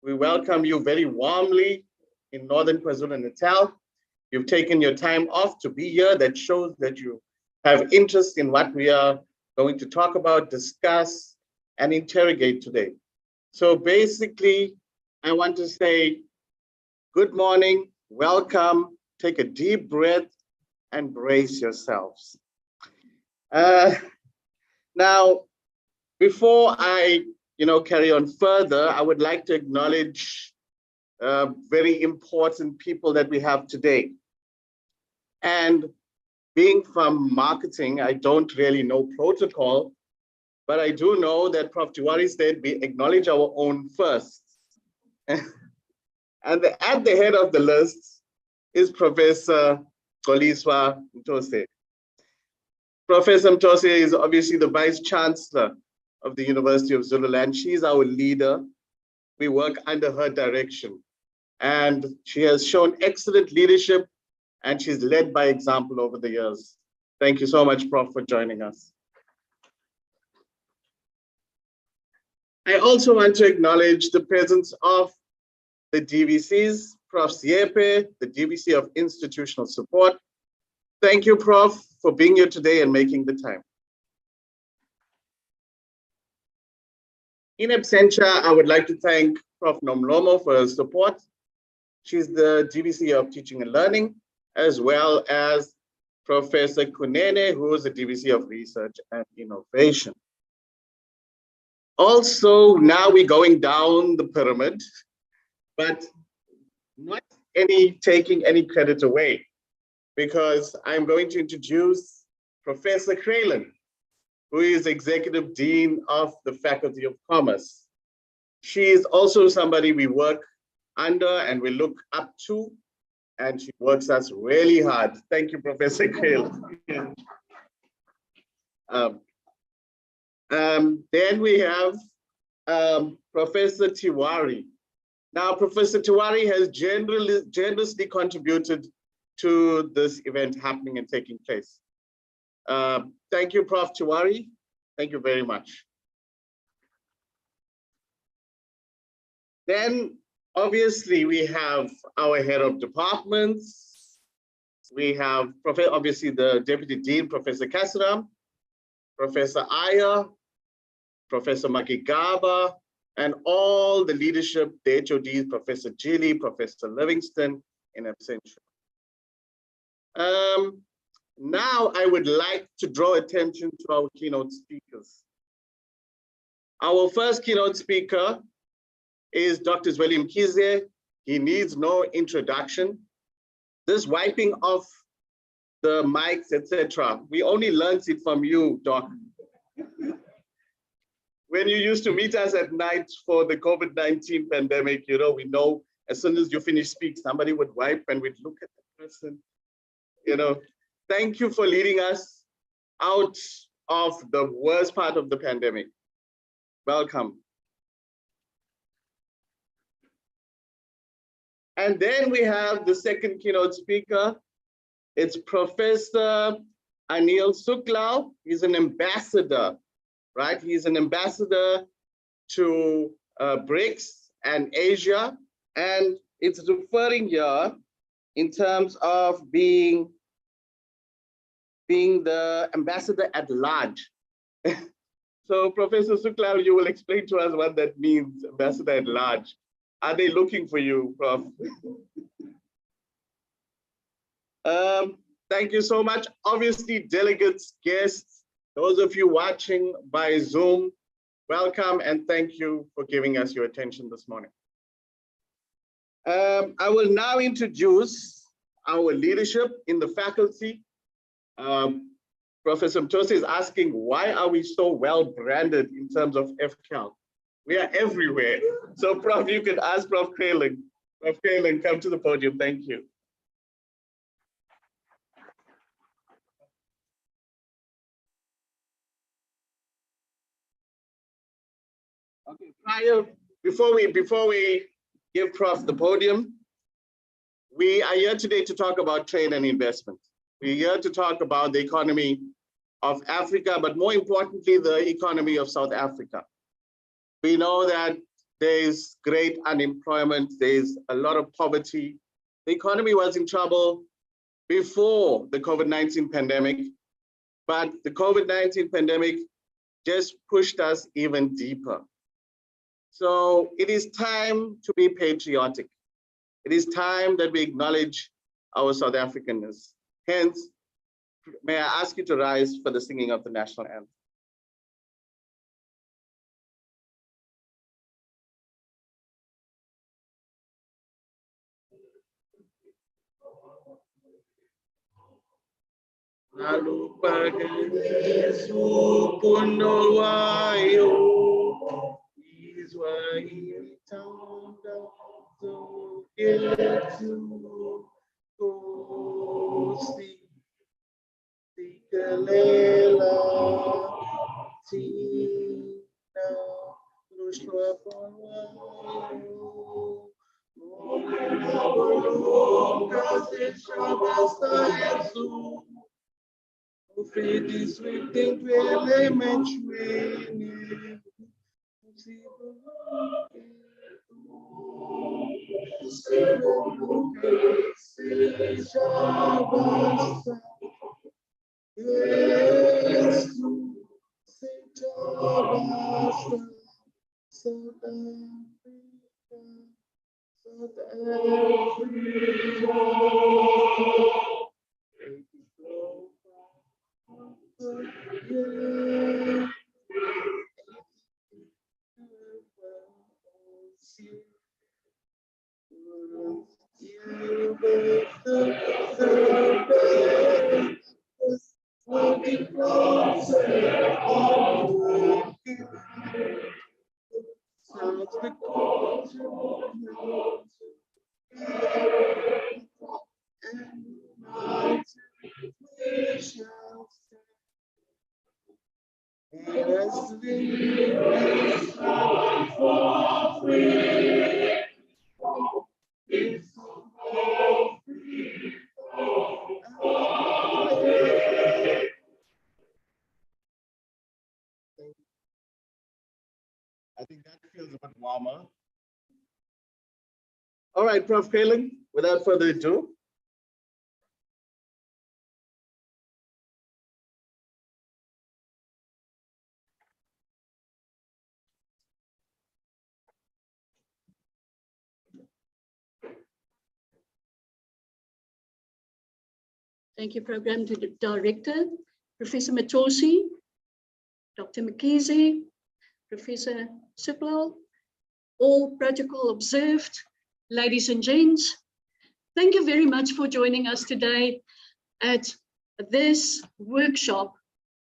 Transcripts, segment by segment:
We welcome you very warmly in Northern KwaZulu-Natal. You've taken your time off to be here. That shows that you have interest in what we are going to talk about, discuss, and interrogate today. So basically, I want to say good morning, welcome, take a deep breath, and brace yourselves. Now, before I carry on further, I would like to acknowledge very important people that we have today. And being from marketing, I don't really know protocol, but I do know that Prof. Tiwari said we acknowledge our own first. And at the head of the list is Professor Xoliswa Mtose. Professor Mtose is obviously the Vice Chancellor of the University of Zululand. She's our leader. We work under her direction. And she has shown excellent leadership and she's led by example over the years. Thank you so much, Prof, for joining us. I also want to acknowledge the presence of the DVCs, Prof. Siepe, the DVC of Institutional Support. Thank you, Prof, for being here today and making the time. In absentia, I would like to thank Prof. Nomlomo for her support. She's the DVC of Teaching and Learning, as well as Professor Kunene, who is the DVC of Research and Innovation. Also, now we're going down the pyramid, but not taking any credit away, because I'm going to introduce Professor Kralin, who is Executive Dean of the Faculty of Commerce. She is also somebody we work under and we look up to, and she works us really hard. Thank you, Professor Kralin. Then we have Professor Tiwari. Now, Professor Tiwari has generously contributed to this event happening and taking place. Thank you, Prof. Tiwari. Thank you very much. Then, obviously, we have our head of departments. We have, obviously, the Deputy Dean, Professor Kasseram, Professor Ayer, Professor Makigaba, and all the leadership, the HODs, Professor Gilly, Professor Livingston, in absentia. Now I would like to draw attention to our keynote speakers. Our first keynote speaker is Dr. Zweli Mkhize. He needs no introduction. This wiping off the mics, etc., we only learned it from you, Doc. When you used to meet us at night for the COVID-19 pandemic, we know as soon as you finish speak, somebody would wipe and we'd look at the person. Thank you for leading us out of the worst part of the pandemic. Welcome. And then we have the second keynote speaker. It's Professor Anil Suklal. He's an ambassador, right? He's an ambassador to BRICS and Asia. And it's referring here in terms of being the ambassador at large. So Professor Suklal, you will explain to us what that means, ambassador at large. Are they looking for you, Prof? Thank you so much. Obviously, delegates, guests, those of you watching by Zoom, welcome and thank you for giving us your attention this morning. I will now introduce our leadership in the faculty. Professor Mtose is asking, why are we so well branded in terms of FCAL? We are everywhere. So Prof, you can ask Prof. Kralin. Prof. Kralin, come to the podium. Thank you. Okay, before we give Prof the podium, we are here today to talk about trade and investment. We're here to talk about the economy of Africa, but more importantly, the economy of South Africa. We know that There's great unemployment. There's a lot of poverty. The economy was in trouble before the COVID-19 pandemic, but the COVID-19 pandemic just pushed us even deeper. So it is time to be patriotic. It is time that we acknowledge our South Africanness. Hence, may I ask you to rise for the singing of the national anthem. Lalu Yesu punolwayo Israel tanda to Yesu kosi tikalela tina lushwa pawayo Mola bolonga se shabasta Yesu Ufidi sweeting twele menchweni Yesu sejabasta South I think that feels a bit warmer. All right, Prof. Phelan, without further ado. Thank you, Program Director, Professor Matosi, Dr. McKeezy, Professor Sipwell, all protocol observed, ladies and gents. Thank you very much for joining us today at this workshop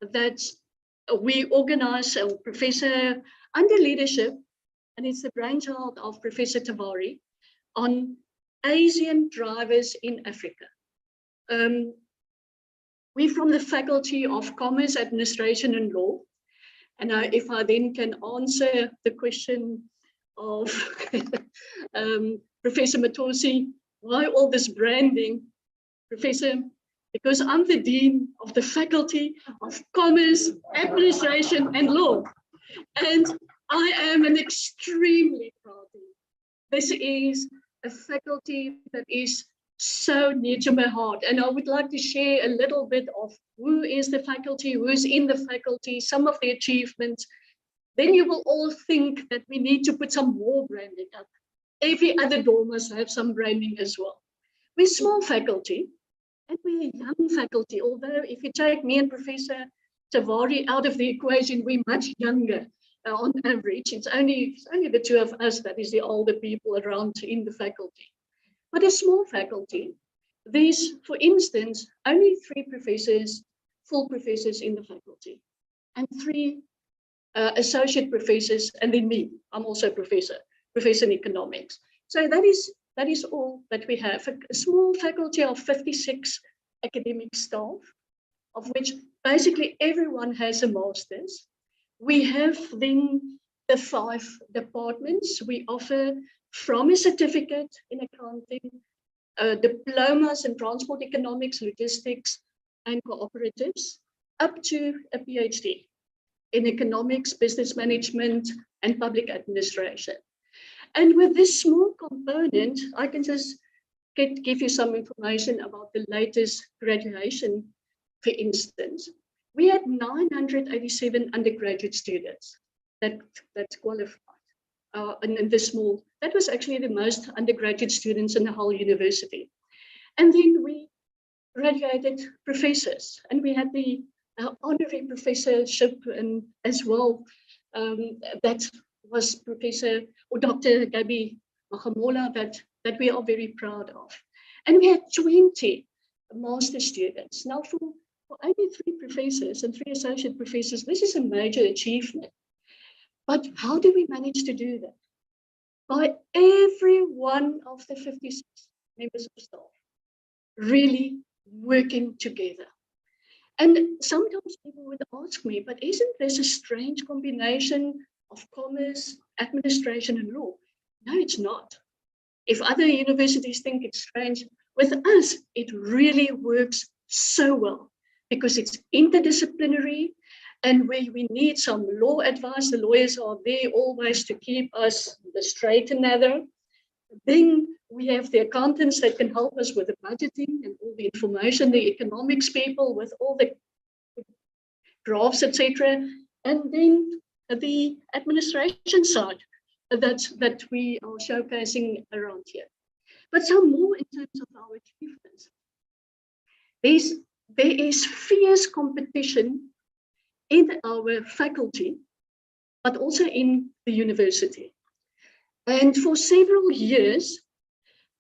that we organize, Professor under leadership, and it's the brainchild of Professor Tawari, on Asian drivers in Africa. We're from the Faculty of Commerce, Administration and Law. And if I then can answer the question of Professor Matosi, why all this branding, Professor? Because I'm the Dean of the Faculty of Commerce, Administration and Law. And I am an extremely proud Dean. This is a faculty that is so near to my heart. And I would like to share a little bit of who is the faculty, who's in the faculty, some of the achievements. Then you will all think that we need to put some more branding up. Every other dorm must have some branding as well. We're small faculty and we're young faculty, although if you take me and Professor Tawari out of the equation, we're much younger on average. It's only the two of us that is the older people around in the faculty. But a small faculty, there's, for instance, only 3 professors, full professors in the faculty, and 3 associate professors, and then me. I'm also a professor in economics. So that is all that we have. A small faculty of 56 academic staff, of which basically everyone has a master's. We have then the 5 departments. We offer from a certificate in accounting, diplomas in transport economics, logistics, and cooperatives, up to a PhD in economics, business management, and public administration. And with this small component, I can just give you some information about the latest graduation. For instance, we had 987 undergraduate students that qualified. And in this small, that was actually the most undergraduate students in the whole university. And then we graduated professors, and we had the honorary professorship and as well. That was Professor or Dr. Gabi Magamola that we are very proud of. And we had 20 master students. Now for only 3 professors and 3 associate professors, this is a major achievement. But how do we manage to do that? By every one of the 56 members of staff really working together. And sometimes people would ask me, but isn't this a strange combination of commerce, administration, and law? No, it's not. If other universities think it's strange, with us, it really works so well because it's interdisciplinary. And where we need some law advice, the lawyers are there always to keep us the straight and narrow. Then we have the accountants that can help us with the budgeting and all the information, the economics people with all the graphs, etc. And then the administration side that we are showcasing around here. But some more in terms of our achievements. There is fierce competition in our faculty, but also in the university. And for several years,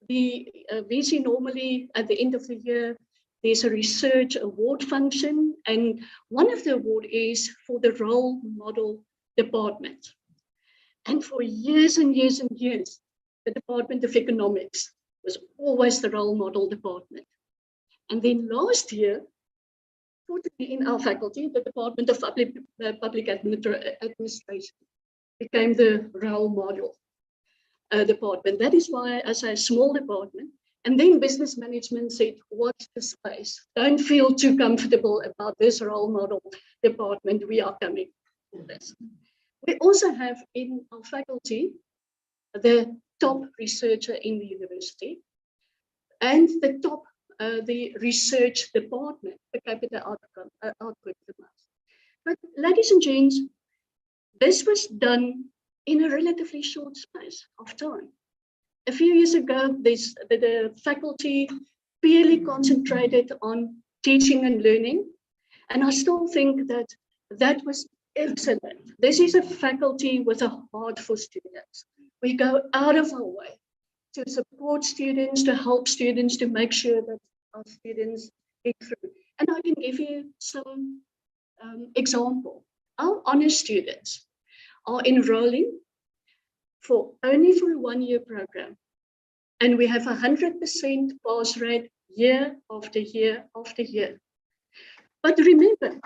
the VC normally at the end of the year, there's a research award function, and one of the awards is for the role model department. And for years and years and years, the Department of Economics was always the role model department. And then last year, fortunately in our faculty, the Department of Public Administration became the role model department. That is why, as a small department, and then business management said, watch the space. Don't feel too comfortable about this role model department. We are coming for this. We also have in our faculty the top researcher in the university and the top the research department, per capita output the most. But ladies and gents, this was done in a relatively short space of time. A few years ago, the faculty purely concentrated on teaching and learning, and I still think that was excellent. This is a faculty with a heart for students. We go out of our way to support students, to help students, to make sure that our students get through. And I can give you some example. Our honor students are enrolling only for a 1-year program. And we have 100% pass rate year after year after year. But remember,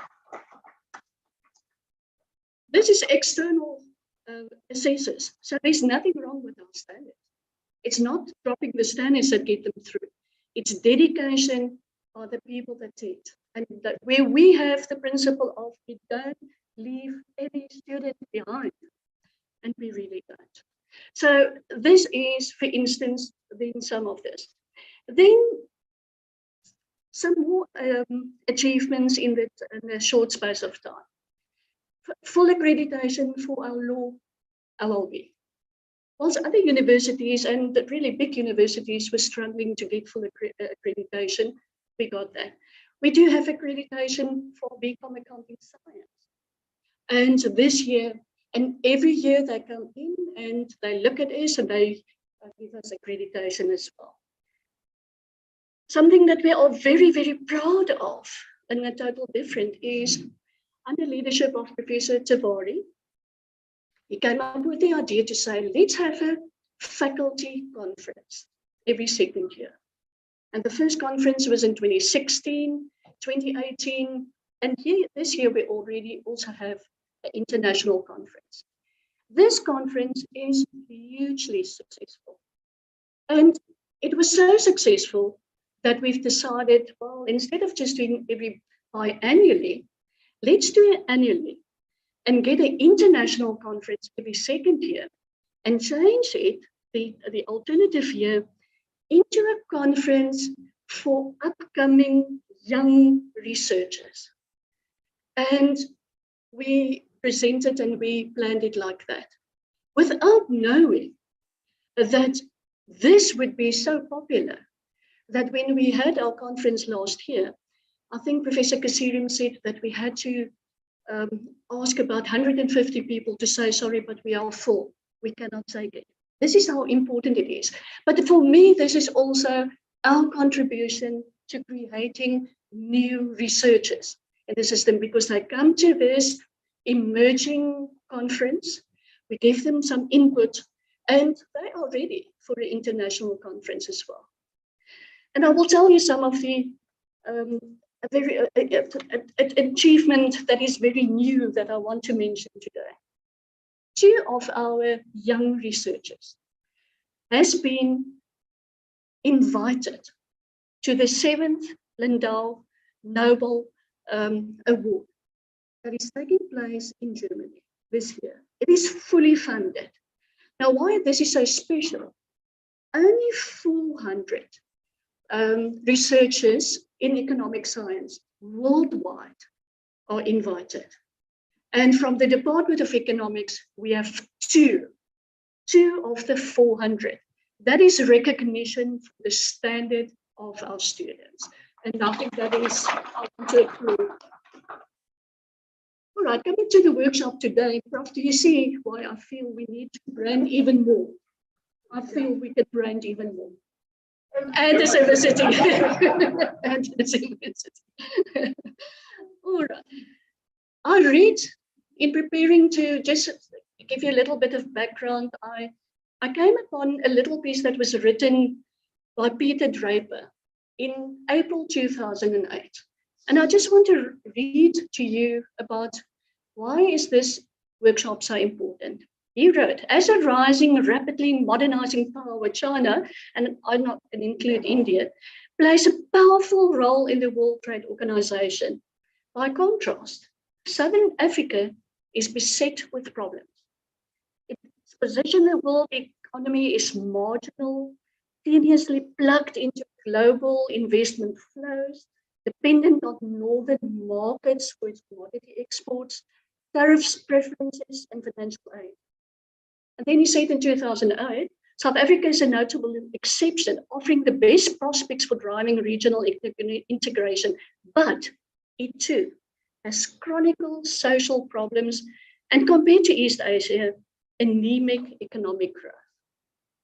this is external assessors. So there's nothing wrong with our standards. It's not dropping the standards that get them through. It's dedication by the people that teach. And that where we have the principle of we don't leave any student behind. And we really don't. So this is, for instance, then some of this. Then some more achievements in the short space of time. Full accreditation for our law LLB. Whilst other universities and the really big universities were struggling to get full accreditation, we got that. We do have accreditation for BCom Accounting Science. And this year, and every year they come in and they look at us and they give us accreditation as well. Something that we are very, very proud of, and a total different, is under leadership of Professor Tavari, he came up with the idea to say, let's have a faculty conference every second year. And the first conference was in 2016, 2018, and this year we already also have an international conference. This conference is hugely successful. And it was so successful that we've decided, well, instead of just doing every biannually, let's do it annually and get an international conference every second year and change it, the alternative year, into a conference for upcoming young researchers. And we presented and we planned it like that, without knowing that this would be so popular that when we had our conference last year, I think Professor Kasirim said that we had to ask about 150 people to say, sorry, but we are full. We cannot take it. This is how important it is. But for me, this is also our contribution to creating new researchers in the system, because they come to this emerging conference, we give them some input, and they are ready for the international conference as well. And I will tell you some of the achievement that is very new that I want to mention today. 2 of our young researchers has been invited to the 7th Lindau Nobel Award that is taking place in Germany this year. It is fully funded. Now, why this is so special? Only 400 researchers in economic science worldwide are invited. And from the Department of Economics, we have two of the 400. That is recognition for the standard of our students. And I think that is, I want to applaud. All right, coming to the workshop today, Prof, do you see why I feel we need to brand even more? I feel we could brand even more. And the university. And the university. All right. I read, in preparing to just give you a little bit of background, I came upon a little piece that was written by Peter Draper in April 2008. And I just want to read to you about why is this workshop so important. He wrote, as a rising, rapidly modernizing power, China, and I'm not going to include India, plays a powerful role in the World Trade Organization. By contrast, Southern Africa is beset with problems. Its position in the world economy is marginal, tenuously plugged into global investment flows, dependent on northern markets for its commodity exports, tariffs, preferences, and financial aid. And then he said in 2008, South Africa is a notable exception, offering the best prospects for driving regional integration, but it too has chronic social problems, and compared to East Asia, anemic economic growth.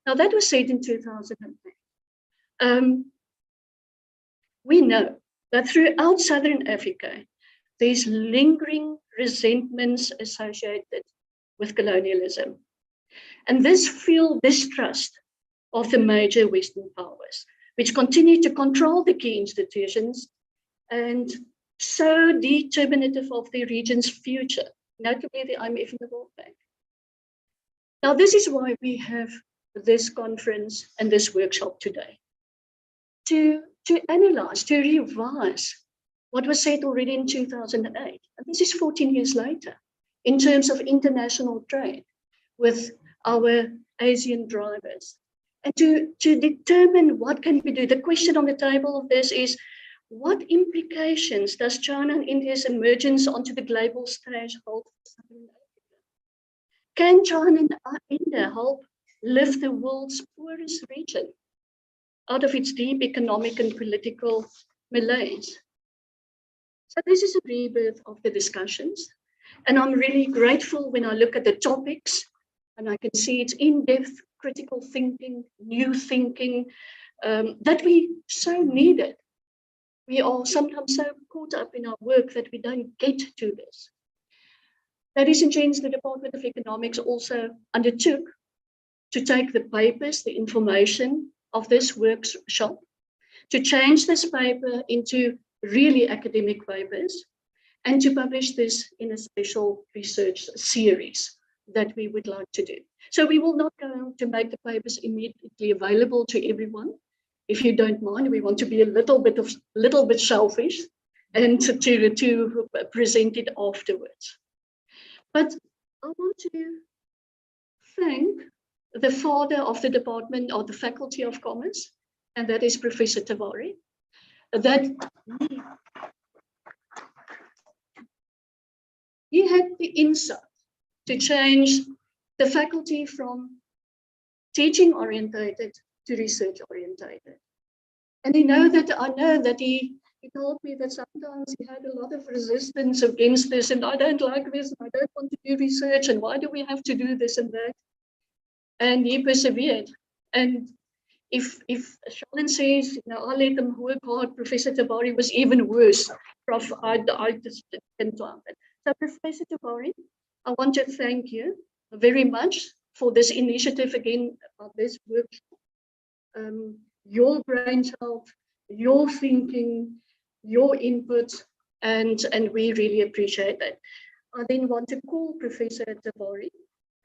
Now that was said in 2008. We know that throughout Southern Africa, there's lingering resentments associated with colonialism. And this fueled distrust of the major Western powers, which continue to control the key institutions and so determinative of the region's future, notably the IMF and the World Bank. Now, this is why we have this conference and this workshop today, to analyze, to revise what was said already in 2008. And this is 14 years later, in terms of international trade with our Asian drivers. And to determine what can we do. The question on the table of this is, what implications does China and India's emergence onto the global stage hold for Southern Africa? Can China and India help lift the world's poorest region out of its deep economic and political malaise? So this is a rebirth of the discussions. And I'm really grateful when I look at the topics and I can see it's in-depth critical thinking, new thinking that we so needed. We are sometimes so caught up in our work that we don't get to this. Ladies and gents, the Department of Economics also undertook to take the papers, the information of this workshop, to change this paper into really academic papers, and to publish this in a special research series that we would like to do. So we will not go to make the papers immediately available to everyone. If you don't mind, we want to be a little bit selfish and to present it afterwards. But I want to thank the father of the department or the Faculty of Commerce, and that is Professor Tawari, that he had the insight to change the faculty from teaching orientated to research orientated. And I know that he told me that sometimes he had a lot of resistance against this, and I don't like this, and I don't want to do research, and why do we have to do this and that? And he persevered. And if Charlene says, I'll let them work hard, Professor Tabari was even worse. Prof, I just didn't want it. So Professor Tabari, I want to thank you very much for this initiative again, this workshop. Your brainchild, your thinking, your input, and we really appreciate that. I then want to call Professor Tabari,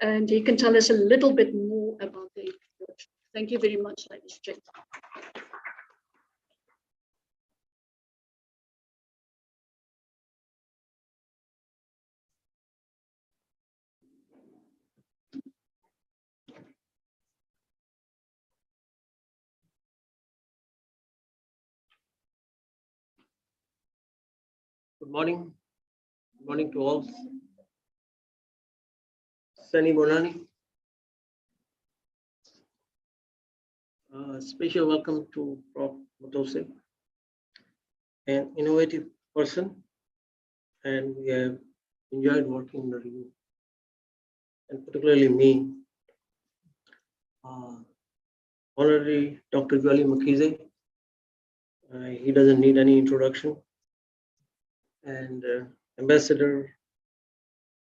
and he can tell us a little bit more about the workshop. Thank you very much, ladies and gentlemen. Good morning. Good morning to all. Sani Bonani. Special welcome to Prof. Motose, an innovative person, and we have enjoyed working under you, and particularly me. Honorary Dr. Juali Makize, he doesn't need any introduction, and Ambassador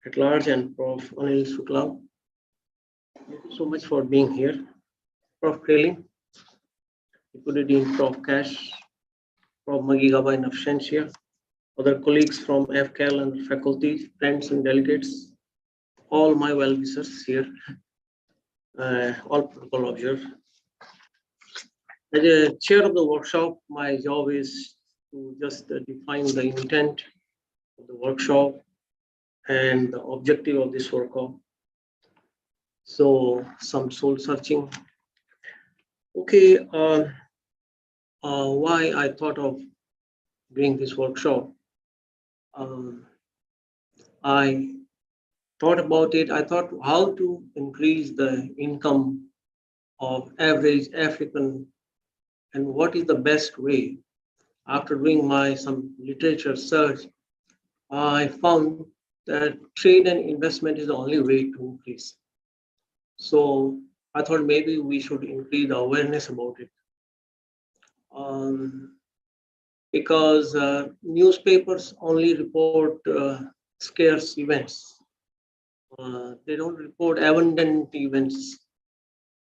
at large and Prof. Anil Shukla. Thank you so much for being here. Prof. Kreli, Deputy Dean Prof. Cash, Prof. Magigaba in absentia, other colleagues from FCAL and faculty, friends and delegates, all my well-wishers here, all protocol observed. As a chair of the workshop, my job is to just define the intent of the workshop and the objective of this workshop. So some soul searching. Okay, why I thought of doing this workshop? I thought about it. I thought how to increase the income of average African, and what is the best way. After doing some literature search, I found that trade and investment is the only way to increase. So I thought maybe we should increase the awareness about it. Because newspapers only report scarce events. They don't report abundant events.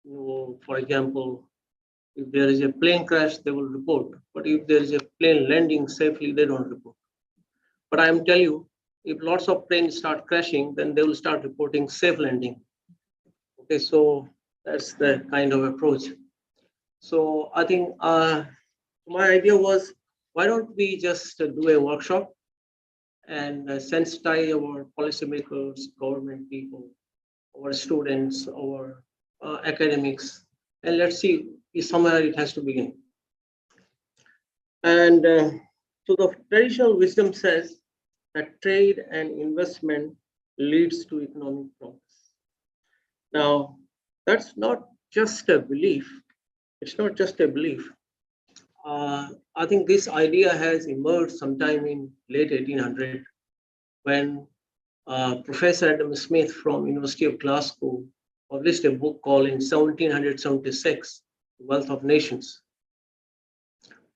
For example, if there is a plane crash, they will report. But if there is a plane landing safely, they don't report. But I'm telling you, if lots of planes start crashing, then they will start reporting safe landing. Okay, so that's the kind of approach. So I think my idea was, why don't we just do a workshop and sensitize our policymakers, government people, our students, our academics, and let's see if somewhere it has to begin. And so the traditional wisdom says that trade and investment leads to economic progress. Now, that's not just a belief. It's not just a belief. I think this idea has emerged sometime in late 1800 when Professor Adam Smith from University of Glasgow published a book called in 1776, Wealth of Nations.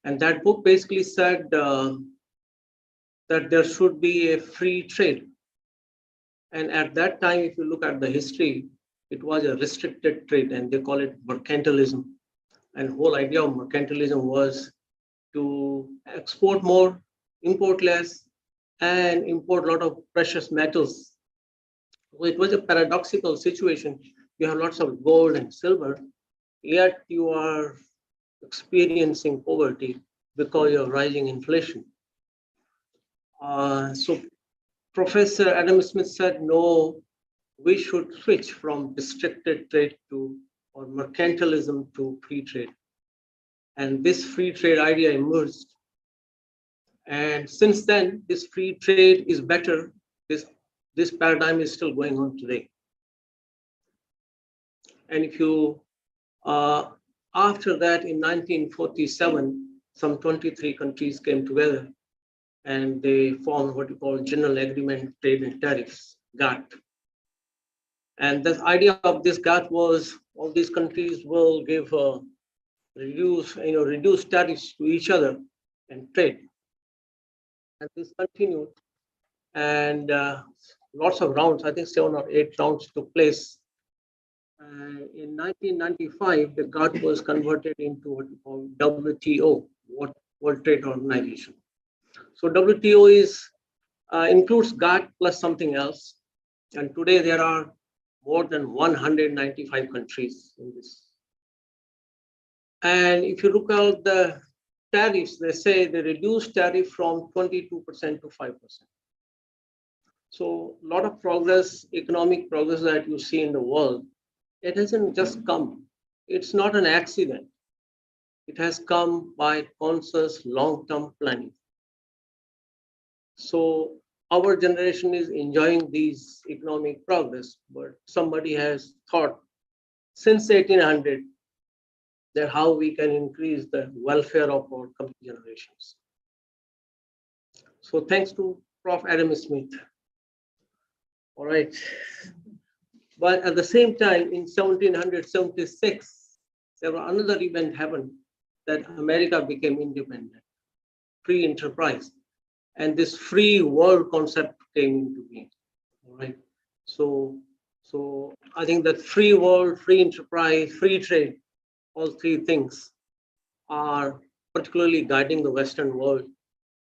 And that book basically said that there should be a free trade. And at that time, if you look at the history, it was a restricted trade, and they call it mercantilism. And the whole idea of mercantilism was to export more, import less, and import a lot of precious metals. So it was a paradoxical situation. You have lots of gold and silver, yet you are experiencing poverty because of rising inflation. So Professor Adam Smith said, no, we should switch from restricted trade to or mercantilism to free trade. And this free trade idea emerged. And since then, this free trade is better. This paradigm is still going on today. And if you, after that in 1947, some 23 countries came together and they formed what you call General Agreement Trade and Tariffs, GATT. And the idea of this GATT was all these countries will give reduce tariffs to each other and trade. And this continued, and lots of rounds, I think 7 or 8 rounds took place. In 1995, the GATT was converted into what we call WTO, World Trade Organization. So WTO includes GATT plus something else. And today there are more than 195 countries in this. And if you look at the tariffs, they say they reduced tariff from 22% to 5%. So a lot of progress, economic progress that you see in the world, it hasn't just come. It's not an accident. It has come by conscious long-term planning. So our generation is enjoying these economic progress, but somebody has thought since 1800 that how we can increase the welfare of our coming generations. So thanks to Prof. Adam Smith. All right. But at the same time, in 1776, there was another event happened that America became independent, free enterprise. And this free world concept came into being. All right. So I think that free world, free enterprise, free trade, all three things are particularly guiding the Western world.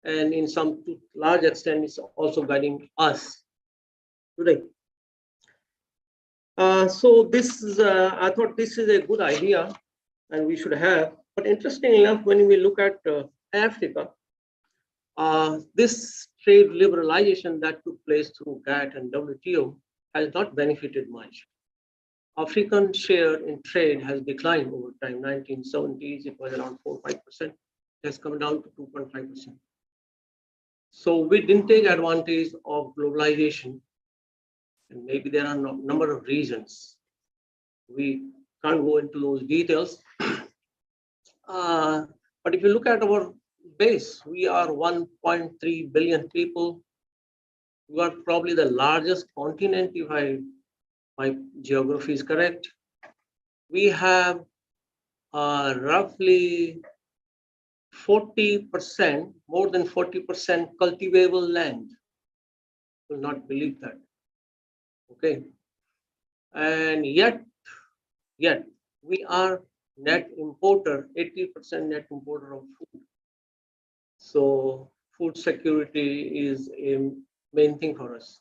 And in some large extent, it's also guiding us today. So this is, I thought this is a good idea and we should have, but interestingly enough, when we look at Africa, this trade liberalization that took place through GATT and WTO has not benefited much. African share in trade has declined over time. 1970s, it was around 4-5%. It has come down to 2.5%. So we didn't take advantage of globalization. And maybe there are a number of reasons. We can't go into those details. But if you look at our base, we are 1.3 billion people. We are probably the largest continent, if my geography is correct. We have roughly 40%, more than 40% cultivable land. You will not believe that. Okay. And yet we are net importer, 80% net importer of food. So food security is a main thing for us.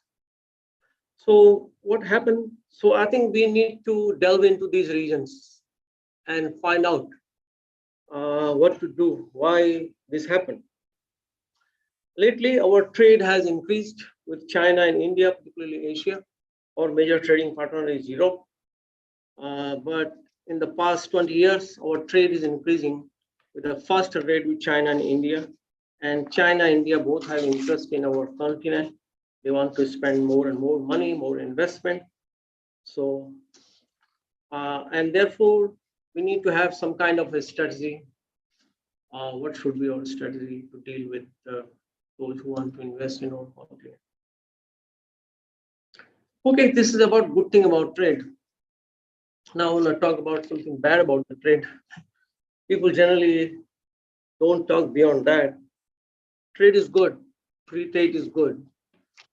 So what happened? So I think we need to delve into these regions and find out what to do, why this happened. Lately, our trade has increased with China and India, particularly Asia. Our major trading partner is Europe. But in the past 20 years, our trade is increasing with a faster rate with China and India. And China and India both have interest in our continent. They want to spend more and more money, more investment. So, and therefore, we need to have some kind of a strategy. What should be our strategy to deal with those who want to invest in our continent? Okay, this is about good thing about trade. Now I want to talk about something bad about the trade. People generally don't talk beyond that. Trade is good, free trade is good,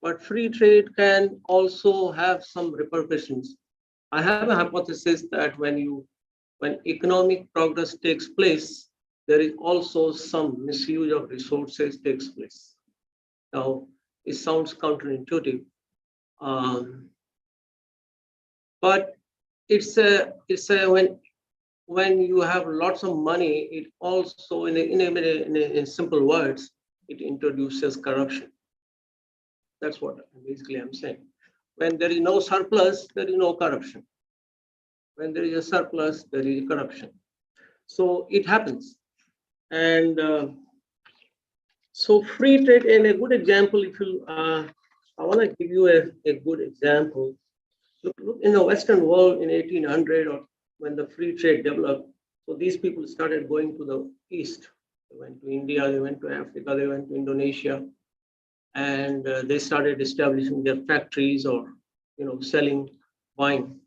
but free trade can also have some repercussions. I have a hypothesis that when economic progress takes place, there is also some misuse of resources takes place. Now, it sounds counterintuitive, but it's when you have lots of money, it also in simple words, it introduces corruption. That's what basically I'm saying. When there is no surplus, there is no corruption. When there is a surplus, there is corruption. So it happens. And so free trade, and a good example, if you, I want to give you a good example. Look in the Western world in 1800, or when the free trade developed, so these people started going to the East. They went to India, they went to Africa, they went to Indonesia, and they started establishing their factories or, selling wine.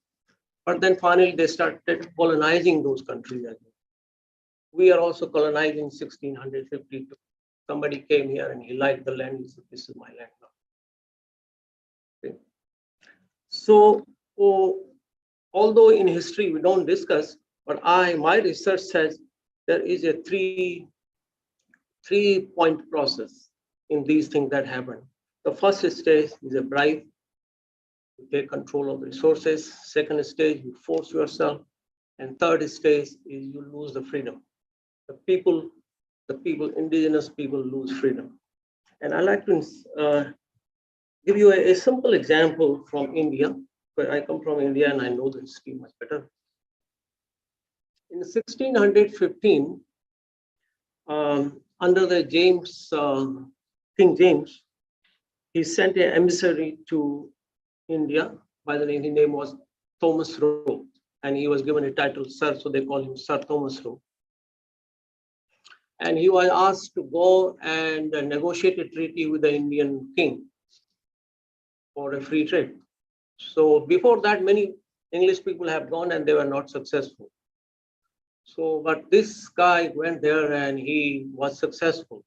But then finally they started colonizing those countries as well. We are also colonizing 1652. Somebody came here and he liked the land. He said, "This is my land now." Okay. So, although in history we don't discuss, but my research says there is a three-point process in these things that happen. The first stage is a bribe. You take control of the resources. Second stage, you force yourself. And third stage is you lose the freedom. The people, indigenous people lose freedom. And I like to give you a simple example from India, where I come from India and I know the history much better. In 1615, under the King James, he sent an emissary to India. By the name, his name was Thomas Roe, and he was given a title Sir, so they call him Sir Thomas Roe. And he was asked to go and negotiate a treaty with the Indian king for a free trade. So before that, many English people have gone and they were not successful. So, but this guy went there and he was successful.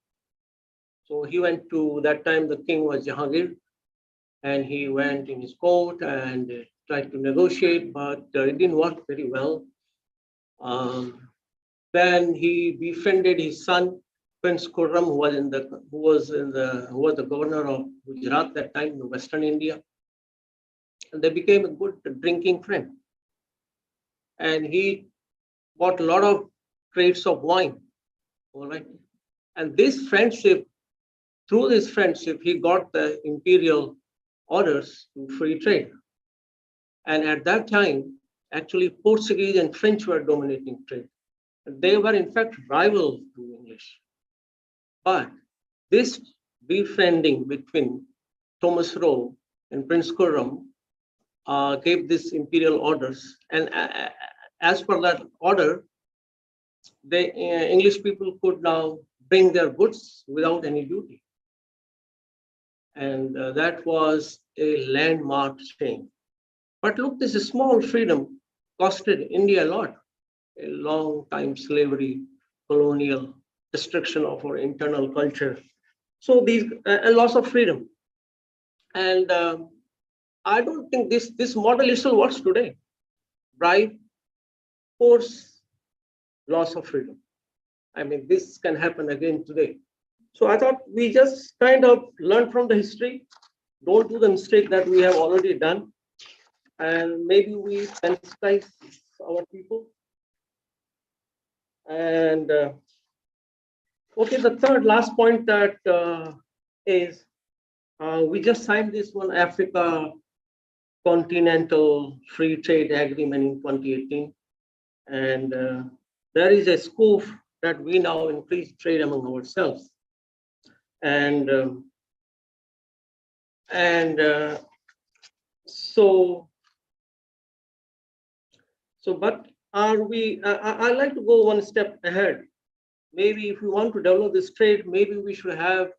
So he went to, that time the king was Jahangir, and he went in his court and tried to negotiate, but it didn't work very well. Then he befriended his son, Prince Khurram, who was the governor of Gujarat that time in Western India, and they became a good drinking friend. And he bought a lot of crates of wine. All right, and this friendship, through this friendship, he got the imperial orders to free trade. And at that time, actually, Portuguese and French were dominating trade. They were in fact rivals to English. But this befriending between Thomas Roe and Prince Khurram gave this imperial orders. And as per that order, the English people could now bring their goods without any duty. And that was a landmark change. But look, this small freedom costed India a lot. A long time slavery, colonial destruction of our internal culture. So these a loss of freedom. And I don't think this model still works today. Bribe, force, loss of freedom. I mean, this can happen again today. So I thought we just kind of learn from the history, don't do the mistake that we have already done, and maybe we sensitize our people. And okay, the third last point that is we just signed this one Africa Continental Free Trade Agreement in 2018, and there is a scope that we now increase trade among ourselves, and so but are we? I like to go one step ahead. Maybe if we want to develop this trade, maybe we should have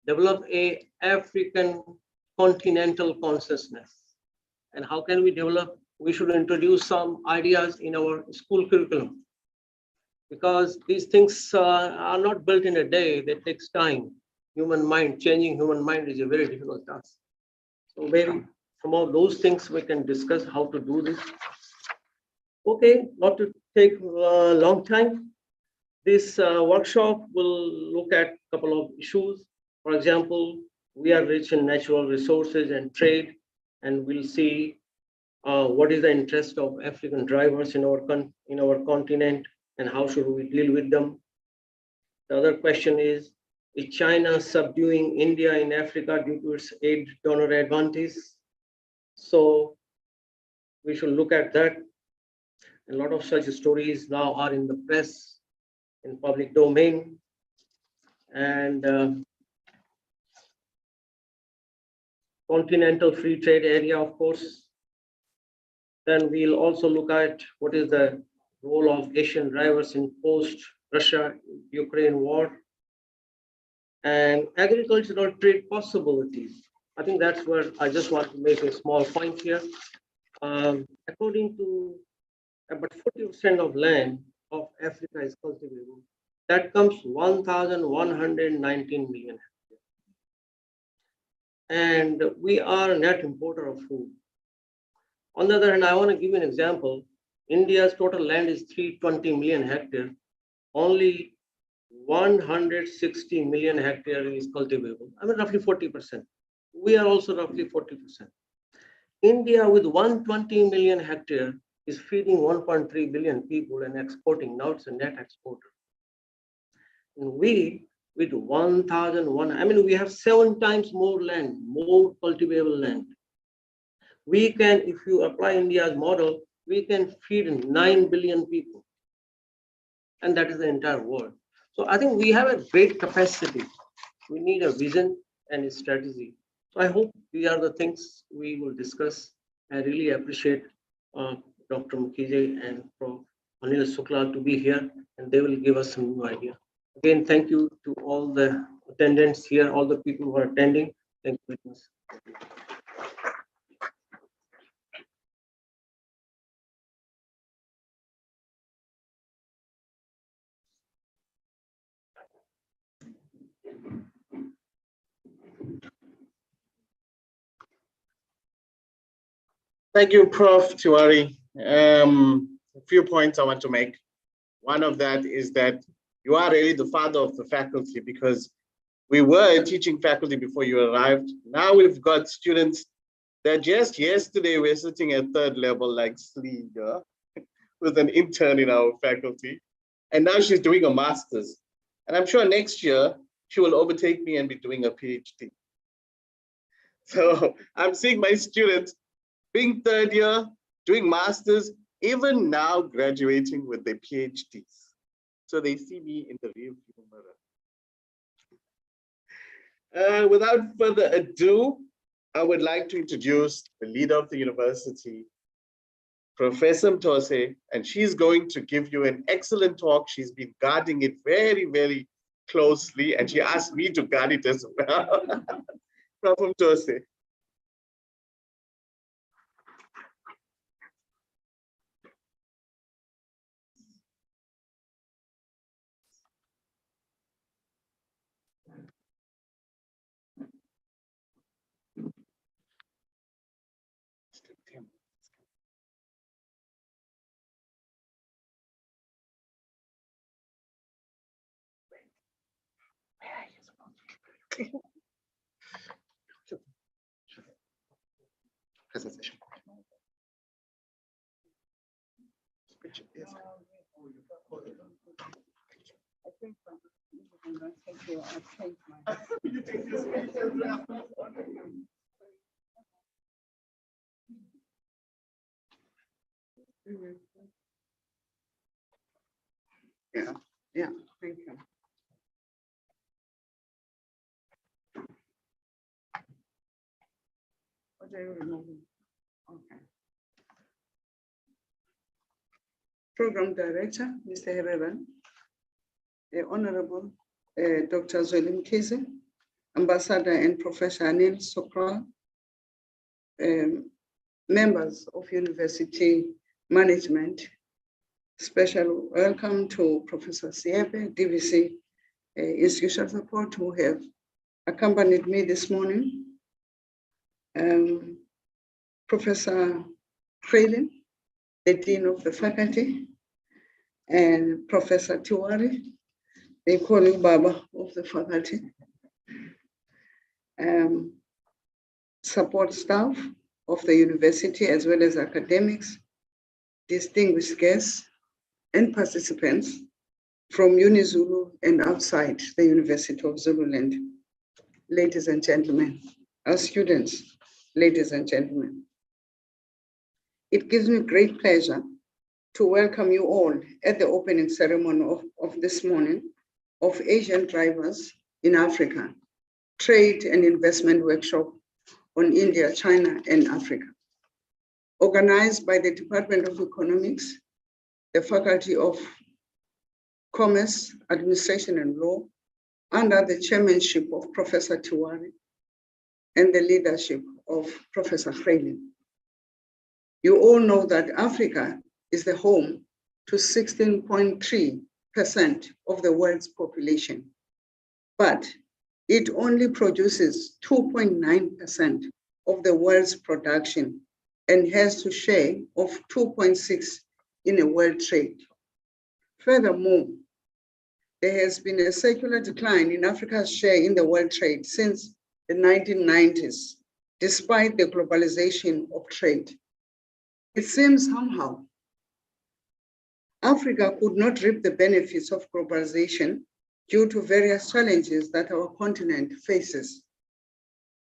developed a African continental consciousness. And how can we develop? We should introduce some ideas in our school curriculum, because these things are not built in a day. That takes time. Changing human mind is a very difficult task. So maybe some of those things we can discuss how to do this. Okay, not to take a long time. This workshop will look at a couple of issues. For example, we are rich in natural resources and trade, and we'll see what is the interest of African drivers in our continent, and how should we deal with them. The other question is China subduing India in Africa due to its aid donor advantage? So we should look at that. A lot of such stories now are in the press, in public domain, and continental free trade area, of course. Then we'll also look at what is the role of Asian drivers in post-Russia-Ukraine war, and agricultural trade possibilities. I think that's where I just want to make a small point here. According to about 40% of land of Africa is cultivable. That comes 1,119 million hectares. And we are a net importer of food. On the other hand, I want to give you an example. India's total land is 320 million hectares. Only 160 million hectares is cultivable. I mean, roughly 40%. We are also roughly 40%. India with 120 million hectares is feeding 1.3 billion people and exporting. Now it's a net exporter. And we with 1,001, I mean, we have 7 times more land, more cultivable land. We can, if you apply India's model, we can feed 9 billion people. And that is the entire world. So I think we have a great capacity. We need a vision and a strategy. So I hope these are the things we will discuss. I really appreciate Dr. Mukherjee and Prof. Anil Shukla to be here, and they will give us some new idea. Again, thank you to all the attendants here, all the people who are attending. Thank you very much. Thank you, Prof. Tiwari. A few points I want to make. One of that is that you are really the father of the faculty, because we were a teaching faculty before you arrived. Now we've got students that just yesterday were sitting at 3rd level like Slee, with an intern in our faculty. And now she's doing a master's. And I'm sure next year she will overtake me and be doing a PhD. So I'm seeing my students being 3rd year, doing masters, even now graduating with their PhDs. So they see me in the rear view mirror. Without further ado, I would like to introduce the leader of the university, Professor Mtose, and she's going to give you an excellent talk. She's been guarding it very, very closely, and she asked me to guard it as well. Professor Mtose. Presentation. I think thank you. I've changed my yeah, thank you. What are you removing? Okay. Program Director, Mr. Herrera, Honorable Dr. Zolim Kize, Ambassador and Professor Anil Shukla, members of University Management, special welcome to Professor Siepe, DVC Institutional Support, who have accompanied me this morning. Professor Kralin, the Dean of the Faculty, and Professor Tiwari, they call you Baba of the Faculty. Support staff of the university, as well as academics, distinguished guests, and participants from UniZulu and outside the University of Zululand. Ladies and gentlemen, our students, ladies and gentlemen, It gives me great pleasure to welcome you all at the opening ceremony of this morning of Asian Drivers in Africa, Trade and Investment Workshop on India, China, and Africa, organized by the Department of Economics, the Faculty of Commerce, Administration and Law, under the chairmanship of Professor Tiwari and the leadership of Professor Freilin. You all know that Africa is the home to 16.3% of the world's population, but it only produces 2.9% of the world's production and has to share of 2.6 in a world trade. Furthermore, there has been a secular decline in Africa's share in the world trade since the 1990s, despite the globalization of trade. It seems somehow Africa could not reap the benefits of globalization due to various challenges that our continent faces.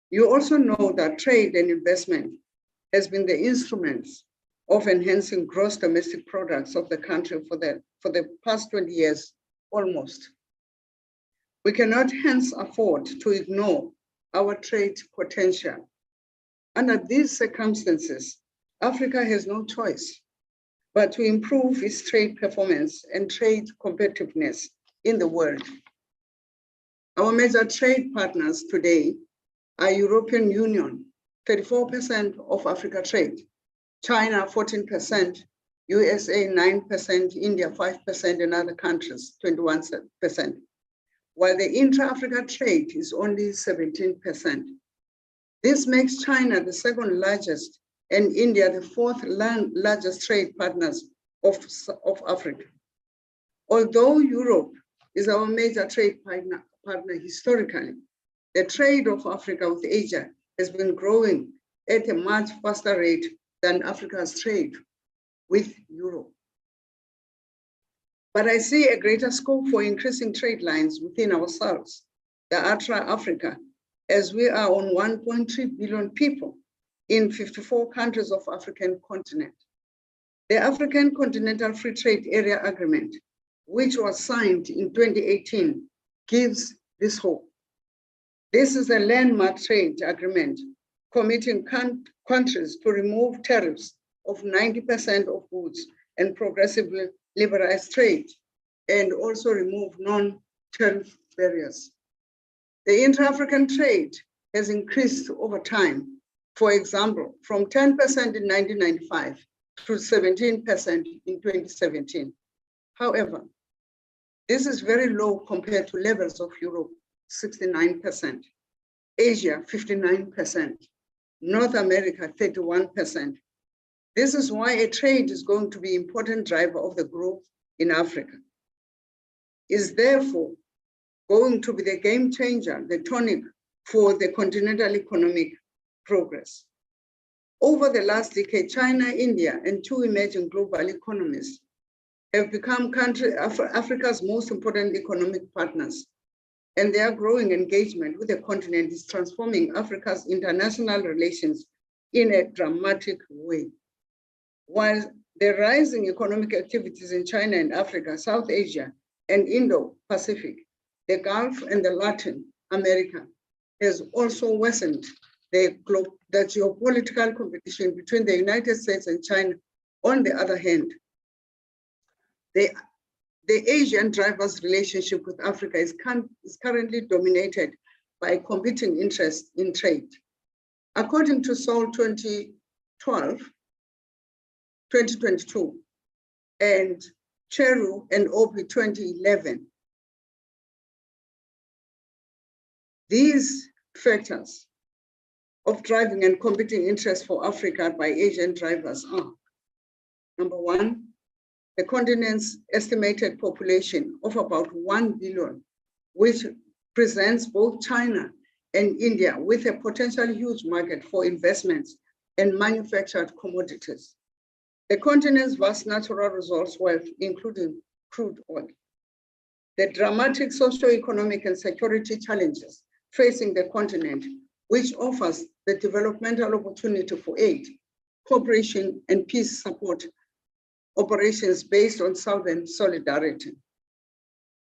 You also know that trade and investment has been the instruments of enhancing gross domestic products of the country for the past 20 years, almost. We cannot hence afford to ignore our trade potential. Under these circumstances, Africa has no choice but to improve its trade performance and trade competitiveness in the world. Our major trade partners today are European Union, 34% of Africa trade, China 14%, USA 9%, India 5%, and other countries 21%, while the intra-Africa trade is only 17%. This makes China the second largest and India the fourth largest trade partners of Africa. Although Europe is our major trade partner historically, the trade of Africa with Asia has been growing at a much faster rate than Africa's trade with Europe. But I see a greater scope for increasing trade lines within ourselves, the Africa, as we are on 1.3 billion people in 54 countries of African continent. The African Continental Free Trade Area Agreement, which was signed in 2018, gives this hope. This is a landmark trade agreement committing countries to remove tariffs of 90% of goods and progressively liberalize trade, and also remove non-tariff barriers. The intra-African trade has increased over time. For example, from 10% in 1995 to 17% in 2017. However, this is very low compared to levels of Europe, 69%, Asia, 59%, North America, 31%. This is why a trade is going to be an important driver of the growth in Africa. Is therefore going to be the game changer, the tonic for the continental economic progress. Over the last decade, China, India, and two emerging global economies have become Africa's most important economic partners, and their growing engagement with the continent is transforming Africa's international relations in a dramatic way. While the rising economic activities in China and Africa, South Asia, and Indo-Pacific, the Gulf and the Latin America has also worsened the geopolitical competition between the United States and China. On the other hand, the Asian drivers' relationship with Africa is currently dominated by competing interests in trade. According to Seoul 2022, and Cheru and OPI 2011, these factors of driving and competing interests for Africa by Asian drivers are: number one, the continent's estimated population of about 1 billion, which presents both China and India with a potentially huge market for investments and manufactured commodities. The continent's vast natural resource wealth, including crude oil. The dramatic socio-economic and security challenges facing the continent, which offers the developmental opportunity for aid, cooperation, and peace support operations based on Southern solidarity.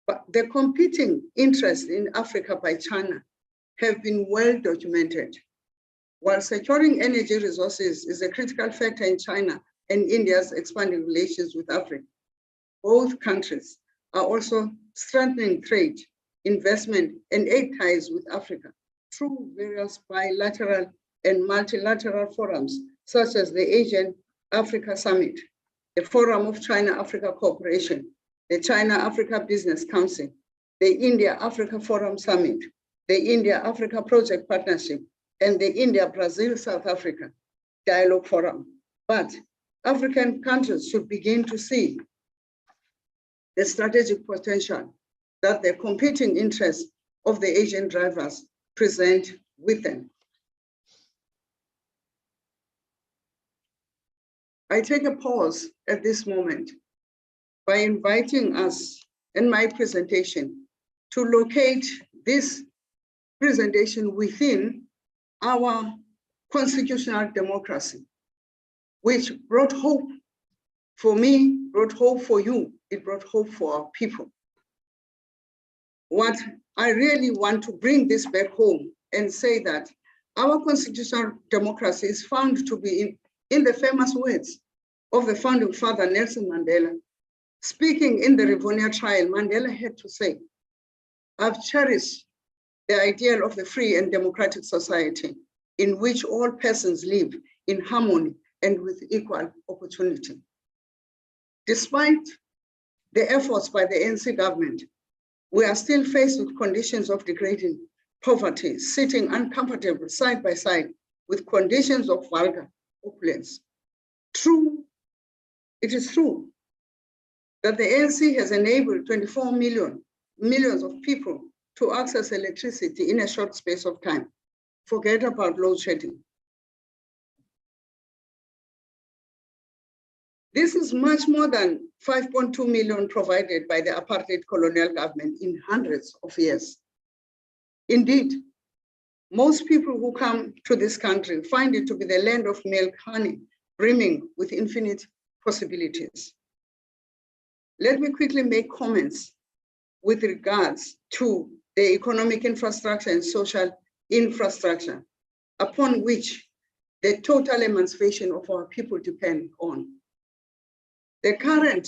But the competing interests in Africa by China have been well documented. While securing energy resources is a critical factor in China and India's expanding relations with Africa, both countries are also strengthening trade, investment, and aid ties with Africa through various bilateral and multilateral forums, such as the Asian-Africa Summit, the Forum of China-Africa Cooperation, the China-Africa Business Council, the India-Africa Forum Summit, the India-Africa Project Partnership, and the India-Brazil-South Africa Dialogue Forum. But African countries should begin to see the strategic potential that the competing interests of the Asian drivers present with them. I take a pause at this moment by inviting us in my presentation to locate this presentation within our constitutional democracy, which brought hope for me, brought hope for you, it brought hope for our people. What I really want to bring this back home and say that our constitutional democracy is found to be in the famous words of the founding father, Nelson Mandela. Speaking in the Rivonia trial, Mandela had to say, I've cherished the ideal of the free and democratic society in which all persons live in harmony and with equal opportunity. Despite the efforts by the ANC government, we are still faced with conditions of degrading poverty, sitting uncomfortable side by side with conditions of vulgar opulence. It is true that the ANC has enabled 24 millions of people to access electricity in a short space of time. Forget about load shedding. This is much more than 5.2 million provided by the apartheid colonial government in hundreds of years. Indeed, most people who come to this country find it to be the land of milk, honey, brimming with infinite possibilities. Let me quickly make comments with regards to the economic infrastructure and social infrastructure upon which the total emancipation of our people depend on. The current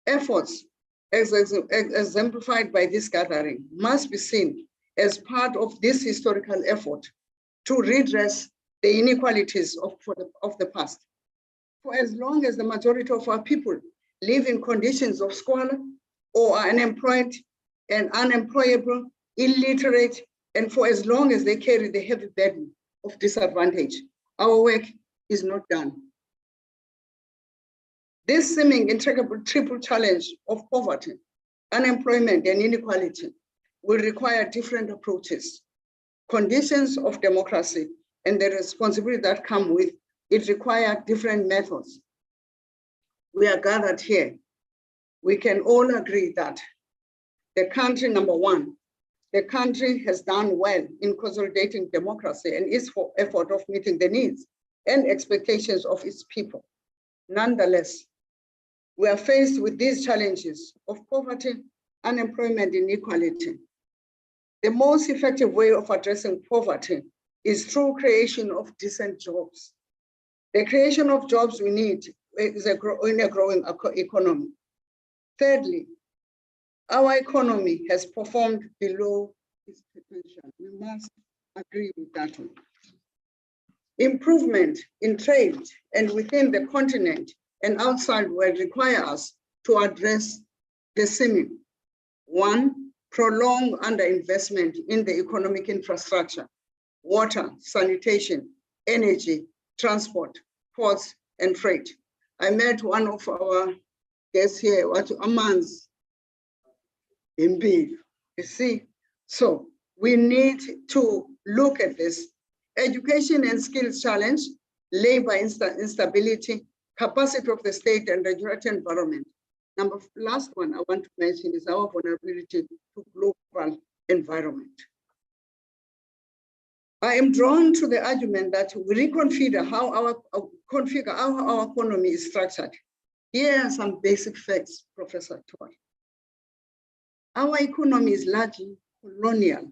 efforts, as exemplified by this gathering, must be seen as part of this historical effort to redress the inequalities of the past. For as long as the majority of our people live in conditions of squalor or are unemployed and unemployable, illiterate, and for as long as they carry the heavy burden of disadvantage, our work is not done. This seeming intractable triple challenge of poverty, unemployment, and inequality will require different approaches. Conditions of democracy and the responsibility that come with it require different methods. We are gathered here. We can all agree that the country, number one, the country has done well in consolidating democracy and its effort of meeting the needs and expectations of its people. Nonetheless, we are faced with these challenges of poverty, unemployment, and inequality. The most effective way of addressing poverty is through creation of decent jobs. The creation of jobs we need is in a growing economy. Thirdly, our economy has performed below its potential. We must agree with that one. Improvement in trade and within the continent and outside world require us to address the seeming. One, prolonged underinvestment in the economic infrastructure, water, sanitation, energy, transport, ports, and freight. I met one of our guests here, Aman's in you see. So we need to look at this. Education and skills challenge, labor instability, capacity of the state and regulatory environment. Last one I want to mention is our vulnerability to global environment. I am drawn to the argument that we reconfigure how our economy is structured. Here are some basic facts, Professor Tuar. Our economy is largely colonial.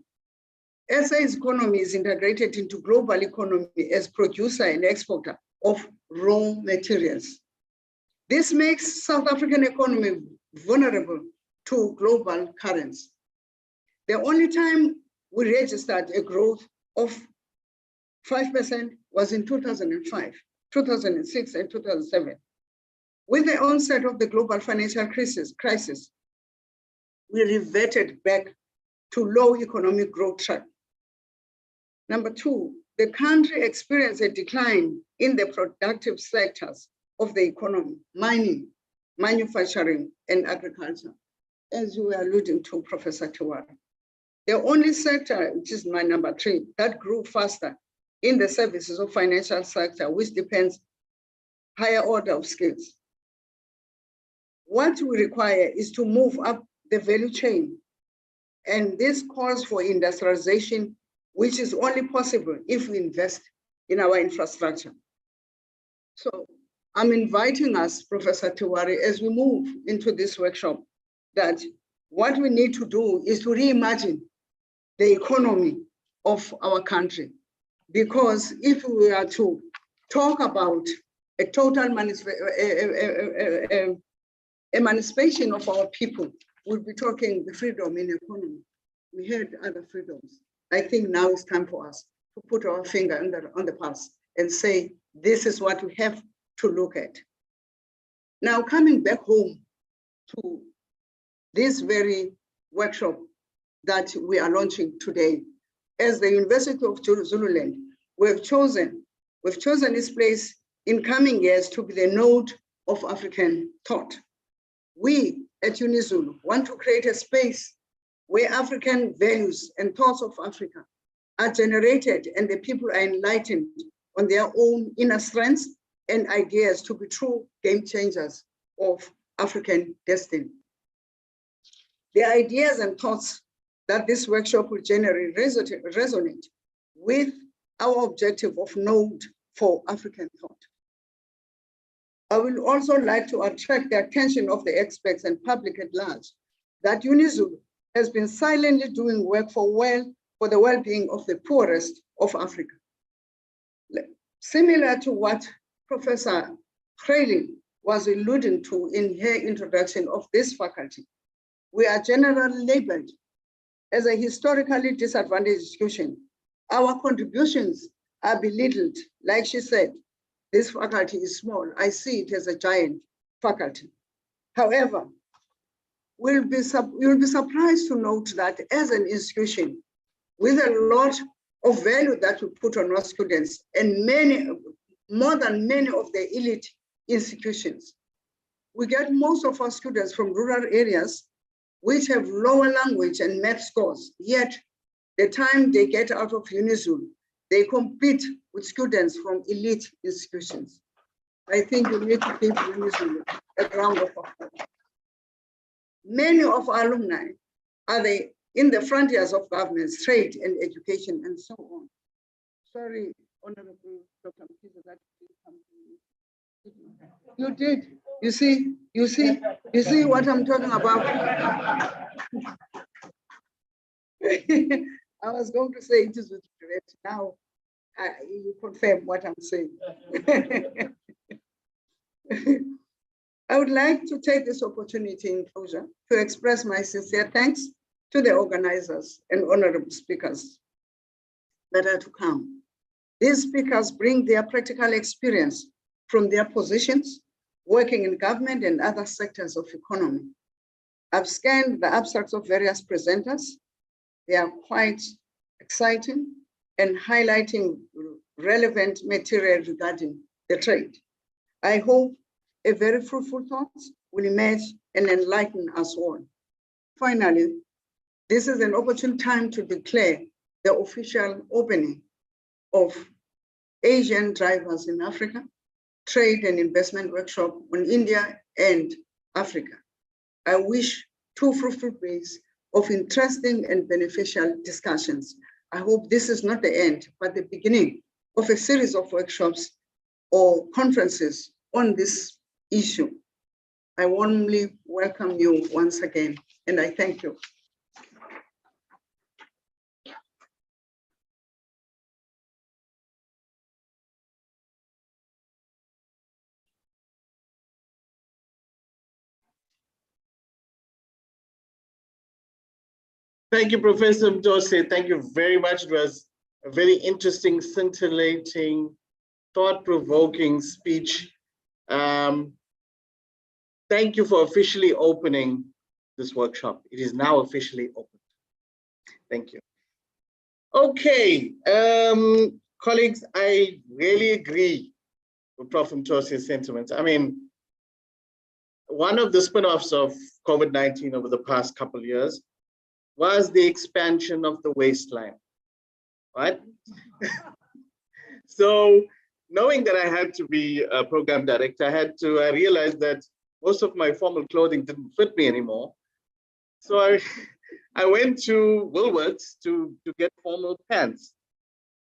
SA's economy is integrated into global economy as producer and exporter of raw materials. This makes South African economy vulnerable to global currents. The only time we registered a growth of 5% was in 2005, 2006, and 2007. With the onset of the global financial crisis, we reverted back to low economic growth track. Number two, the country experienced a decline in the productive sectors of the economy, mining, manufacturing, and agriculture, as you were alluding to, Professor Tuar. The only sector, which is my number three, that grew faster in the services of financial sector, which depends higher order of skills. What we require is to move up the value chain. And this calls for industrialization, which is only possible if we invest in our infrastructure. So I'm inviting us, Professor Tiwari, as we move into this workshop, that what we need to do is to reimagine the economy of our country. Because if we are to talk about a total emancipation of our people, we'll be talking the freedom in economy. We had other freedoms. I think now it's time for us to put our finger on the pulse and say, this is what we have to look at. Now, coming back home to this very workshop that we are launching today, as the University of Zululand, we've chosen this place in coming years to be the node of African thought. We at UniZulu want to create a space where African values and thoughts of Africa are generated and the people are enlightened on their own inner strengths and ideas to be true game changers of African destiny. The ideas and thoughts that this workshop will generate resonate with our objective of node for African thought. I will also like to attract the attention of the experts and public at large that UniZulu has been silently doing work for the well-being of the poorest of Africa. Similar to what Professor Crayley was alluding to in her introduction of this faculty, we are generally labeled as a historically disadvantaged institution. Our contributions are belittled. Like she said, this faculty is small. I see it as a giant faculty. However, you'll be surprised to note that as an institution, with a lot of value that we put on our students and more than many of the elite institutions, we get most of our students from rural areas which have lower language and math scores, yet the time they get out of UniZulu, they compete with students from elite institutions. I think we need to give UniZulu a round of applause. Many of our alumni are in the frontiers of governance, trade and education and so on. Sorry, Honorable Dr. Mkhize, that didn't come to you. You did. You see what I'm talking about? I was going to say it is with regret. Now you confirm what I'm saying. I would like to take this opportunity in closure to express my sincere thanks to the organizers and honorable speakers that are to come. These speakers bring their practical experience from their positions, working in government and other sectors of economy. I've scanned the abstracts of various presenters. They are quite exciting and highlighting relevant material regarding the trade. I hope a very fruitful thought will emerge and enlighten us all. Finally, this is an opportune time to declare the official opening of Asian Drivers in Africa, Trade and Investment Workshop on India and Africa. I wish 2 fruitful days of interesting and beneficial discussions. I hope this is not the end, but the beginning of a series of workshops or conferences on this issue. I warmly welcome you once again, and I thank you. Thank you, Professor Mtose. Thank you very much. It was a very interesting, scintillating, thought-provoking speech. Thank you for officially opening this workshop. It is now officially open. Thank you. Okay, colleagues, I really agree with Prof. Mtose's sentiments. I mean, one of the spin-offs of COVID-19 over the past couple of years was the expansion of the waistline, right? So knowing that I had to be a program director, I realized that most of my formal clothing didn't fit me anymore. So I went to Woolworths to get formal pants.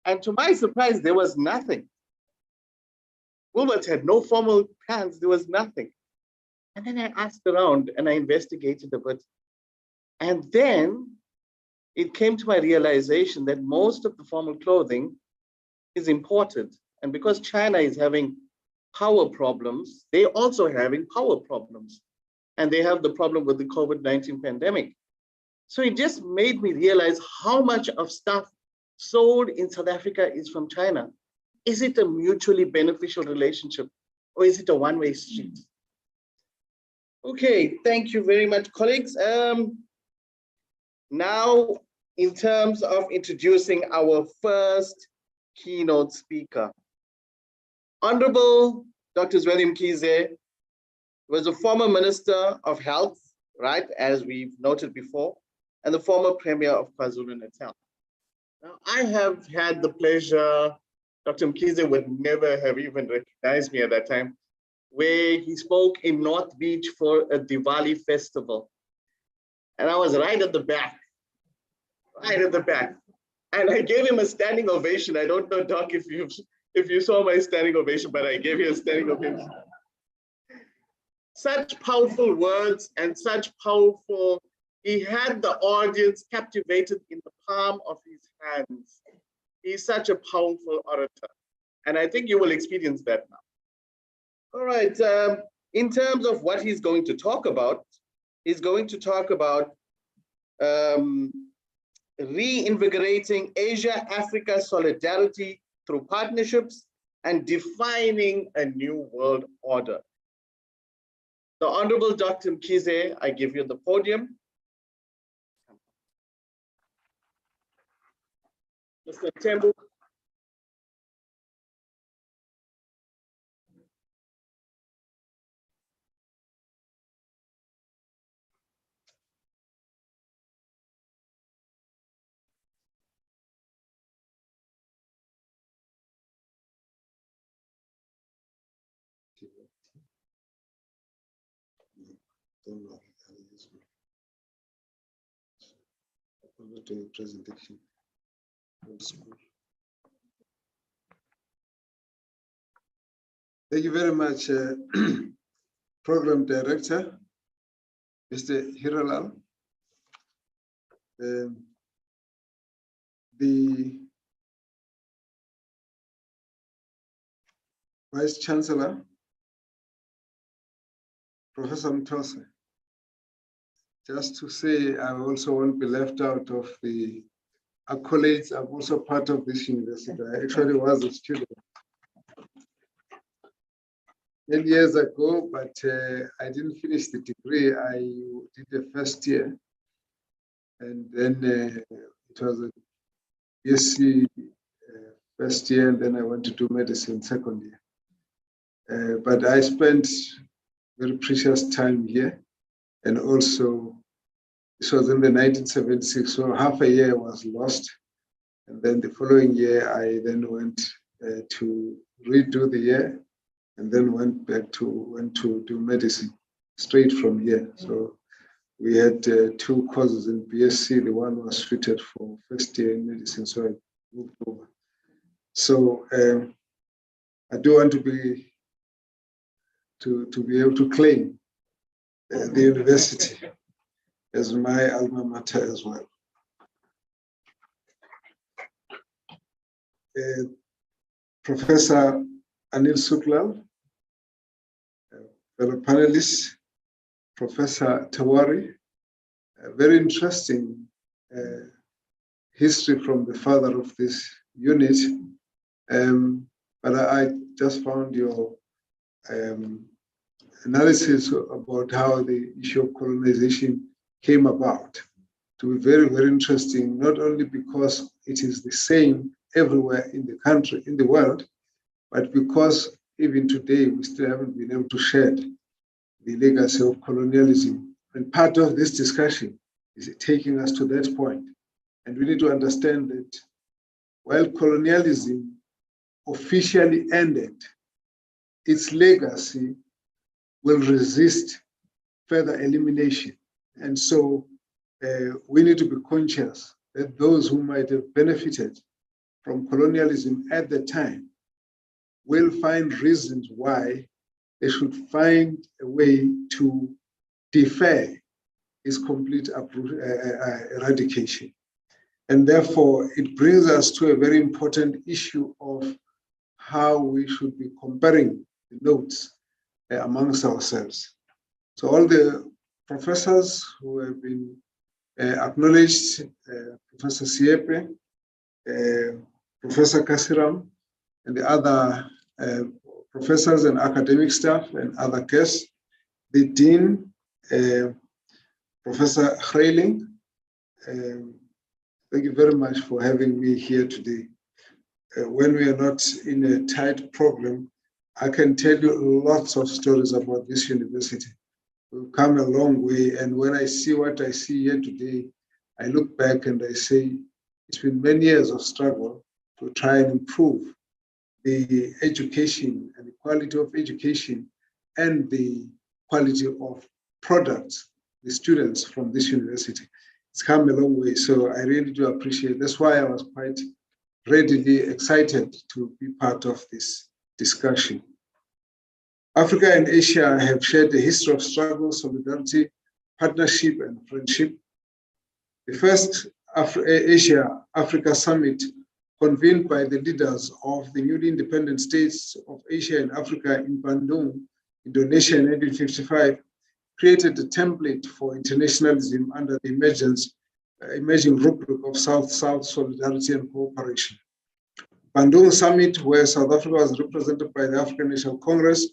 And to my surprise, there was nothing. Woolworths had no formal pants, there was nothing. And then I asked around and I investigated a bit. And then it came to my realization that most of the formal clothing is imported. And because China is having power problems, they're also having power problems. And they have the problem with the COVID-19 pandemic. So it just made me realize how much of stuff sold in South Africa is from China. Is it a mutually beneficial relationship or is it a one-way street? Okay, thank you very much, colleagues. Now, in terms of introducing our first keynote speaker, Honorable Dr. Zweli Mkhize was a former Minister of Health, right, as we've noted before, and the former Premier of KwaZulu-Natal. Now, I have had the pleasure, Dr. Mkhize would never have even recognized me at that time, where he spoke in North Beach for a Diwali festival. And I was right at the back. And I gave him a standing ovation. I don't know, Doc, if you saw my standing ovation, but I gave you a standing ovation. Such powerful words and such powerful, he had the audience captivated in the palm of his hands. He's such a powerful orator. And I think you will experience that now. All right, in terms of what he's going to talk about, he's going to talk about reinvigorating Asia-Africa solidarity through partnerships and defining a new world order. The Honorable Dr. Mkhize, I give you the podium. Mr. Tembu. Presentation. Thank you very much, Program Director, Mr. Hiralal. The Vice Chancellor, Professor Mtose. Just to say, I also won't be left out of the accolades. I'm also part of this university. I actually was a student 10 years ago, but I didn't finish the degree. I did the first year. And then it was a BSc first year, and then I went to do medicine second year. But I spent very precious time here. And also, this was in the 1976, so half a year was lost. And then the following year, I then went to redo the year, and then went to do medicine straight from here. So We had 2 courses in BSc. The one was suited for first year in medicine, so I moved over. So I do want to be able to claim the university as my alma mater as well. Professor Anil Suklal, fellow panelists, Professor Tawari, a very interesting history from the father of this unit. But I just found your analysis about how the issue of colonization came about to be very, very interesting, not only because it is the same everywhere in the country, in the world, but because even today we still haven't been able to shed the legacy of colonialism. And part of this discussion is taking us to that point. And we need to understand that while colonialism officially ended, its legacy will resist further elimination. And so we need to be conscious that those who might have benefited from colonialism at the time will find reasons why they should find a way to defer its complete eradication. And therefore, it brings us to a very important issue of how we should be comparing the notes amongst ourselves. So all the professors who have been acknowledged, Professor Siepe, Professor Kasiram, and the other professors and academic staff and other guests, the Dean, Professor Hreiling, thank you very much for having me here today. When we are not in a tight program, I can tell you lots of stories about this university. We've come a long way, and when I see what I see here today, I look back and I say, it's been many years of struggle to try and improve the education and the quality of education and the quality of products, the students from this university. It's come a long way, so I really do appreciate it. That's why I was quite readily excited to be part of this discussion. Africa and Asia have shared a history of struggle, solidarity, partnership, and friendship. The first Asia-Africa Summit, convened by the leaders of the newly independent states of Asia and Africa in Bandung, Indonesia in 1955, created a template for internationalism under the emerging rubric of South-South solidarity and cooperation. Bandung Summit, where South Africa was represented by the African National Congress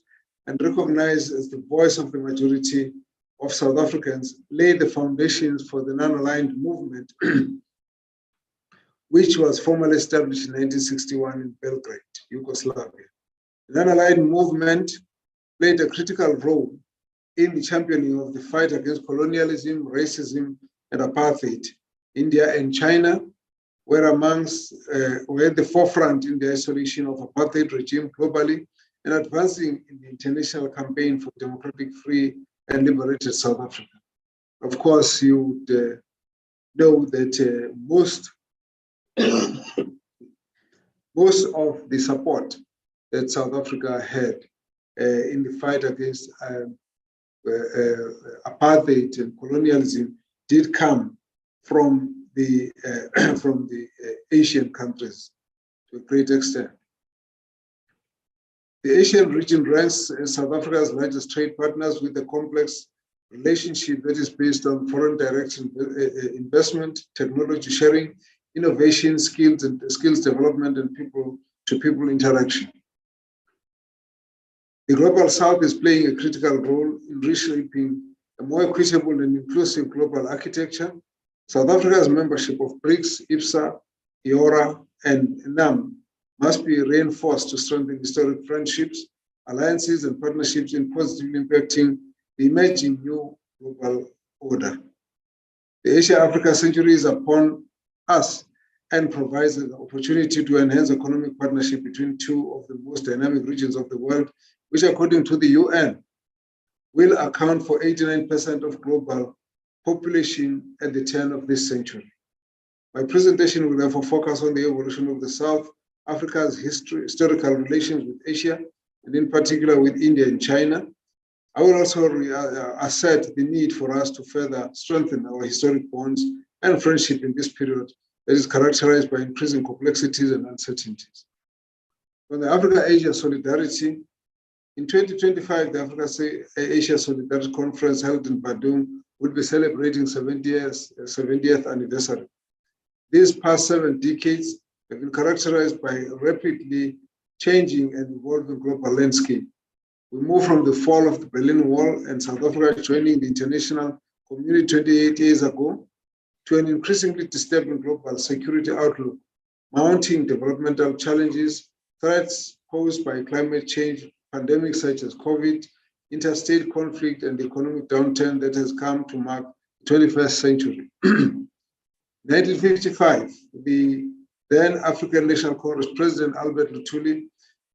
and recognized as the voice of the majority of South Africans, laid the foundations for the non-aligned movement, which was formally established in 1961 in Belgrade, Yugoslavia. The non-aligned movement played a critical role in the championing of the fight against colonialism, racism, and apartheid. India and China were at the forefront in the isolation of apartheid regime globally and advancing in the international campaign for democratic, free, and liberated South Africa. Of course, you would know that most of the support that South Africa had in the fight against apartheid and colonialism did come from the Asian countries to a great extent. The Asian region ranks as South Africa's largest trade partners with a complex relationship that is based on foreign direct investment, technology sharing, innovation, skills development, and people-to-people interaction. The Global South is playing a critical role in reshaping a more equitable and inclusive global architecture. South Africa's membership of BRICS, IPSA, IORA, and NAM must be reinforced to strengthen historic friendships, alliances, and partnerships in positively impacting the emerging new global order. The Asia-Africa century is upon us and provides an opportunity to enhance economic partnership between two of the most dynamic regions of the world, which according to the UN, will account for 89% of global population at the turn of this century. My presentation will therefore focus on the evolution of the South Africa's historical relations with Asia, and in particular with India and China. I will also assert the need for us to further strengthen our historic bonds and friendship in this period that is characterized by increasing complexities and uncertainties. On the Africa-Asia solidarity, in 2025, the Africa-Asia Solidarity Conference held in Bandung will be celebrating 70th anniversary. These past 7 decades have been characterized by a rapidly changing and evolving global landscape. We moved from the fall of the Berlin Wall and South Africa joining the international community 28 years ago to an increasingly disturbing global security outlook, mounting developmental challenges, threats posed by climate change, pandemics such as COVID, interstate conflict, and the economic downturn that has come to mark the 21st century. 1955, the then African National Congress President Albert Luthuli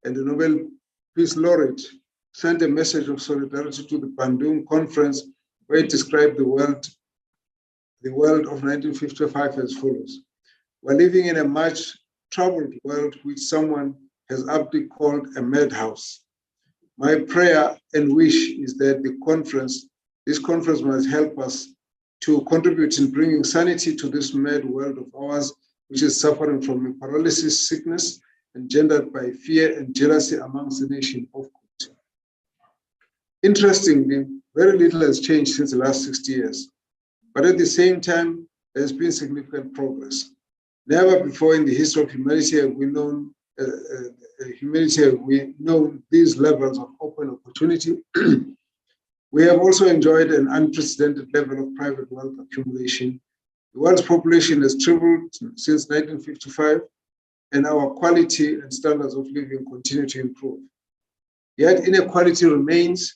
and the Nobel Peace Laureate sent a message of solidarity to the Bandung Conference, where it described the world of 1955 as follows. We're living in a much troubled world which someone has aptly called a madhouse. My prayer and wish is that this conference must help us to contribute in bringing sanity to this mad world of ours, which is suffering from a paralysis sickness engendered by fear and jealousy amongst the nation of God. Interestingly, very little has changed since the last 60 years, but at the same time, there has been significant progress. Never before in the history of humanity have we known these levels of open opportunity. We have also enjoyed an unprecedented level of private wealth accumulation. The world's population has tripled since 1955, and our quality and standards of living continue to improve. Yet inequality remains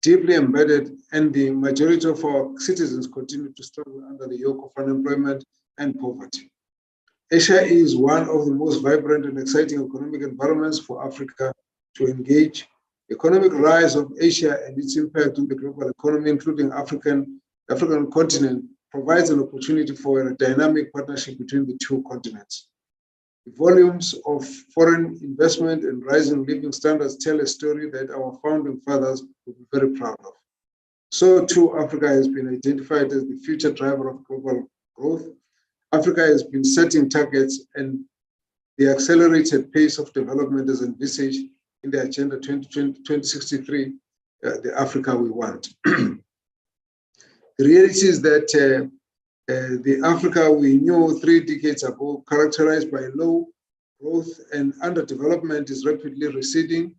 deeply embedded, and the majority of our citizens continue to struggle under the yoke of unemployment and poverty. Asia is one of the most vibrant and exciting economic environments for Africa to engage. The economic rise of Asia and its impact on the global economy, including the African continent, provides an opportunity for a dynamic partnership between the two continents. The volumes of foreign investment and rising living standards tell a story that our founding fathers will be very proud of. So too, Africa has been identified as the future driver of global growth. Africa has been setting targets, and the accelerated pace of development is envisaged in the Agenda 2063, the Africa we want. The reality is that the Africa we knew 3 decades ago, characterized by low growth and underdevelopment, is rapidly receding.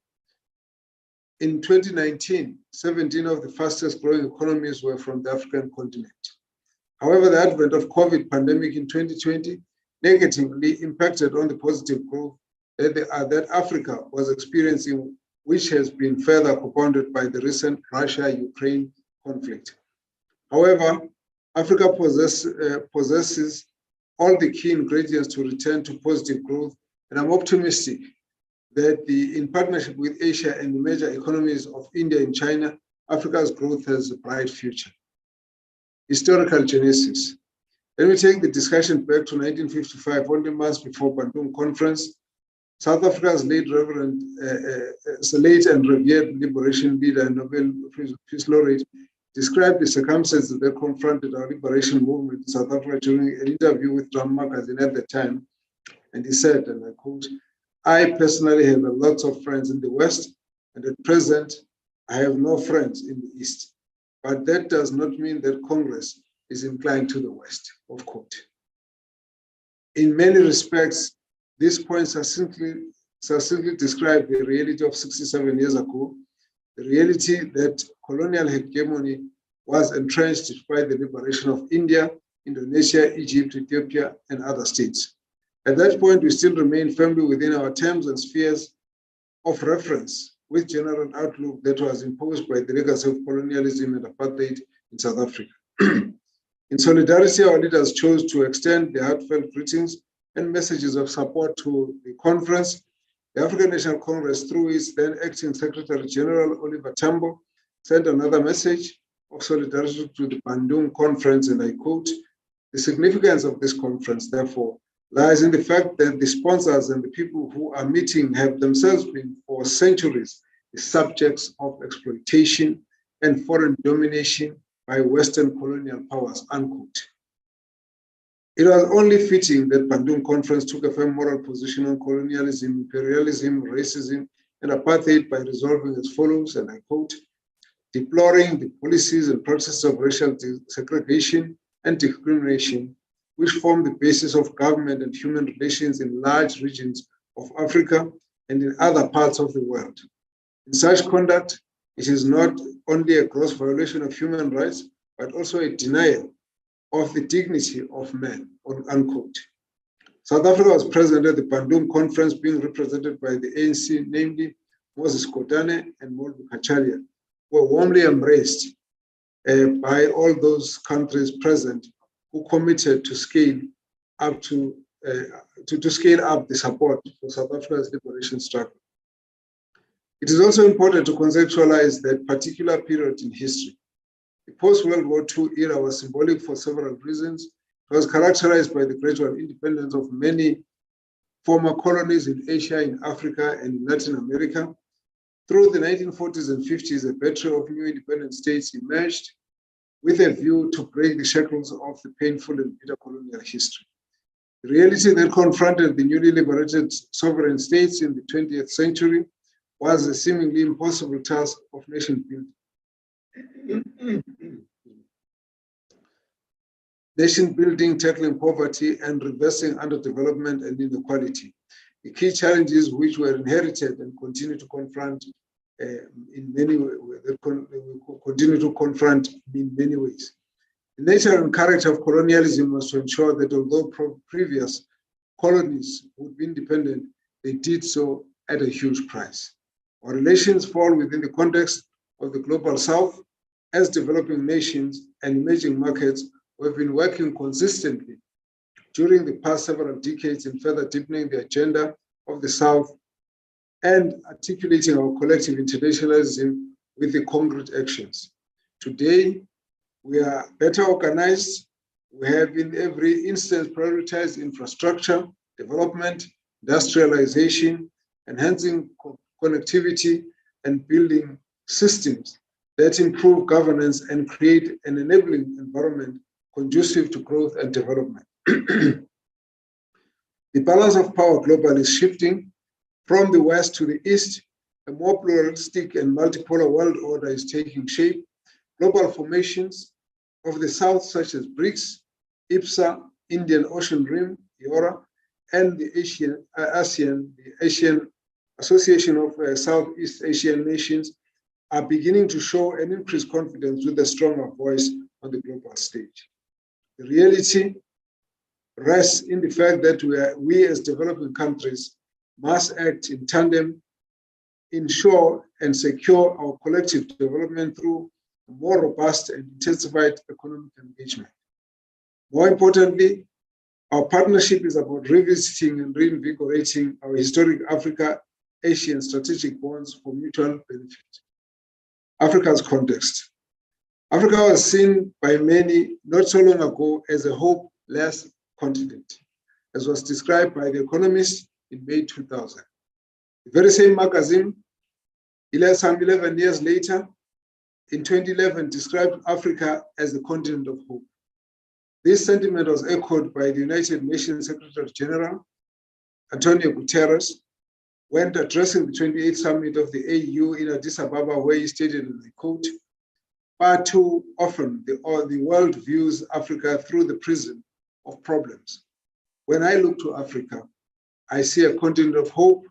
In 2019, 17 of the fastest growing economies were from the African continent. However, the advent of COVID pandemic in 2020 negatively impacted on the positive growth that Africa was experiencing, which has been further compounded by the recent Russia-Ukraine conflict. However, Africa possesses all the key ingredients to return to positive growth, and I'm optimistic that in partnership with Asia and the major economies of India and China, Africa's growth has a bright future. Historical genesis. Let me take the discussion back to 1955, only months before Bandung Conference. South Africa's late and revered liberation leader and Nobel Peace Laureate described the circumstances that confronted our liberation movement in South Africa during an interview with Drum magazine at the time. And he said, and I quote, "I personally have a lot of friends in the West, and at present, I have no friends in the East. But that does not mean that Congress is inclined to the West," of quote. In many respects, these points succinctly describe the reality of 67 years ago, the reality that colonial hegemony was entrenched by the liberation of India, Indonesia, Egypt, Ethiopia, and other states. At that point, we still remain firmly within our terms and spheres of reference, with general outlook that was imposed by the legacy of colonialism and apartheid in South Africa. In solidarity, our leaders chose to extend their heartfelt greetings and messages of support to the conference. The African National Congress, through its then acting Secretary General Oliver Tambo, sent another message of solidarity to the Bandung Conference, and I quote, "The significance of this conference, therefore, lies in the fact that the sponsors and the people who are meeting have themselves been for centuries the subjects of exploitation and foreign domination by Western colonial powers," unquote. It was only fitting that Bandung Conference took a firm moral position on colonialism, imperialism, racism, and apartheid by resolving as follows, and I quote, "Deploring the policies and practices of racial segregation and discrimination, which form the basis of government and human relations in large regions of Africa and in other parts of the world. In such conduct, it is not only a gross violation of human rights, but also a denial of the dignity of man," unquote. South Africa was present at the Bandung Conference, being represented by the ANC, namely Moses Kotane and Molbu Kachalya, who were warmly embraced by all those countries present who committed to scale up to scale up the support for South Africa's liberation struggle. It is also important to conceptualize that particular period in history. The post-World War II era was symbolic for several reasons. It was characterized by the gradual independence of many former colonies in Asia, in Africa, and in Latin America. Through the 1940s and 50s, a battery of new independent states emerged with a view to break the shackles of the painful and bitter colonial history. The reality that confronted the newly liberated sovereign states in the 20th century was a seemingly impossible task of nation building. Nation building, tackling poverty, and reversing underdevelopment and inequality. The key challenges which were inherited and continue to confront in many ways. The nature and character of colonialism was to ensure that although previous colonies would be independent, they did so at a huge price. Our relations fall within the context of the global South. As developing nations and emerging markets, we've been working consistently during the past several decades in further deepening the agenda of the South and articulating our collective internationalism with the concrete actions. Today, we are better organized. We have in every instance prioritized infrastructure, development, industrialization, enhancing connectivity, and building systems that improve governance and create an enabling environment conducive to growth and development. The balance of power globally is shifting from the West to the East. A more pluralistic and multipolar world order is taking shape. Global formations of the South, such as BRICS, IPSA, Indian Ocean Rim, EORA, and the ASEAN, the Asian Association of Southeast Asian Nations, are beginning to show an increased confidence with a stronger voice on the global stage. The reality rests in the fact that we as developing countries must act in tandem, ensure and secure our collective development through a more robust and intensified economic engagement. More importantly, our partnership is about revisiting and reinvigorating our historic Africa-Asian strategic bonds for mutual benefit. Africa's context. Africa was seen by many not so long ago as a hopeless continent, as was described by The Economist in May 2000. The very same magazine, 11 years later, in 2011, described Africa as the continent of hope. This sentiment was echoed by the United Nations Secretary General, Antonio Guterres, when addressing the 28th summit of the AU in Addis Ababa, where he stated, and I quote, "Far too often the world views Africa through the prism of problems. When I look to Africa, I see a continent of hope,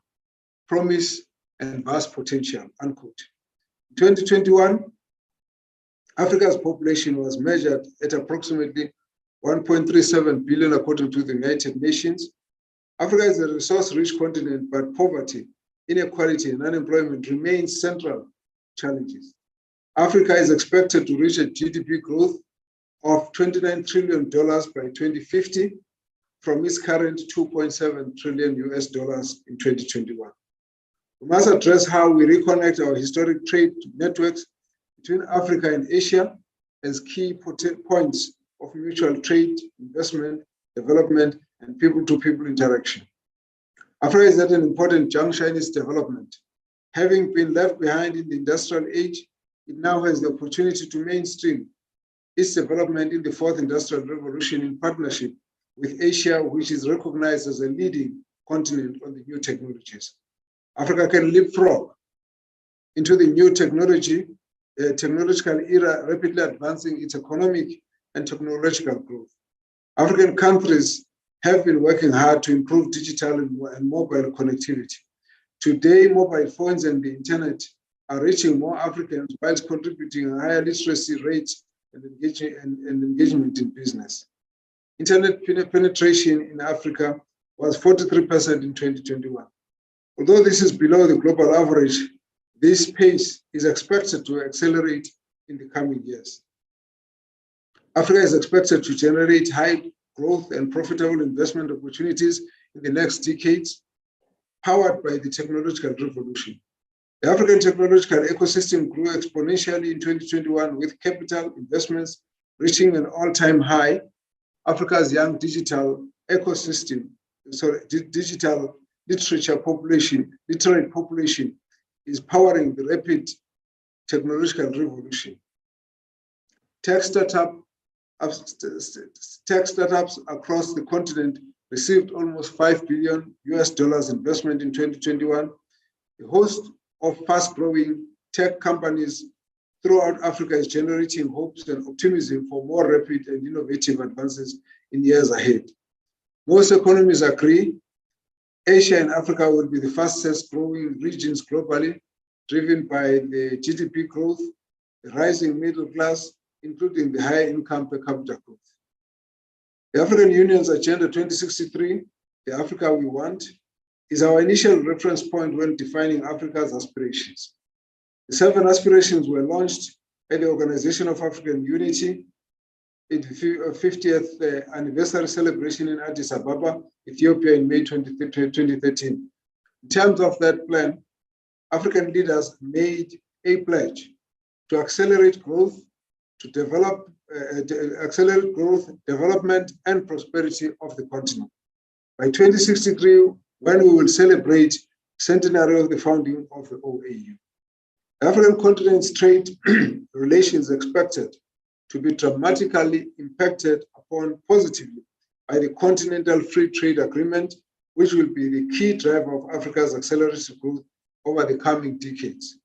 promise, and vast potential," unquote. In 2021, Africa's population was measured at approximately 1.37 billion according to the United Nations. Africa is a resource-rich continent, but poverty, inequality, and unemployment remain central challenges. Africa is expected to reach a GDP growth of $29 trillion by 2050 from its current $2.7 trillion in 2021. We must address how we reconnect our historic trade networks between Africa and Asia as key points of mutual trade, investment, development, and people-to-people interaction. Africa is at an important juncture in its development. Having been left behind in the industrial age, it now has the opportunity to mainstream its development in the fourth industrial revolution in partnership with Asia, which is recognized as a leading continent on the new technologies. Africa can leapfrog into the new technological era, rapidly advancing its economic and technological growth. African countries have been working hard to improve digital and mobile connectivity. Today, mobile phones and the internet are reaching more Africans while contributing a higher literacy rates and engagement in business. Internet penetration in Africa was 43% in 2021. Although this is below the global average, this pace is expected to accelerate in the coming years. Africa is expected to generate high growth and profitable investment opportunities in the next decades, powered by the technological revolution. The African technological ecosystem grew exponentially in 2021 with capital investments reaching an all-time high. Africa's young digital ecosystem, digital literate population is powering the rapid technological revolution. Tech startups across the continent received almost $5 billion investment in 2021. The host of fast-growing tech companies throughout Africa is generating hopes and optimism for more rapid and innovative advances in years ahead. Most economies agree Asia and Africa will be the fastest growing regions globally, driven by the GDP growth, the rising middle class, including the high income per capita growth. The African Union's Agenda 2063, the Africa we want, is our initial reference point when defining Africa's aspirations. The 7 aspirations were launched at the Organization of African Unity in the 50th anniversary celebration in Addis Ababa, Ethiopia in May 2013. In terms of that plan, African leaders made a pledge to accelerate growth, development, and prosperity of the continent. By 2063, when we will celebrate centenary of the founding of the OAU. The African continent's trade relations expected to be dramatically impacted upon positively by the Continental Free Trade Agreement, which will be the key driver of Africa's accelerated growth over the coming decades.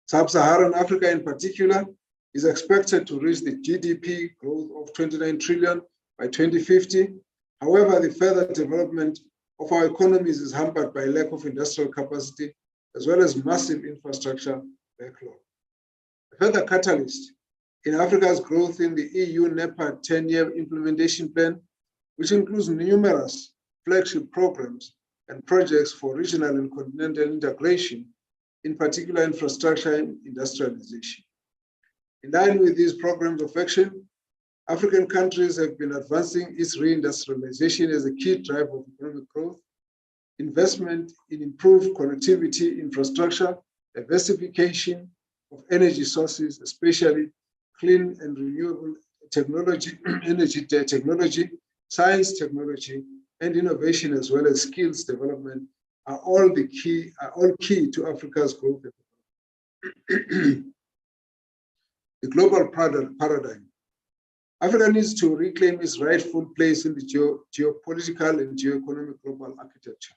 Sub-Saharan Africa in particular is expected to reach the GDP growth of 29 trillion by 2050. However, the further development of our economies is hampered by lack of industrial capacity, as well as massive infrastructure backlog. A further catalyst in Africa's growth in the EU NEPA 10-year implementation plan, which includes numerous flagship programs and projects for regional and continental integration, in particular infrastructure and industrialization. In line with these programs of action, African countries have been advancing its reindustrialization as a key driver of economic growth, investment in improved connectivity infrastructure, diversification of energy sources, especially clean and renewable technology, energy technology, science technology, and innovation, as well as skills development, are all key to Africa's growth. The global paradigm. Africa needs to reclaim its rightful place in the geopolitical and geoeconomic global architecture.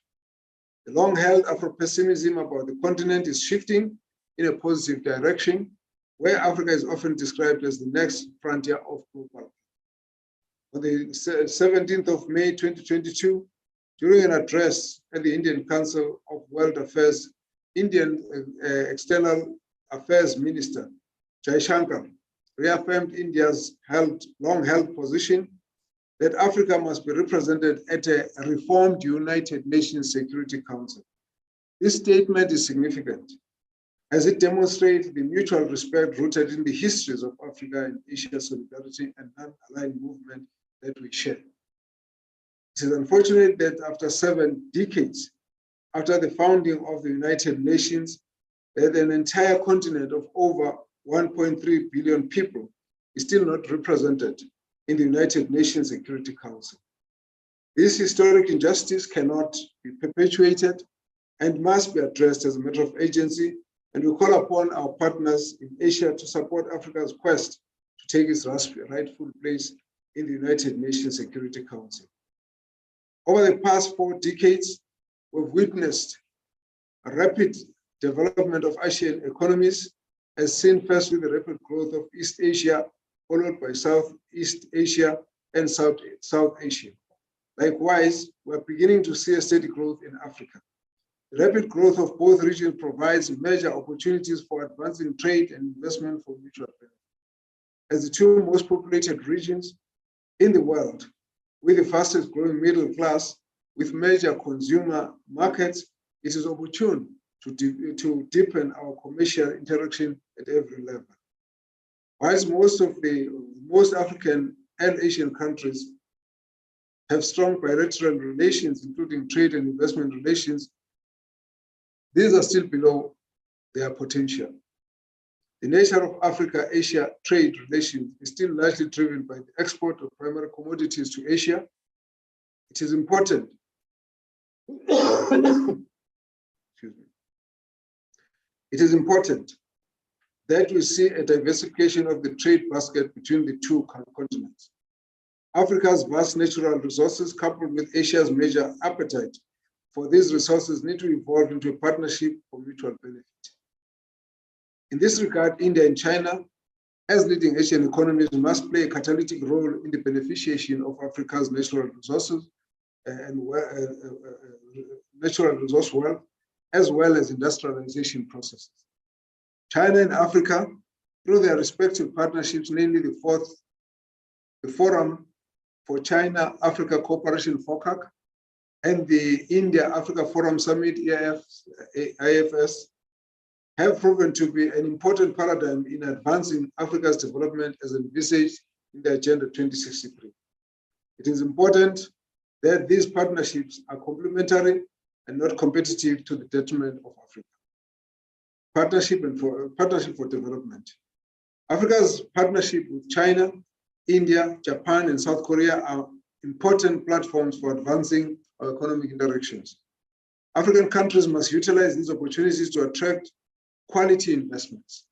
The long-held Afro-pessimism about the continent is shifting in a positive direction, where Africa is often described as the next frontier of global. On the 17th of May 2022, during an address at the Indian Council of World Affairs, Indian External Affairs Minister Jaishankar reaffirmed India's long-held position that Africa must be represented at a reformed United Nations Security Council. This statement is significant as it demonstrates the mutual respect rooted in the histories of Africa and Asia solidarity and non-aligned movement that we share. It is unfortunate that after 7 decades after the founding of the United Nations, that an entire continent of over 1.3 billion people is still not represented in the United Nations Security Council. This historic injustice cannot be perpetuated and must be addressed as a matter of urgency, and we call upon our partners in Asia to support Africa's quest to take its rightful place in the United Nations Security Council. Over the past 4 decades, we've witnessed a rapid development of Asian economies, as seen first with the rapid growth of East Asia, followed by Southeast Asia and South Asia. Likewise, we're beginning to see a steady growth in Africa. The rapid growth of both regions provides major opportunities for advancing trade and investment for mutual benefit. As the 2 most populated regions in the world, with the fastest growing middle class, with major consumer markets, it is opportune to deepen our commercial interaction at every level. Whilst most African and Asian countries have strong bilateral relations, including trade and investment relations, these are still below their potential. The nature of Africa-Asia trade relations is still largely driven by the export of primary commodities to Asia. It is important It is important that we see a diversification of the trade basket between the 2 continents. Africa's vast natural resources, coupled with Asia's major appetite for these resources, need to evolve into a partnership for mutual benefit. In this regard, India and China, as leading Asian economies, must play a catalytic role in the beneficiation of Africa's natural resources and natural resource wealth, as well as industrialization processes. China and Africa, through their respective partnerships, namely the Forum for China-Africa Cooperation FOCAC and the India-Africa Forum Summit IFS, have proven to be an important paradigm in advancing Africa's development as envisaged in the Agenda 2063. It is important that these partnerships are complementary and not competitive to the detriment of Africa. Partnership for development. Africa's partnership with China, India, Japan, and South Korea are important platforms for advancing our economic interactions. African countries must utilize these opportunities to attract quality investments.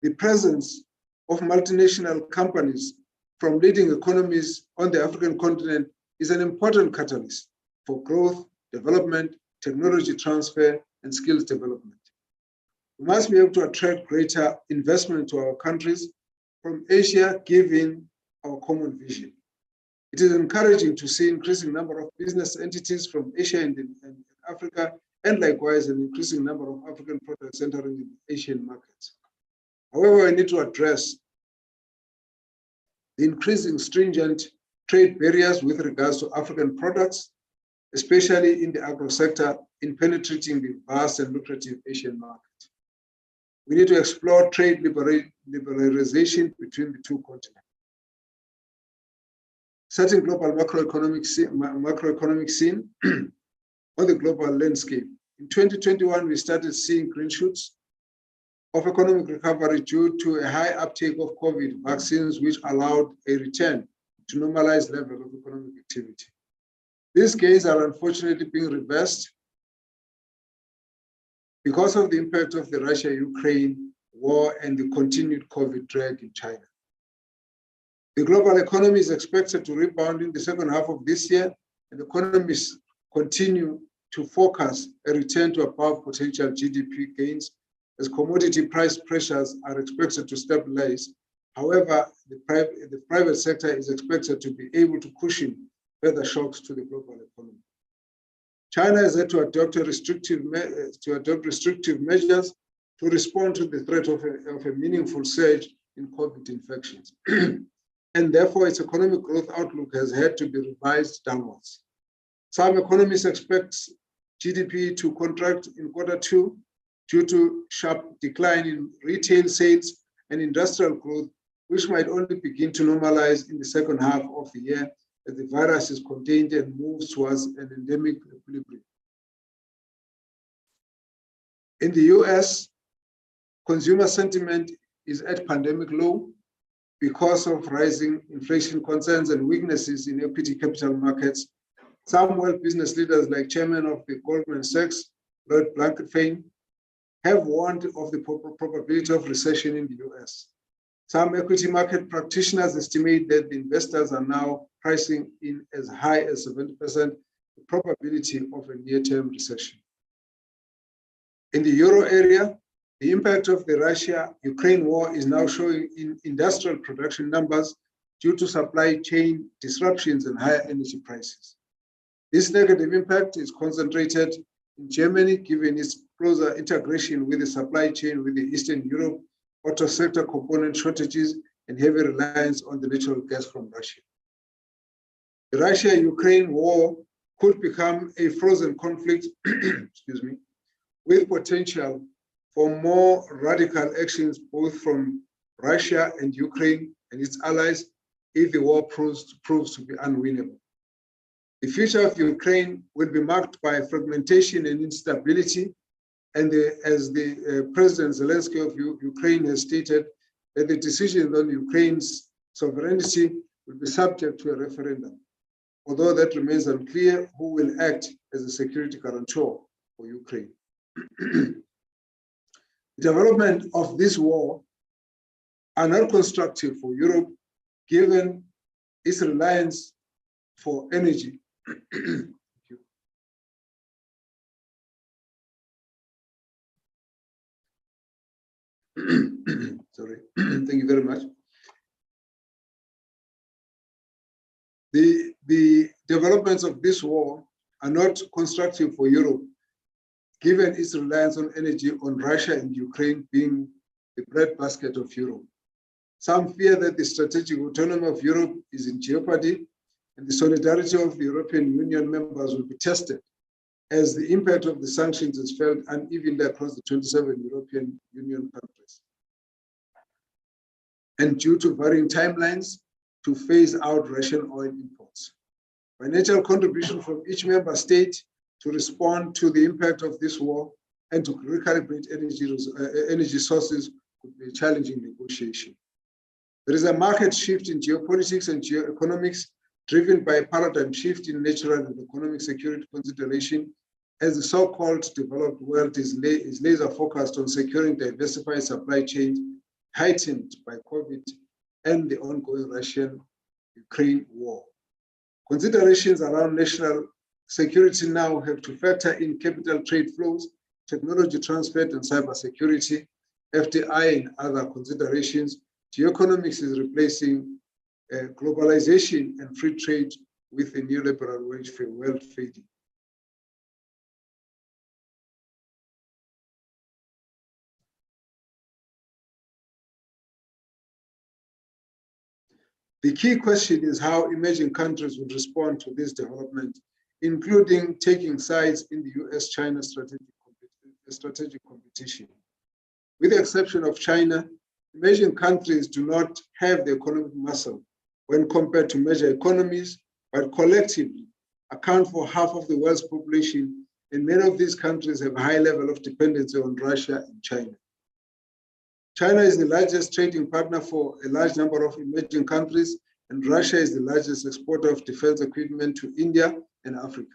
The presence of multinational companies from leading economies on the African continent is an important catalyst for growth, development, technology transfer, and skills development. We must be able to attract greater investment to our countries from Asia, given our common vision. It is encouraging to see increasing number of business entities from Asia and Africa, and likewise an increasing number of African products entering the Asian markets. However, we need to address the increasing stringent trade barriers with regards to African products, especially in the agro sector, in penetrating the vast and lucrative Asian market. We need to explore trade liberalization between the 2 continents. Setting global macroeconomic scene on the global landscape. In 2021, we started seeing green shoots of economic recovery due to a high uptake of COVID vaccines, which allowed a return to normalized level of economic activity. These gains are unfortunately being reversed because of the impact of the Russia-Ukraine war and the continued COVID drag in China. The global economy is expected to rebound in the second half of this year, and economists continue to forecast a return to above potential GDP gains as commodity price pressures are expected to stabilize. However, the private sector is expected to be able to cushion further shocks to the global economy. China has had to adopt restrictive measures to respond to the threat of a meaningful surge in COVID infections. And therefore, its economic growth outlook has had to be revised downwards. Some economists expect GDP to contract in Q2 due to sharp decline in retail sales and industrial growth, which might only begin to normalize in the second half of the year as the virus is contained and moves towards an endemic equilibrium. In the US, consumer sentiment is at pandemic low, because of rising inflation concerns and weaknesses in equity capital markets. Some world business leaders, like Chairman of the Goldman Sachs, Lloyd Blankfein, have warned of the probability of recession in the US. Some equity market practitioners estimate that the investors are now pricing in as high as 70% the probability of a near-term recession. In the euro area, the impact of the Russia-Ukraine war is now showing in industrial production numbers due to supply chain disruptions and higher energy prices. This negative impact is concentrated in Germany, given its closer integration with the supply chain with the Eastern Europe, auto sector component shortages, and heavy reliance on the natural gas from Russia. The Russia-Ukraine war could become a frozen conflict, excuse me, with potential for more radical actions both from Russia and Ukraine and its allies if the war proves to be unwinnable. The future of Ukraine will be marked by fragmentation and instability, and as the President Zelensky of Ukraine has stated, that the decision on Ukraine's sovereignty will be subject to a referendum, although that remains unclear who will act as a security guarantor for Ukraine. The development of this war are not constructive for Europe, given its reliance for energy. Sorry, thank you very much. The developments of this war are not constructive for Europe, given its reliance on energy on Russia and Ukraine being the breadbasket of Europe. Some fear that the strategic autonomy of Europe is in jeopardy, and the solidarity of the European Union members will be tested as the impact of the sanctions is felt unevenly across the 27 European Union countries. And due to varying timelines to phase out Russian oil imports. Financial contribution from each member state to respond to the impact of this war and to recalibrate energy sources could be a challenging negotiation. There is a market shift in geopolitics and geoeconomics driven by a paradigm shift in natural and economic security consideration, as the so-called developed world is laser focused on securing diversified supply chains heightened by COVID and the ongoing Russian-Ukraine war. Considerations around national security now have to factor in capital trade flows, technology transfer and cybersecurity, FDI and other considerations. Geoeconomics is replacing globalization and free trade with the neoliberal world fading. The key question is how emerging countries will respond to this development, including taking sides in the US-China strategic competition. With the exception of China, emerging countries do not have the economic muscle when compared to major economies, but collectively account for half of the world's population, and many of these countries have a high level of dependency on Russia and China. China is the largest trading partner for a large number of emerging countries, and Russia is the largest exporter of defense equipment to India and Africa.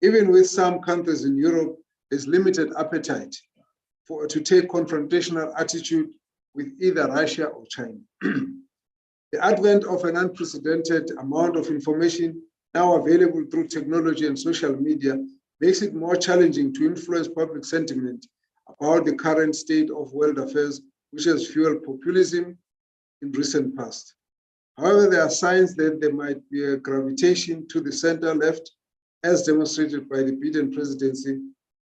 Even with some countries in Europe, there's limited appetite to take confrontational attitude with either Russia or China. The advent of an unprecedented amount of information now available through technology and social media makes it more challenging to influence public sentiment about the current state of world affairs, which has fueled populism in recent past. However, there are signs that there might be a gravitation to the center left, as demonstrated by the Biden presidency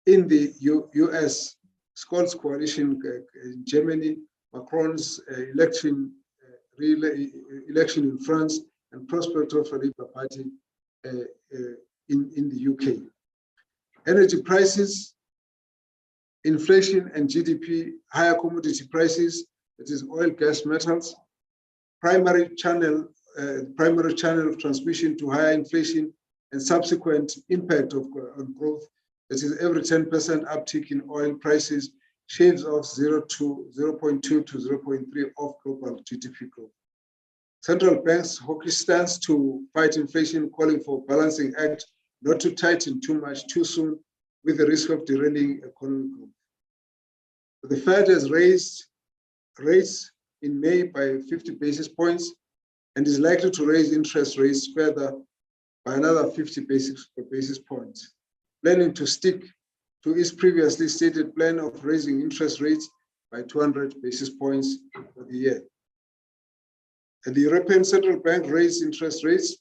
in the US, Scholz coalition in Germany, Macron's election in France, and prospect of a Labour Party in the UK. Energy prices, inflation and GDP, higher commodity prices, that is oil, gas, metals, primary channel of transmission to higher inflation and subsequent impact on growth, that is every 10% uptick in oil prices shaves off 0.2 to 0.3 of global GDP growth. Central banks' hawkish stance to fight inflation, calling for balancing act not to tighten too much too soon with the risk of derailing economic growth. The Fed has raised rates in May by 50 basis points and is likely to raise interest rates further by another 50 basis points, planning to stick to its previously stated plan of raising interest rates by 200 basis points for the year. And the European Central Bank raised interest rates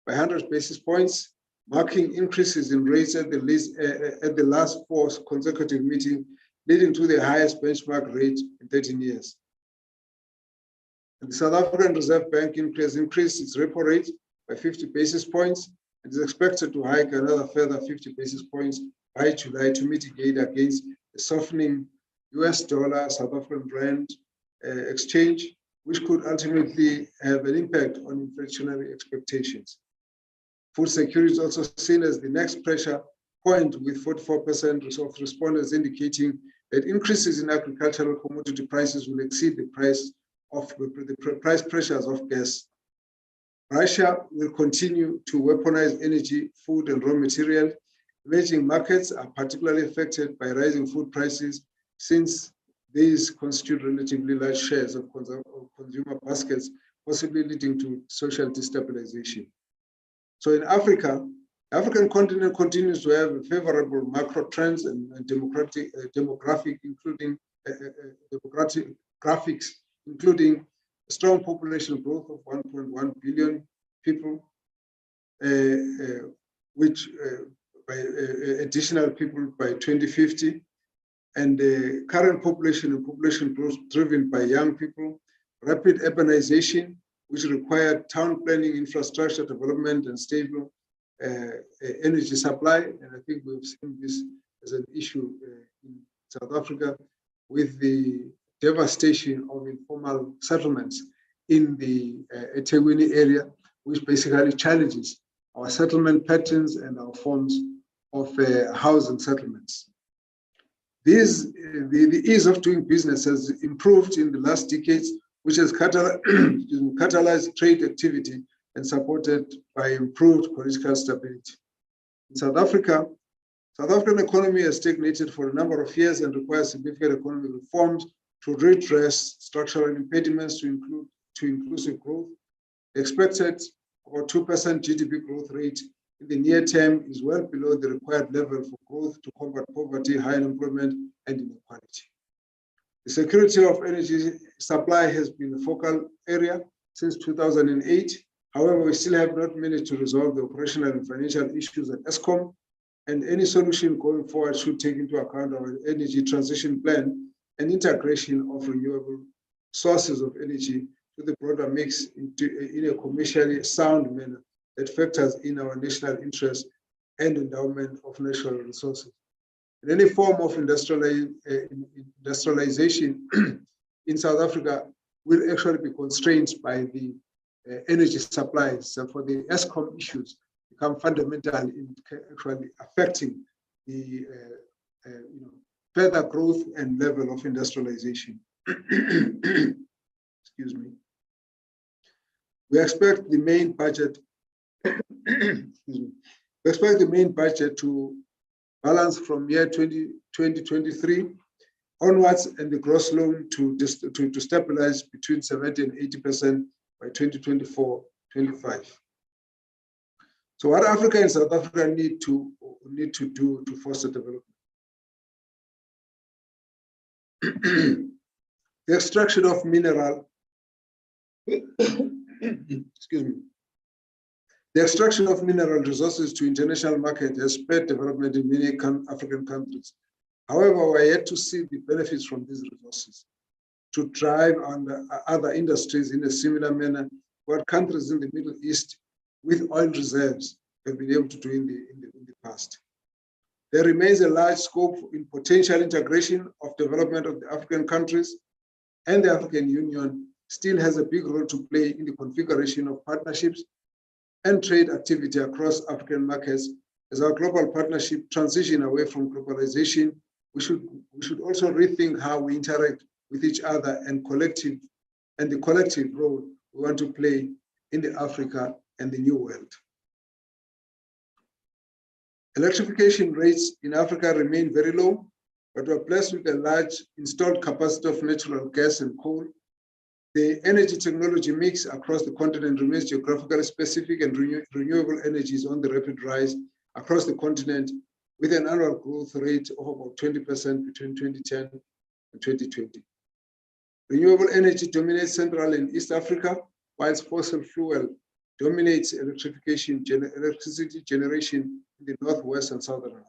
by 100 basis points, marking increases in rates at the last 4 consecutive meetings, leading to the highest benchmark rate in 13 years. And the South African Reserve Bank increased its repo rate by 50 basis points and is expected to hike another further 50 basis points by July to mitigate against the softening US dollar, South African rand exchange, which could ultimately have an impact on inflationary expectations. Food security is also seen as the next pressure point, with 44% of respondents indicating that increases in agricultural commodity prices will exceed the price pressures of gas. Russia will continue to weaponize energy, food, and raw material. Emerging markets are particularly affected by rising food prices, since these constitute relatively large shares of consumer baskets, possibly leading to social destabilization. So in Africa, the African continent continues to have favorable macro trends and demographics, including strong population growth of 1.1 billion people, which by additional people by 2050, and the current population and population growth driven by young people, rapid urbanization, which required town planning, infrastructure development, and stable energy supply. And I think we've seen this as an issue in South Africa with the devastation of informal settlements in the eThekwini area, which basically challenges our settlement patterns and our forms of housing settlements. The ease of doing business has improved in the last decades, which has catalyzed trade activity and supported by improved political stability. In South Africa, South African economy has stagnated for a number of years and requires significant economic reforms to redress structural impediments to inclusive growth. The expected about 2% GDP growth rate in the near term is well below the required level for growth to combat poverty, high unemployment, and inequality. The security of energy supply has been a focal area since 2008. However, we still have not managed to resolve the operational and financial issues at Eskom, and any solution going forward should take into account our energy transition plan and integration of renewable sources of energy to the broader mix in a commercially sound manner that factors in our national interest and endowment of natural resources. And any form of industrialization in South Africa will actually be constrained by the energy supplies. So for the Eskom issues become fundamental in actually affecting the further growth and level of industrialization. Excuse me. We expect the main budget to balance from year 2023 onwards, and the gross loan to stabilize between 70 and 80% by 2024-25. So what Africa and South Africa need to do to foster development? The extraction of mineral, excuse me. The extraction of mineral resources to international market has spurred development in many African countries. However, we are yet to see the benefits from these resources to drive on other industries in a similar manner what countries in the Middle East with oil reserves have been able to do in the past. There remains a large scope in potential integration of development of the African countries, and the African Union still has a big role to play in the configuration of partnerships and trade activity across African markets as our global partnership transition away from globalization we should also rethink how we interact with each other and the collective role we want to play in the Africa and the new world. Electrification rates in Africa remain very low, but we're blessed with a large installed capacity of natural gas and coal. The energy technology mix across the continent remains geographically specific, and renewable energy is on the rapid rise across the continent, with an annual growth rate of about 20% between 2010 and 2020. Renewable energy dominates Central and East Africa, whilst fossil fuel dominates electricity generation in the Northwest and Southern Africa.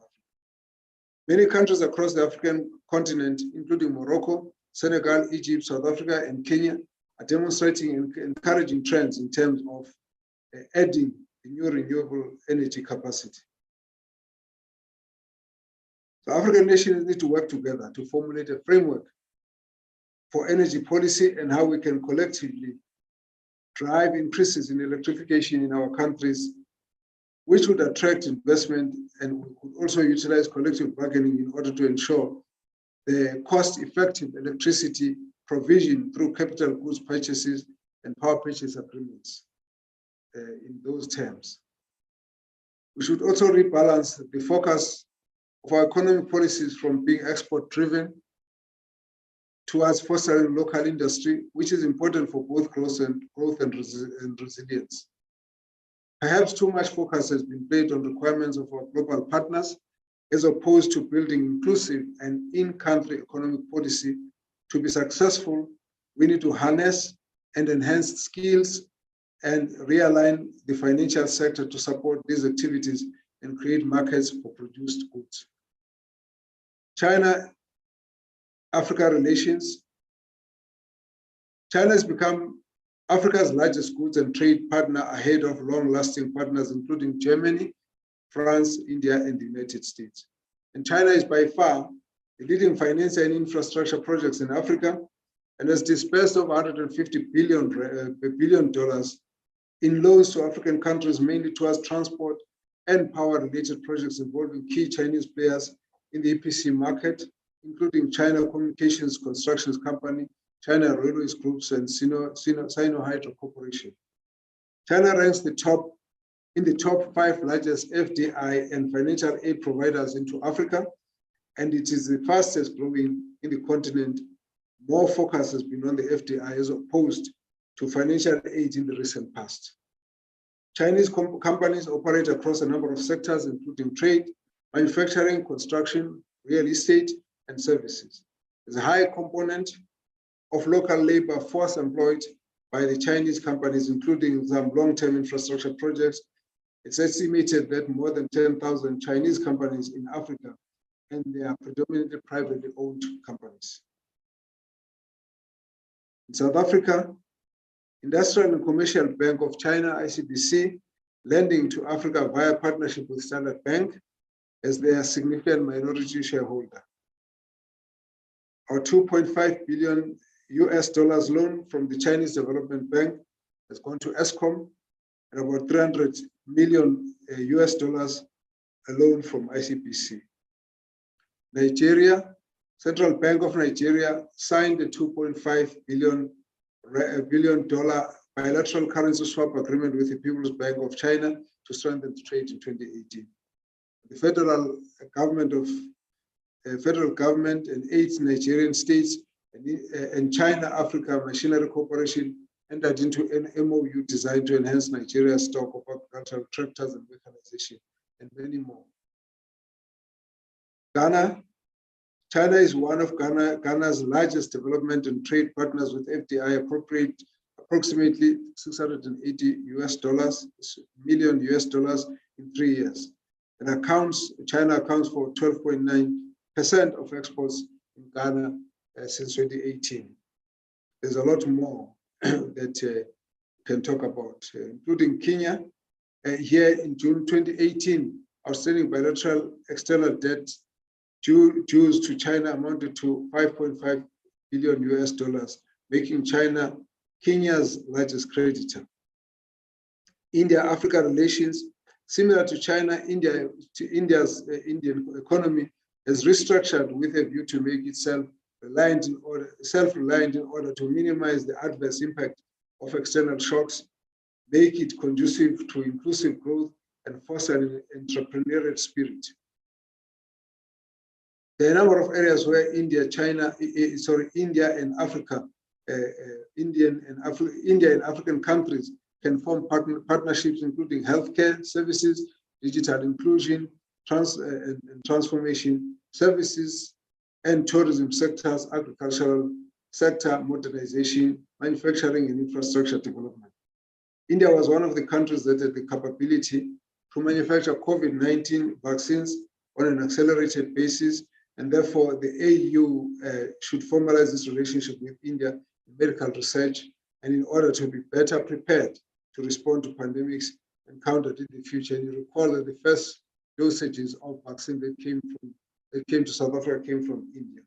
Many countries across the African continent, including Morocco, Senegal, Egypt, South Africa, and Kenya, are demonstrating encouraging trends in terms of adding the new renewable energy capacity. So African nations need to work together to formulate a framework for energy policy and how we can collectively drive increases in electrification in our countries, which would attract investment, and we could also utilize collective bargaining in order to ensure the cost-effective electricity provision through capital goods purchases and power purchase agreements in those terms. We should also rebalance the focus of our economic policies from being export-driven towards fostering local industry, which is important for both growth and resilience. Perhaps too much focus has been placed on requirements of our global partners, as opposed to building inclusive and in-country economic policy. To be successful, we need to harness and enhance skills and realign the financial sector to support these activities and create markets for produced goods. China-Africa relations. China has become Africa's largest goods and trade partner ahead of long-lasting partners, including Germany, France, India, and the United States. And China is by far the leading financier in infrastructure projects in Africa, and has disbursed over $150 billion in loans to African countries, mainly towards transport and power-related projects involving key Chinese players in the EPC market, including China Communications Constructions Company, China Railways Groups, and Sino Hydro Corporation. China ranks in the top 5 largest FDI and financial aid providers into Africa, and it is the fastest growing in the continent. More focus has been on the FDI as opposed to financial aid in the recent past. Chinese companies operate across a number of sectors, including trade, manufacturing, construction, real estate, and services. There's a high component of local labor force employed by the Chinese companies, including some long-term infrastructure projects. It's estimated that more than 10,000 Chinese companies in Africa, and they are predominantly privately owned companies. In South Africa, Industrial and Commercial Bank of China, ICBC, lending to Africa via partnership with Standard Bank as their significant minority shareholder. Our $2.5 billion loan from the Chinese Development Bank has gone to ESCOM, and about $300 million a loan from ICBC. Nigeria, Central Bank of Nigeria signed a $2.5 billion bilateral currency swap agreement with the People's Bank of China to strengthen trade in 2018. The federal government and 8 Nigerian states and China Africa Machinery Corporation entered into an MOU designed to enhance Nigeria's stock of agricultural tractors and mechanization, and many more. Ghana. China is one of Ghana's largest development and trade partners, with FDI approximately $680 million in 3 years. And China accounts for 12.9% of exports in Ghana since 2018. There's a lot more that we can talk about, including Kenya. Here in June 2018, outstanding bilateral external debt dues to China amounted to $5.5 billion, making China Kenya's largest creditor. India-Africa relations, similar to China, India's Indian economy has restructured with a view to make itself self-reliant in order to minimize the adverse impact of external shocks, make it conducive to inclusive growth, and foster an entrepreneurial spirit. There are a number of areas where India and Africa, India and African countries can form partnerships, including healthcare services, digital inclusion, transformation services, and tourism sectors, agricultural sector, modernization, manufacturing, and infrastructure development. India was one of the countries that had the capability to manufacture COVID-19 vaccines on an accelerated basis, and therefore the AU should formalize this relationship with India in medical research, and in order to be better prepared to respond to pandemics encountered in the future. And you recall that the first dosages of vaccine that came to South Africa came from India.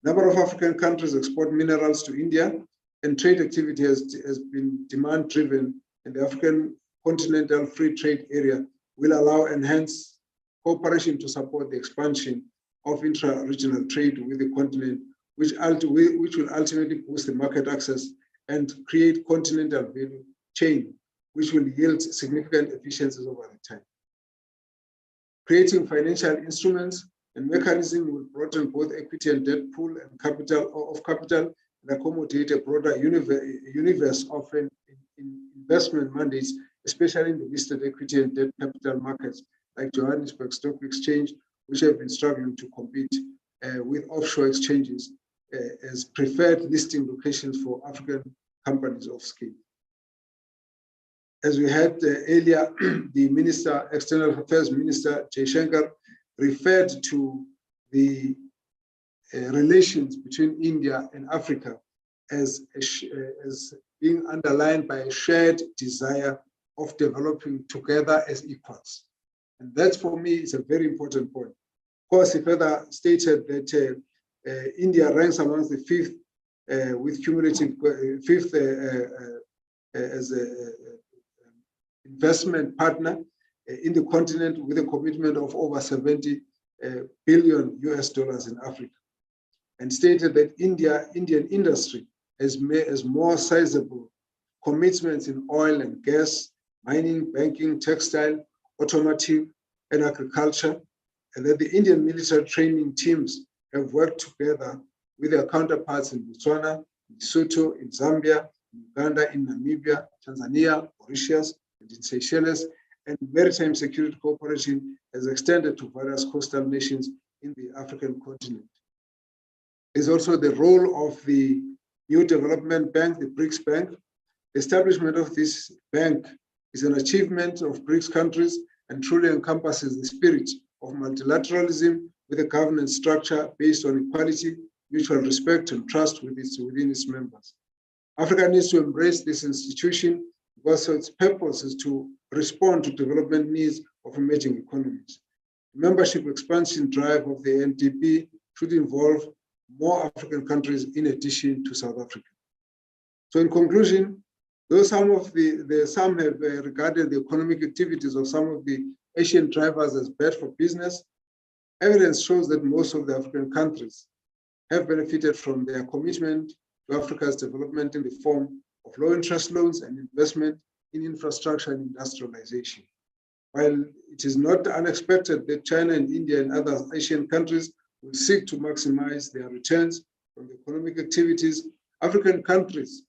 A number of African countries export minerals to India, and trade activity has been demand-driven, and the African Continental Free Trade Area will allow enhanced cooperation to support the expansion of intra-regional trade with the continent, which will ultimately boost the market access and create continental value chain, which will yield significant efficiencies over time. Creating financial instruments and mechanisms will broaden both equity and debt pool and capital and accommodate a broader universe of investment mandates, especially in the listed equity and debt capital markets like Johannesburg Stock Exchange, which have been struggling to compete with offshore exchanges as preferred listing locations for African companies of scale. As we had earlier, the External Affairs Minister, Jaishankar, referred to the relations between India and Africa as being underlined by a shared desire of developing together as equals. And that, for me, is a very important point. Of course, he further stated that India ranks amongst the fifth with cumulative fifth as an investment partner in the continent, with a commitment of over $70 billion in Africa, and stated that Indian industry has more sizable commitments in oil and gas, mining, banking, textile, automotive, and agriculture, and that the Indian military training teams have worked together with their counterparts in Botswana, in Lesotho, in Zambia, in Uganda, in Namibia, Tanzania, Mauritius, and in Seychelles, and maritime security cooperation has extended to various coastal nations in the African continent. There's also the role of the New Development Bank, the BRICS Bank. The establishment of this bank is an achievement of BRICS countries and truly encompasses the spirit of multilateralism with a governance structure based on equality, mutual respect, and trust within its members. Africa needs to embrace this institution because its purpose is to respond to development needs of emerging economies. The membership expansion drive of the NDB should involve more African countries in addition to South Africa. So in conclusion, though some have regarded the economic activities of some of the Asian drivers as bad for business, evidence shows that most of the African countries have benefited from their commitment to Africa's development in the form of low interest loans and investment in infrastructure and industrialization. While it is not unexpected that China and India and other Asian countries will seek to maximize their returns from the economic activities, African countries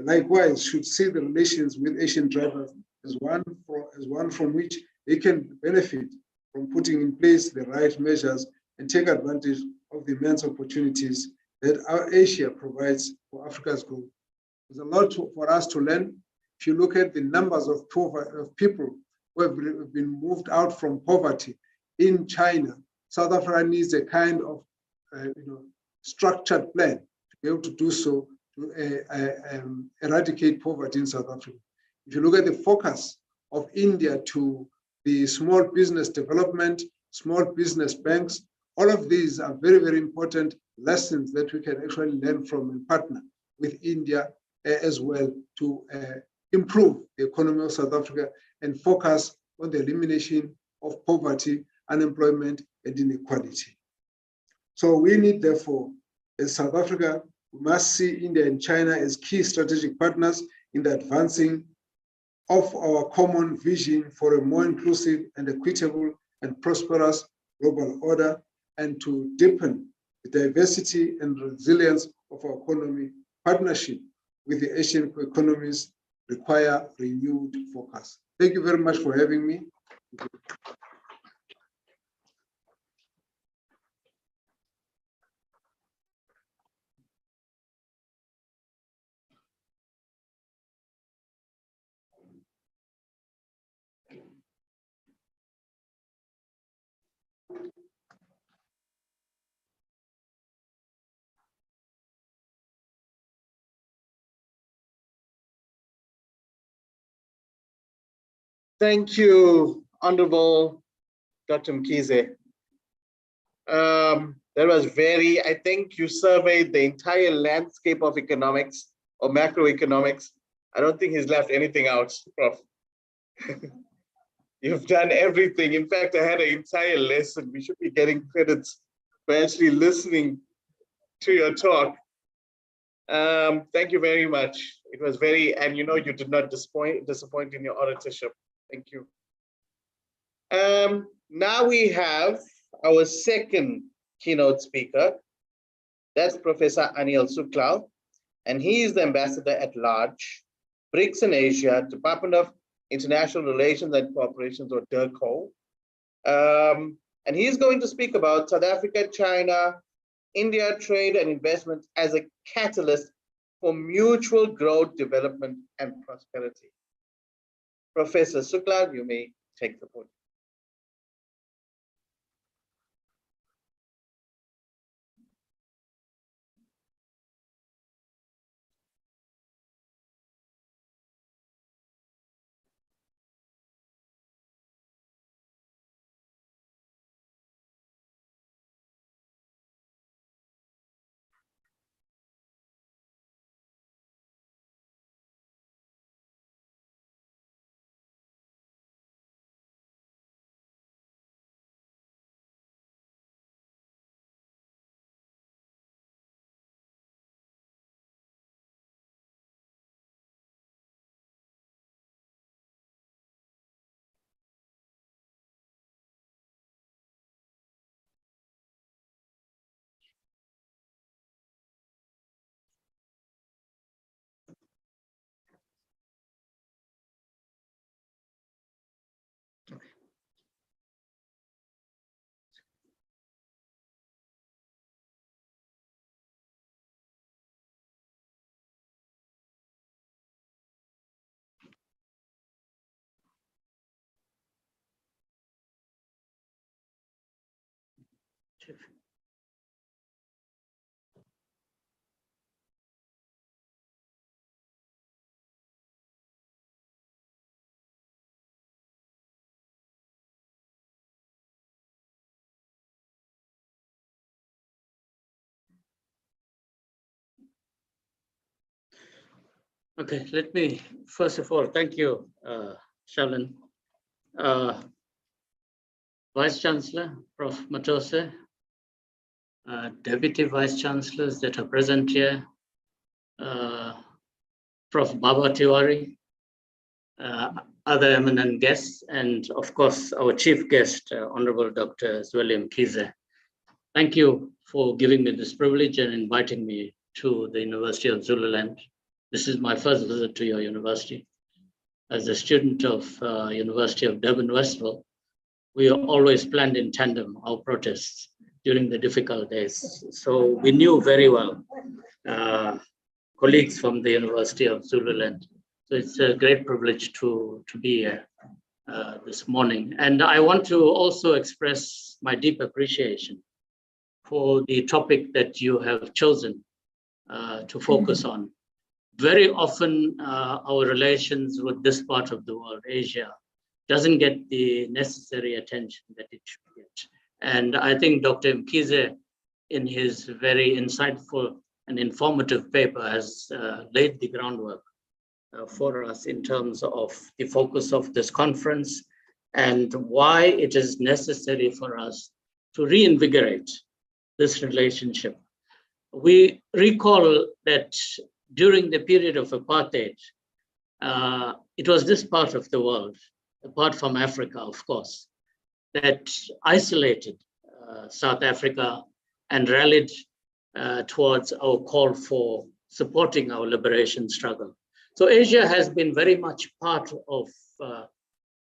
likewise should see the relations with Asian drivers as one from which they can benefit from putting in place the right measures and take advantage of the immense opportunities that our Asia provides for Africa's growth. There's a lot for us to learn. If you look at the numbers of people who have been moved out from poverty in China, South Africa needs a kind of structured plan to be able to do so, to eradicate poverty in South Africa. If you look at the focus of India to the small business development, small business banks, all of these are very, very important lessons that we can actually learn from and partner with India as well to improve the economy of South Africa and focus on the elimination of poverty, unemployment, and inequality. So we need, therefore, as South Africa, we must see India and China as key strategic partners in the advancing of our common vision for a more inclusive and equitable and prosperous global order, and to deepen the diversity and resilience of our economy. Partnership with the Asian economies require renewed focus. Thank you very much for having me. Thank you, Honorable Dr. Mkhize. That was very, I think you surveyed the entire landscape of economics or macroeconomics. I don't think he's left anything out, Prof. You've done everything. In fact, I had an entire lesson. We should be getting credits for actually listening to your talk. Thank you very much. It was very, and you know, you did not disappoint in your oratorship. Thank you. Now we have our second keynote speaker. That's Professor Anil Suklal, and he is the Ambassador at Large, BRICS in Asia, Department of International Relations and Cooperations, or DIRCO. And he's going to speak about South Africa, China, India trade and investment as a catalyst for mutual growth, development, and prosperity. Professor Suklal, you may take the podium. Okay, let me, first of all, thank you, Shalin. Vice Chancellor, Prof. Matose, Deputy Vice Chancellors that are present here, Prof. Baba Tiwari, other eminent guests, and of course, our chief guest, Honorable Dr. Zweli Mkhize. Thank you for giving me this privilege and inviting me to the University of Zululand. This is my first visit to your university. As a student of University of Durban-Westville, we always planned in tandem our protests during the difficult days. So we knew very well colleagues from the University of Zululand. So it's a great privilege to be here this morning. And I want to also express my deep appreciation for the topic that you have chosen to focus on. Very often, our relations with this part of the world, Asia, doesn't get the necessary attention that it should get. And I think Dr. Mkhize, in his very insightful and informative paper, has laid the groundwork for us in terms of the focus of this conference and why it is necessary for us to reinvigorate this relationship. We recall that during the period of apartheid, it was this part of the world, apart from Africa, of course, that isolated South Africa and rallied towards our call for supporting our liberation struggle. So Asia has been very much part of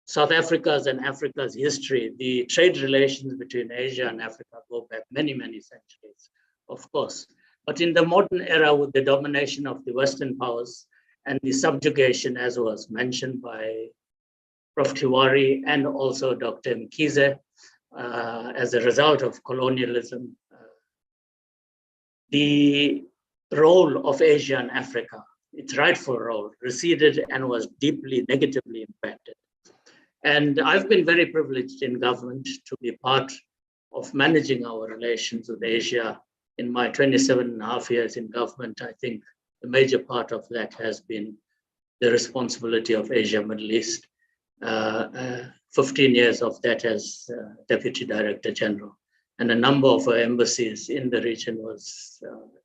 South Africa's and Africa's history. The trade relations between Asia and Africa go back many, many centuries, of course. But in the modern era, with the domination of the Western powers and the subjugation, as was mentioned by Prof. Tiwari and also Dr. Mkhize, as a result of colonialism, the role of Asia and Africa, its rightful role, receded and was deeply negatively impacted. And I've been very privileged in government to be part of managing our relations with Asia. In my 27.5 years in government, I think the major part of that has been the responsibility of Asia Middle East. 15 years of that as Deputy Director General. And a number of embassies in the region was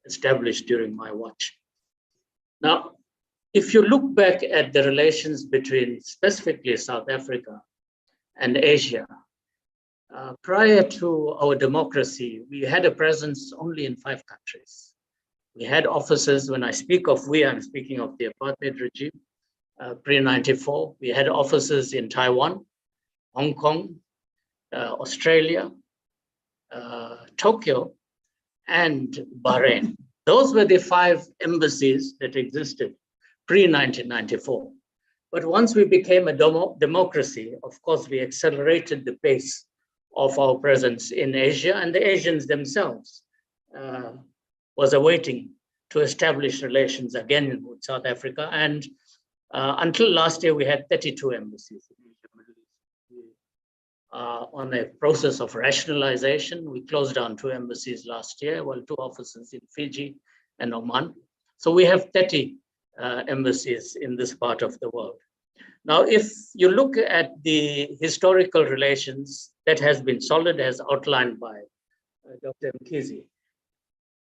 established during my watch. Now, if you look back at the relations between specifically South Africa and Asia, prior to our democracy, we had a presence only in 5 countries. We had offices, when I speak of we, I'm speaking of the apartheid regime, pre-94. We had offices in Taiwan, Hong Kong, Australia, Tokyo, and Bahrain. Those were the 5 embassies that existed pre-1994. But once we became a democracy, of course, we accelerated the pace of our presence in Asia, and the Asians themselves was awaiting to establish relations again with South Africa. And until last year, we had 32 embassies in Asia Middle East. On a process of rationalization, we closed down 2 embassies last year, while 2 offices in Fiji and Oman. So we have 30 embassies in this part of the world. Now, if you look at the historical relations, that has been solid as outlined by Dr. Mkhize.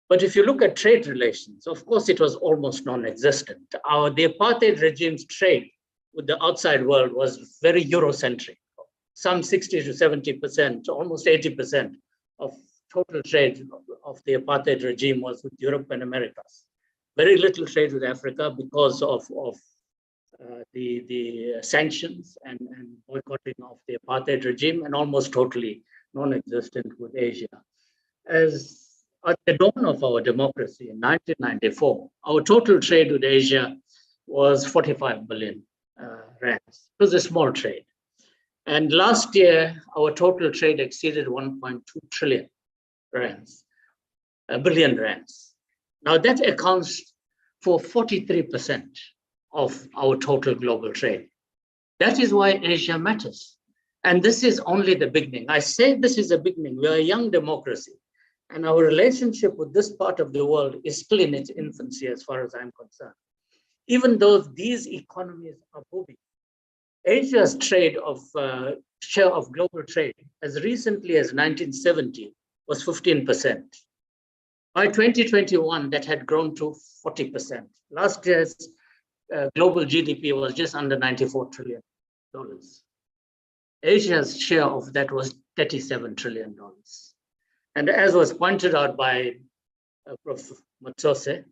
But if you look at trade relations, of course, it was almost non-existent. The apartheid regime's trade with the outside world was very Eurocentric. Some 60 to 70%, almost 80% of total trade of the apartheid regime was with Europe and Americas. Very little trade with Africa because of the sanctions and boycotting of the apartheid regime, and almost totally non-existent with Asia. As at the dawn of our democracy in 1994, our total trade with Asia was 45 billion rands. It was a small trade. And last year, our total trade exceeded 1.2 trillion rands, billion rands. Now that accounts for 43% of our total global trade. That is why Asia matters. And this is only the beginning. I say this is a beginning. We are a young democracy. And our relationship with this part of the world is still in its infancy as far as I'm concerned. Even though these economies are booming, Asia's trade of share of global trade as recently as 1970 was 15%. By 2021, that had grown to 40%. Last year's global GDP was just under $94 trillion. Asia's share of that was $37 trillion. And as was pointed out by Prof. Matsose,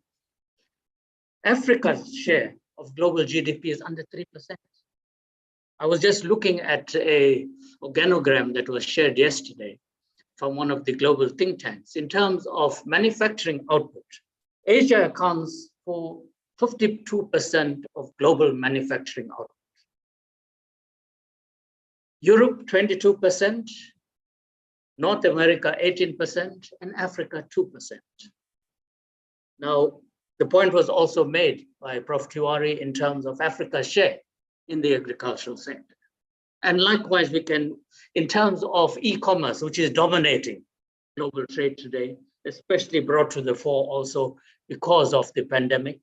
Africa's share of global GDP is under 3%. I was just looking at an organogram that was shared yesterday from one of the global think tanks. In terms of manufacturing output, Asia accounts for 52% of global manufacturing output. Europe, 22%, North America, 18%, and Africa, 2%. Now, the point was also made by Prof. Tiwari in terms of Africa's share in the agricultural sector. And likewise, we can, in terms of e-commerce, which is dominating global trade today, especially brought to the fore also because of the pandemic,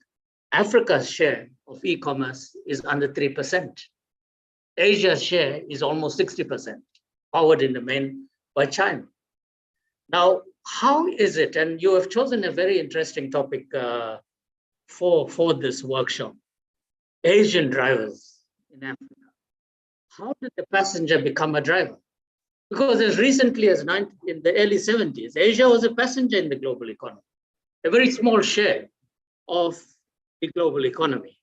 Africa's share of e-commerce is under 3%. Asia's share is almost 60%, powered in the main by China. Now, how is it, and you have chosen a very interesting topic for this workshop, Asian drivers in Africa. How did the passenger become a driver? Because as recently as in the early 70s, Asia was a passenger in the global economy, a very small share of the global economy.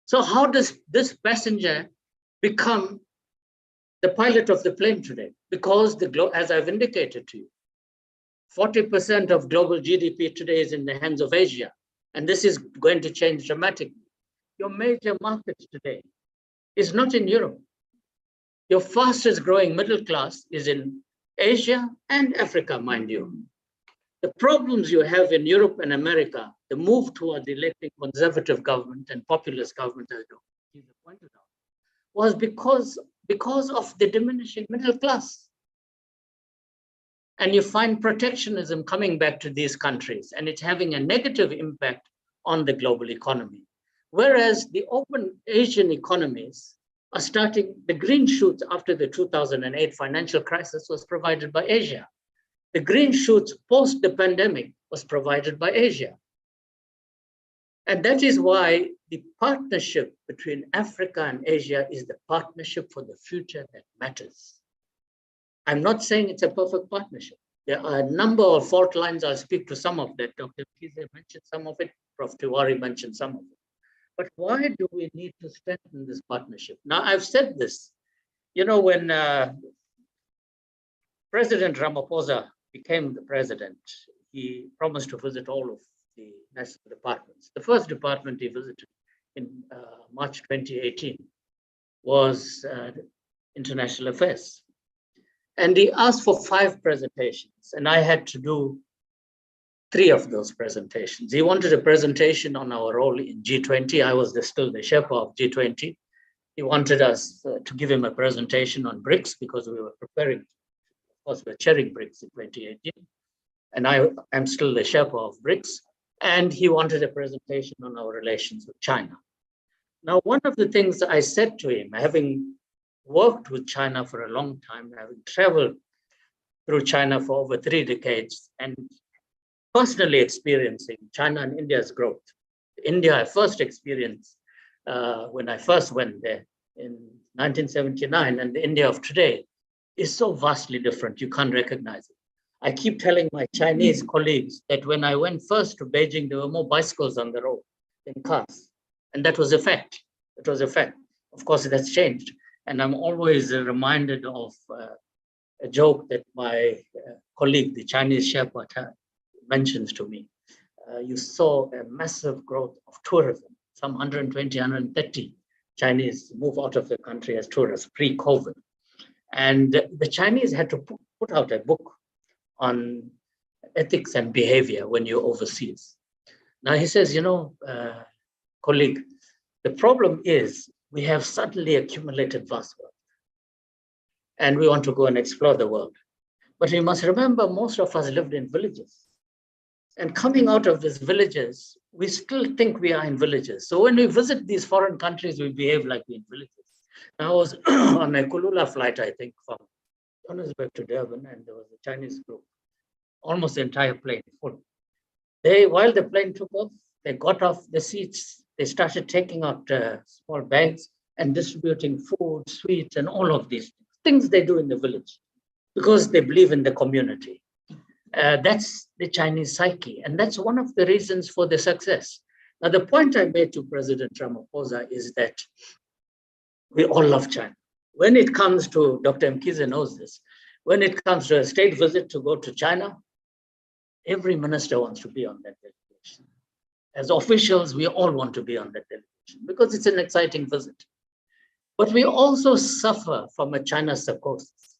So how does this passenger become the pilot of the plane today? Because as I've indicated to you, 40% of global GDP today is in the hands of Asia, and this is going to change dramatically. Your major market today is not in Europe. Your fastest growing middle class is in Asia and Africa, mind you. The problems you have in Europe and America, the move towards electing conservative government and populist government, as you pointed out, was because of the diminishing middle class. And you find protectionism coming back to these countries, and it's having a negative impact on the global economy. Whereas the open Asian economies are starting, the green shoots after the 2008 financial crisis was provided by Asia. The green shoots post the pandemic was provided by Asia. And that is why the partnership between Africa and Asia is the partnership for the future that matters. I'm not saying it's a perfect partnership. There are a number of fault lines. I'll speak to some of that. Dr. Mkhize mentioned some of it. Prof. Tiwari mentioned some of it. But why do we need to strengthen this partnership? Now, I've said this, when President Ramaphosa became the president, he promised to visit all of the national departments. The first department he visited in March 2018 was International Affairs. And he asked for 5 presentations, and I had to do 3 of those presentations. He wanted a presentation on our role in G20. I was still the Sherpa of G20. He wanted us to give him a presentation on BRICS because we were preparing, of course, we're chairing BRICS in 2018. And I'm still the Sherpa of BRICS. And he wanted a presentation on our relations with China. Now, one of the things I said to him, having worked with China for a long time, having traveled through China for over 3 decades, and personally experiencing China and India's growth. India, I first experienced when I first went there in 1979, and the India of today is so vastly different, you can't recognize it. I keep telling my Chinese colleagues that when I went first to Beijing, there were more bicycles on the road than cars. And that was a fact. It was a fact. Of course, that's changed. And I'm always reminded of a joke that my colleague, the Chinese Sherpa, mentions to me. You saw a massive growth of tourism. Some 120, 130 Chinese move out of the country as tourists pre-COVID. And the Chinese had to put out a book on ethics and behavior when you're overseas. Now he says, colleague, the problem is we have suddenly accumulated vast wealth and we want to go and explore the world. But we must remember most of us lived in villages. And coming out of these villages, we still think we are in villages. So when we visit these foreign countries, we behave like we're in villages. Now I was on a Kulula flight, I think, from Johannesburg to Durban, and there was a Chinese group, almost the entire plane full. While the plane took off, they got off the seats, they started taking out small bags and distributing food, sweets, and all of these things they do in the village because they believe in the community. That's the Chinese psyche, and that's one of the reasons for the success. Now, the point I made to President Ramaphosa is that we all love China. When it comes to, Dr. Mkhize knows this, when it comes to a state visit to go to China, every minister wants to be on that delegation. As officials, we all want to be on that delegation because it's an exciting visit. But we also suffer from a China psychosis.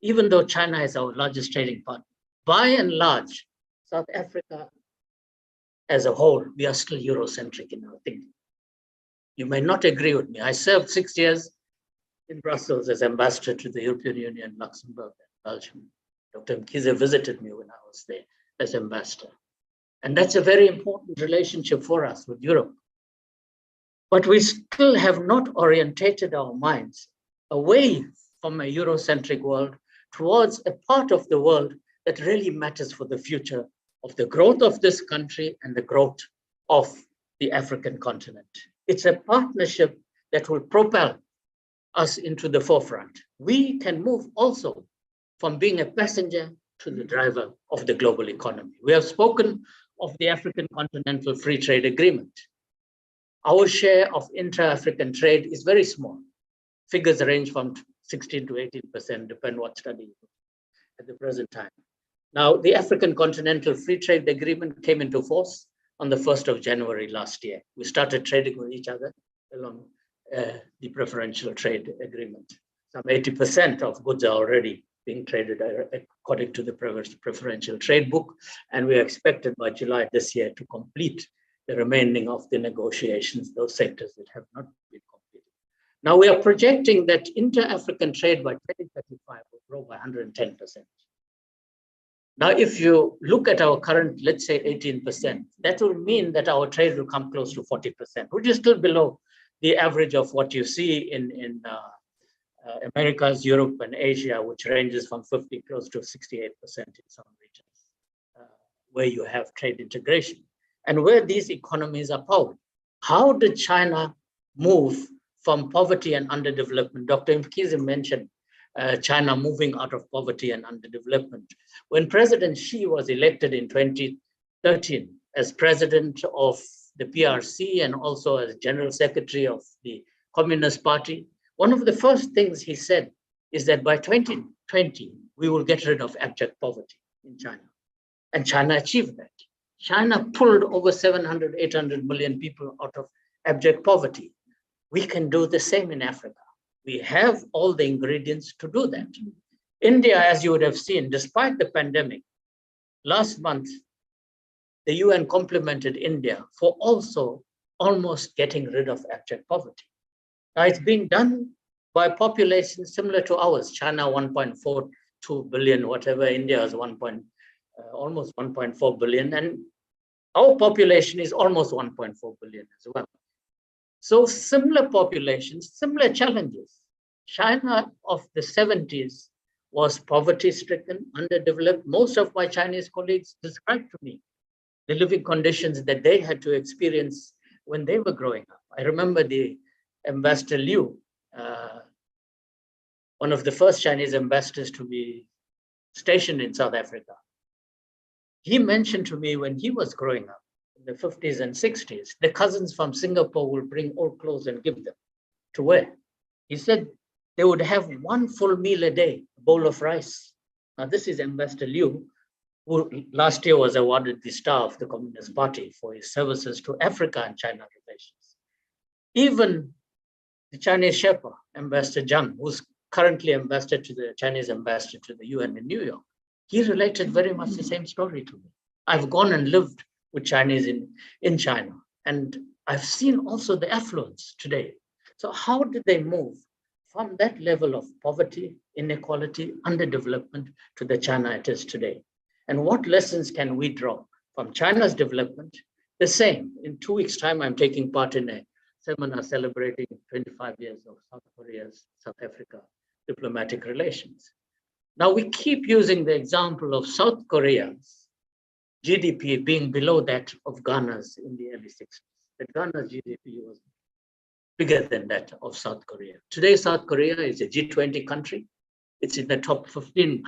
Even though China is our largest trading partner, by and large, South Africa as a whole, we are still Eurocentric in our thinking. You may not agree with me. I served 6 years in Brussels as ambassador to the European Union, Luxembourg, and Belgium. Dr. Mkhize visited me when I was there as ambassador. And that's a very important relationship for us with Europe. But we still have not orientated our minds away from a Eurocentric world towards a part of the world that really matters for the future of the growth of this country and the growth of the African continent. It's a partnership that will propel us into the forefront. We can move also from being a passenger to the driver of the global economy. We have spoken of the African Continental Free Trade Agreement. Our share of intra-African trade is very small. Figures range from 16 to 18%, depending what study you do at the present time. Now, the African Continental Free Trade Agreement came into force on the 1st of January last year. We started trading with each other along the preferential trade agreement. Some 80% of goods are already being traded according to the preferential trade book, and we are expected by July this year to complete the remaining of the negotiations, those sectors that have not been completed. Now we are projecting that inter-African trade by 2035 will grow by 110%. Now, if you look at our current, let's say 18%, that will mean that our trade will come close to 40%, which is still below the average of what you see in Americas, Europe, and Asia, which ranges from 50 close to 68% in some regions, where you have trade integration, and where these economies are powered. How did China move from poverty and underdevelopment? Dr. Mkhize mentioned China moving out of poverty and underdevelopment. When President Xi was elected in 2013 as president of the PRC and also as General Secretary of the Communist Party, one of the first things he said is that by 2020, we will get rid of abject poverty in China. And China achieved that. China pulled over 700, 800 million people out of abject poverty. We can do the same in Africa. We have all the ingredients to do that. India, as you would have seen, despite the pandemic, last month, the UN complimented India for also almost getting rid of abject poverty. Now, it's being done by populations similar to ours. China, 1.42 billion, whatever. India is almost 1.4 billion. And our population is almost 1.4 billion as well. So similar populations, similar challenges. China of the 70s was poverty-stricken, underdeveloped. Most of my Chinese colleagues described to me the living conditions that they had to experience when they were growing up. I remember the Ambassador Liu, one of the first Chinese ambassadors to be stationed in South Africa. He mentioned to me when he was growing up in the 50s and 60s, the cousins from Singapore will bring old clothes and give them to wear. He said they would have one full meal a day, a bowl of rice. Now, this is Ambassador Liu, who last year was awarded the Star of the Communist Party for his services to Africa and China relations. Even the Chinese Sherpa, Ambassador Zhang, who's currently Chinese ambassador to the UN in New York, he related very much the same story to me. I've gone and lived with Chinese in China, and I've seen also the affluence today. So how did they move from that level of poverty, inequality, underdevelopment to the China it is today? And what lessons can we draw from China's development? The same, in 2 weeks' time, I'm taking part in a seminar celebrating 25 years of South Korea's, South Africa diplomatic relations. Now we keep using the example of South Korea's GDP being below that of Ghana's in the early 60s. But Ghana's GDP was bigger than that of South Korea. Today, South Korea is a G20 country. It's in the top 15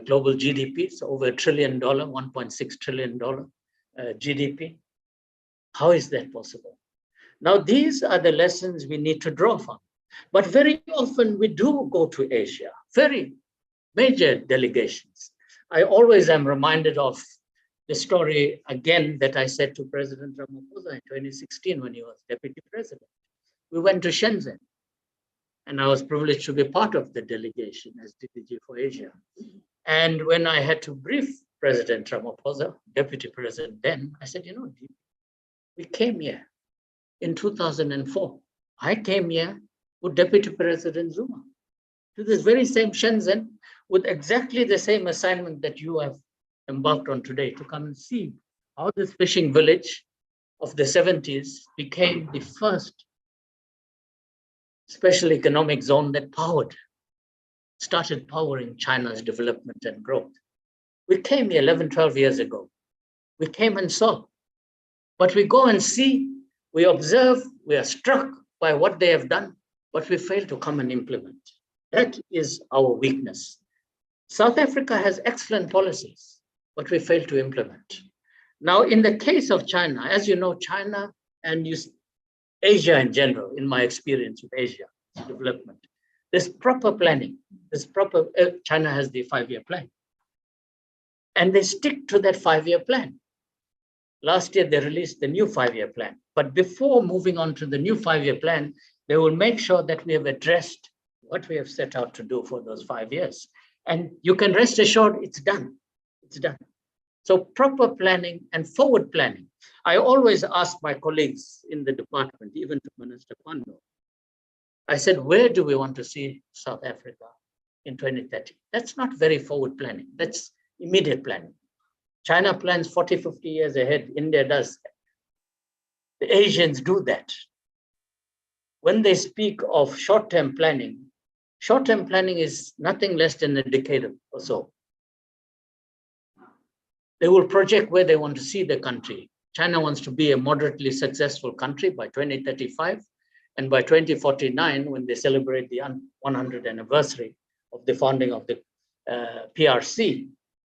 global GDP, so over $1 trillion, $1.6 trillion GDP. How is that possible? Now, these are the lessons we need to draw from. But very often we do go to Asia, very major delegations. I always am reminded of the story again that I said to President Ramaphosa in 2016 when he was deputy president. We went to Shenzhen, and I was privileged to be part of the delegation as DPG for Asia. And when I had to brief President Ramaphosa, deputy president then, I said, we came here in 2004. I came here with Deputy President Zuma to this very same Shenzhen with exactly the same assignment that you have embarked on today, to come and see how this fishing village of the 70s became the first special economic zone that started powering China's development and growth. We came here 11, 12 years ago. We came and saw. But we go and see, we observe, we are struck by what they have done, but we fail to come and implement. That is our weakness. South Africa has excellent policies, but we fail to implement. Now, in the case of China, as you know, China and Asia in general, in my experience with Asia development, there's proper planning. China has the 5-year plan. And they stick to that 5-year plan. Last year, they released the new 5-year plan. But before moving on to the new 5-year plan, they will make sure that we have addressed what we have set out to do for those 5 years. And you can rest assured it's done. It's done. So proper planning and forward planning. I always ask my colleagues in the department, even to Minister Kwando, I said, where do we want to see South Africa in 2030? That's not very forward planning. That's immediate planning. China plans 40, 50 years ahead. India does. The Asians do that. When they speak of short-term planning is nothing less than a decade or so. They will project where they want to see the country. China wants to be a moderately successful country by 2035. And by 2049, when they celebrate the 100th anniversary of the founding of the PRC,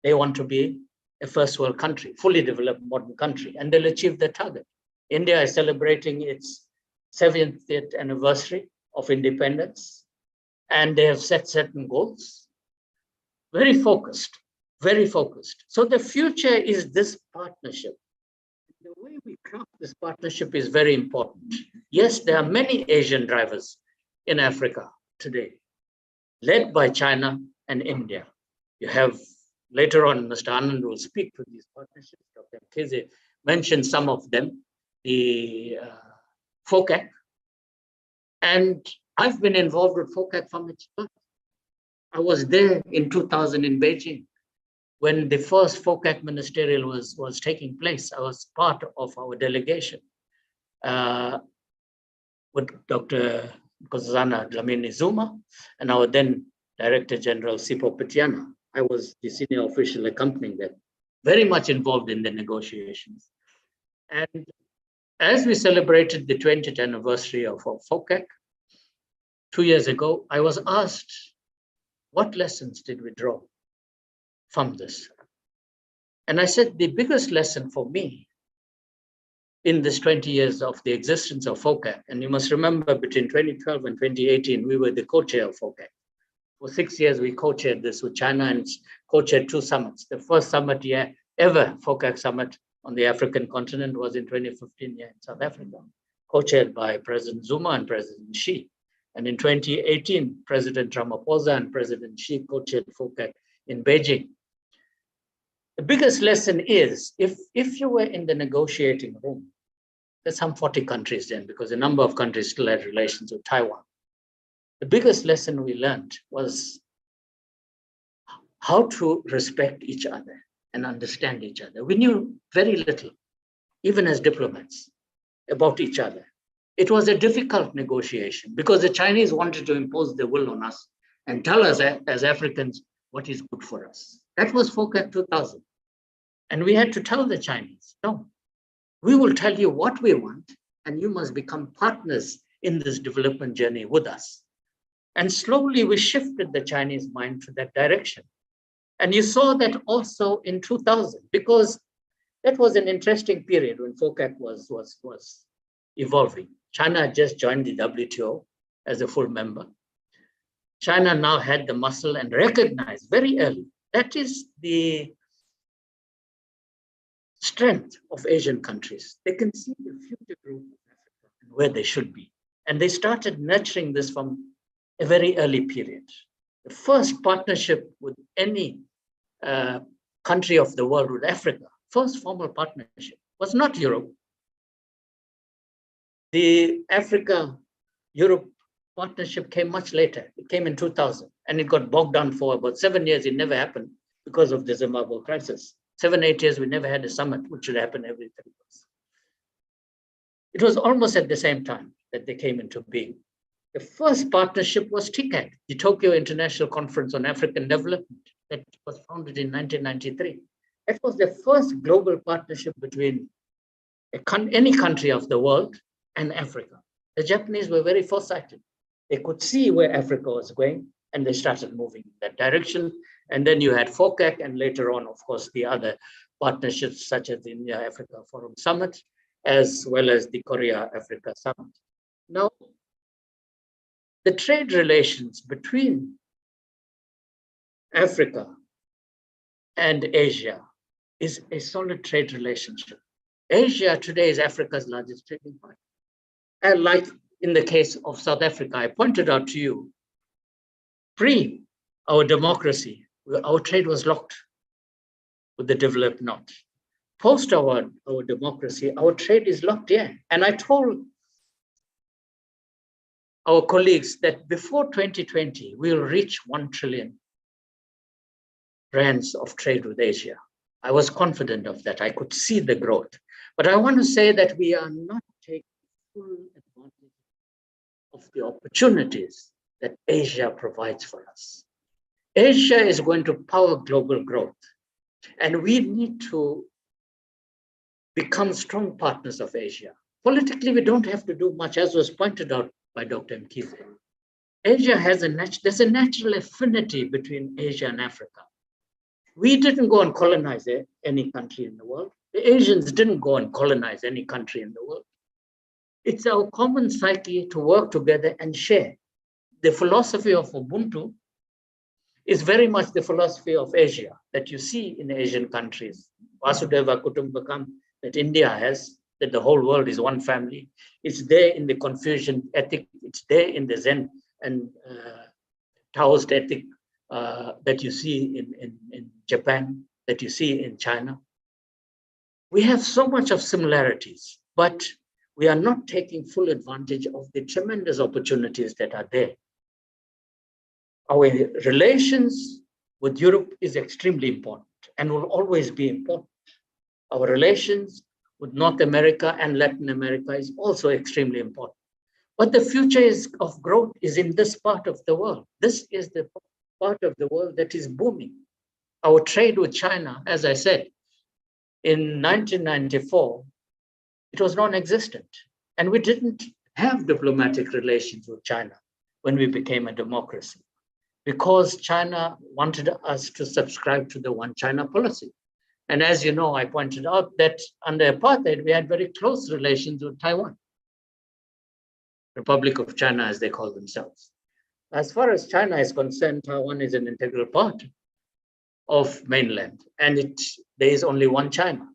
they want to be a first world country, fully developed modern country, and they'll achieve their target. India is celebrating its 70th anniversary of independence, and they have set certain goals. Very focused, very focused. So the future is this partnership. The way we craft this partnership is very important. Yes, there are many Asian drivers in Africa today, led by China and India. You have, later on, Mr. Anand will speak to these partnerships. Dr. Mkhize mentioned some of them, the FOCAC. And I've been involved with FOCAC from its birth. I was there in 2000 in Beijing when the first FOCAC ministerial was taking place. I was part of our delegation with Dr. Nkosazana Dlamini Zuma and our then Director General Sipho Petiana. I was the senior official accompanying them, very much involved in the negotiations. And as we celebrated the 20th anniversary of our FOCAC 2 years ago, I was asked, what lessons did we draw from this? And I said, the biggest lesson for me in this 20 years of the existence of FOCAC, and you must remember between 2012 and 2018, we were the co-chair of FOCAC. For 6 years, we co-chaired this with China and co-chaired 2 summits. The first summit ever, FOCAC summit on the African continent, was in 2015 here in South Africa, co-chaired by President Zuma and President Xi. And in 2018, President Ramaphosa and President Xi co-chaired FOCAC in Beijing. The biggest lesson is, if you were in the negotiating room, there's some 40 countries then, because a number of countries still had relations with Taiwan. The biggest lesson we learned was how to respect each other and understand each other. We knew very little, even as diplomats, about each other. It was a difficult negotiation because the Chinese wanted to impose their will on us and tell us as Africans what is good for us. That was FOCAC 2000. And we had to tell the Chinese, no, we will tell you what we want, and you must become partners in this development journey with us. And slowly we shifted the Chinese mind to that direction. And you saw that also in 2000, because that was an interesting period when FOCAC was evolving. China had just joined the WTO as a full member. China now had the muscle and recognized very early that is the strength of Asian countries. They can see the future growth of Africa and where they should be. And they started nurturing this from a very early period. The first partnership with any country of the world with Africa, first formal partnership, was not Europe. The Africa-Europe partnership came much later. It came in 2000, and it got bogged down for about 7 years. It never happened because of the Zimbabwe crisis. 7, 8 years, we never had a summit, which should happen every 3 years. It was almost at the same time that they came into being. The first partnership was TICAD, the Tokyo International Conference on African Development. that was founded in 1993. It was the first global partnership between any country of the world and Africa. The Japanese were very foresighted. They could see where Africa was going, and they started moving in that direction. And then you had FOCAC, and later on, of course, the other partnerships such as the India-Africa Forum Summit, as well as the Korea-Africa Summit. Now, the trade relations between Africa and Asia is a solid trade relationship. Asia today is Africa's largest trading partner. And like in the case of South Africa, I pointed out to you, pre our democracy, our trade was locked with the developed North. Post our democracy, our trade is locked here. And I told our colleagues that before 2020, we will reach 1 trillion rands of trade with Asia. I was confident of that. I could see the growth. But I want to say that we are not taking full advantage of the opportunities that Asia provides for us. Asia is going to power global growth, and we need to become strong partners of Asia. Politically, we don't have to do much, as was pointed out by Dr. Mkhize. Asia has there's a natural affinity between Asia and Africa. We didn't go and colonize any country in the world. The Asians didn't go and colonize any country in the world. It's our common psyche to work together and share. The philosophy of Ubuntu is very much the philosophy of Asia that you see in Asian countries. Vasudhaiva Kutumbakam that India has, that the whole world is one family. It's there in the Confucian ethic. It's there in the Zen and Taoist ethic that you see in Japan, that you see in China. We have so much of similarities, but we are not taking full advantage of the tremendous opportunities that are there. Our relations with Europe is extremely important and will always be important. Our relations with North America and Latin America is also extremely important. But the future of growth is in this part of the world. This is the part of the world that is booming. Our trade with China, as I said, in 1994, it was non-existent. And we didn't have diplomatic relations with China when we became a democracy, because China wanted us to subscribe to the One China policy. And as you know, I pointed out that under apartheid, we had very close relations with Taiwan, Republic of China, as they call themselves. As far as China is concerned, Taiwan is an integral part of mainland, and there is only one China.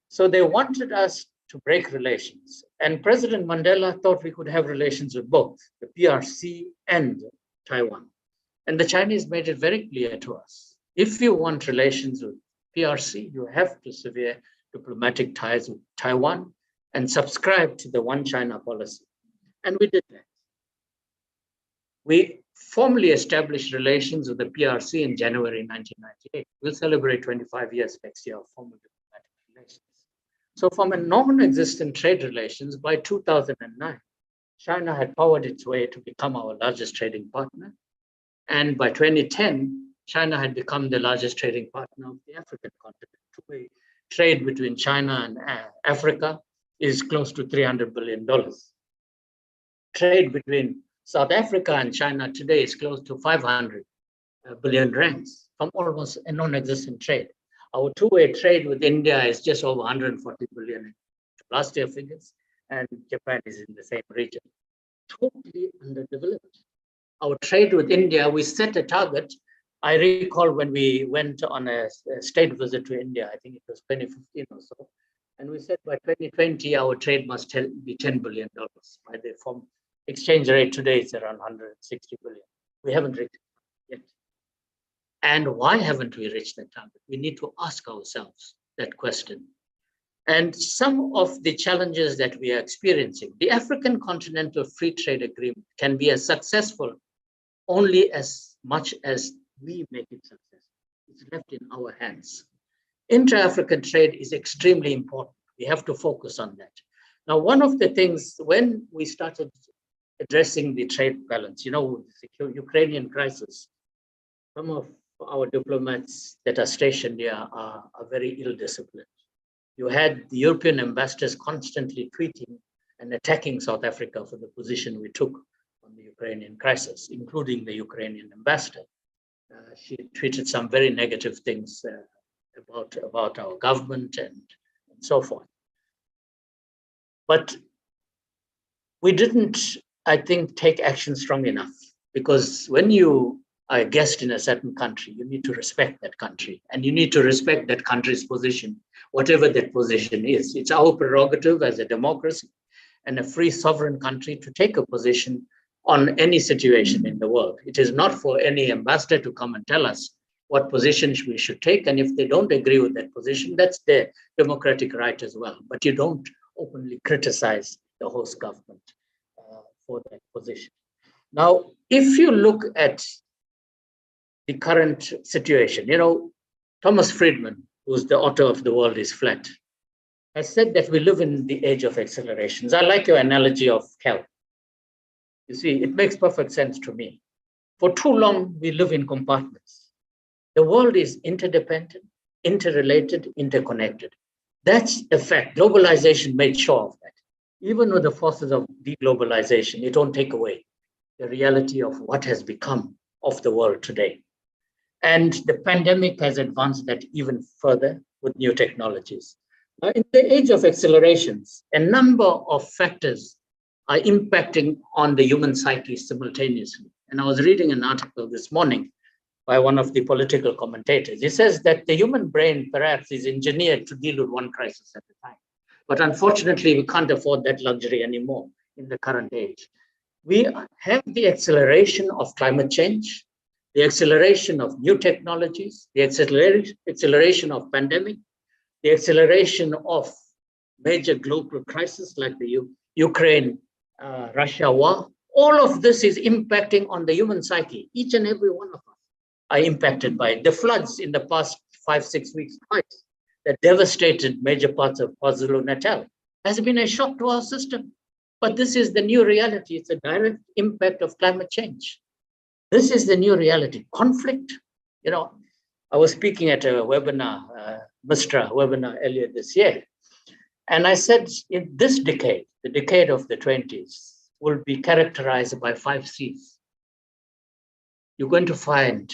So they wanted us to break relations. And President Mandela thought we could have relations with both the PRC and Taiwan. And the Chinese made it very clear to us, if you want relations with PRC, you have to sever diplomatic ties with Taiwan and subscribe to the One China policy. And we did that. We formally established relations with the PRC in January 1998. We'll celebrate 25 years next year of formal diplomatic relations. So from a non-existent trade relations, by 2009, China had powered its way to become our largest trading partner. And by 2010, China had become the largest trading partner of the African continent. Today, trade between China and Africa is close to $300 billion. Trade between South Africa and China today is close to 500 billion rands from almost a non-existent trade. Our two-way trade with India is just over 140 billion last year figures, and Japan is in the same region. Totally underdeveloped. Our trade with India, we set a target. I recall when we went on a state visit to India, I think it was 2015 or so, and we said by 2020, our trade must be $10 billion. By the exchange rate today, it's around 160 billion. We haven't reached it yet. And why haven't we reached that target? We need to ask ourselves that question. And some of the challenges that we are experiencing, the African Continental Free Trade Agreement can be as successful only as much as we make it successful. It's left in our hands. Intra-African trade is extremely important. We have to focus on that. Now, one of the things when we started addressing the trade balance, the Ukrainian crisis, some of our diplomats that are stationed here are very ill-disciplined. You had the European ambassadors constantly tweeting and attacking South Africa for the position we took on the Ukrainian crisis, including the Ukrainian ambassador. She tweeted some very negative things about our government and so forth. But we didn't, I think, take action strong enough, because when you are a guest in a certain country, you need to respect that country, and you need to respect that country's position, whatever that position is. It's our prerogative as a democracy and a free sovereign country to take a position on any situation in the world. It is not for any ambassador to come and tell us what position we should take. And if they don't agree with that position, that's their democratic right as well. But you don't openly criticize the host government for that position. Now, if you look at the current situation, Thomas Friedman, who's the author of The World is Flat, has said that we live in the age of accelerations. I like your analogy of hell. You see, it makes perfect sense to me. For too long, we live in compartments. The world is interdependent, interrelated, interconnected. That's a fact. Globalization made sure of that. Even with the forces of deglobalization, it won't take away the reality of what has become of the world today. And the pandemic has advanced that even further with new technologies. In the age of accelerations, a number of factors are impacting on the human psyche simultaneously. And I was reading an article this morning by one of the political commentators. He says that the human brain perhaps is engineered to deal with one crisis at a time. But unfortunately, we can't afford that luxury anymore in the current age. We have the acceleration of climate change, the acceleration of new technologies, the acceleration of pandemic, the acceleration of major global crises like the Ukraine-Russia war. All of this is impacting on the human psyche. Each and every one of us are impacted by it. The floods in the past 5-6 weeks twice that devastated major parts of KwaZulu-Natal has been a shock to our system. But this is the new reality. It's a direct impact of climate change. This is the new reality. Conflict, I was speaking at a webinar, Mistra webinar earlier this year. And I said, in this decade, the decade of the 20s, will be characterized by 5 C's. You're going to find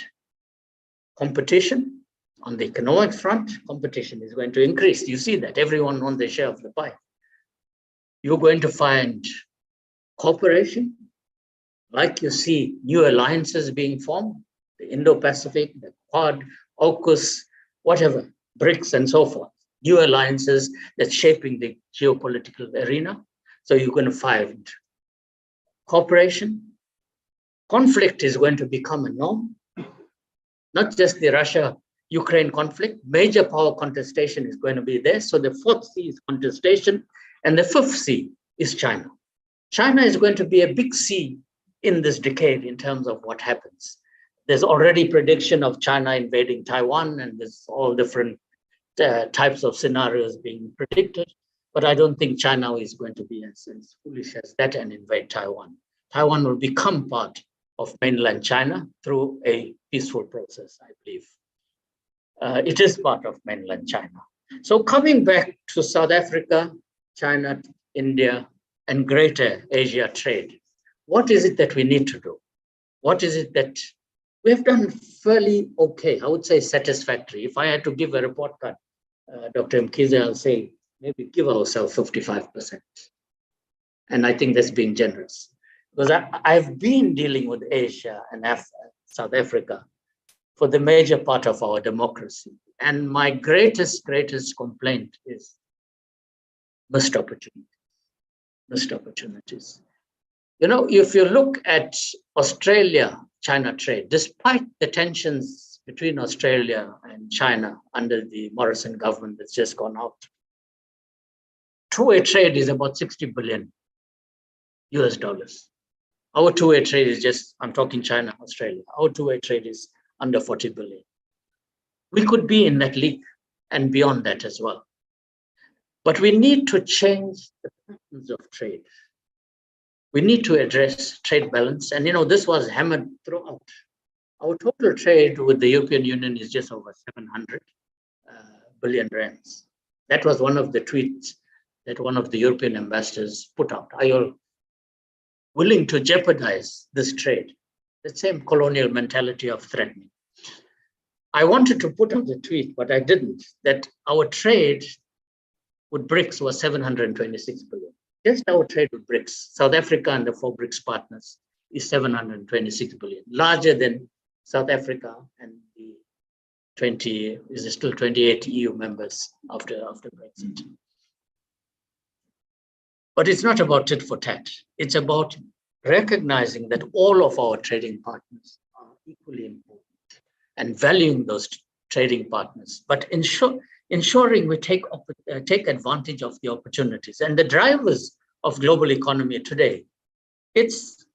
competition on the economic front. Competition is going to increase. You see that everyone wants their share of the pie. You're going to find cooperation, like you see new alliances being formed, the Indo-Pacific, the Quad, AUKUS, whatever, BRICS and so forth. New alliances that's shaping the geopolitical arena. So you're going to find cooperation. Conflict is going to become a norm. Not just the Russia-Ukraine conflict, major power contestation is going to be there. So the 4th C is contestation, and the 5th C is China. China is going to be a big C in this decade in terms of what happens. There's already prediction of China invading Taiwan, and there's all different types of scenarios being predicted. But I don't think China is going to be as foolish as that and invade Taiwan. Taiwan will become part of mainland China through a peaceful process, I believe. It is part of mainland China. So coming back to South Africa, China, India, and greater Asia trade, what is it that we need to do? What is it that we have done fairly okay? I would say satisfactory. If I had to give a report card, Dr. Mkhize, I'll say maybe give ourselves 55%. And I think that's being generous. Because I've been dealing with Asia and South Africa for the major part of our democracy. And my greatest complaint is missed opportunities. Missed opportunities. If you look at Australia-China trade, despite the tensions between Australia and China under the Morrison government that's just gone out, two-way trade is about $60 billion US dollars. Our two-way trade is just, I'm talking China, Australia. Our two-way trade is under 40 billion. We could be in that league and beyond that as well. But we need to change the patterns of trade. We need to address trade balance. And this was hammered throughout Our total trade with the European Union is just over 700 billion rands. That was one of the tweets that one of the European ambassadors put out. Are you willing to jeopardize this trade? The same colonial mentality of threatening. I wanted to put out the tweet, but I didn't, that our trade with BRICS was 726 billion. Just our trade with BRICS, South Africa and the 4 BRICS partners, is 726 billion, larger than South Africa and the 28 EU members after Brexit. But it's not about tit for tat. It's about recognizing that all of our trading partners are equally important and valuing those trading partners, but ensuring we take advantage of the opportunities. And the drivers of global economy today, it's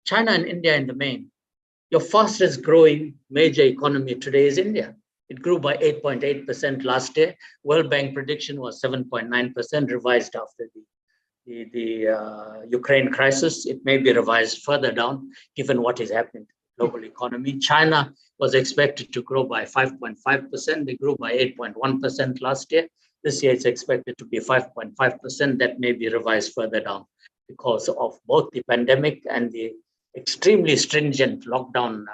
China and India in the main. Your fastest growing major economy today is India. It grew by 8.8% last year. World Bank prediction was 7.9%, revised after the Ukraine crisis. It may be revised further down, given what is happening to the global economy. China was expected to grow by 5.5%. They grew by 8.1% last year. This year, it's expected to be 5.5%. That may be revised further down because of both the pandemic and the extremely stringent lockdown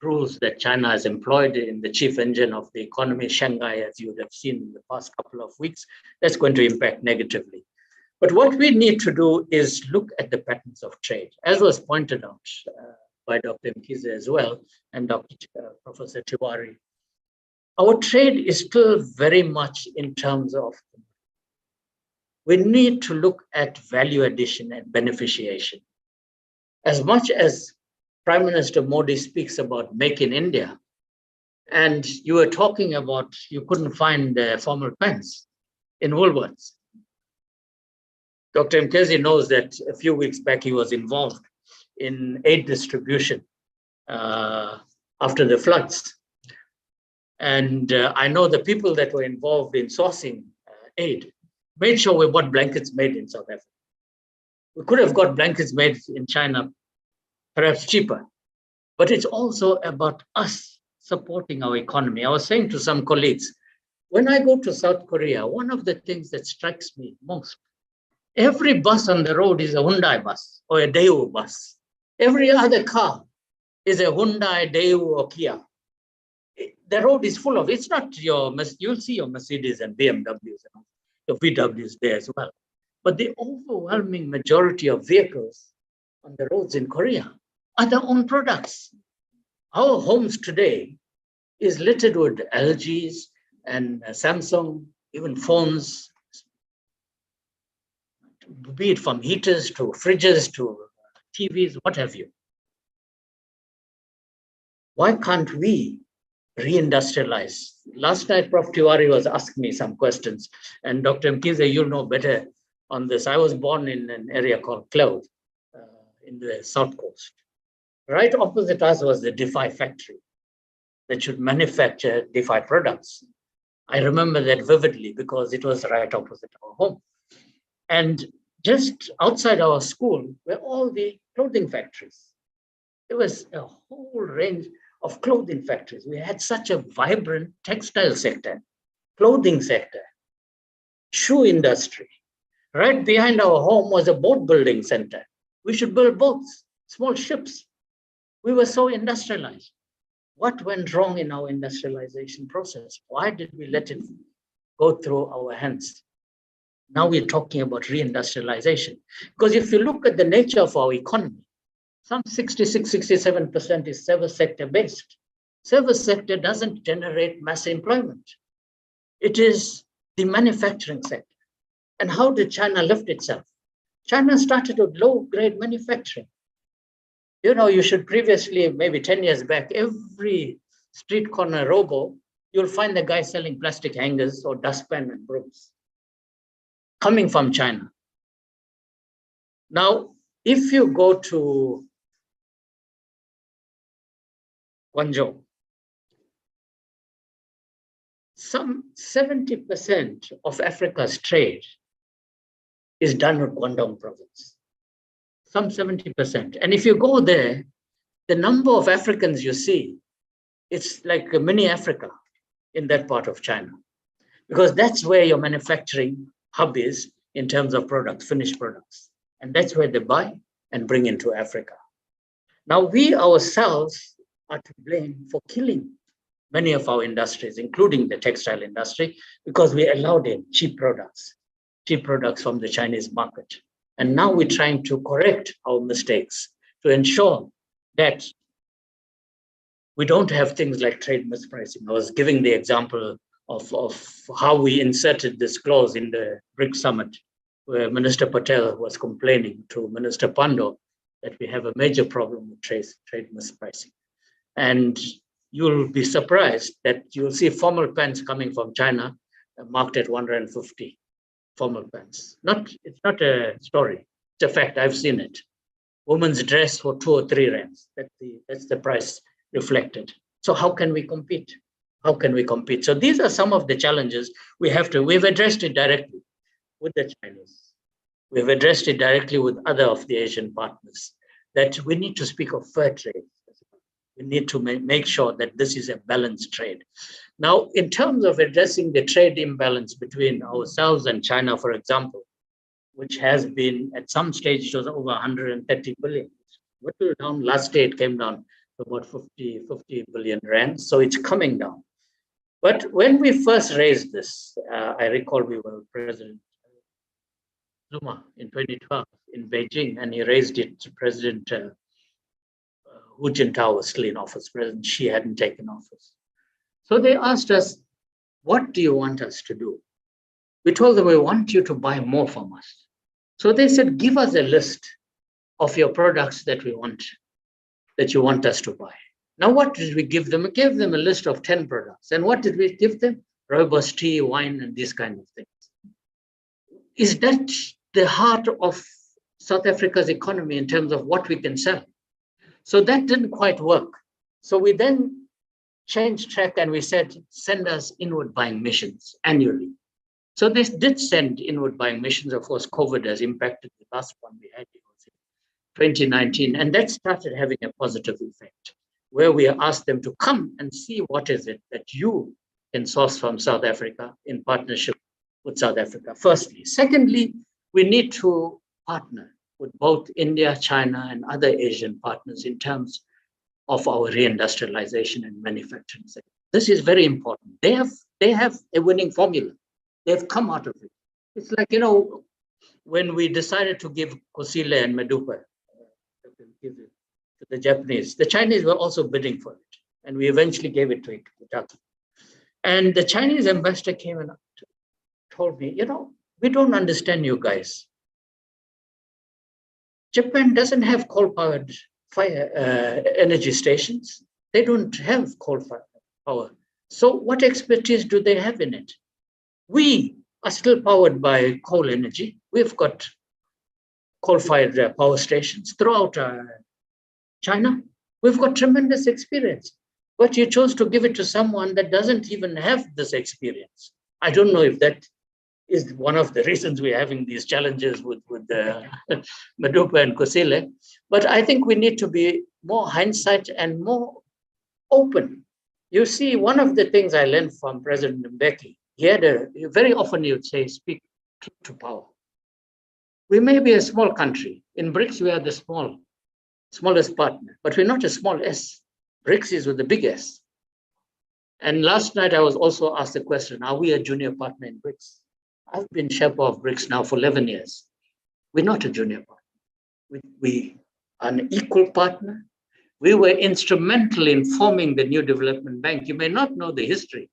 rules that China has employed in the chief engine of the economy, Shanghai, as you would have seen in the past couple of weeks. That's going to impact negatively. But what we need to do is look at the patterns of trade, as was pointed out by Dr. Mkhize as well, and Professor Tiwari. Our trade is still very much in terms of, we need to look at value addition and beneficiation. As much as Prime Minister Modi speaks about Make in India, and you were talking about you couldn't find formal pens in Woolworths. Dr. Mkhize knows that a few weeks back he was involved in aid distribution after the floods. And I know the people that were involved in sourcing aid made sure we bought blankets made in South Africa. We could have got blankets made in China, perhaps cheaper, but it's also about us supporting our economy. I was saying to some colleagues, when I go to South Korea, one of the things that strikes me most, every bus on the road is a Hyundai bus or a Daewoo bus. Every other car is a Hyundai, Daewoo, or Kia. The road is full of, it's not your, you'll see your Mercedes and BMWs and your VWs there as well. But the overwhelming majority of vehicles on the roads in Korea are their own products. Our homes today is littered with LGs and Samsung, even phones, be it from heaters to fridges to TVs, what have you. Why can't we reindustrialize? Last night, Prof. Tiwari was asking me some questions, and Dr. Mkhize, you'll know better on this. I was born in an area called Cloud in the South Coast. Right opposite us was the DeFi factory that should manufacture DeFi products. I remember that vividly because it was right opposite our home. And just outside our school were all the clothing factories. There was a whole range of clothing factories. We had such a vibrant textile sector, clothing sector, shoe industry. Right behind our home was a boat building center. We should build boats, small ships. We were so industrialized. What went wrong in our industrialization process? Why did we let it go through our hands? Now we're talking about reindustrialization. Because if you look at the nature of our economy, some 66, 67% is service sector based. Service sector doesn't generate mass employment. It is the manufacturing sector. And how did China lift itself? China started with low-grade manufacturing. You know, you should previously, maybe 10 years back, every street corner robo, you'll find the guy selling plastic hangers or dustpan and brooms coming from China. Now, if you go to Guangzhou, some 70% of Africa's trade is done with Guangdong province. Some 70%. And if you go there, the number of Africans you see, it's like a mini Africa in that part of China, because that's where your manufacturing hub is in terms of products, finished products. And that's where they buy and bring into Africa. Now, we ourselves are to blame for killing many of our industries, including the textile industry, because we allowed in cheap products from the Chinese market. And now we're trying to correct our mistakes to ensure that we don't have things like trade mispricing. I was giving the example of how we inserted this clause in the BRICS summit, where Minister Patel was complaining to Minister Pando that we have a major problem with trade mispricing. And you'll be surprised that you'll see formal pants coming from China marked at 150 formal pants. It's not a story, it's a fact, I've seen it. Women's dress for 2 or 3 rands, that's the price reflected. So how can we compete? How can we compete? So these are some of the challenges we've addressed it directly with the Chinese. We've addressed it directly with other of the Asian partners, that we need to speak of fair trade. We need to make sure that this is a balanced trade. Now, in terms of addressing the trade imbalance between ourselves and China, for example, which has been at some stage, it was over 130 billion. Whittled down, last day it came down to about 50 billion rand. So it's coming down. But when we first raised this, I recall we were President Zuma in 2012 in Beijing, and he raised it to President Hu Jintao was still in office. President Xi hadn't taken office. So they asked us, what do you want us to do? We told them, we want you to buy more from us. So they said, give us a list of your products that you want us to buy. Now, what did we give them? We gave them a list of 10 products. And what did we give them? Rooibos tea, wine, and these kind of things. Is that the heart of South Africa's economy in terms of what we can sell? So that didn't quite work. So we then changed track and we said, send us inward buying missions annually. So they did send inward buying missions. Of course, COVID has impacted the last one we had in 2019. And that started having a positive effect, where we asked them to come and see what is it that you can source from South Africa in partnership with South Africa, firstly. Secondly, we need to partner with both India, China, and other Asian partners in terms of our reindustrialization and manufacturing sector. This is very important. They have a winning formula. They've come out of it. It's like, when we decided to give Kosile and Medupa to the Japanese, the Chinese were also bidding for it. And we eventually gave it to Itachi. And the Chinese ambassador came and told me, we don't understand you guys. Japan doesn't have coal-powered energy stations. They don't have coal-fired power. So what expertise do they have in it? We are still powered by coal energy. We've got coal-fired power stations throughout China. We've got tremendous experience. But you chose to give it to someone that doesn't even have this experience. I don't know if that is one of the reasons we're having these challenges with Medupa and Kosile. But I think we need to be more hindsight and more open. You see, one of the things I learned from President Mbeki, very often he would say, speak truth to power. We may be a small country. In BRICS, we are the smallest partner, but we're not a small S. BRICS is with the big S. And last night, I was also asked the question, are we a junior partner in BRICS? I've been Sherpa of BRICS now for 11 years. We're not a junior partner. We are an equal partner. We were instrumental in forming the New Development Bank. You may not know the history,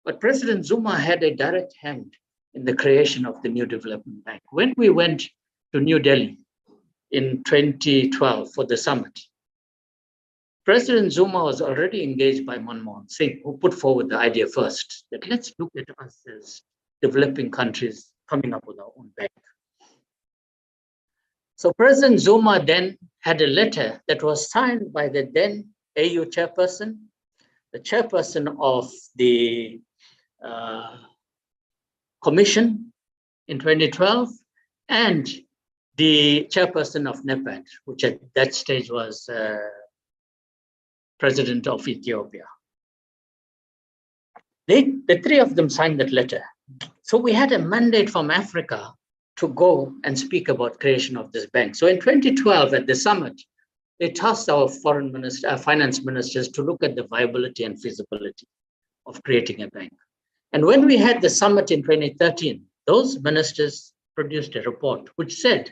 but President Zuma had a direct hand in the creation of the New Development Bank. When we went to New Delhi in 2012 for the summit, President Zuma was already engaged by Manmohan Singh, who put forward the idea first, that let's look at us as developing countries coming up with our own bank. So President Zuma then had a letter that was signed by the then AU chairperson, the chairperson of the commission in 2012, and the chairperson of NEPAD, which at that stage was president of Ethiopia. The three of them signed that letter. So we had a mandate from Africa to go and speak about creation of this bank. So in 2012 at the summit, they tasked our finance ministers to look at the viability and feasibility of creating a bank. And when we had the summit in 2013, those ministers produced a report which said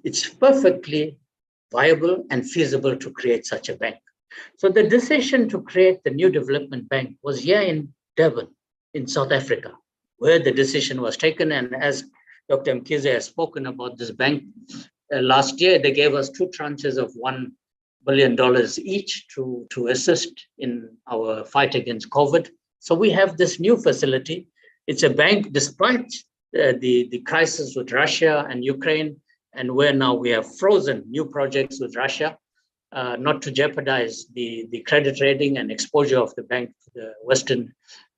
it's perfectly viable and feasible to create such a bank. So the decision to create the new development bank was here in Durban, in South Africa, where the decision was taken. And as Dr. Mkhize has spoken about this bank, last year they gave us 2 tranches of $1 billion each to assist in our fight against COVID. So we have this new facility. It's a bank despite the crisis with Russia and Ukraine, and where now we have frozen new projects with Russia, not to jeopardize the credit rating and exposure of the bank to the Western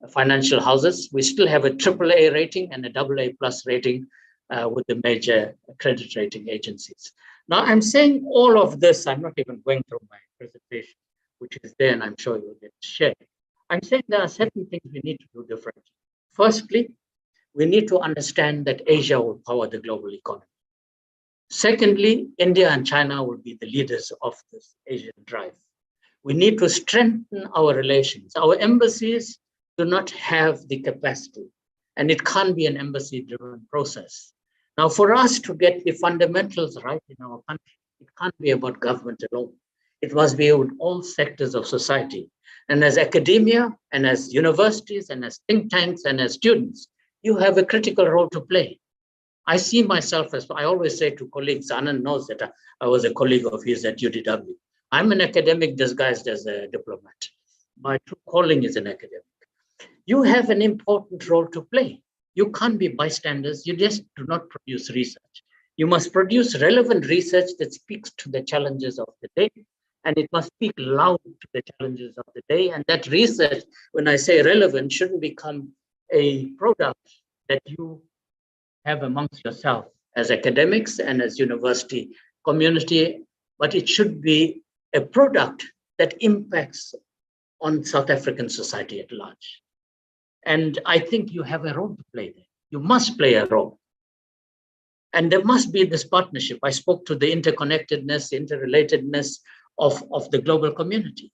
financial houses. We still have a AAA rating and a AA+ rating with the major credit rating agencies. Now, I'm saying all of this, I'm not even going through my presentation, which is there, and I'm sure you'll get shared. I'm saying there are certain things we need to do differently. Firstly, we need to understand that Asia will power the global economy. Secondly, India and China will be the leaders of this Asian drive. We need to strengthen our relations. Our embassies do not have the capacity, and it can't be an embassy-driven process. Now, for us to get the fundamentals right in our country, it can't be about government alone. It must be with all sectors of society. And as academia, and as universities, and as think tanks, and as students, you have a critical role to play. I see myself as, I always say to colleagues, Anand knows that I was a colleague of his at UDW. I'm an academic disguised as a diplomat. My true calling is an academic. You have an important role to play. You can't be bystanders. You just do not produce research. You must produce relevant research that speaks to the challenges of the day, and it must speak loud to the challenges of the day. And that research, when I say relevant, shouldn't become a product that you have amongst yourself as academics and as university community, but it should be a product that impacts on South African society at large. And I think you have a role to play there. You must play a role. And there must be this partnership. I spoke to the interconnectedness, interrelatedness of the global community.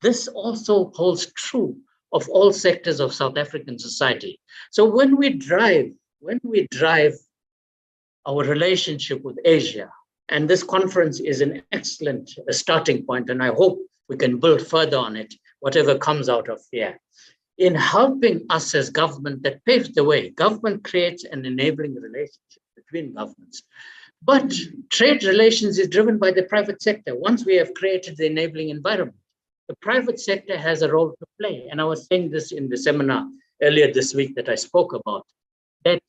This also holds true of all sectors of South African society. So when we drive our relationship with Asia, and this conference is an excellent starting point, and I hope we can build further on it, whatever comes out of here. In helping us as government, that paves the way. Government creates an enabling relationship between governments. But trade relations is driven by the private sector. Once we have created the enabling environment, the private sector has a role to play. And I was saying this in the seminar earlier this week that I spoke about, that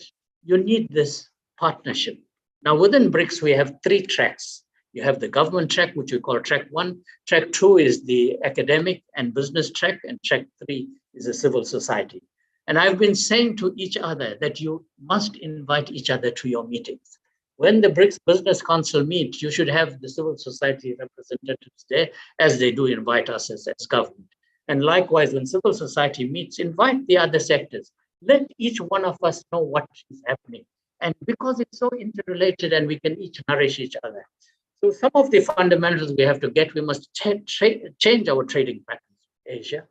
you need this partnership. Now, within BRICS, we have 3 tracks. You have the government track, which we call track 1. Track 2 is the academic and business track, and track 3 is the civil society. And I've been saying to each other that you must invite each other to your meetings. When the BRICS Business Council meet, you should have the civil society representatives there, as they do invite us as government. And likewise, when civil society meets, invite the other sectors. Let each one of us know what is happening. And because it's so interrelated and we can each nourish each other. So some of the fundamentals we have to get, we must change our trading patterns with Asia.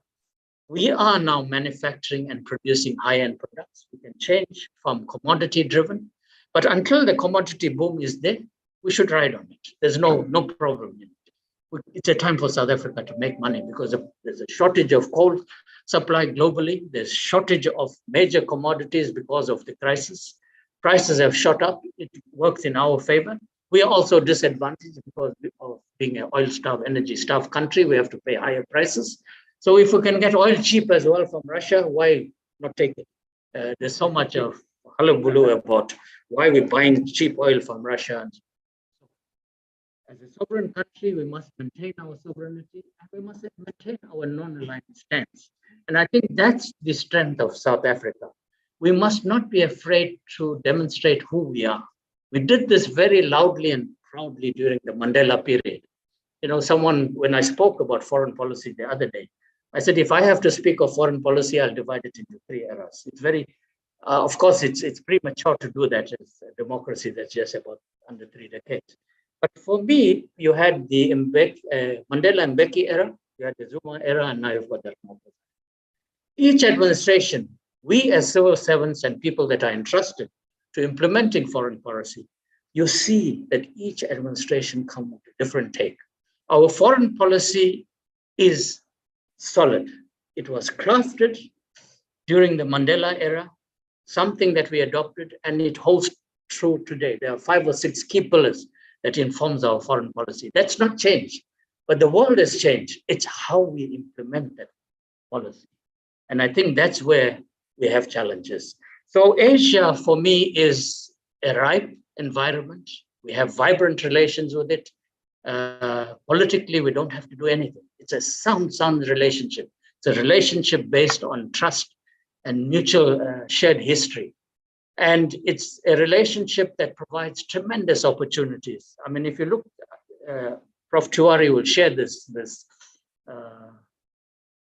We are now manufacturing and producing high-end products. We can change from commodity-driven, but until the commodity boom is there, we should ride on it. There's no problem in it. It's a time for South Africa to make money because there's a shortage of coal supply globally. There's shortage of major commodities because of the crisis. Prices have shot up. It works in our favor. We are also disadvantaged because of being an oil-starved, energy-starved country. We have to pay higher prices. So if we can get oil cheap as well from Russia, why not take it? There's so much of hullabaloo about why we're buying cheap oil from Russia. As a sovereign country, we must maintain our sovereignty and we must maintain our non-aligned stance. And I think that's the strength of South Africa. We must not be afraid to demonstrate who we are. We did this very loudly and proudly during the Mandela period. someone, when I spoke about foreign policy the other day, I said, if I have to speak of foreign policy, I'll divide it into 3 eras. It's very, of course, it's premature to do that as a democracy that's just about under 3 decades. But for me, you had the Mandela and Mbeki era, you had the Zuma era, and now you've got the democracy. Each administration, we as civil servants and people that are entrusted to implementing foreign policy, you see that each administration comes with a different take. Our foreign policy is solid. It was crafted during the Mandela era, something that we adopted, and it holds true today. There are 5 or 6 key pillars that informs our foreign policy. That's not changed, but the world has changed. It's how we implement that policy. And I think that's where we have challenges. So Asia, for me, is a ripe environment. We have vibrant relations with it. Politically, we don't have to do anything. It's a sound relationship. It's a relationship based on trust and mutual shared history. And it's a relationship that provides tremendous opportunities. I mean, if you look, Prof. Tiwari will share this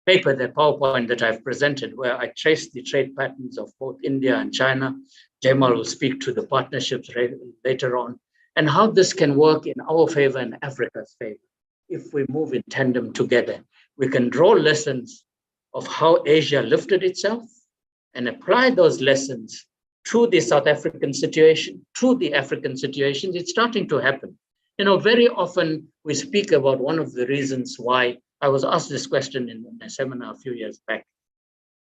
paper, the PowerPoint that I've presented, where I trace the trade patterns of both India and China. Jamal will speak to the partnerships later on, and how this can work in our favor and Africa's favor. If we move in tandem together, we can draw lessons of how Asia lifted itself and apply those lessons to the South African situation, to the African situations. It's starting to happen. Very often we speak about one of the reasons why. I was asked this question in a seminar a few years back.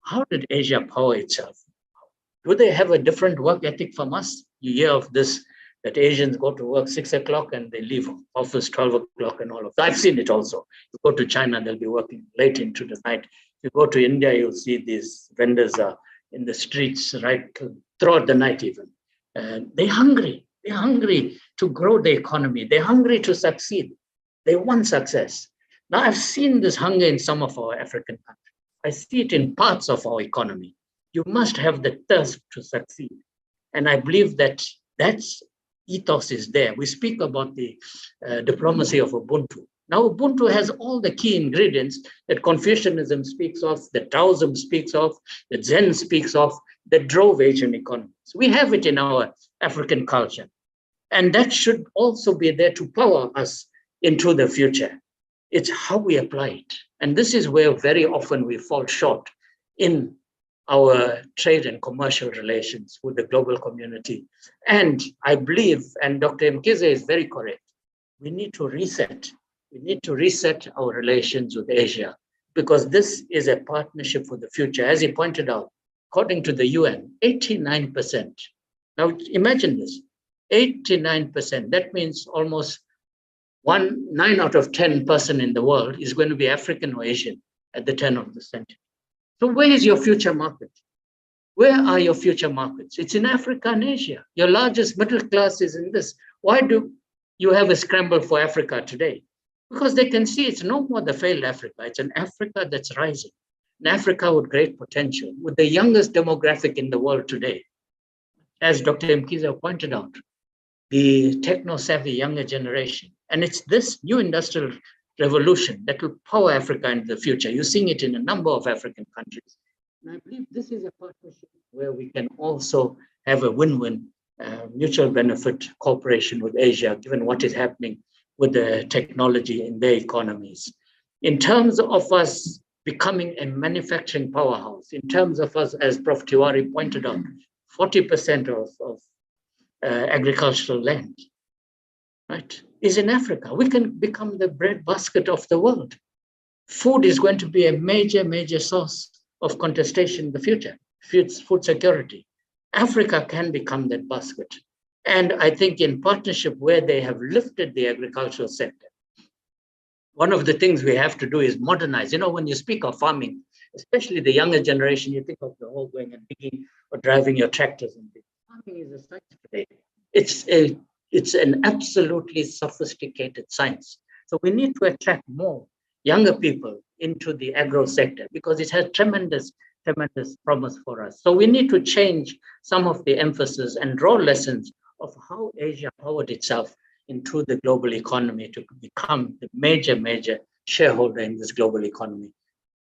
How did Asia power itself? Do they have a different work ethic from us? You hear of this, that Asians go to work 6 o'clock and they leave office 12 o'clock and all of that. I've seen it also. You go to China, they'll be working late into the night. You go to India, you'll see these vendors are in the streets right throughout the night even. They're hungry. They're hungry to grow the economy. They're hungry to succeed. They want success. Now, I've seen this hunger in some of our African countries. I see it in parts of our economy. You must have the thirst to succeed. And I believe that ethos is there. We speak about the diplomacy of Ubuntu. Now, Ubuntu has all the key ingredients that Confucianism speaks of, that Taoism speaks of, that Zen speaks of, that drove Asian economies. We have it in our African culture. And that should also be there to power us into the future. It's how we apply it. And this is where very often we fall short in our trade and commercial relations with the global community. And I believe, and Dr. Mkize is very correct, we need to reset. We need to reset our relations with Asia, because this is a partnership for the future. As he pointed out, according to the UN, 89%. Now imagine this, 89%. That means almost 9 out of 10 person in the world is going to be African or Asian at the turn of the century. So where is your future market? Where are your future markets? It's in Africa and Asia. Your largest middle class is in this. Why do you have a scramble for Africa today? Because they can see it's no more the failed Africa. It's an Africa that's rising, an Africa with great potential, with the youngest demographic in the world today. As Dr. Mkize pointed out, the techno-savvy younger generation. And it's this new industrial revolution that will power Africa into the future. You're seeing it in a number of African countries. And I believe this is a partnership where we can also have a win-win, mutual benefit cooperation with Asia, given what is happening with the technology in their economies. In terms of us becoming a manufacturing powerhouse, in terms of us, as Prof. Tiwari pointed out, 40% of agricultural land, right, is in Africa. We can become the breadbasket of the world. Food is going to be a major source of contestation in the future, food security. Africa can become that basket. And I think in partnership where they have lifted the agricultural sector, one of the things we have to do is modernize. When you speak of farming, especially the younger generation, you think of the whole going and digging or driving your tractors and things. Farming is a science today. It's an absolutely sophisticated science. So we need to attract more younger people into the agro sector because it has tremendous promise for us. So we need to change some of the emphasis and draw lessons of how Asia powered itself into the global economy to become the major shareholder in this global economy,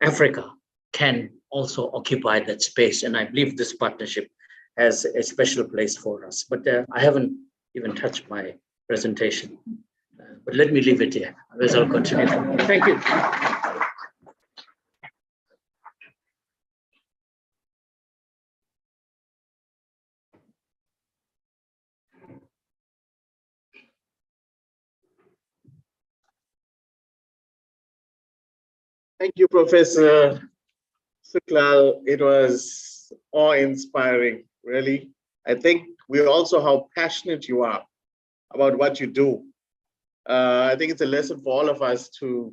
Africa can also occupy that space. And I believe this partnership has a special place for us. But I haven't even touched my presentation. But let me leave it here. Otherwise, I'll continue. Thank you. Thank you, Professor Suklal. It was awe-inspiring, really. I think we also how passionate you are about what you do. I think it's a lesson for all of us to,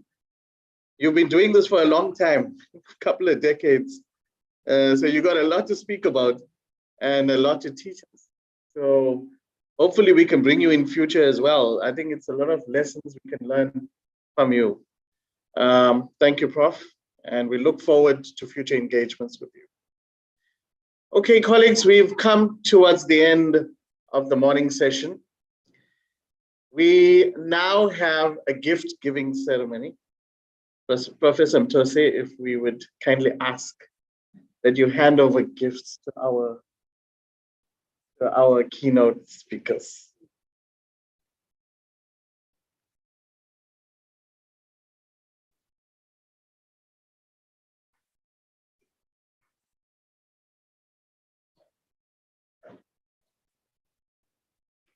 you've been doing this for a long time, a couple of decades. So you got a lot to speak about and a lot to teach us. So hopefully we can bring you in future as well. I think it's a lot of lessons we can learn from you. Thank you, Prof. And we look forward to future engagements with you. Okay, colleagues, we've come towards the end of the morning session. We now have a gift giving ceremony. Professor Mtose, if we would kindly ask that you hand over gifts to our keynote speakers.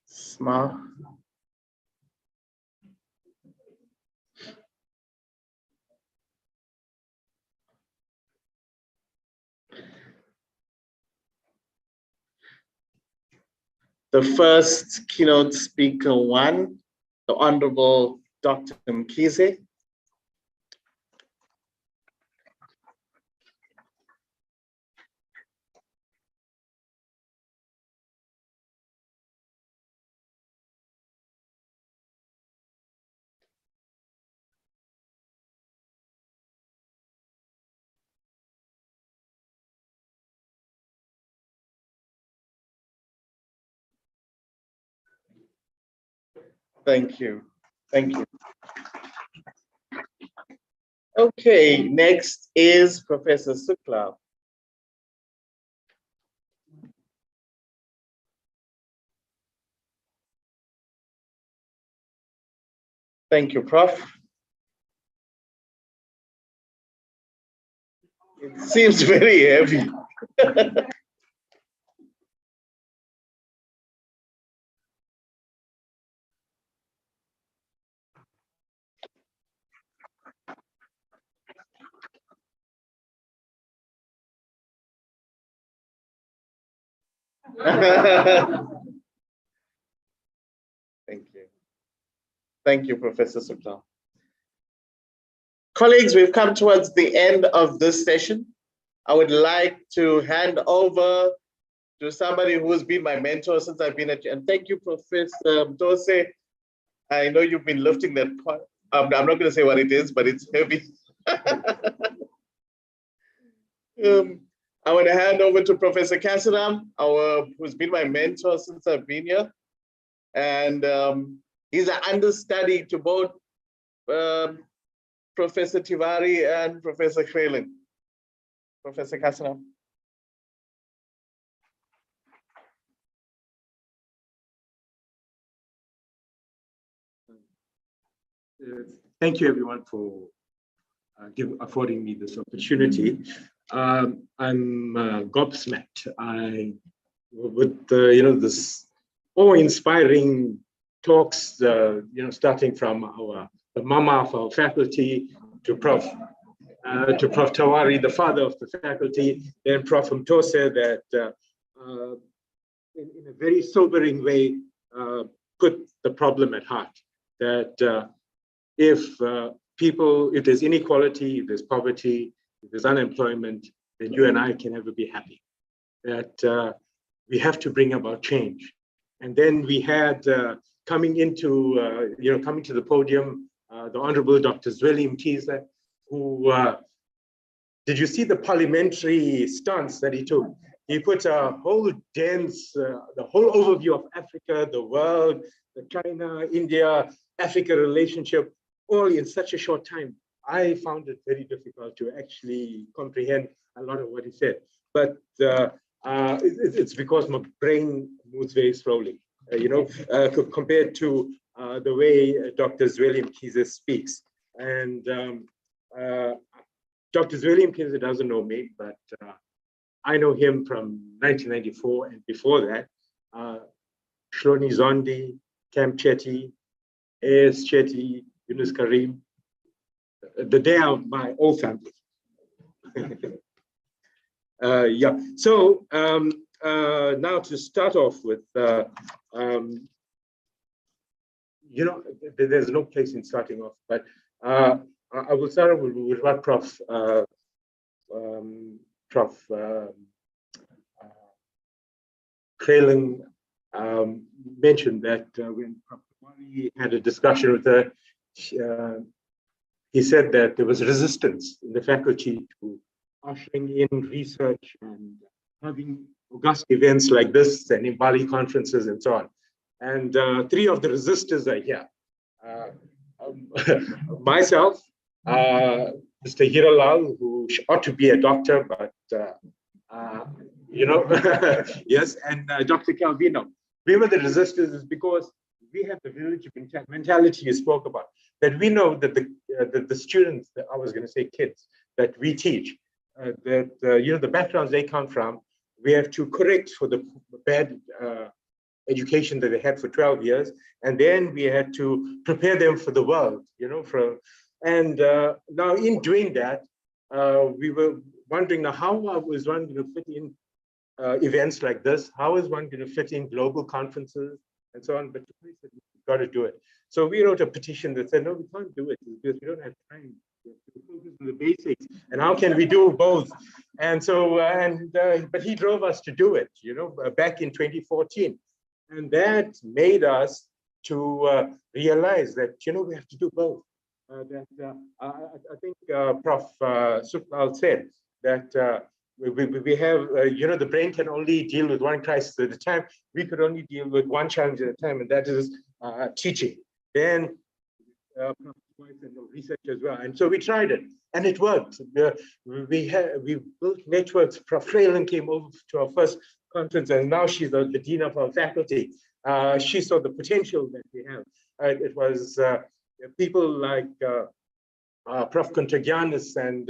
Smile. The first keynote speaker one, the Honorable Dr. Mkhize. Thank you. Thank you. Okay, next is Professor Suklal. Thank you, Prof. It seems very heavy. Thank you. Thank you, Professor Suklal. Colleagues, we've come towards the end of this session. I would like to hand over to somebody who has been my mentor since I've been at, and thank you, Professor Mtose. I know you've been lifting that part. I'm not going to say what it is, but it's heavy. I want to hand over to Professor Kasseram, who's been my mentor since I've been here. And he's an understudy to both Professor Tiwari and Professor Krelin. Professor Kasseram. Thank you, everyone, for affording me this opportunity. I'm gobsmacked. With this awe-inspiring talks, starting from the mama of our faculty to Prof. Tawari, the father of the faculty, and Prof. Mtose, that in a very sobering way put the problem at heart. That if there's inequality, if there's poverty, if there's unemployment, then you and I can never be happy. That we have to bring about change. And then we had coming to the podium, the Honorable Dr. Zweli Mkhize, who did you see the parliamentary stance that he took? He put a whole dense, the whole overview of Africa, the world, the China, India, Africa relationship, all in such a short time. I found it very difficult to actually comprehend a lot of what he said. But it's because my brain moves very slowly, compared to the way Dr. Zweli Mkhize speaks. And Dr. Zweli Mkhize doesn't know me, but I know him from 1994 and before that. Shloni Zondi, Cam Chetty, A.S. Chetty, Yunus Karim, the day of my old family. Yeah, so now to start off with, there's no place in starting off, but I will start with what Prof. Kralen mentioned, that when Prof. Kumari had a discussion with her, he said that there was resistance in the faculty to ushering in research and having august events like this and in Bali conferences and so on. And three of the resistors are here. Myself, Mr. Hiralal, who ought to be a doctor, but yes, and Dr. Calvino. We were the resistors is because we have the village mentality you spoke about, that we know that the students, I was going to say kids, that we teach, the backgrounds they come from, we have to correct for the bad education that they had for 12 years, and then we had to prepare them for the world, now in doing that, we were wondering now how was one going to fit in events like this? How is one going to fit in global conferences and so on? But we said, we've got to do it. So we wrote a petition that said, no, we can't do it because we don't have time. We have to focus on the basics. And how can we do both? And so, but he drove us to do it, back in 2014. And that made us to realize that, we have to do both. I think Prof. Suklal said that we have, the brain can only deal with one crisis at a time. We could only deal with one challenge at a time, and that is teaching. Then research as well. And so we tried it, and it worked. We built networks. Prof. Freyland came over to our first conference, and now she's the dean of our faculty. She saw the potential that we have. It was people like Prof. Contagianis, and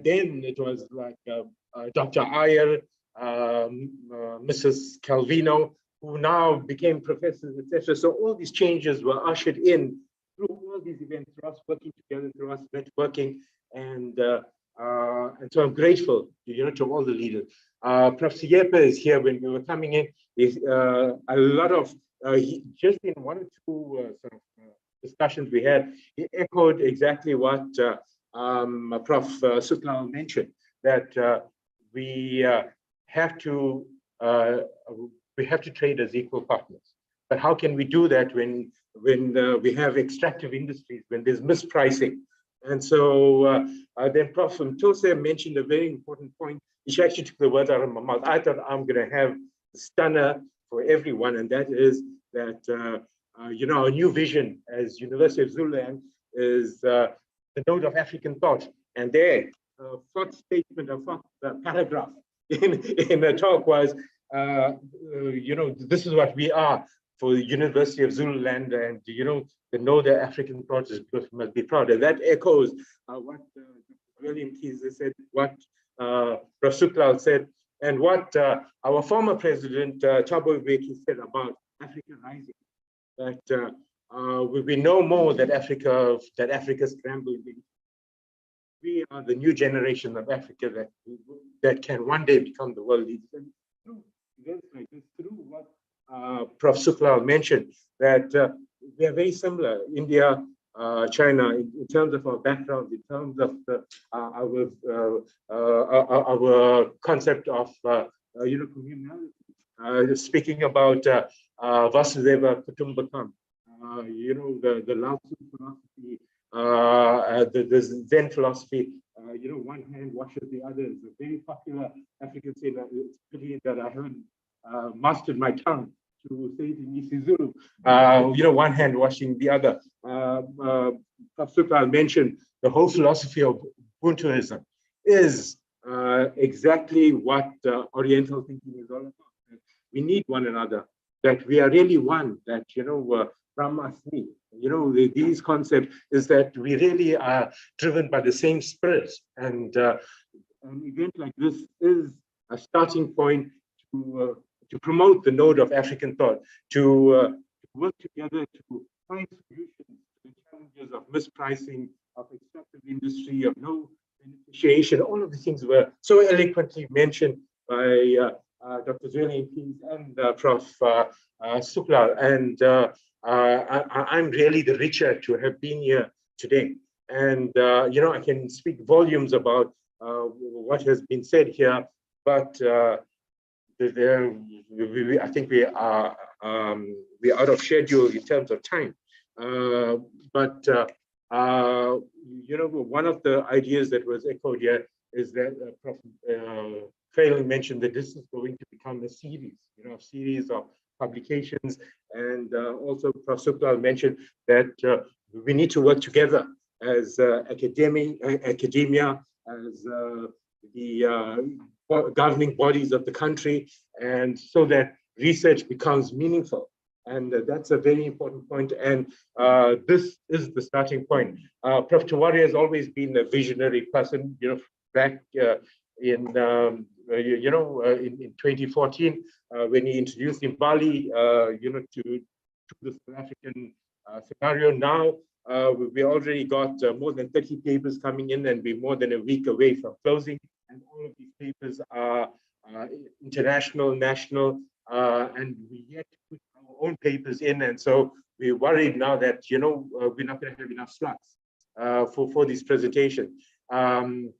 then it was like Dr. Iyer, Mrs. Calvino, who now became professors, etc. So all these changes were ushered in through all these events, through us working together, through us networking, and so I'm grateful, to all the leaders. Prof. Siepe is here. When we were coming in, a lot of just in one or two discussions we had, he echoed exactly what Prof. Suklal mentioned, that we have to trade as equal partners. But how can we do that when we have extractive industries, when there's mispricing? And so then Prof. Mtose mentioned a very important point. He actually took the words out of my mouth. I thought I'm going to have a stunner for everyone, and that is that our new vision as University of Zululand is the node of African thought. And there, fourth statement or fourth paragraph in the talk was, this is what we are for the University of Zululand, and the node of African thought is because we must be proud. And that echoes what William Keyes said, what Prof. Suklal said, and what our former president Thabo Mbeki said about Africa rising. That we know more that Africa scrambled. We are the new generation of Africa that can one day become the world leaders. And through events like this, through what Prof. Suklal mentioned, that we are very similar, India, China, in terms of our background, in terms of our concept of communality. Speaking about Vasudeva Kutumbakam, the Lao Tzu philosophy, the Zen philosophy, one hand washes the other. It's a very popular African saying. It's pity that I haven't mastered my tongue to say it in isiZulu, one hand washing the other. Prof. Supal mentioned the whole philosophy of Ubuntuism is exactly what Oriental thinking is all about. We need one another, that we are really one, that, Brahmasmi, these concepts is that we really are driven by the same spirit. And an event like this is a starting point to promote the node of African thought, to work together to find solutions to the challenges of mispricing, of extractive industry, of no beneficiation. All of these things were so eloquently mentioned by Dr. Zweli and Prof. Supal. And I'm really the richer to have been here today. And, I can speak volumes about what has been said here, but I think we are out of schedule in terms of time. But one of the ideas that was echoed here is that Prof. Craylin mentioned that this is going to become a series, series of publications, and also Prof. Supal mentioned that we need to work together as academia, as the governing bodies of the country, and so that research becomes meaningful. And that's a very important point. And this is the starting point. Prof. Tewari has always been a visionary person. Back in 2014, when he introduced in Bali, to the South African scenario. Now we already got more than 30 papers coming in, and we're more than a week away from closing. And all of these papers are international, national, and we yet to put our own papers in. And so we're worried now that, we're not going to have enough slots for this presentation. But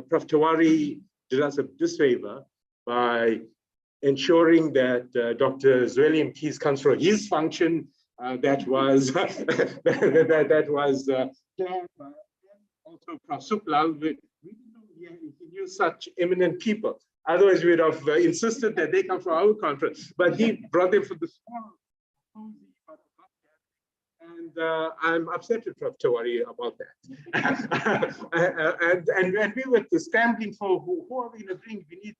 Prof. Tewari did us a disfavor by ensuring that Dr. Zweli Mkhize comes from his function that was that was planned by also Prof. Supal. We didn't know he knew such eminent people. Otherwise, we would have insisted that they come from our conference. But he brought them for the small, and I'm upset with Prof. Tewari about that. and we were scrambling for who are we going to bring? We need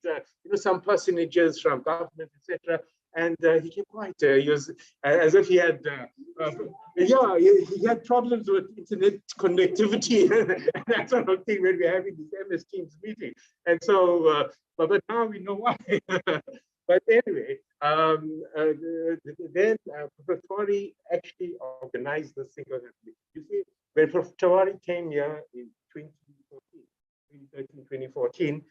some personages from government, etc. And he kept quiet. He was as if he had, he had problems with internet connectivity and that sort of thing when we're having this MS Teams meeting. And so, but now we know why. But anyway, then Prof. Tewari actually organized this single-handedly. You see, when Prof. Tewari came here in 2013, 2014,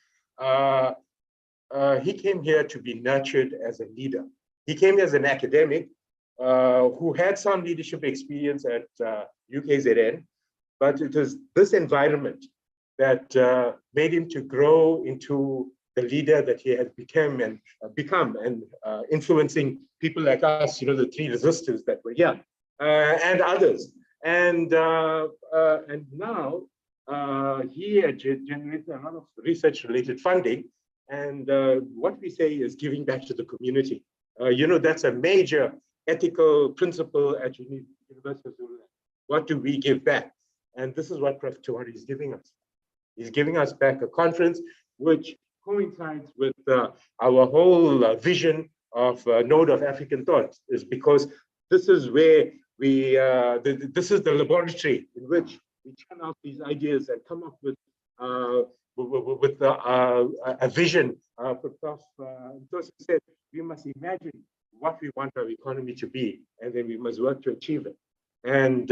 he came here to be nurtured as a leader. He came here as an academic who had some leadership experience at UKZN, but it was this environment that made him to grow into the leader that he has become and influencing people like us, the three resistors that were here, and others. And now he generates a lot of research-related funding. And what we say is giving back to the community. That's a major ethical principle at University of Zululand. What do we give back? And this is what Prof. Tewari is giving us. He's giving us back a conference which coincides with our whole vision of Node of African Thought, is because this is where we, this is the laboratory in which we churn out these ideas and come up with a vision. Prof. said, we must imagine what we want our economy to be, and then we must work to achieve it. And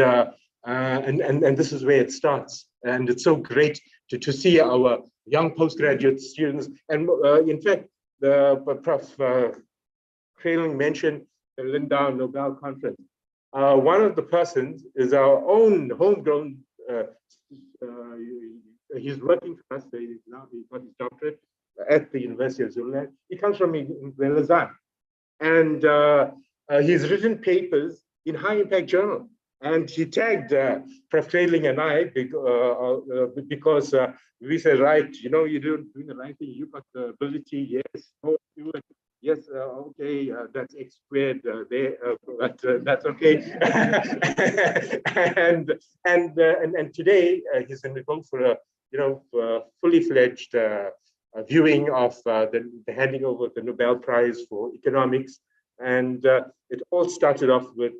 this is where it starts. And it's so great to see our young postgraduate students. And in fact, Prof. Craylin mentioned the Lindau Nobel Conference. One of the persons is our own homegrown, he's working for us, he got his doctorate at the University of Zululand. He comes from Lausanne. And he's written papers in high impact journal. And he tagged Prof. Craylin and I because we said, right, you're doing the right thing. You've got the ability, yes, go do it. Yes, okay, that's X squared there, but that's okay. and today he's going to go for a fully fledged viewing of the handing over of the Nobel Prize for Economics, and it all started off with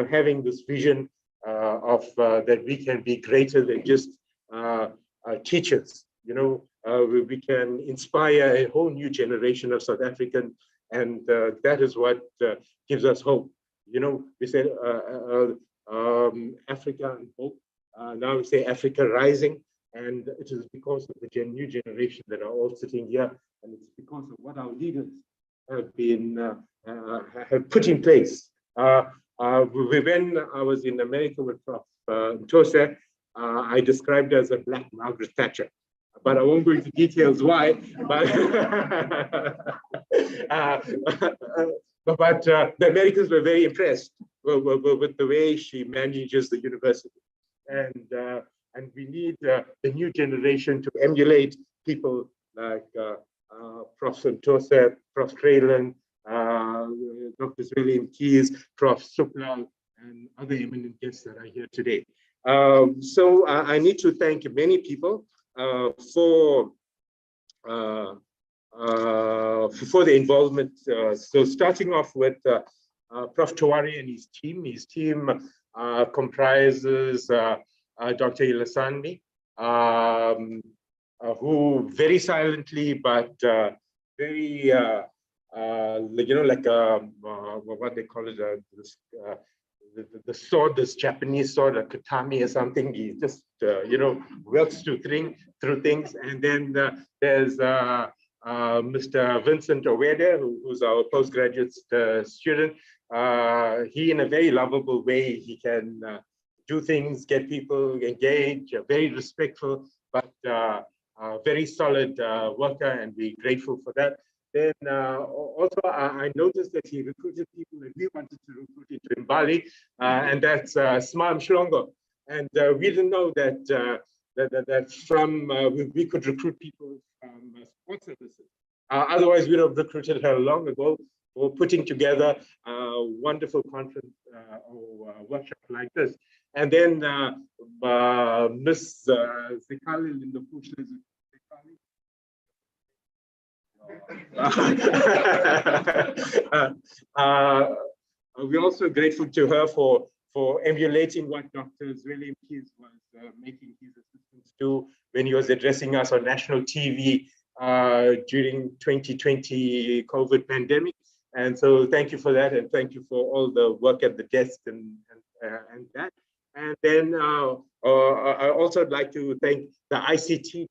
having this vision of that we can be greater than just teachers. We can inspire a whole new generation of South African, and that is what gives us hope. We said Africa and hope. Now we say Africa rising, and it is because of the new generation that are all sitting here, and it's because of what our leaders have been have put in place. When I was in America with Prof. Ntose, I described her as a Black Margaret Thatcher. But I won't go into details why. But, the Americans were very impressed with the way she manages the university, and we need the new generation to emulate people like Prof. Ntose, Prof. Traylon, Dr. William Keys, Prof. Supla, and other eminent guests that are here today. So I need to thank many people for the involvement. So starting off with Prof. Tawari and his team. His team comprises Dr. Ilasani, who very silently but very like what they call it, the sword, this Japanese sword, a katami or something. He just works through things. And then there's Mr. Vincent Owede, who's our postgraduate student. He, in a very lovable way, he can do things, get people engaged, very respectful, but very solid worker, and we're grateful for that. Then also, I noticed that he recruited people that we wanted to recruit into Mbali, and that's Smam Shlongo. And we didn't know that we could recruit people from sports services. Otherwise, we'd have recruited her long ago for putting together a wonderful conference or workshop like this. And then Miss Zikali Lindopushla. We're also grateful to her for emulating what Dr. William Keys was making his assistants do when he was addressing us on national TV during 2020 COVID pandemic. And so thank you for that, and thank you for all the work at the desk and that. And then I also would like to thank the ICT team,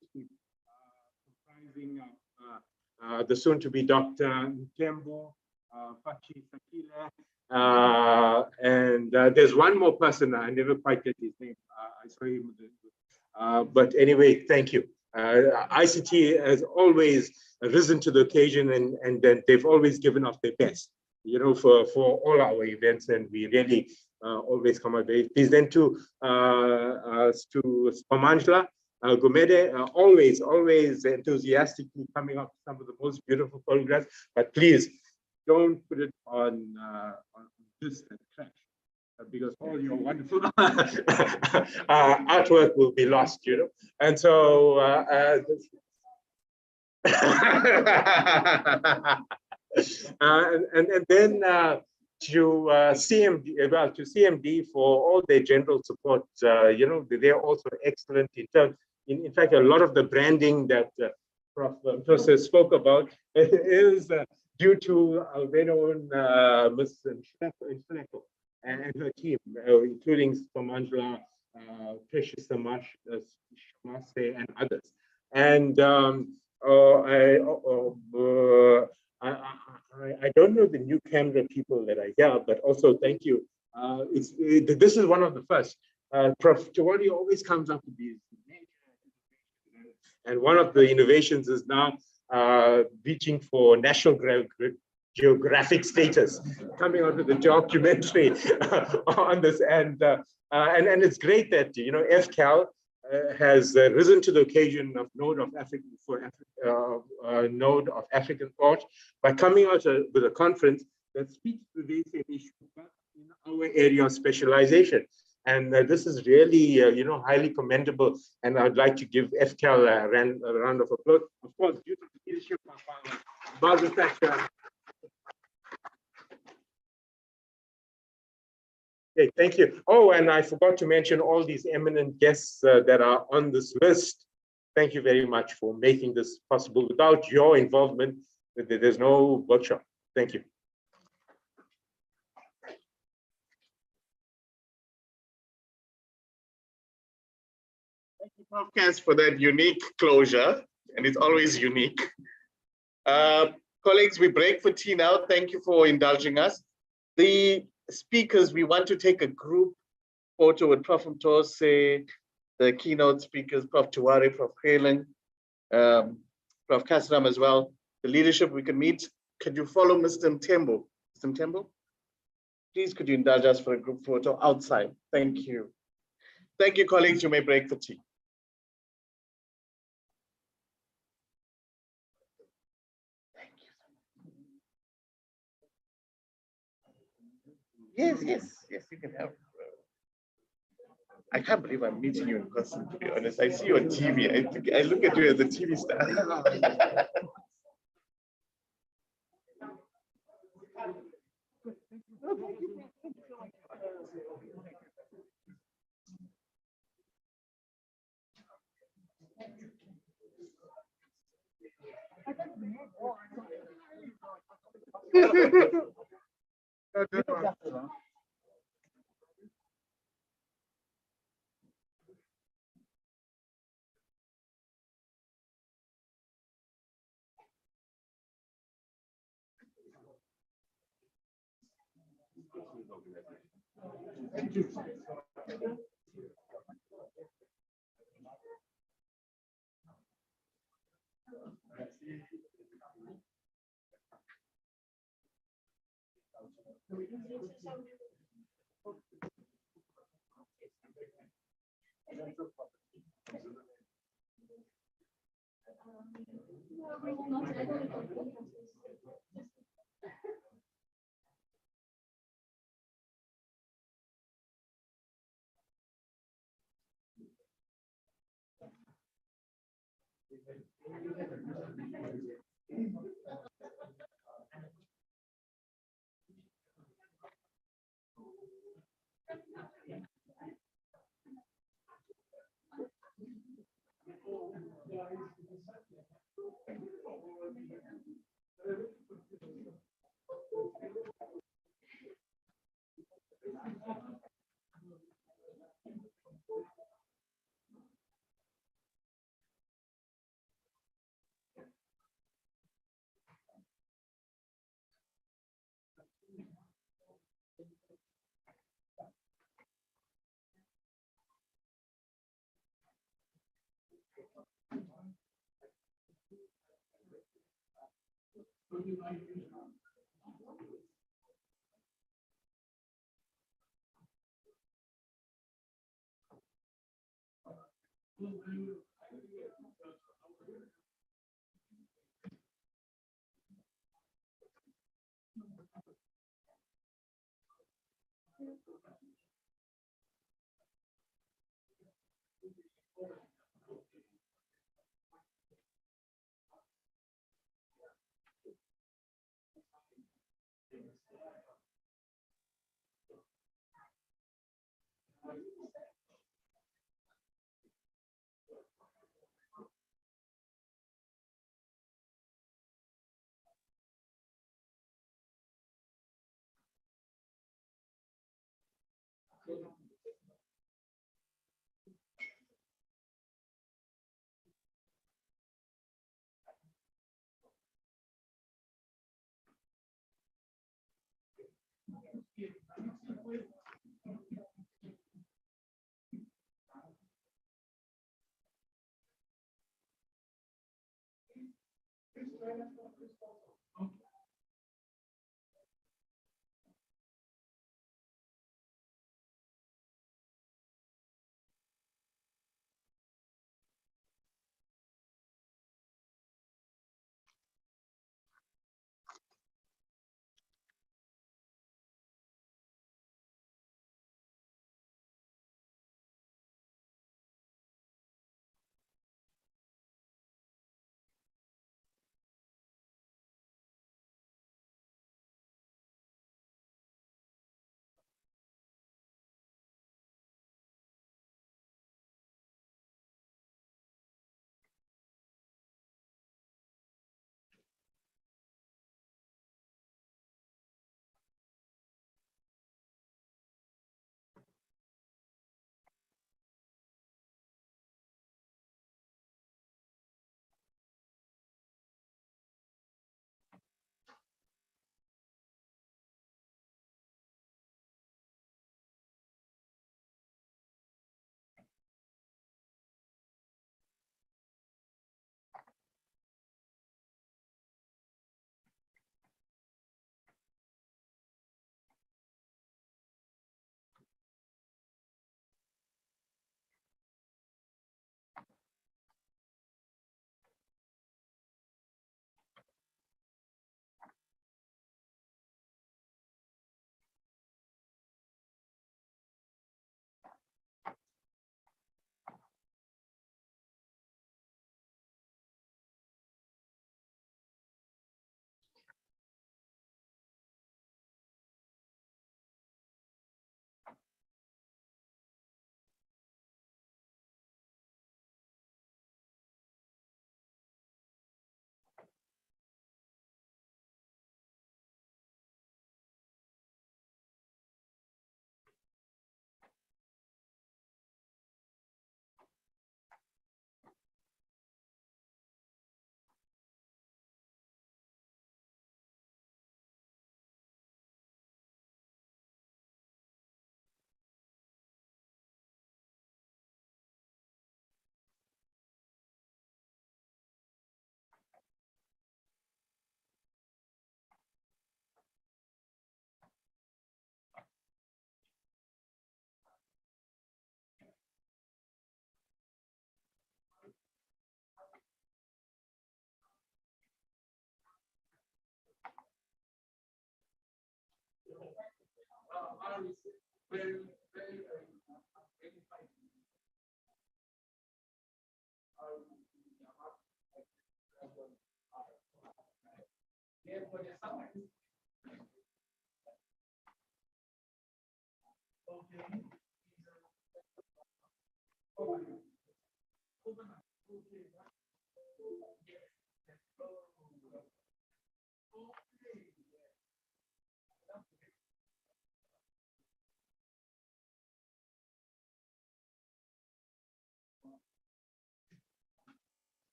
comprising the soon-to-be Dr. Nkembo, Fachi Sakila, and there's one more person, I never quite get his name. I saw him, but anyway, thank you. ICT has always risen to the occasion, and they've always given us their best, for all our events, and we really always come out very pleased. Then to Spamangla Gumede, always enthusiastically coming up with some of the most beautiful photographs, but please don't put it on this and trash, because all your wonderful artwork will be lost, And so, and then to CMD for all their general support. They're also excellent in terms. In fact, a lot of the branding that Prof. Ntose spoke about is due to our very own Ms. Nhleko and her team, including Spamangla, Precious Shamase, and others. And I don't know the new camera people that are here, but also thank you. This is one of the first. Prof. Tawari always comes up with these major innovations, and one of the innovations is now reaching for National Geographic status, coming out with a documentary on this, and it's great that FCAL has risen to the occasion of Node of African thought by coming out with a conference that speaks to this issue, but in our area of specialization. And this is really, highly commendable. And I'd like to give FCAL a round of applause. Of course, due to the leadership of our Okay, thank you. Oh, and I forgot to mention all these eminent guests that are on this list. Thank you very much for making this possible. Without your involvement, there's no workshop. Thank you. Thank you, Prof. for that unique closure, and it's always unique. Colleagues, we break for tea now. Thank you for indulging us. The speakers, we want to take a group photo with Prof. Mtose, the keynote speakers, Prof. Tuwari, Prof. Helen, Prof. Kasram as well. The leadership we can meet. Could you follow Mr. Mtembo? Mr. Mtembo? Please, could you indulge us for a group photo outside? Thank you. Thank you, colleagues. You may break for tea. Yes, you can have. I can't believe I'm meeting you in person, to be honest. I see you on TV. I look at you as a TV star.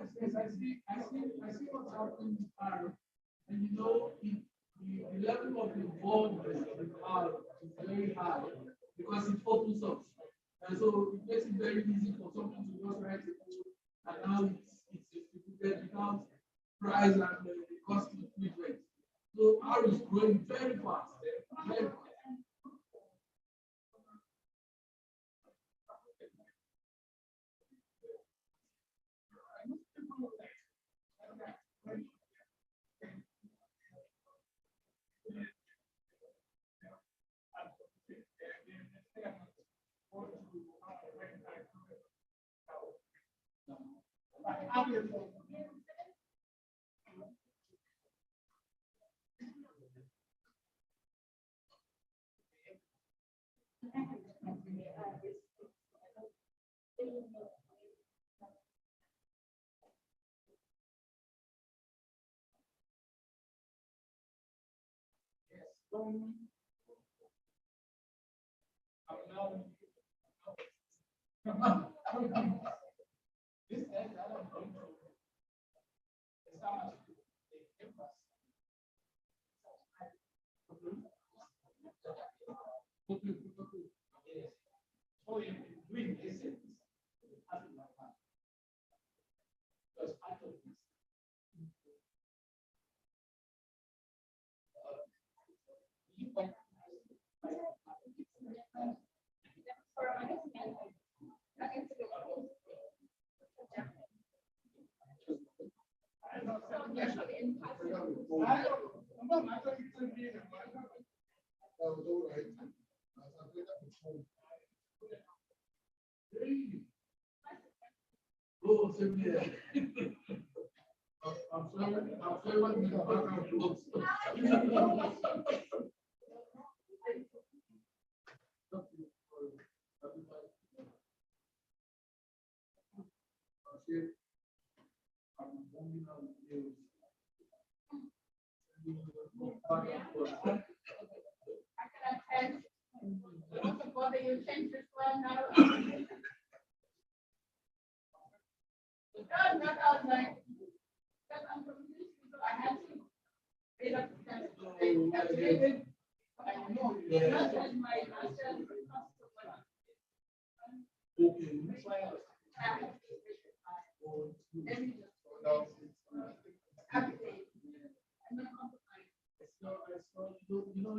Yes, I see what's happening in Paris. And you know, the level of involvement in Paris is very high because it opens up. And so it makes it very easy for someone to just write a code and now it's distributed without price and cost treatment. So R is growing very fast. Very fast.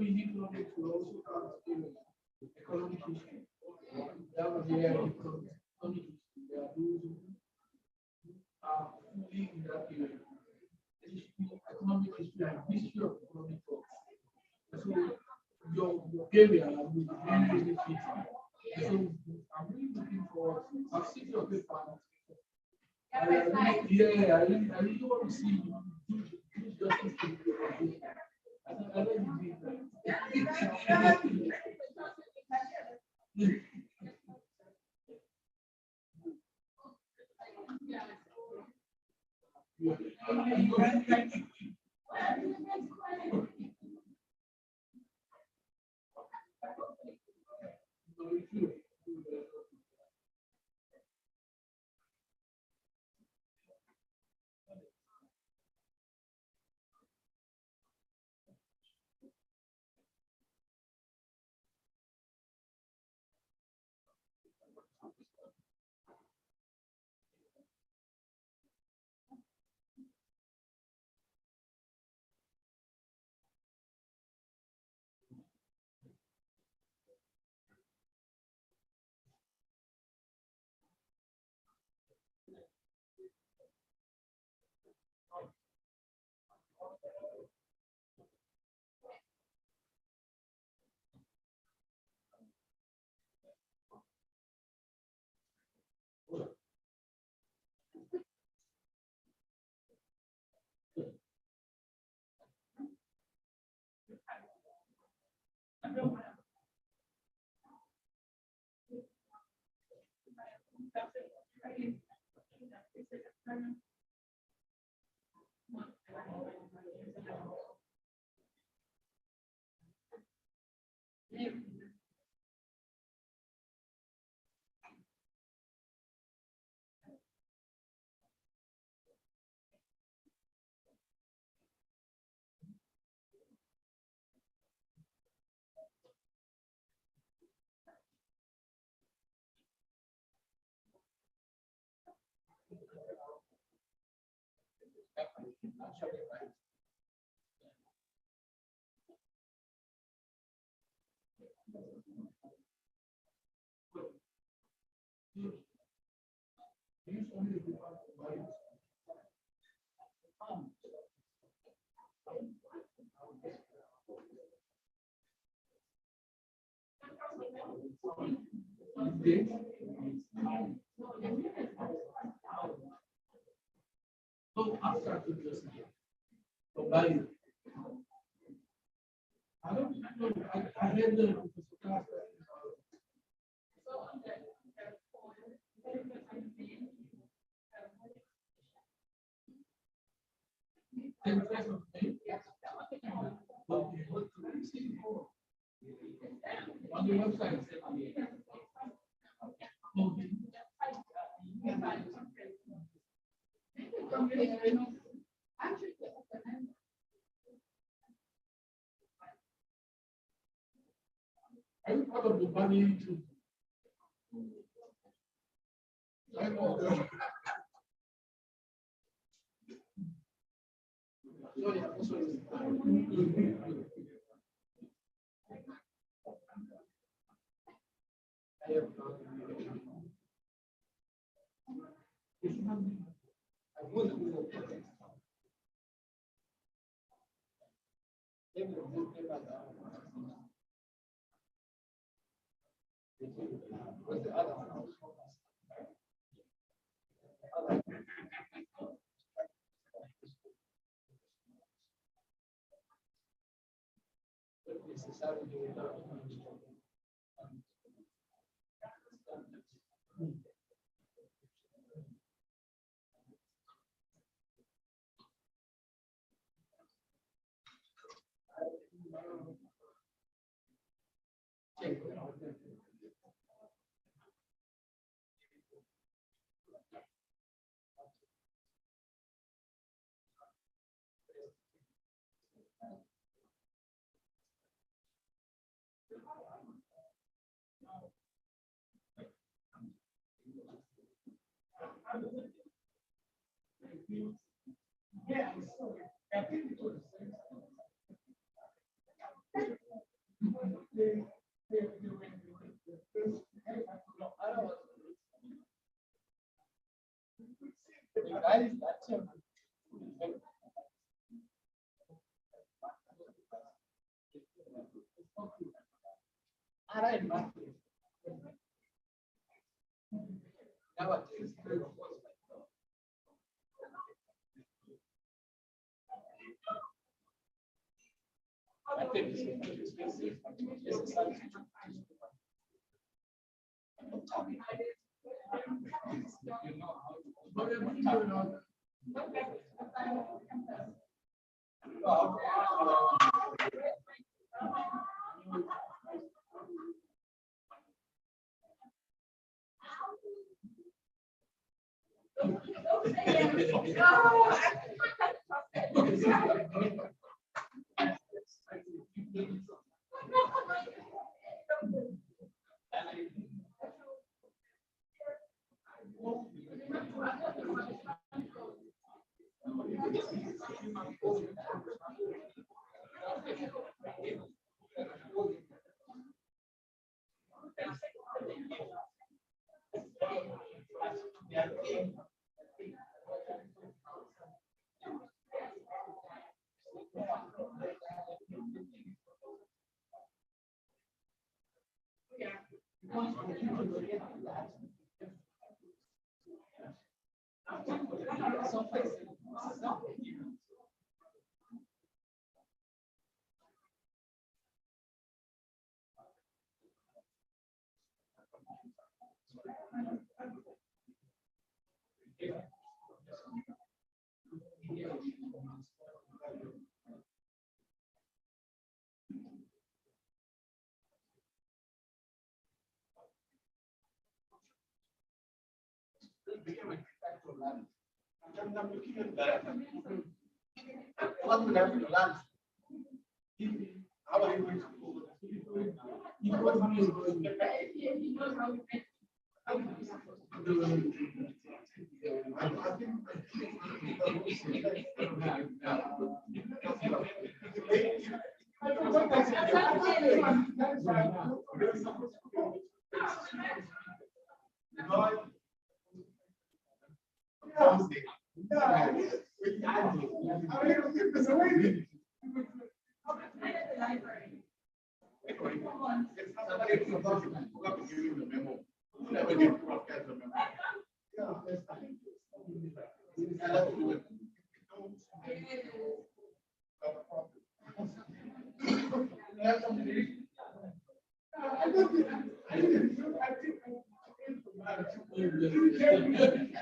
You need to also economic history. That was the economic history. There are those who are fully in that area. History, economic history, and history of economic thought. So your area will be really fit. So I'm really looking for. I've seen your paper. I really want to see you do justice to your organization. I know you do that. So abstract investment. Combine. I don't know. I read the class. On the website. Are you part of the bunny too?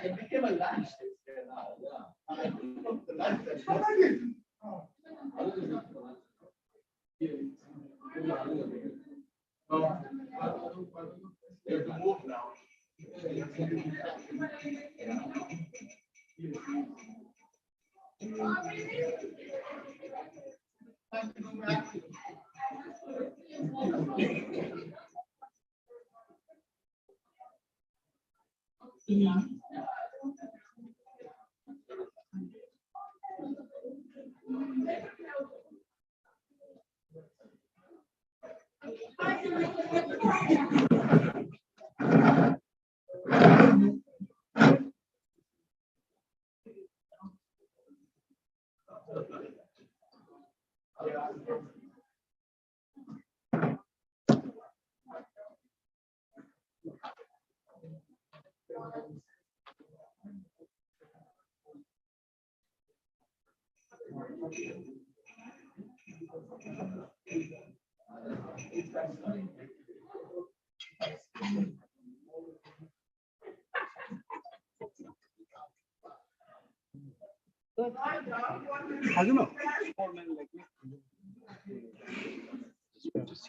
It became a lunch. You have to move now.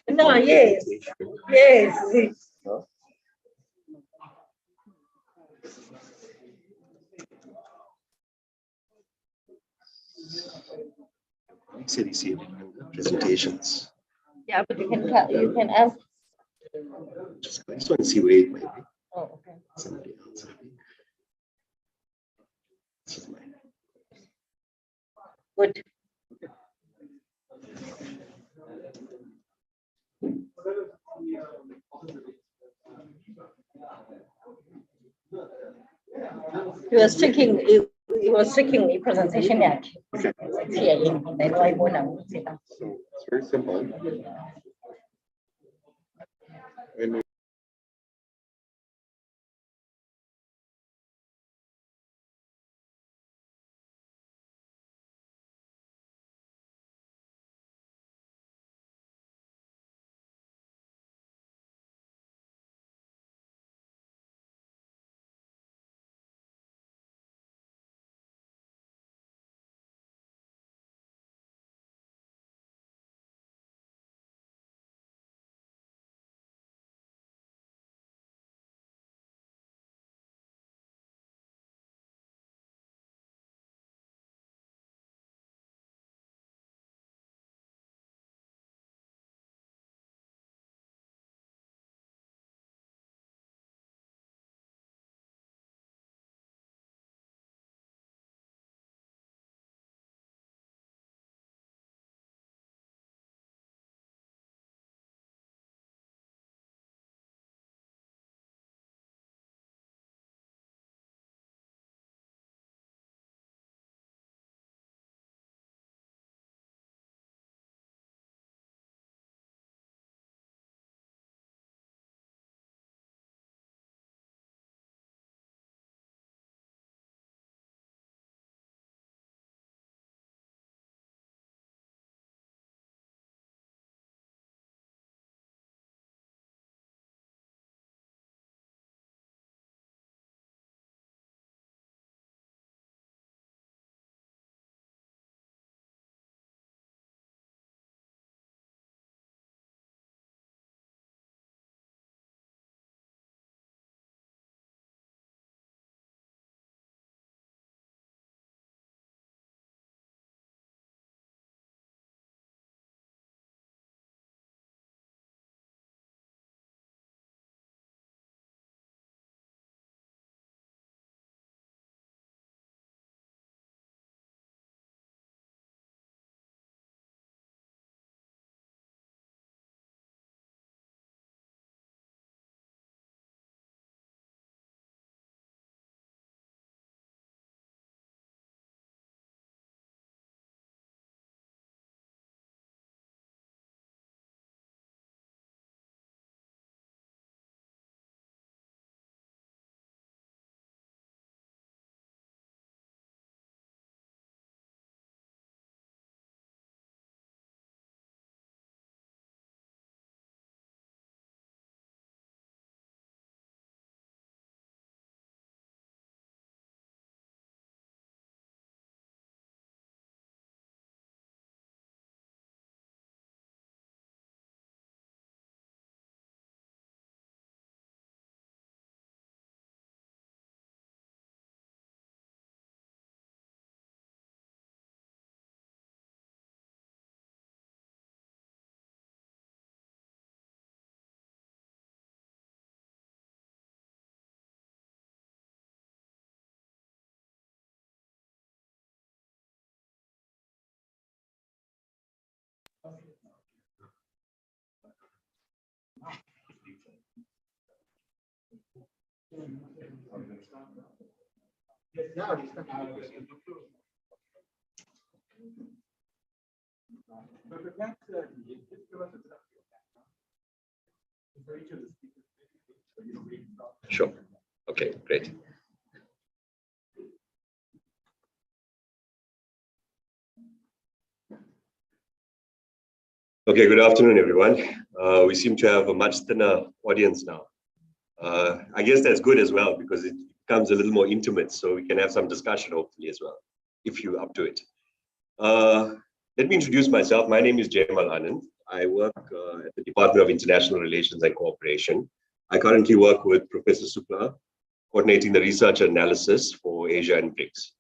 No, yes, yes. CDC presentations. Yeah, but you can ask. I just want to see where it might be. Oh, okay. Somebody else. This is mine. Good. He was checking the presentation yakhe. Here, then wayibona ukuthi So it's very simple. And Sure. Okay, great. Okay, good afternoon, everyone. We seem to have a much thinner audience now. I guess that's good as well because it becomes a little more intimate, so we can have some discussion hopefully as well, if you're up to it. Let me introduce myself. My name is Jamal Anand. I work at the Department of International Relations and Cooperation. I currently work with Professor Sukla, coordinating the research and analysis for Asia and BRICS.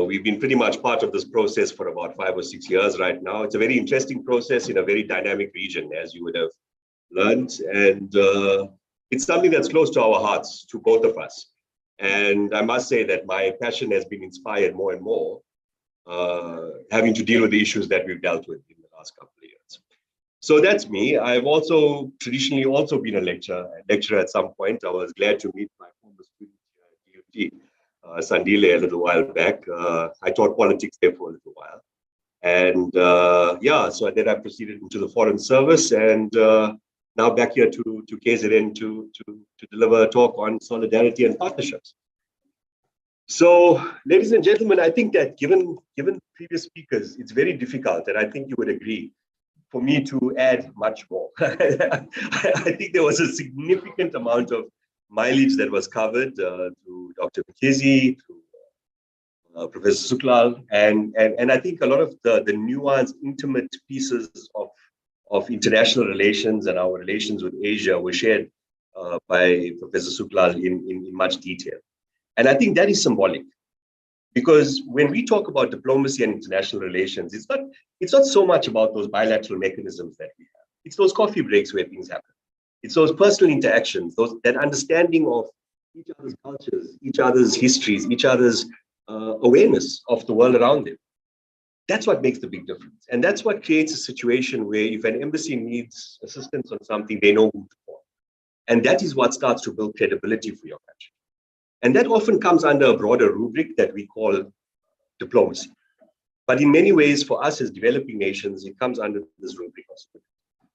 We've been pretty much part of this process for about 5 or 6 years right now. It's a very interesting process in a very dynamic region, as you would have learned. And it's something that's close to our hearts, to both of us. And I must say that my passion has been inspired more and more, having to deal with the issues that we've dealt with in the last couple of years. So that's me. I've also traditionally also been a lecturer at some point. I was glad to meet my former student at DFT. Sandile a little while back. I taught politics there for a little while. And yeah, so then I proceeded into the Foreign Service and now back here to KZN to deliver a talk on solidarity and partnerships. So, ladies and gentlemen, I think that given previous speakers, it's very difficult, and I think you would agree, for me to add much more. I think there was a significant amount of mileage that was covered through Dr. Mkhizi, through Professor Suklal, and I think a lot of the nuanced, intimate pieces of international relations and our relations with Asia were shared by Professor Suklal in much detail. And I think that is symbolic, because when we talk about diplomacy and international relations, it's not so much about those bilateral mechanisms that we have. It's those coffee breaks where things happen. It's those personal interactions, that understanding of each other's cultures, each other's histories, each other's awareness of the world around them. That's what makes the big difference. And that's what creates a situation where if an embassy needs assistance on something, they know who to call. And that is what starts to build credibility for your country. And that often comes under a broader rubric that we call diplomacy. But in many ways, for us as developing nations, it comes under this rubric also.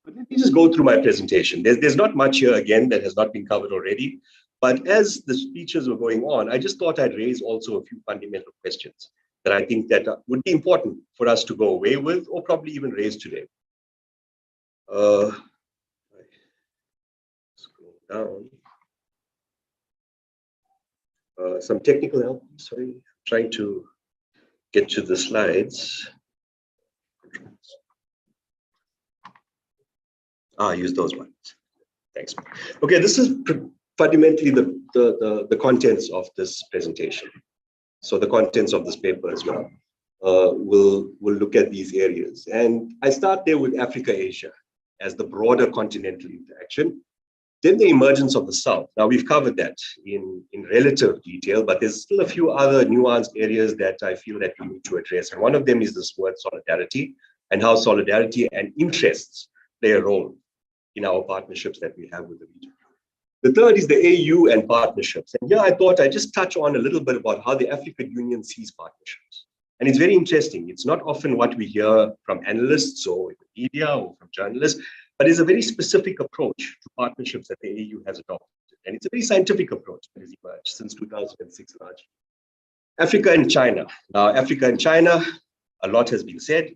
But let me just go through my presentation. There's not much here, again, that has not been covered already. But as the speeches were going on, I just thought I'd raise also a few fundamental questions that I think that would be important for us to go away with, or probably even raise today. Scroll down. Some technical help, sorry, trying to get to the slides. Use those ones. Thanks. Okay, this is fundamentally the contents of this presentation. So the contents of this paper as well. We'll look at these areas. And I start there with Africa-Asia as the broader continental interaction. Then the emergence of the South. Now, we've covered that in relative detail, but there's still a few other nuanced areas that I feel that we need to address. And one of them is this word solidarity, and how solidarity and interests play a role in our partnerships that we have with the region. The third is the AU and partnerships. And here I thought I'd just touch on a little bit about how the African Union sees partnerships. And it's very interesting. It's not often what we hear from analysts or in the media or from journalists, but it's a very specific approach to partnerships that the AU has adopted. And it's a very scientific approach that has emerged since 2006 largely. Africa and China. Now, Africa and China, a lot has been said.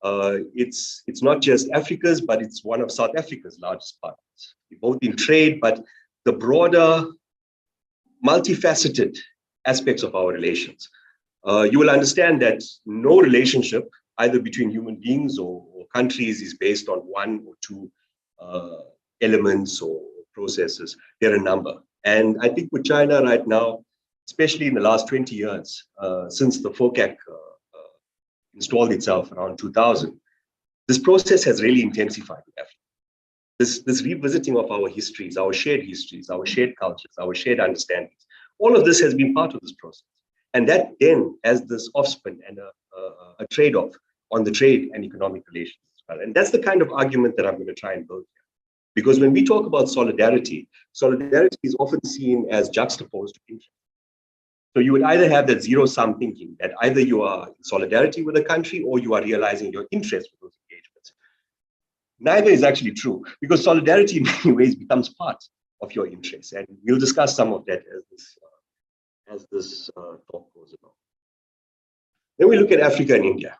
It's not just Africa's, but it's one of South Africa's largest partners, both in trade, but the broader, multifaceted aspects of our relations. You will understand that no relationship, either between human beings or countries, is based on one or two elements or processes. There are a number. And I think with China right now, especially in the last 20 years, since the FOCAC installed itself around 2000, this process has really intensified with Africa. This revisiting of our histories, our shared cultures, our shared understandings, all of this has been part of this process. And that then has this offspring and a trade-off on the trade and economic relations as well. And that's the kind of argument that I'm going to try and build here. Because when we talk about solidarity, solidarity is often seen as juxtaposed to interest. So you would either have that zero-sum thinking that either you are in solidarity with a country or you are realizing your interest with those engagements. Neither is actually true, because solidarity in many ways becomes part of your interests. And we'll discuss some of that as this talk goes along. Then we look at Africa and India.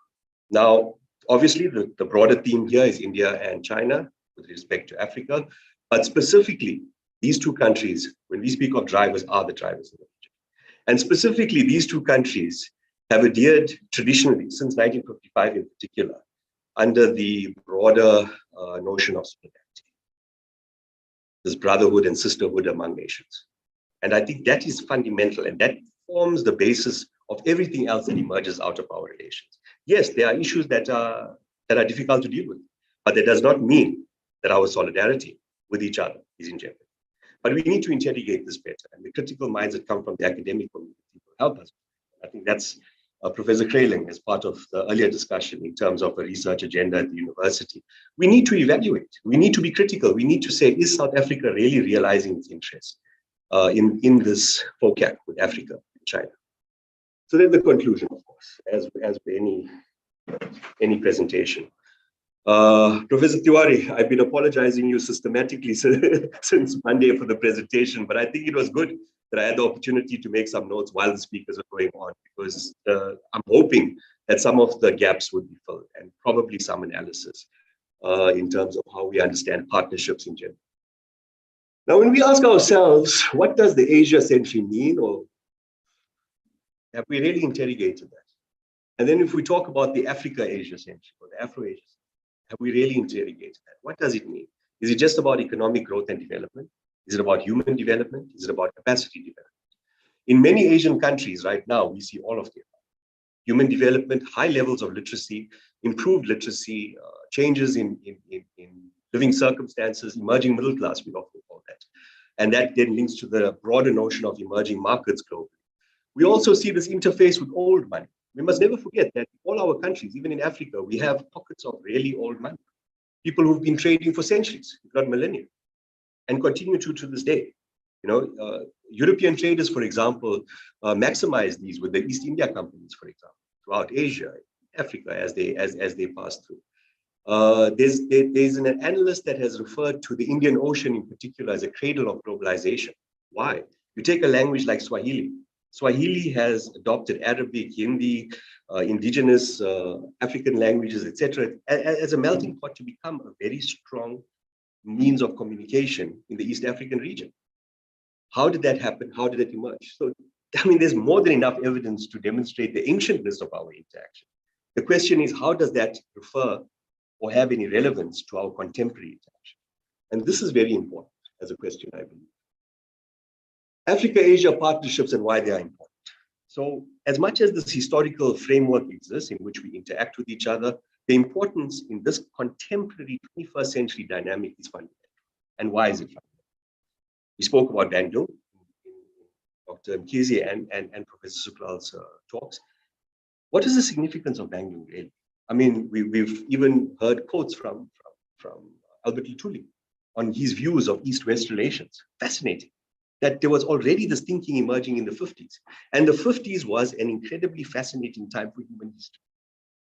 Now, obviously, the broader theme here is India and China with respect to Africa, but specifically, these two countries, when we speak of drivers, are the drivers in the region. And specifically, these two countries have adhered traditionally, since 1955 in particular, under the broader notion of solidarity, this brotherhood and sisterhood among nations. And I think that is fundamental, and that forms the basis of everything else that emerges out of our relations. Yes, there are issues that are difficult to deal with, but that does not mean that our solidarity with each other is in jeopardy. But we need to interrogate this better, and the critical minds that come from the academic community will help us. I think that's Professor Kraling as part of the earlier discussion in terms of a research agenda at the university. We need to evaluate, we need to be critical, we need to say, is South Africa really realizing its interests in this FOCAC with Africa and China? So then the conclusion, of course, as with any presentation. Professor Tiwari, I've been apologizing you systematically since Monday for the presentation, but I think it was good that I had the opportunity to make some notes while the speakers are going on, because I'm hoping that some of the gaps would be filled and probably some analysis in terms of how we understand partnerships in general. Now, when we ask ourselves, what does the Asia century mean, or have we really interrogated that? And then if we talk about the Africa-Asia century or the Afro-Asia, have we really interrogated that? What does it mean? Is it just about economic growth and development? Is it about human development? Is it about capacity development? In many Asian countries right now, we see all of them. Human development, high levels of literacy, improved literacy, changes in living circumstances, emerging middle class, we often call that. And that then links to the broader notion of emerging markets globally. We also see this interface with old money. We must never forget that in all our countries, even in Africa, we have pockets of really old money. People who've been trading for centuries, if not millennia, and continue to this day. You know, European traders, for example, maximize these with the East India companies, for example, throughout Asia, Africa, as they pass through. There's an analyst that has referred to the Indian Ocean in particular as a cradle of globalization. Why? You take a language like Swahili. Swahili has adopted Arabic, Hindi, indigenous African languages, etc., as a melting pot to become a very strong means of communication in the East African region. How did that happen? How did it emerge? So, I mean, there's more than enough evidence to demonstrate the ancientness of our interaction. The question is, how does that refer or have any relevance to our contemporary interaction? And this is very important as a question, I believe. Africa-Asia partnerships and why they are important. So as much as this historical framework exists in which we interact with each other, the importance in this contemporary 21st century dynamic is fundamental. And why is it fundamental? We spoke about Bandung in Dr. Mkhize and Professor Suklal's talks. What is the significance of Bandung really? I mean, we've even heard quotes from Albert Luthuli on his views of East-West relations. Fascinating. That there was already this thinking emerging in the 50s. And the 50s was an incredibly fascinating time for human history.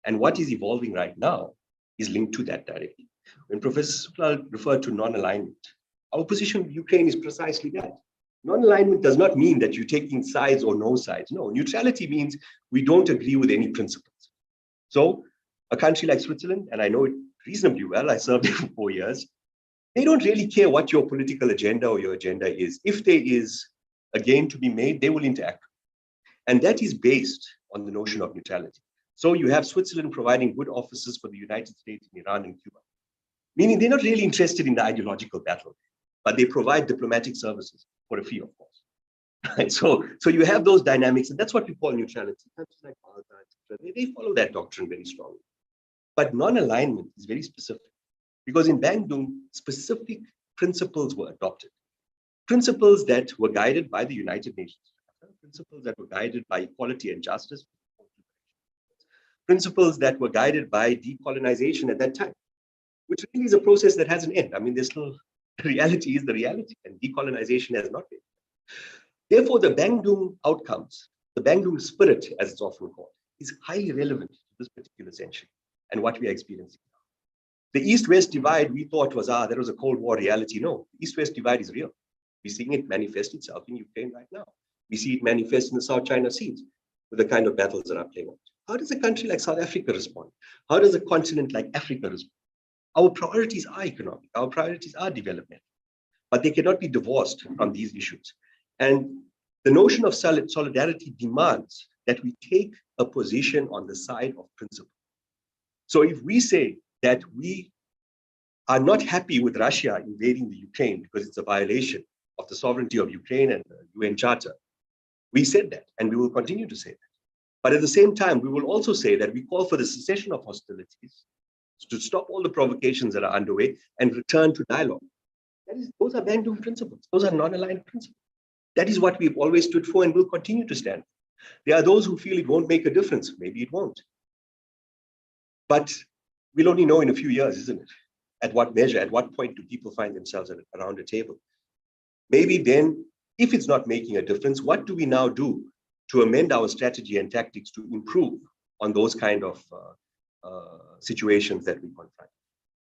And what is evolving right now is linked to that directly. When Professor Suklal referred to non-alignment, our position with Ukraine is precisely that. Non-alignment does not mean that you're taking sides or no sides. No, neutrality means we don't agree with any principles. So a country like Switzerland, and I know it reasonably well, I served there for 4 years, they don't really care what your political agenda or your agenda is. If there is a gain to be made, they will interact. And that is based on the notion of neutrality. So you have Switzerland providing good offices for the United States in Iran and Cuba, meaning they're not really interested in the ideological battle, but they provide diplomatic services for a fee, of course. Right? So you have those dynamics, and that's what we call neutrality. Countries like Malta, they follow that doctrine very strongly. But non-alignment is very specific. Because in Bandung, specific principles were adopted. Principles that were guided by the United Nations. Principles that were guided by equality and justice. Principles that were guided by decolonization at that time, which really is a process that has an end. I mean, there's still The reality is the reality, and decolonization has not been. Therefore, the Bandung outcomes, the Bandung spirit, as it's often called, is highly relevant to this particular century and what we are experiencing now. The East-West divide we thought was, that was a Cold War reality. No, the East-West divide is real. We're seeing it manifest itself in Ukraine right now. We see it manifest in the South China Sea with the kind of battles that are playing out. How does a country like South Africa respond? How does a continent like Africa respond? Our priorities are economic, our priorities are development, but they cannot be divorced from these issues. And the notion of solidarity demands that we take a position on the side of principle. So if we say that we are not happy with Russia invading the Ukraine because it's a violation of the sovereignty of Ukraine and the UN Charter, we said that, and we will continue to say that. But at the same time, we will also say that we call for the cessation of hostilities, to stop all the provocations that are underway and return to dialogue. Those are Bandung principles. Those are non-aligned principles. That is what we've always stood for and will continue to stand for. There are those who feel it won't make a difference. Maybe it won't. But we'll only know in a few years, isn't it? At what measure, at what point do people find themselves around a table? Maybe then, if it's not making a difference, what do we now do to amend our strategy and tactics to improve on those kind of situations that we confront?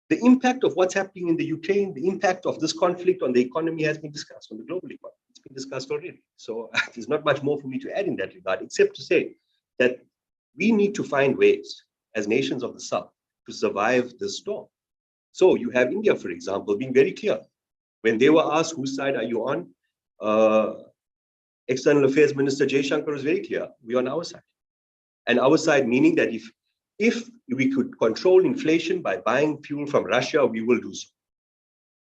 The impact of what's happening in the Ukraine, the impact of this conflict on the economy has been discussed, on the global economy. It's been discussed already. So there's not much more for me to add in that regard, except to say that we need to find ways as nations of the South to survive this storm. So you have India, for example, being very clear. When they were asked, whose side are you on? External Affairs Minister Jaishankar was very clear, we're on our side. And our side meaning that if we could control inflation by buying fuel from Russia, we will do so.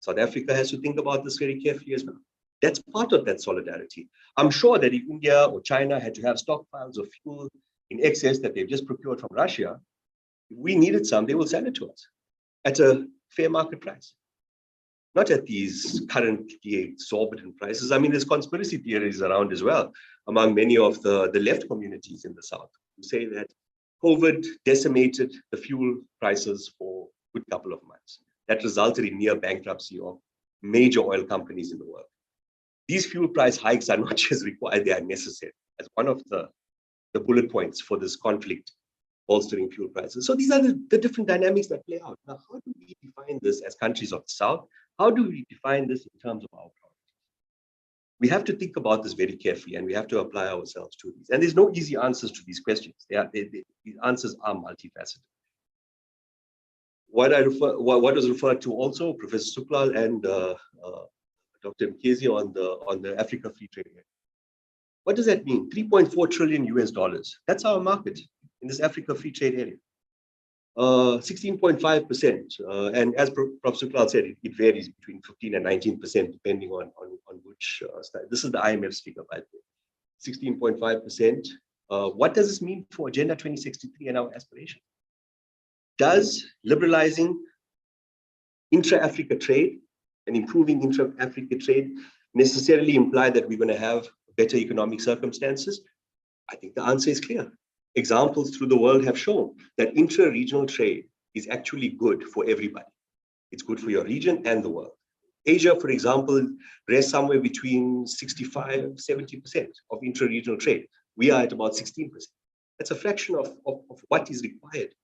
South Africa has to think about this very carefully as well. That's part of that solidarity. I'm sure that if India or China had to have stockpiles of fuel in excess that they've just procured from Russia, if we needed some, they will send it to us at a fair market price. Not at these currently exorbitant prices. I mean, there's conspiracy theories around as well among many of the left communities in the South who say that COVID decimated the fuel prices for a good couple of months. That resulted in near bankruptcy of major oil companies in the world. These fuel price hikes are not just required, they are necessary as one of the bullet points for this conflict, bolstering fuel prices. So these are the different dynamics that play out. Now, how do we define this as countries of the South? How do we define this in terms of our priorities? We have to think about this very carefully and we have to apply ourselves to these. And there's no easy answers to these questions. These answers are multifaceted. What was referred to also, Professor Suklal and Dr. Mkezi on the Africa Free Trade Area. What does that mean? 3.4 trillion US dollars. That's our market in this Africa Free Trade Area. 16.5%. And as Professor Suklal said, it varies between 15 and 19%, depending on which style. This is the IMF's figure, by the way. 16.5%. What does this mean for Agenda 2063 and our aspirations? Does liberalizing intra-Africa trade and improving intra-Africa trade necessarily imply that we're going to have better economic circumstances? I think the answer is clear. Examples through the world have shown that intra-regional trade is actually good for everybody. It's good for your region and the world. Asia, for example, rests somewhere between 65, 70% of intra-regional trade. We are at about 16%. That's a fraction of what is required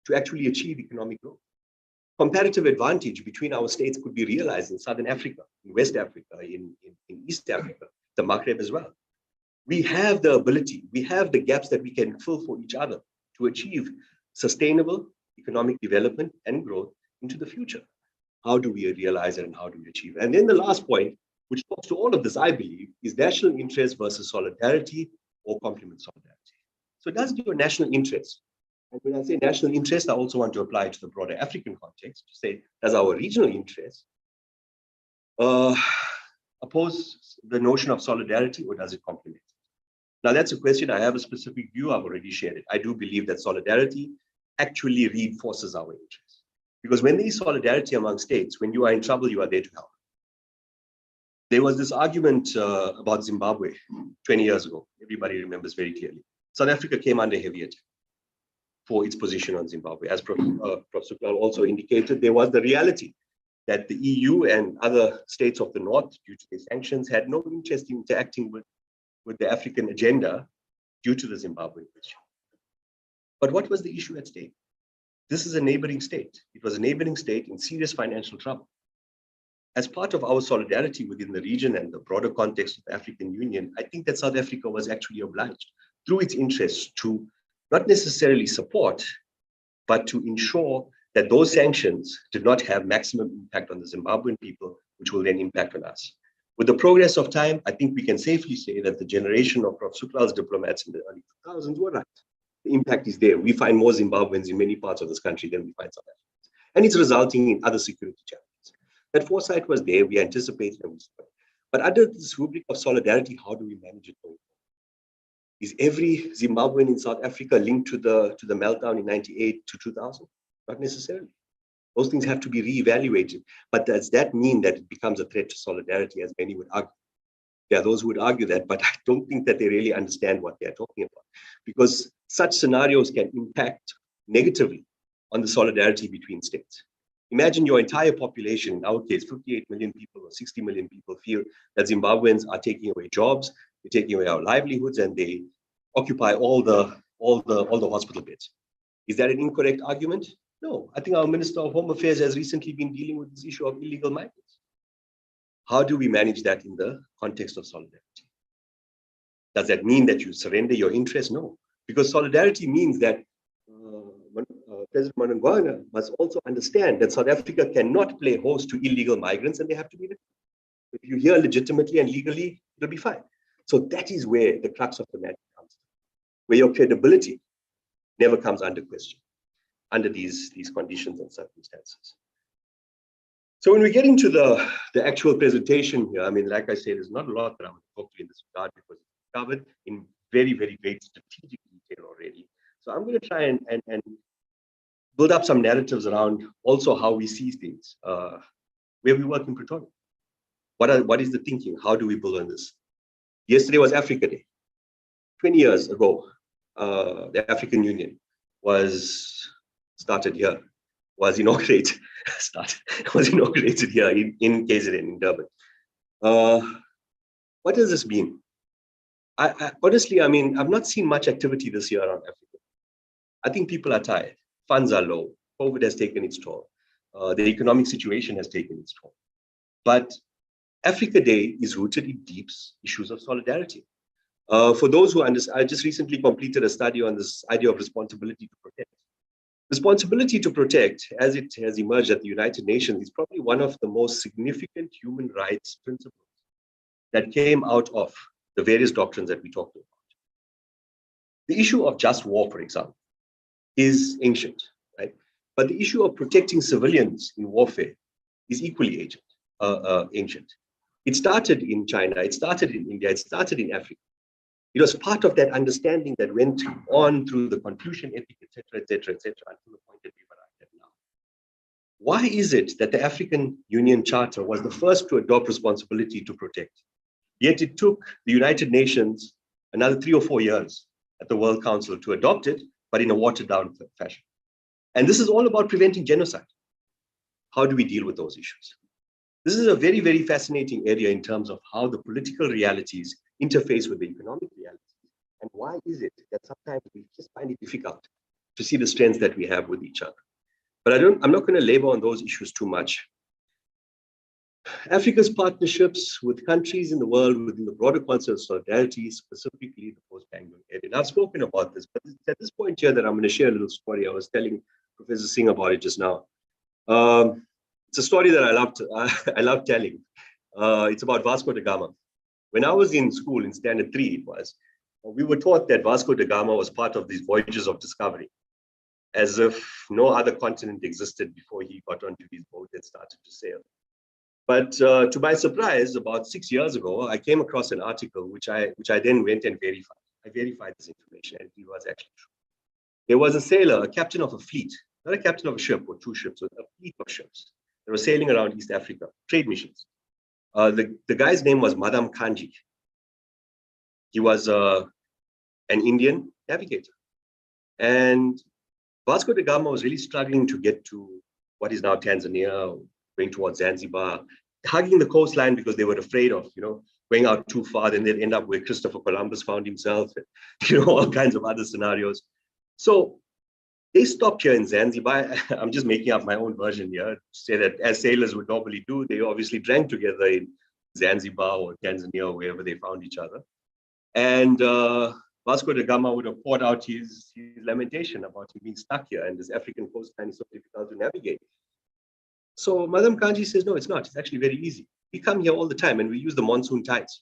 to actually achieve economic growth. Comparative advantage between our states could be realized in Southern Africa, in West Africa, in East Africa, the Maghreb as well. We have the ability, we have the gaps that we can fill for each other to achieve sustainable economic development and growth into the future. How do we realize it and how do we achieve it? And then the last point, which talks to all of this, I believe, is national interest versus solidarity or complement solidarity. So does your national interest, and when I say national interest, I also want to apply it to the broader African context to say, does our regional interest oppose the notion of solidarity or does it complement it? Now, that's a question. I have a specific view. I've already shared it. I do believe that solidarity actually reinforces our interests. Because when there is solidarity among states, when you are in trouble, you are there to help. There was this argument about Zimbabwe 20 years ago. Everybody remembers very clearly. South Africa came under heavy attack for its position on Zimbabwe. As Professor Suklal also indicated, there was the reality that the EU and other states of the North, due to the sanctions, had no interest in interacting with the African agenda due to the Zimbabwean question. But what was the issue at stake? This is a neighboring state. It was a neighboring state in serious financial trouble. As part of our solidarity within the region and the broader context of the African Union, I think that South Africa was actually obliged through its interests to not necessarily support, but to ensure that those sanctions did not have maximum impact on the Zimbabwean people, which will then impact on us. With the progress of time, I think we can safely say that the generation of Prof. Suklal's diplomats in the early 2000s were right. The impact is there. We find more Zimbabweans in many parts of this country than we find South Africans. And it's resulting in other security challenges. That foresight was there, we anticipated and we supported. But under this rubric of solidarity, how do we manage it going forward? Is every Zimbabwean in South Africa linked to the meltdown in 98 to 2000? Not necessarily. Those things have to be reevaluated. But does that mean that it becomes a threat to solidarity, as many would argue? There are those who would argue that, but I don't think that they really understand what they're talking about, because such scenarios can impact negatively on the solidarity between states. Imagine your entire population, in our case, 58 million people or 60 million people, feel that Zimbabweans are taking away jobs, they're taking away our livelihoods, and they occupy all the hospital beds. Is that an incorrect argument? No. I think our Minister of Home Affairs has recently been dealing with this issue of illegal migrants. How do we manage that in the context of solidarity? Does that mean that you surrender your interests? No, because solidarity means that President Mnangagwa must also understand that South Africa cannot play host to illegal migrants, and they have to be returned. If you're here legitimately and legally, it'll be fine. So that is where the crux of the matter comes, where your credibility never comes under question under these conditions and circumstances. So when we get into the actual presentation here, I mean, like I said, there's not a lot that I want to talk to in this regard because it's covered in very, very great strategic detail already. So I'm going to try and build up some narratives around also how we see things, where we work in Pretoria. What is the thinking? How do we build on this? Yesterday was Africa Day. 20 years ago, the African Union was inaugurated here in KZN, in Durban. What does this mean? I honestly, I mean, I've not seen much activity this year around Africa. I think people are tired. Funds are low. COVID has taken its toll. The economic situation has taken its toll. But Africa Day is rooted in deep issues of solidarity. For those who understand, I just recently completed a study on this idea of responsibility to protect. Responsibility to protect, as it has emerged at the United Nations, is probably one of the most significant human rights principles that came out of the various doctrines that we talked about. The issue of just war, for example, is ancient, right? But the issue of protecting civilians in warfare is equally ancient. It started in China, it started in India, it started in Africa. It was part of that understanding that went on through the Confucian ethic, etc., until the point that we arrived at now. Why is it that the African Union Charter was the first to adopt responsibility to protect? Yet it took the United Nations another 3 or 4 years at the World Council to adopt it, but in a watered down fashion. And this is all about preventing genocide. How do we deal with those issues? This is a very, very fascinating area in terms of how the political realities interface with the economic realities. And why is it that sometimes we just find it difficult to see the strengths that we have with each other? But I'm not going to labor on those issues too much. Africa's partnerships with countries in the world within the broader concept of solidarity, specifically the post-Anglo area. And I've spoken about this, but it's at this point here that I'm going to share a little story. I was telling Professor Singh about it just now. It's a story that I love telling. It's about Vasco da Gama. When I was in school in Standard 3, we were taught that Vasco da Gama was part of these voyages of discovery, as if no other continent existed before he got onto his boat and started to sail. But to my surprise, about 6 years ago, I came across an article which I then went and verified. I verified this information, and it was actually true. There was a sailor, a captain of a fleet, not a captain of a ship or 2 ships, but a fleet of ships that were sailing around East Africa, trade missions. The guy's name was Madam Kanji. He was an Indian navigator. And Vasco da Gama was really struggling to get to what is now Tanzania, going towards Zanzibar, hugging the coastline because they were afraid of, going out too far, then they'd end up where Christopher Columbus found himself, and, all kinds of other scenarios. So they stopped here in Zanzibar. I'm just making up my own version here to say that, as sailors would normally do, they obviously drank together in Zanzibar or Tanzania or wherever they found each other. And Vasco da Gama would have poured out his lamentation about him being stuck here, and this African coastline is so difficult to navigate. So Madam Kanji says, no, it's not. It's actually very easy. We come here all the time and we use the monsoon tides.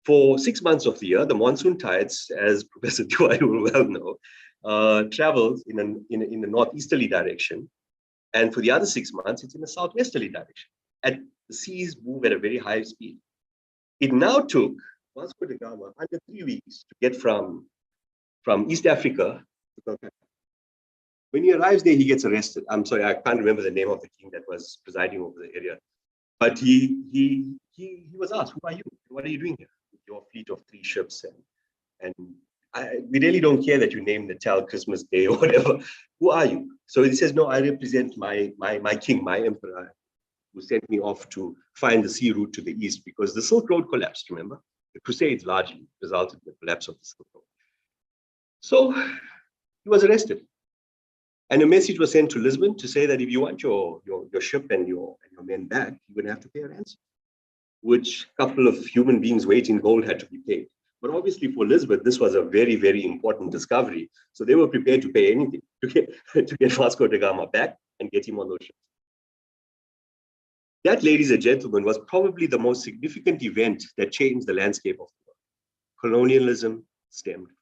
For 6 months of the year, the monsoon tides, as Professor Dewey will well know, travels in a northeasterly direction. And for the other 6 months, it's in a southwesterly direction. And the seas move at a very high speed. It now took Vasco da Gama under 3 weeks to get from East Africa to Calcutta. When he arrives there, he gets arrested. I'm sorry, I can't remember the name of the king that was presiding over the area. But he was asked, who are you? What are you doing here with your fleet of 3 ships? And we really don't care that you name Natal, Christmas Day, or whatever. Who are you? So he says, no, I represent my king, my emperor, who sent me off to find the sea route to the east, because the Silk Road collapsed, remember? The Crusades largely resulted in the collapse of the Silk Road. So he was arrested. And a message was sent to Lisbon to say that if you want your ship and your men back, you're going to have to pay a ransom, which a couple of human beings weight in gold had to be paid. But obviously for Lisbon, this was a very, very important discovery. So they were prepared to pay anything to get Vasco da Gama back and get him on those ships. That, ladies and gentlemen, was probably the most significant event that changed the landscape of the world. Colonialism stemmed.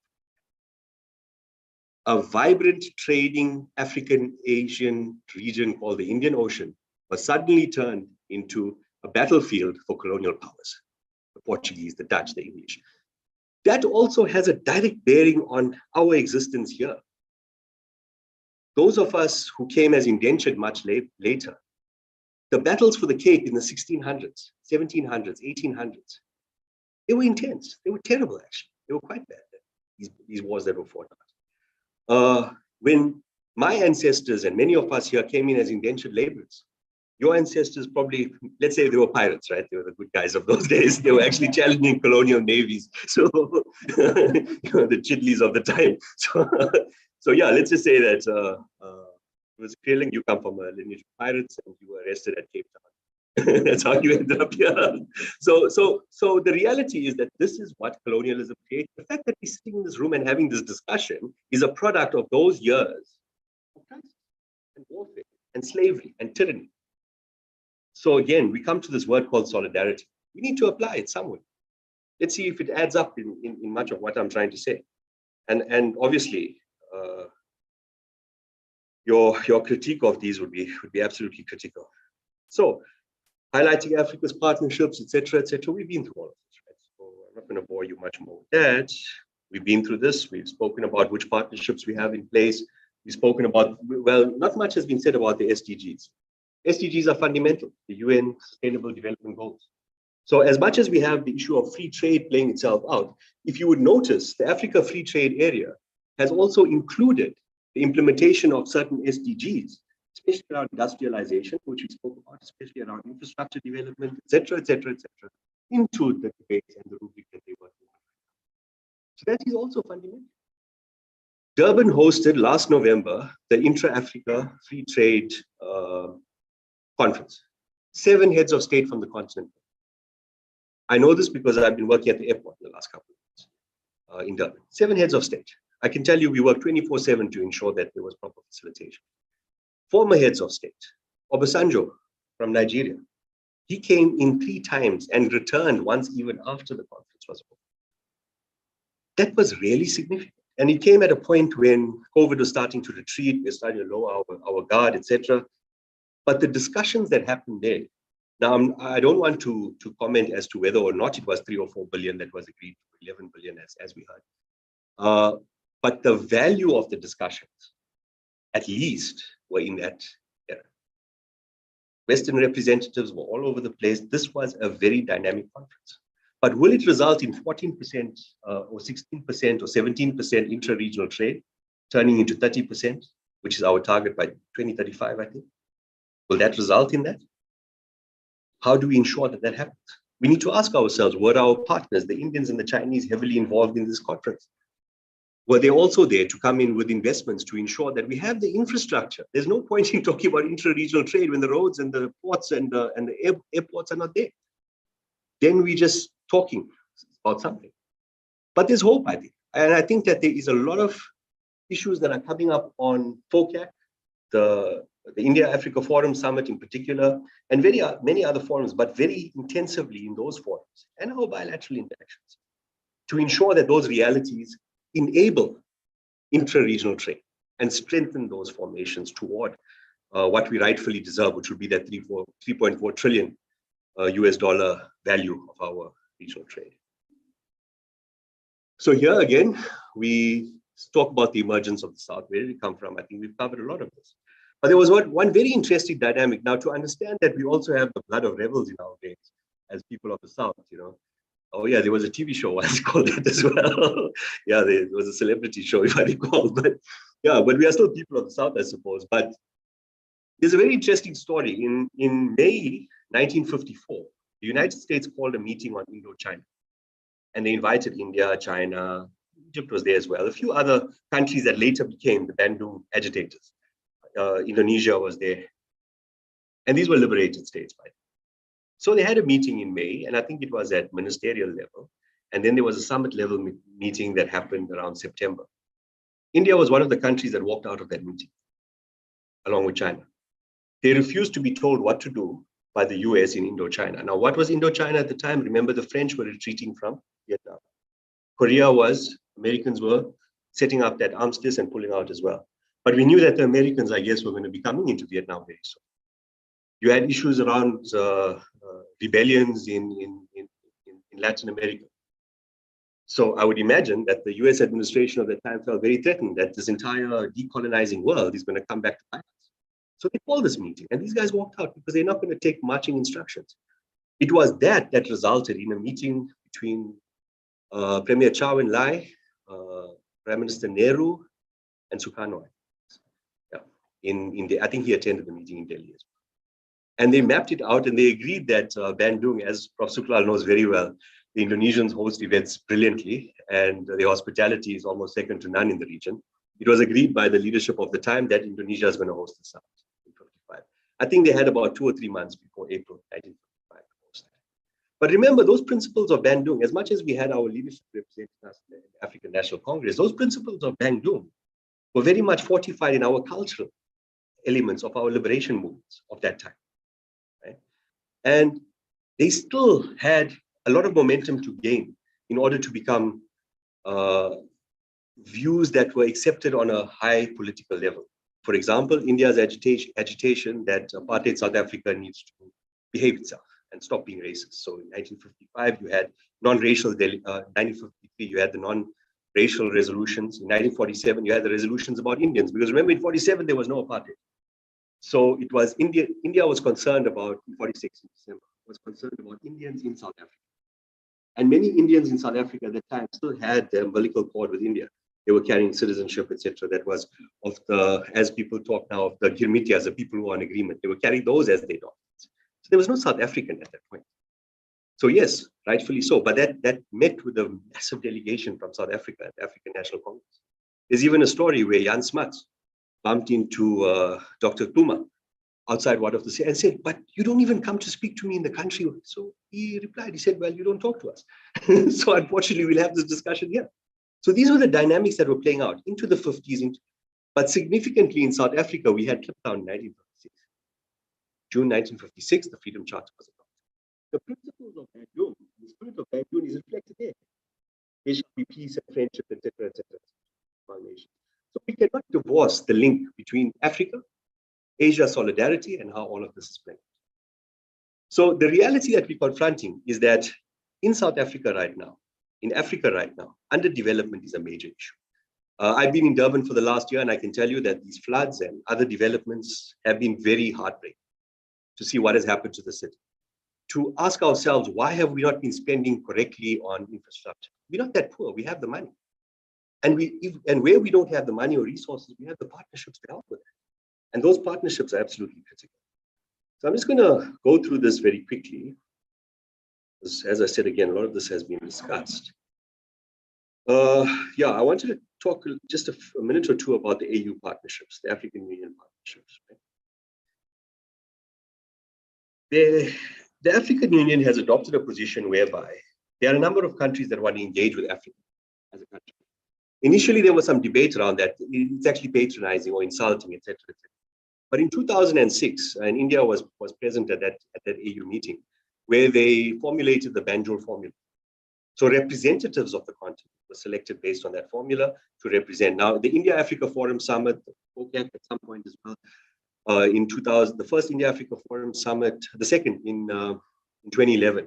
A vibrant trading African-Asian region called the Indian Ocean was suddenly turned into a battlefield for colonial powers, the Portuguese, the Dutch, the English. That also has a direct bearing on our existence here. Those of us who came as indentured much later, the battles for the Cape in the 1600s, 1700s, 1800s, they were intense. They were terrible, actually. They were quite bad, these wars that were fought out. When my ancestors and many of us here came in as indentured laborers, your ancestors probably, let's say they were pirates, right? They were the good guys of those days. They were actually challenging colonial navies. So, the Chidleys of the time. So yeah, let's just say that it was feeling you come from a lineage of pirates and you were arrested at Cape Town. That's how you ended up here. So the reality is that this is what colonialism created. The fact that we're sitting in this room and having this discussion is a product of those years of crisis and warfare and slavery and tyranny. So again, we come to this word called solidarity. We need to apply it somewhere. Let's see if it adds up in much of what I'm trying to say. And obviously, your critique of these would be absolutely critical. So, highlighting Africa's partnerships, etc., etc. We've been through all of this, right? So I'm not going to bore you much more with that. We've been through this. We've spoken about which partnerships we have in place. We've spoken about, well, not much has been said about the SDGs. SDGs are fundamental, the UN Sustainable Development Goals. So as much as we have the issue of free trade playing itself out, if you would notice, the Africa Free Trade Area has also included the implementation of certain SDGs, especially around industrialization, which we spoke about, especially around infrastructure development, et cetera, into the debates and the rubric that they were doing. So that is also fundamental. Durban hosted last November the Intra-Africa Free Trade Conference. 7 heads of state from the continent. I know this because I've been working at the airport in the last couple of months in Durban. 7 heads of state. I can tell you we worked 24/7 to ensure that there was proper facilitation. Former heads of state, Obasanjo from Nigeria, he came in 3 times and returned once even after the conference was over. That was really significant. And it came at a point when COVID was starting to retreat, we're starting to lower our guard, etc. But the discussions that happened there, now I don't want to comment as to whether or not it was 3 or 4 billion that was agreed to, 11 billion as we heard. But the value of the discussions, at least, were in that era. Western representatives were all over the place. This was a very dynamic conference. But will it result in 14% or 16% or 17% intra-regional trade, turning into 30%, which is our target by 2035, I think? Will that result in that? How do we ensure that that happens? We need to ask ourselves, were our partners, the Indians and the Chinese, heavily involved in this conference? Were they also there to come in with investments to ensure that we have the infrastructure? There's no point in talking about intra-regional trade when the roads and the ports and the airports are not there. Then we're just talking about something. But there's hope, I think. And I think that there is a lot of issues that are coming up on FOCAC, the India-Africa Forum Summit in particular, and many other forums, but very intensively in those forums and our bilateral interactions to ensure that those realities enable intra-regional trade and strengthen those formations toward what we rightfully deserve, which would be that 3.4 trillion US dollar value of our regional trade. So here again, we talk about the emergence of the South. Where did it come from? I think we've covered a lot of this. But there was one very interesting dynamic. Now, to understand that we also have the blood of rebels in our veins as people of the South, you know. Oh yeah, there was a TV show once called that as well. Yeah, there was a celebrity show, if I recall. But yeah, but we are still people of the South, I suppose. But there's a very interesting story. In May 1954, the United States called a meeting on Indochina. And they invited India, China, Egypt was there as well, a few other countries that later became the Bandung agitators. Indonesia was there. And these were liberated states by then. So they had a meeting in May, and I think it was at ministerial level. And then there was a summit level meeting that happened around September. India was one of the countries that walked out of that meeting, along with China. They refused to be told what to do by the US in Indochina. Now, what was Indochina at the time? Remember, the French were retreating from Vietnam. Korea was, Americans were setting up that armistice and pulling out as well. But we knew that the Americans, I guess, were going to be coming into Vietnam very soon. You had issues around rebellions in Latin America. So I would imagine that the US administration of the time felt very threatened that this entire decolonizing world is going to come back to us. So they called this meeting, and these guys walked out because they're not going to take marching instructions. It was that resulted in a meeting between Premier Chow En Lai, Prime Minister Nehru, and Sukarno. Yeah, I think he attended the meeting in Delhi as well. And they mapped it out, and they agreed that Bandung, as Prof. Suklal knows very well, the Indonesians host events brilliantly, and the hospitality is almost second to none in the region. It was agreed by the leadership of the time that Indonesia is going to host the summit in 1955. I think they had about 2 or 3 months before April 1955 to host that. But remember, those principles of Bandung, as much as we had our leadership representing us in the African National Congress, those principles of Bandung were very much fortified in our cultural elements of our liberation movements of that time. Right? And they still had a lot of momentum to gain in order to become views that were accepted on a high political level. For example, India's agitation that apartheid South Africa needs to behave itself and stop being racist. So in 1955, you had non-racial, 1953, you had the non-racial resolutions. In 1947, you had the resolutions about Indians, because remember in 47, there was no apartheid. So it was India was concerned about, in 46 in December, was concerned about Indians in South Africa. And many Indians in South Africa at that time still had the umbilical cord with India. They were carrying citizenship, etc. That was of the, as people talk now, of the Girmitias, the people who are in agreement. They were carrying those as their documents. So there was no South African at that point. So yes, rightfully so. But that met with a massive delegation from South Africa, the African National Congress. There's even a story where Jan Smuts bumped into Dr. Tuma outside one of the city and said, but you don't even come to speak to me in the country. So he replied, he said, well, you don't talk to us. So unfortunately, we'll have this discussion here. So these were the dynamics that were playing out into the 50s. But significantly in South Africa, we had Kliptown in 1956. June 1956, the Freedom Charter was adopted. The principles of Bandung, the spirit of Bandung is reflected there. There should be peace and friendship, etc., etc. So we cannot divorce the link between Africa, Asia solidarity, and how all of this is playing. So the reality that we're confronting is that in South Africa right now, in Africa right now, underdevelopment is a major issue. I've been in Durban for the last year, and I can tell you that these floods and other developments have been very heartbreaking to see what has happened to the city. To ask ourselves, why have we not been spending correctly on infrastructure? We're not that poor, we have the money. And where we don't have the money or resources, we have the partnerships to help with that. And those partnerships are absolutely critical. So I'm just going to go through this very quickly. As I said again, a lot of this has been discussed. Yeah, I wanted to talk just a minute or two about the AU partnerships, the African Union partnerships. Right? The African Union has adopted a position whereby there are a number of countries that want to engage with Africa as a country. Initially, there was some debate around that. It's actually patronizing or insulting, etc. But in 2006, and India was present at that AU meeting, where they formulated the Banjul formula. So representatives of the continent were selected based on that formula to represent. Now, the India-Africa Forum Summit, OCAC at some point as well, in 2000, the first India-Africa Forum Summit, the second in 2011,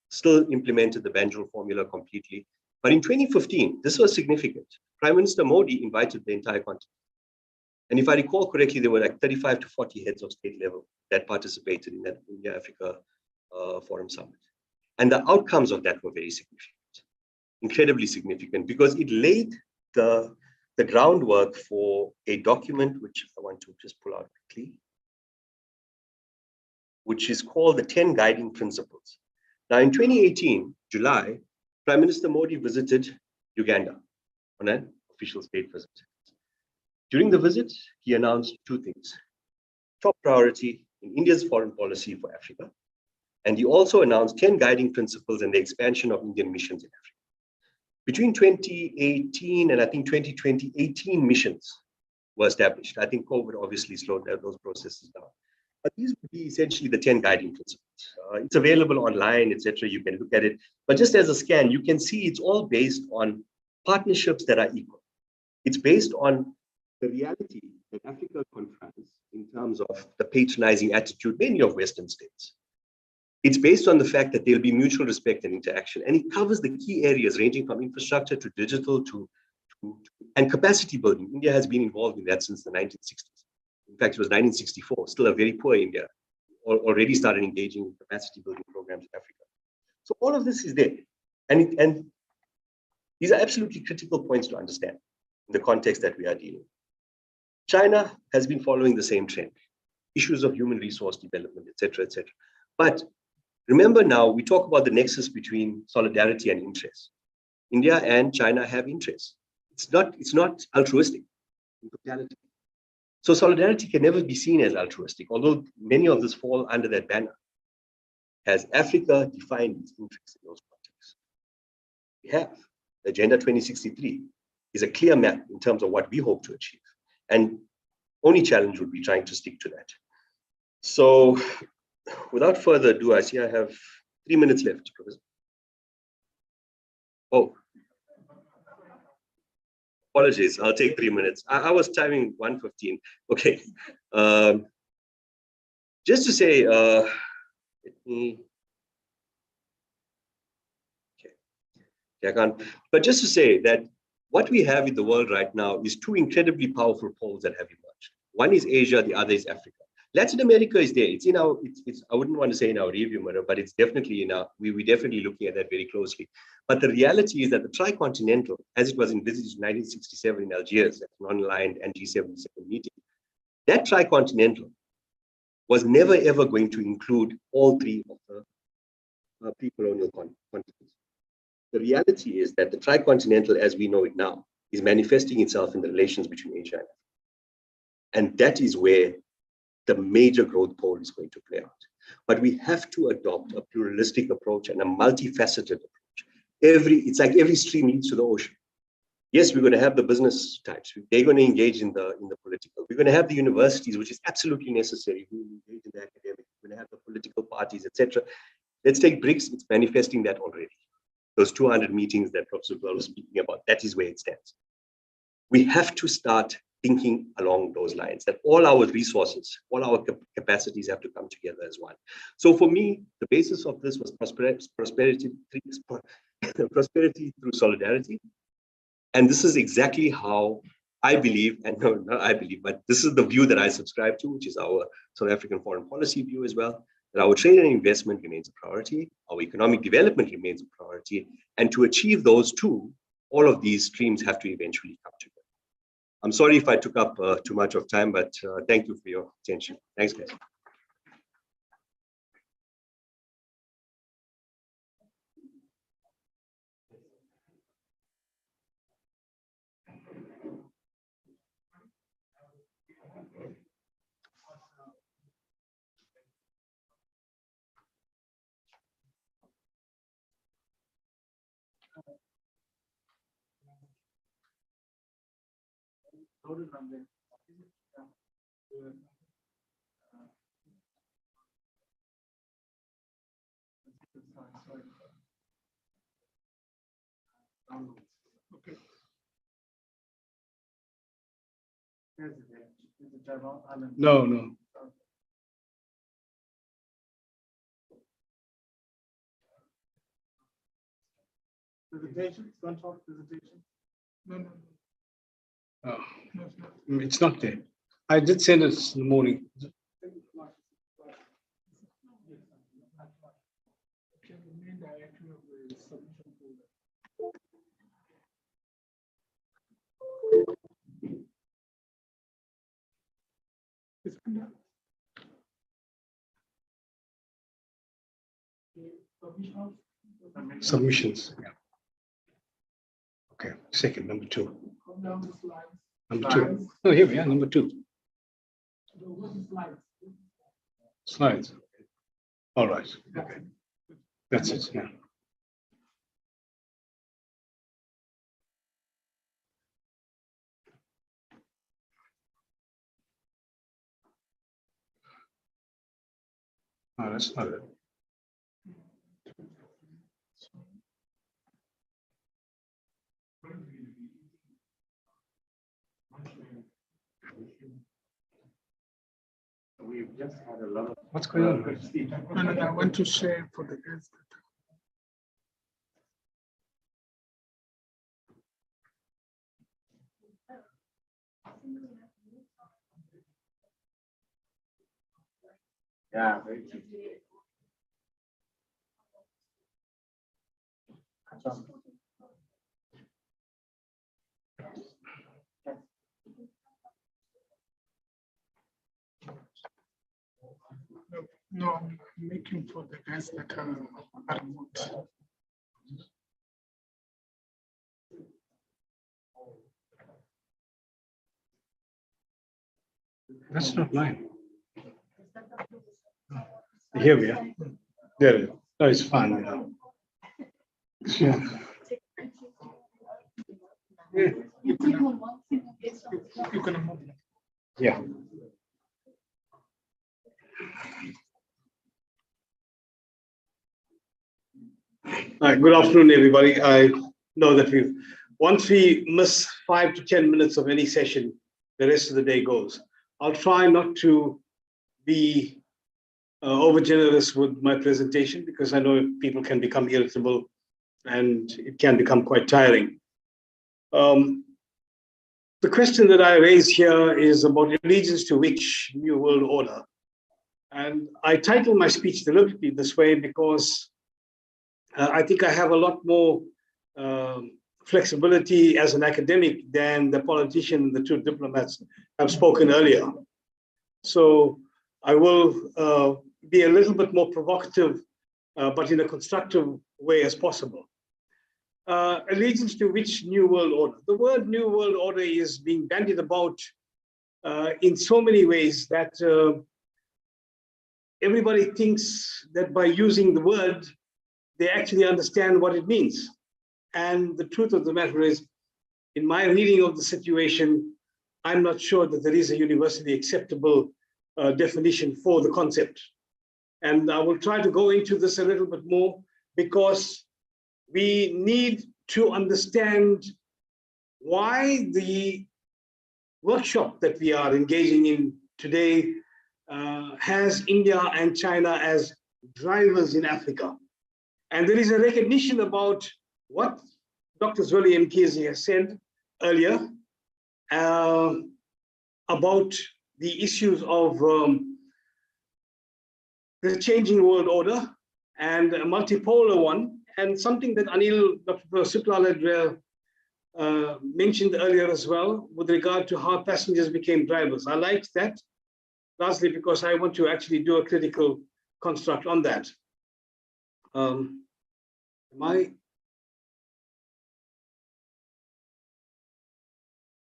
still implemented the Banjul formula completely. But in 2015, this was significant. Prime Minister Modi invited the entire continent. And if I recall correctly, there were like 35 to 40 heads of state level that participated in that India-Africa Forum Summit. And the outcomes of that were very significant, incredibly significant, because it laid the groundwork for a document, which I want to just pull out quickly, which is called the 10 Guiding Principles. Now, in 2018, July, Prime Minister Modi visited Uganda on an official state visit. During the visit, he announced two things: top priority in India's foreign policy for Africa. And he also announced 10 guiding principles and the expansion of Indian missions in Africa. Between 2018 and I think 2020, 18 missions were established. I think COVID obviously slowed those processes down. But these would be essentially the 10 guiding principles. It's available online, etc. You can look at it. But just as a scan, you can see it's all based on partnerships that are equal. It's based on the reality that Africa confronts in terms of the patronizing attitude, mainly of Western states. It's based on the fact that there'll be mutual respect and interaction. And it covers the key areas ranging from infrastructure to digital and capacity building. India has been involved in that since the 1960s. In fact, it was 1964, still a very poor India, already started engaging in capacity building programs in Africa. So all of this is there. And these are absolutely critical points to understand in the context that we are dealing with. China has been following the same trend, issues of human resource development, etc., etc. But remember now, we talk about the nexus between solidarity and interest. India and China have interests. It's not altruistic in totality. So solidarity can never be seen as altruistic, although many of this fall under that banner. Has Africa defined its interests in those contexts? We have. Agenda 2063 is a clear map in terms of what we hope to achieve. And only challenge would be trying to stick to that. So without further ado, I see I have 3 minutes left, Professor. Oh, apologies, I'll take 3 minutes. I was timing 1:15. Okay. Just to say, let me, okay, I can't, but just to say that what we have in the world right now is two incredibly powerful poles that have emerged. One is Asia, the other is Africa. Latin America is there. It's in our, I wouldn't want to say in our review mirror, but it's definitely in our, we're definitely looking at that very closely. But the reality is that the tricontinental, as it was envisaged in 1967 in Algiers, at an online and G77 meeting, that tricontinental was never ever going to include all three of the pre-colonial continents. The reality is that the tricontinental, as we know it now, is manifesting itself in the relations between Asia and Africa. And that is where the major growth pole is going to play out. But we have to adopt a pluralistic approach and a multifaceted approach. It's like every stream leads to the ocean. Yes, we're going to have the business types. They're going to engage in the political. We're going to have the universities, which is absolutely necessary. We engage in the academic. We're going to have the political parties, etc. Let's take BRICS. It's manifesting that already. Those 200 meetings that Professor Gul was speaking about, that is where it stands. We have to start thinking along those lines, that all our resources, all our capacities have to come together as one. So for me, the basis of this was prosperity through solidarity. And this is exactly how I believe, and no, not I believe, but this is the view that I subscribe to, which is our South African foreign policy view as well, that our trade and investment remains a priority, our economic development remains a priority, and to achieve those two, all of these streams have to eventually come together. I'm sorry if I took up too much of time, but thank you for your attention. Thanks, guys. Okay. No, no. Presentation, front of presentation. No, no, Oh, no, it's not. it's not there. I did send it in the morning. Okay, the main directory of the submission folder. It's under submission. Submissions. Yeah. Okay, second, number 2. Come down the slides. Number 2. Oh, here we are, number 2. Go to slides. Slides. All right. Okay. That's it. Yeah. Oh, that's not it. We've just had a lot of. What's going on? No, I want to share for the guys. Yeah, very true. No, I'm making for the guys that are remote. That's not mine. Here we are. There it is. No, it's fine. Yeah. Yeah. You can move. Yeah. Good afternoon, everybody. I know that once we miss 5 to 10 minutes of any session, the rest of the day goes. I'll try not to be over generous with my presentation because I know people can become irritable and it can become quite tiring. The question that I raise here is about allegiance to which new world order. And I title my speech deliberately this way because I think I have a lot more flexibility as an academic than the politician, the 2 diplomats have spoken earlier. So I will be a little bit more provocative, but in a constructive way as possible. Allegiance to which new world order? The word new world order is being bandied about in so many ways that everybody thinks that by using the word, they actually understand what it means. And the truth of the matter is, in my reading of the situation, I'm not sure that there is a universally acceptable definition for the concept. And I will try to go into this a little bit more because we need to understand why the workshop that we are engaging in today has India and China as drivers in Africa. And there is a recognition about what Dr. Zweli Mkhize has said earlier about the issues of the changing world order and a multipolar one, and something that Dr. Suklal mentioned earlier as well with regard to how passengers became drivers. I liked that, largely because I want to actually do a critical construct on that.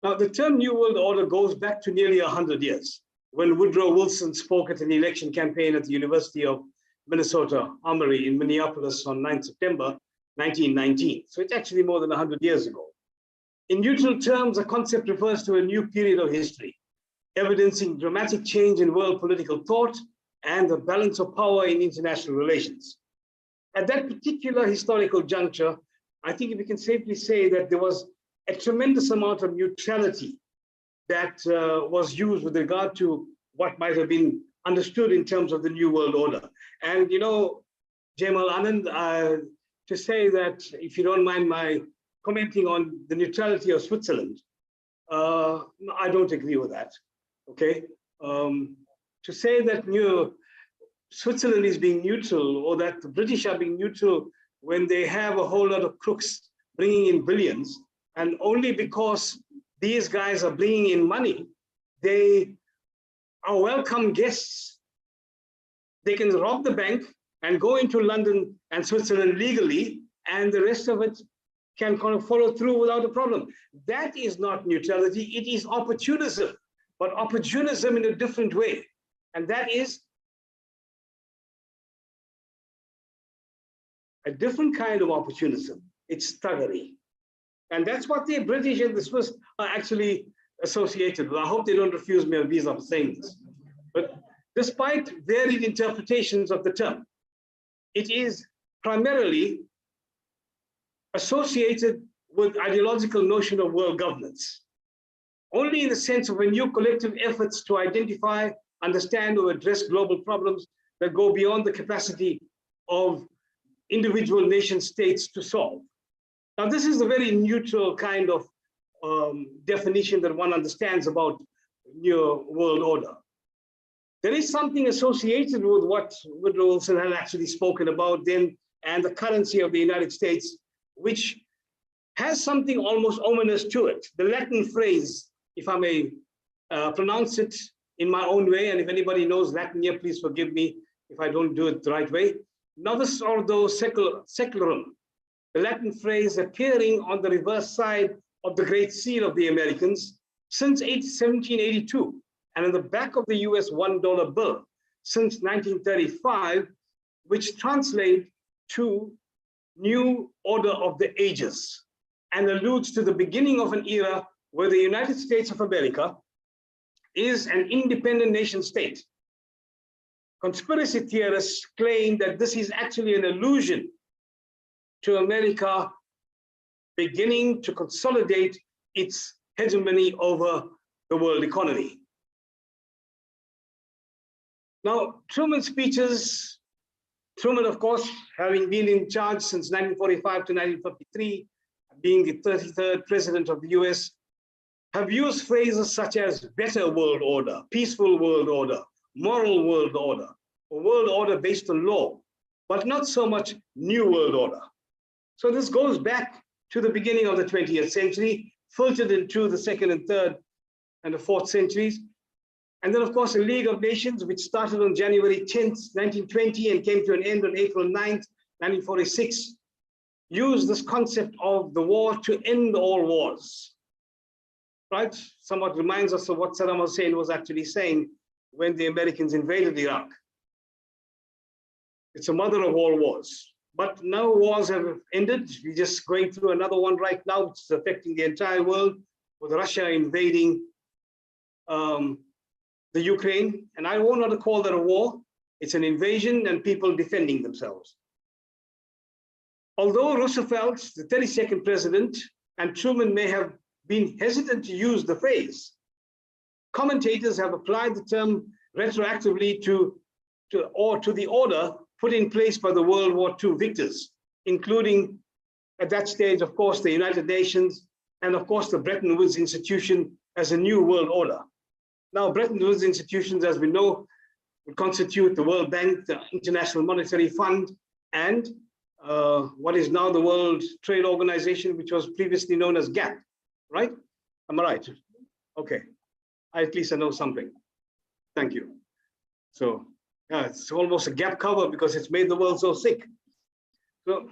Now, the term New World Order goes back to nearly 100 years, when Woodrow Wilson spoke at an election campaign at the University of Minnesota Armory in Minneapolis on 9 September 1919. So it's actually more than 100 years ago. In neutral terms, the concept refers to a new period of history, evidencing dramatic change in world political thought and the balance of power in international relations. At that particular historical juncture, I think we can safely say that there was a tremendous amount of neutrality that was used with regard to what might have been understood in terms of the New World Order. And you know, Jamal Anand, to say that, if you don't mind my commenting on the neutrality of Switzerland, I don't agree with that, okay? To say that Switzerland is being neutral, or that the British are being neutral when they have a whole lot of crooks bringing in billions, and only because these guys are bringing in money, they are welcome guests. They can rob the bank and go into London and Switzerland legally, and the rest of it can kind of follow through without a problem. That is not neutrality, it is opportunism, but opportunism in a different way. And that is a different kind of opportunism. It's thuggery. And that's what the British and the Swiss are actually associated with. I hope they don't refuse me a visa for saying this. But despite varied interpretations of the term, it is primarily associated with ideological notion of world governance, only in the sense of a new collective efforts to identify, understand, or address global problems that go beyond the capacity of individual nation states to solve. Now, this is a very neutral kind of definition that one understands about New World Order. There is something associated with what Woodrow Wilson had actually spoken about then, and the currency of the United States, which has something almost ominous to it. The Latin phrase, if I may pronounce it in my own way, and if anybody knows Latin here, please forgive me if I don't do it the right way. Novus ordo secularum, the Latin phrase appearing on the reverse side of the Great Seal of the Americans since 1782, and on the back of the US $1 bill since 1935, which translate to New Order of the Ages, and alludes to the beginning of an era where the United States of America is an independent nation state. Conspiracy theorists claim that this is actually an allusion to America beginning to consolidate its hegemony over the world economy. Now, Truman's speeches, Truman, of course, having been in charge since 1945 to 1953, being the 33rd president of the US, have used phrases such as better world order, peaceful world order, moral world order, a world order based on law, but not so much new world order. So this goes back to the beginning of the 20th century, filtered into the second and third and the fourth centuries. And then, of course, the League of Nations, which started on January 10th, 1920, and came to an end on April 9th, 1946, used this concept of the war to end all wars, right? Somewhat reminds us of what Saddam Hussein was actually saying when the Americans invaded Iraq. It's a mother of all wars. But now wars have ended. We're just going through another one right now, which is affecting the entire world, with Russia invading the Ukraine. And I won't want to call that a war. It's an invasion and people defending themselves. Although Roosevelt, the 32nd president, and Truman may have been hesitant to use the phrase, commentators have applied the term retroactively to the order put in place by the World War II victors, including at that stage, of course, the United Nations, and of course, the Bretton Woods institution as a new world order. Now, Bretton Woods institutions, as we know, would constitute the World Bank, the International Monetary Fund, and what is now the World Trade Organization, which was previously known as GATT, right? Am I right? Okay, at least I know something. Thank you. So, yeah, it's almost a gap cover because it's made the world so sick. So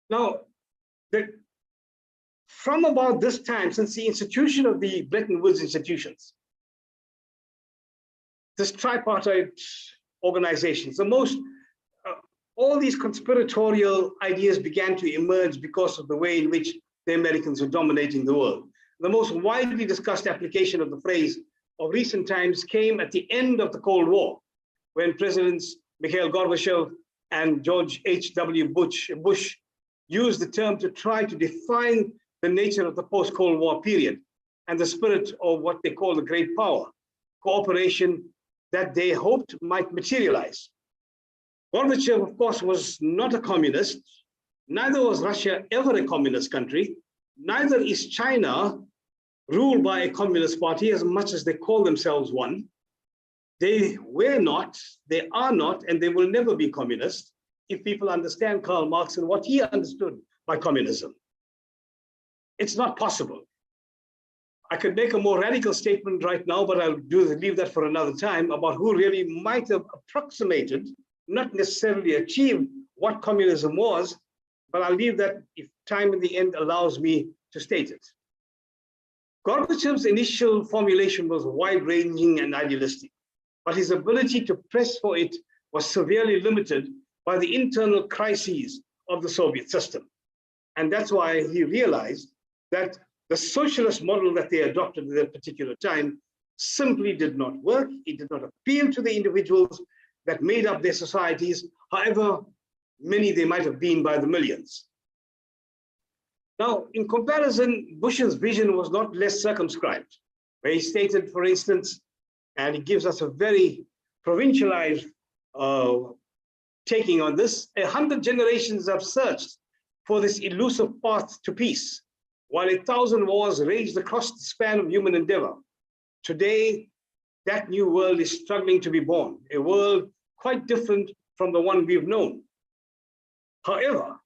now, from about this time, since the institution of the Bretton Woods institutions, this tripartite organizations, the most all these conspiratorial ideas began to emerge because of the way in which the Americans were dominating the world. The most widely discussed application of the phrase of recent times came at the end of the Cold War, when Presidents Mikhail Gorbachev and George H.W. Bush used the term to try to define the nature of the post-Cold War period and the spirit of what they call the great power, cooperation that they hoped might materialize. Gorbachev, of course, was not a communist. Neither was Russia ever a communist country. Neither is China ruled by a communist party as much as they call themselves one. They were not, they are not, and they will never be communist if people understand Karl Marx and what he understood by communism. It's not possible. I could make a more radical statement right now, but I'll leave that for another time about who really might have approximated, not necessarily achieved what communism was, but I'll leave that if time in the end allows me to state it. Gorbachev's initial formulation was wide-ranging and idealistic, but his ability to press for it was severely limited by the internal crises of the Soviet system. And that's why he realized that the socialist model that they adopted at that particular time simply did not work. It did not appeal to the individuals that made up their societies, however many they might have been by the millions. Now, in comparison, Bush's vision was not less circumscribed, where he stated, for instance, and he gives us a very provincialized taking on this, 100 generations have searched for this elusive path to peace, while 1,000 wars raged across the span of human endeavor. Today, that new world is struggling to be born, a world quite different from the one we've known. However,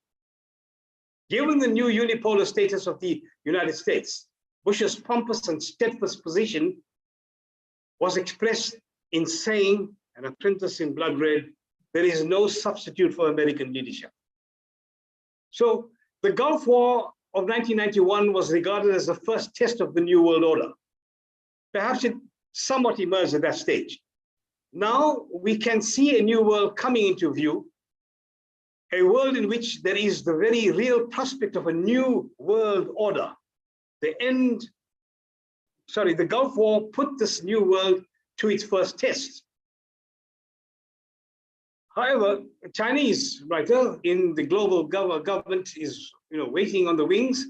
given the new unipolar status of the United States, Bush's pompous and steadfast position was expressed in saying, and I print this in blood red, there is no substitute for American leadership. So the Gulf War of 1991 was regarded as the first test of the New World Order. Perhaps it somewhat emerged at that stage. Now we can see a new world coming into view, a world in which there is the very real prospect of a new world order. The Gulf War put this new world to its first test. However, a Chinese writer in the global government is waiting on the wings,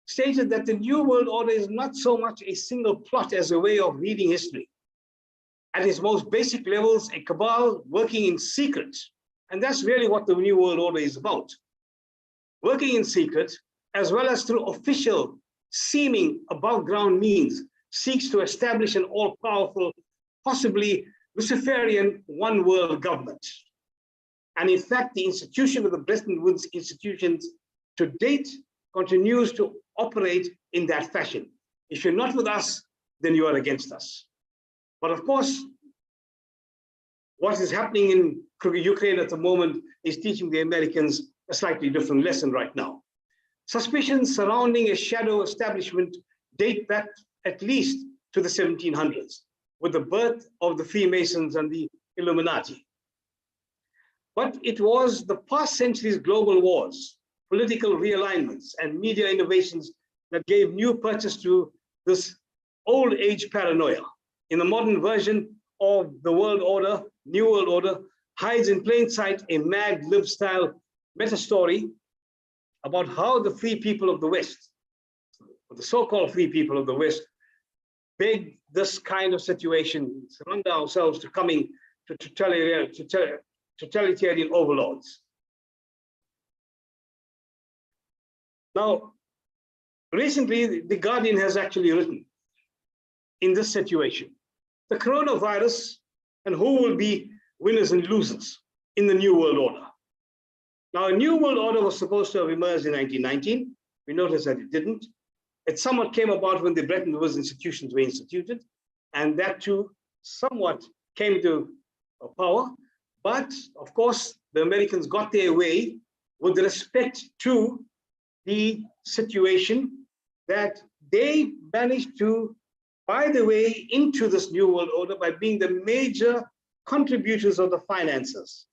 stated that the new world order is not so much a single plot as a way of reading history. At its most basic levels, a cabal working in secret. And that's really what the new world order is about. Working in secret, as well as through official, seeming above ground means, seeks to establish an all-powerful, possibly Luciferian one world government. And in fact, the institution of the Bretton Woods institutions to date continues to operate in that fashion. If you're not with us, then you are against us. But of course, what is happening in Ukraine at the moment is teaching the Americans a slightly different lesson right now. Suspicions surrounding a shadow establishment date back at least to the 1700s, with the birth of the Freemasons and the Illuminati. But it was the past century's global wars, political realignments, and media innovations that gave new purchase to this old age paranoia. In the modern version of the world order, New World Order, hides in plain sight a mad lib-style meta-story about how the free people of the West, or the so-called free people of the West, beg this kind of situation, surrender ourselves to coming to totalitarian overlords. Now, recently, The Guardian has actually written in this situation, the coronavirus and who will be winners and losers in the New World Order. Now, a New World Order was supposed to have emerged in 1919. We noticed that it didn't. It somewhat came about when the Bretton Woods institutions were instituted, and that too somewhat came to power. But of course, the Americans got their way with respect to the situation that they managed to buy the way into this New World Order by being the major contributors of the finances.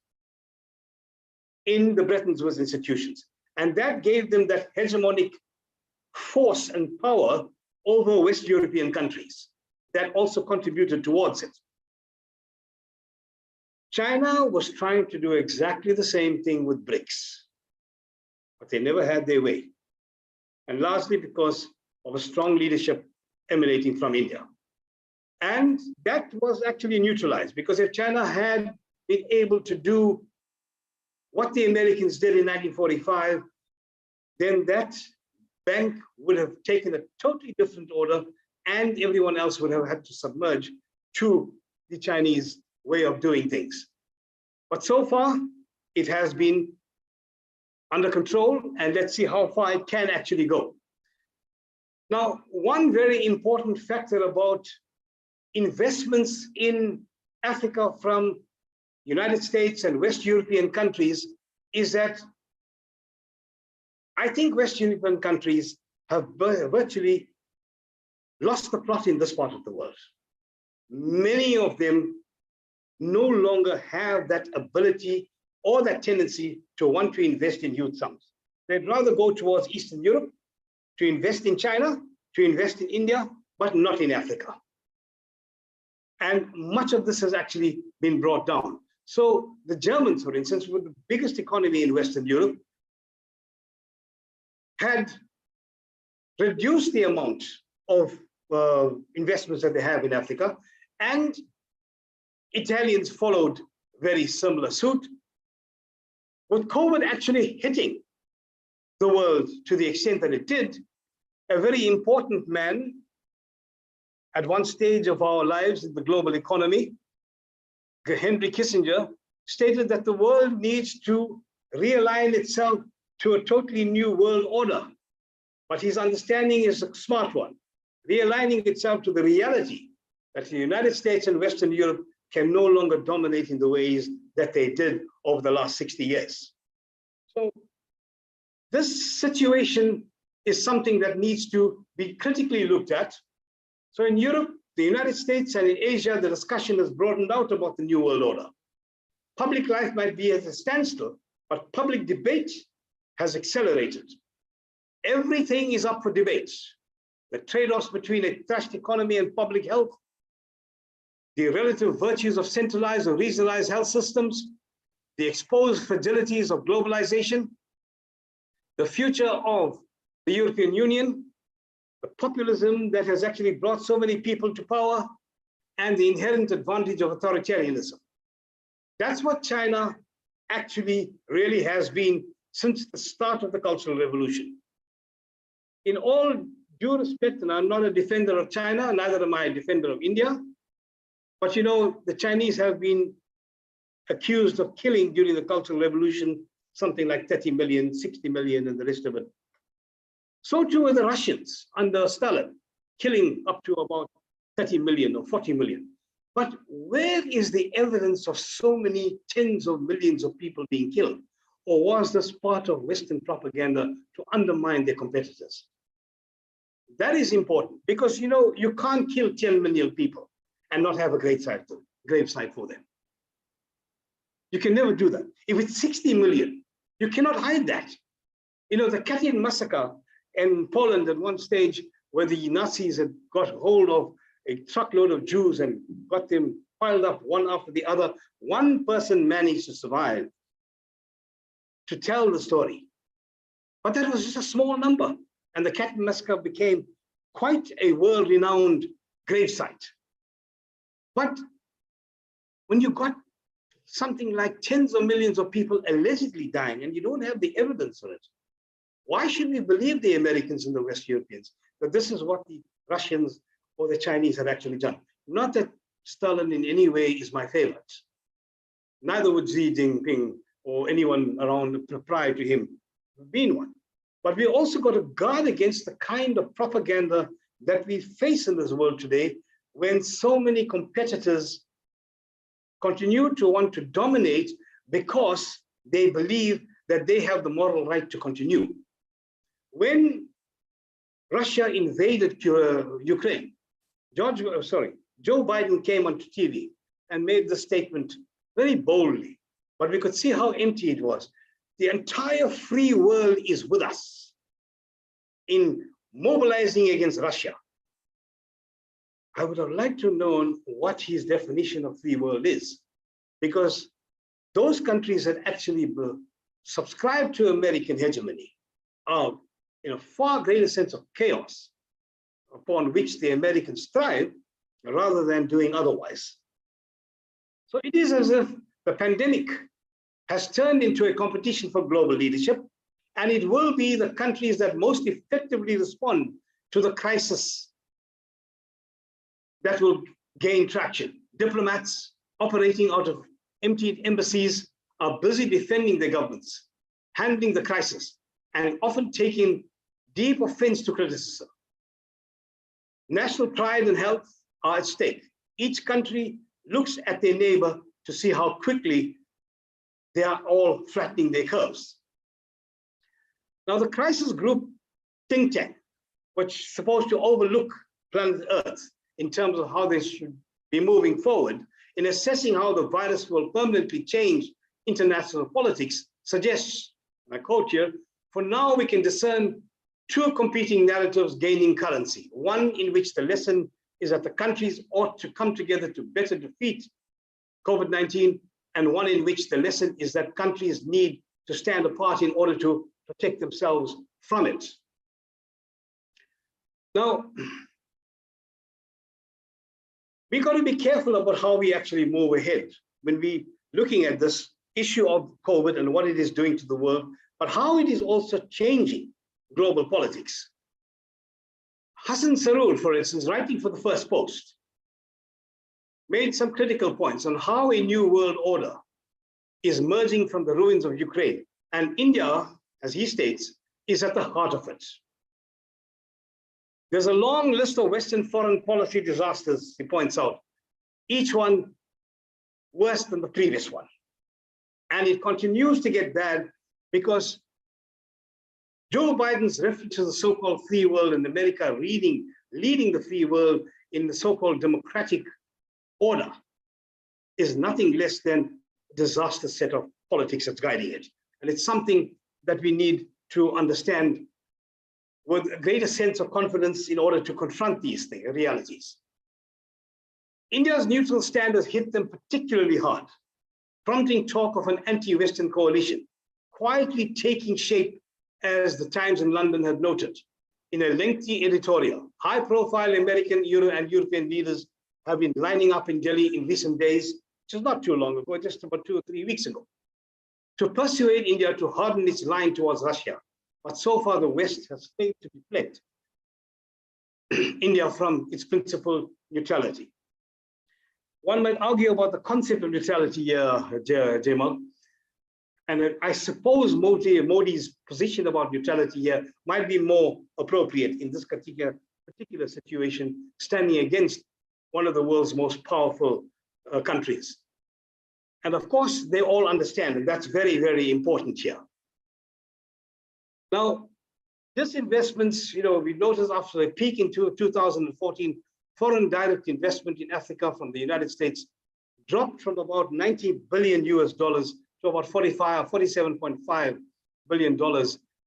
in the Bretton Woods institutions. And that gave them that hegemonic force and power over West European countries that also contributed towards it. China was trying to do exactly the same thing with BRICS, but they never had their way. And largely because of a strong leadership emanating from India. And that was actually neutralized, because if China had been able to do what the Americans did in 1945, then that bank would have taken a totally different order, and everyone else would have had to submerge to the Chinese way of doing things. But so far, it has been under control, and let's see how far it can actually go. Now, one very important factor about investments in Africa from United States and West European countries is that I think West European countries have virtually lost the plot in this part of the world. Many of them no longer have that ability or that tendency to want to invest in huge sums. They'd rather go towards Eastern Europe, to invest in China, to invest in India, but not in Africa. And much of this has actually been brought down. So the Germans, for instance, with the biggest economy in Western Europe, had reduced the amount of investments that they have in Africa, and Italians followed very similar suit. With COVID actually hitting the world to the extent that it did, a very important man at one stage of our lives in the global economy, Henry Kissinger, stated that the world needs to realign itself to a totally new world order. But his understanding is a smart one, realigning itself to the reality that the United States and Western Europe can no longer dominate in the ways that they did over the last 60 years. So this situation is something that needs to be critically looked at. So in Europe, the United States, and in Asia, the discussion has broadened out about the new world order. Public life might be at a standstill, but public debate has accelerated. Everything is up for debate. The trade-offs between a trust economy and public health, the relative virtues of centralized or regionalized health systems, the exposed fragilities of globalization, the future of the European Union, the populism that has actually brought so many people to power, and the inherent advantage of authoritarianism. That's what China actually really has been since the start of the Cultural Revolution. In all due respect, and I'm not a defender of China, neither am I a defender of India, but you know, the Chinese have been accused of killing during the Cultural Revolution something like 30 million, 60 million, and the rest of it. So too were the Russians under Stalin, killing up to about 30 million or 40 million. But where is the evidence of so many tens of millions of people being killed? Or was this part of Western propaganda to undermine their competitors? That is important, because you know, you can't kill 10 million people and not have a gravesite for them. You can never do that. If it's 60 million, you cannot hide that. You know, the Katyn massacre in Poland at one stage, where the Nazis had got hold of a truckload of Jews and got them piled up one after the other, one person managed to survive to tell the story. But that was just a small number. And the Katyn massacre became quite a world-renowned gravesite. But when you got something like tens of millions of people allegedly dying, and you don't have the evidence for it, why should we believe the Americans and the West Europeans that this is what the Russians or the Chinese have actually done? Not that Stalin in any way is my favorite. Neither would Xi Jinping or anyone around prior to him have been one. But we also got to guard against the kind of propaganda that we face in this world today, when so many competitors continue to want to dominate because they believe that they have the moral right to continue. When Russia invaded Ukraine, Joe Biden came onto TV and made the statement very boldly, but we could see how empty it was. the entire free world is with us in mobilizing against Russia. I would have liked to know what his definition of free world is, because those countries that actually subscribe to American hegemony are in a far greater sense of chaos upon which the Americans thrive rather than doing otherwise. So it is as if the pandemic has turned into a competition for global leadership, and it will be the countries that most effectively respond to the crisis that will gain traction. Diplomats operating out of emptied embassies are busy defending their governments, handling the crisis, and often taking deep offense to criticism. National pride and health are at stake. Each country looks at their neighbor to see how quickly they are all flattening their curves. Now, the crisis group think tank, which is supposed to overlook planet Earth in terms of how they should be moving forward in assessing how the virus will permanently change international politics, suggests, and I quote here, "For now, we can discern two competing narratives gaining currency. One in which the lesson is that the countries ought to come together to better defeat COVID-19, and one in which the lesson is that countries need to stand apart in order to protect themselves from it." Now, we got to be careful about how we actually move ahead when we looking at this issue of COVID and what it is doing to the world, but how it is also changing global politics. Hassan Sarur, for instance, writing for the First Post, made some critical points on how a new world order is emerging from the ruins of Ukraine. And India, as he states, is at the heart of it. There's a long list of Western foreign policy disasters, he points out, each one worse than the previous one. And it continues to get bad because Joe Biden's reference to the so-called free world and America leading the free world in the so-called democratic order is nothing less than a disastrous set of politics that's guiding it. And it's something that we need to understand with a greater sense of confidence in order to confront these realities. India's neutral stand has hit them particularly hard, prompting talk of an anti-Western coalition, quietly taking shape, as the Times in London had noted. In a lengthy editorial, high-profile American, and European leaders have been lining up in Delhi in recent days, which is not too long ago, just about 2 or 3 weeks ago, to persuade India to harden its line towards Russia. But so far, the West has failed to deflect India from its principal neutrality. One might argue about the concept of neutrality here, Jamal. And I suppose Modi's position about neutrality here might be more appropriate in this particular situation, standing against one of the world's most powerful countries. And of course, they all understand, and that's very, very important here. Now, disinvestments, we noticed after a peak in 2014, foreign direct investment in Africa from the United States dropped from about $90 billion to about $47.5 billion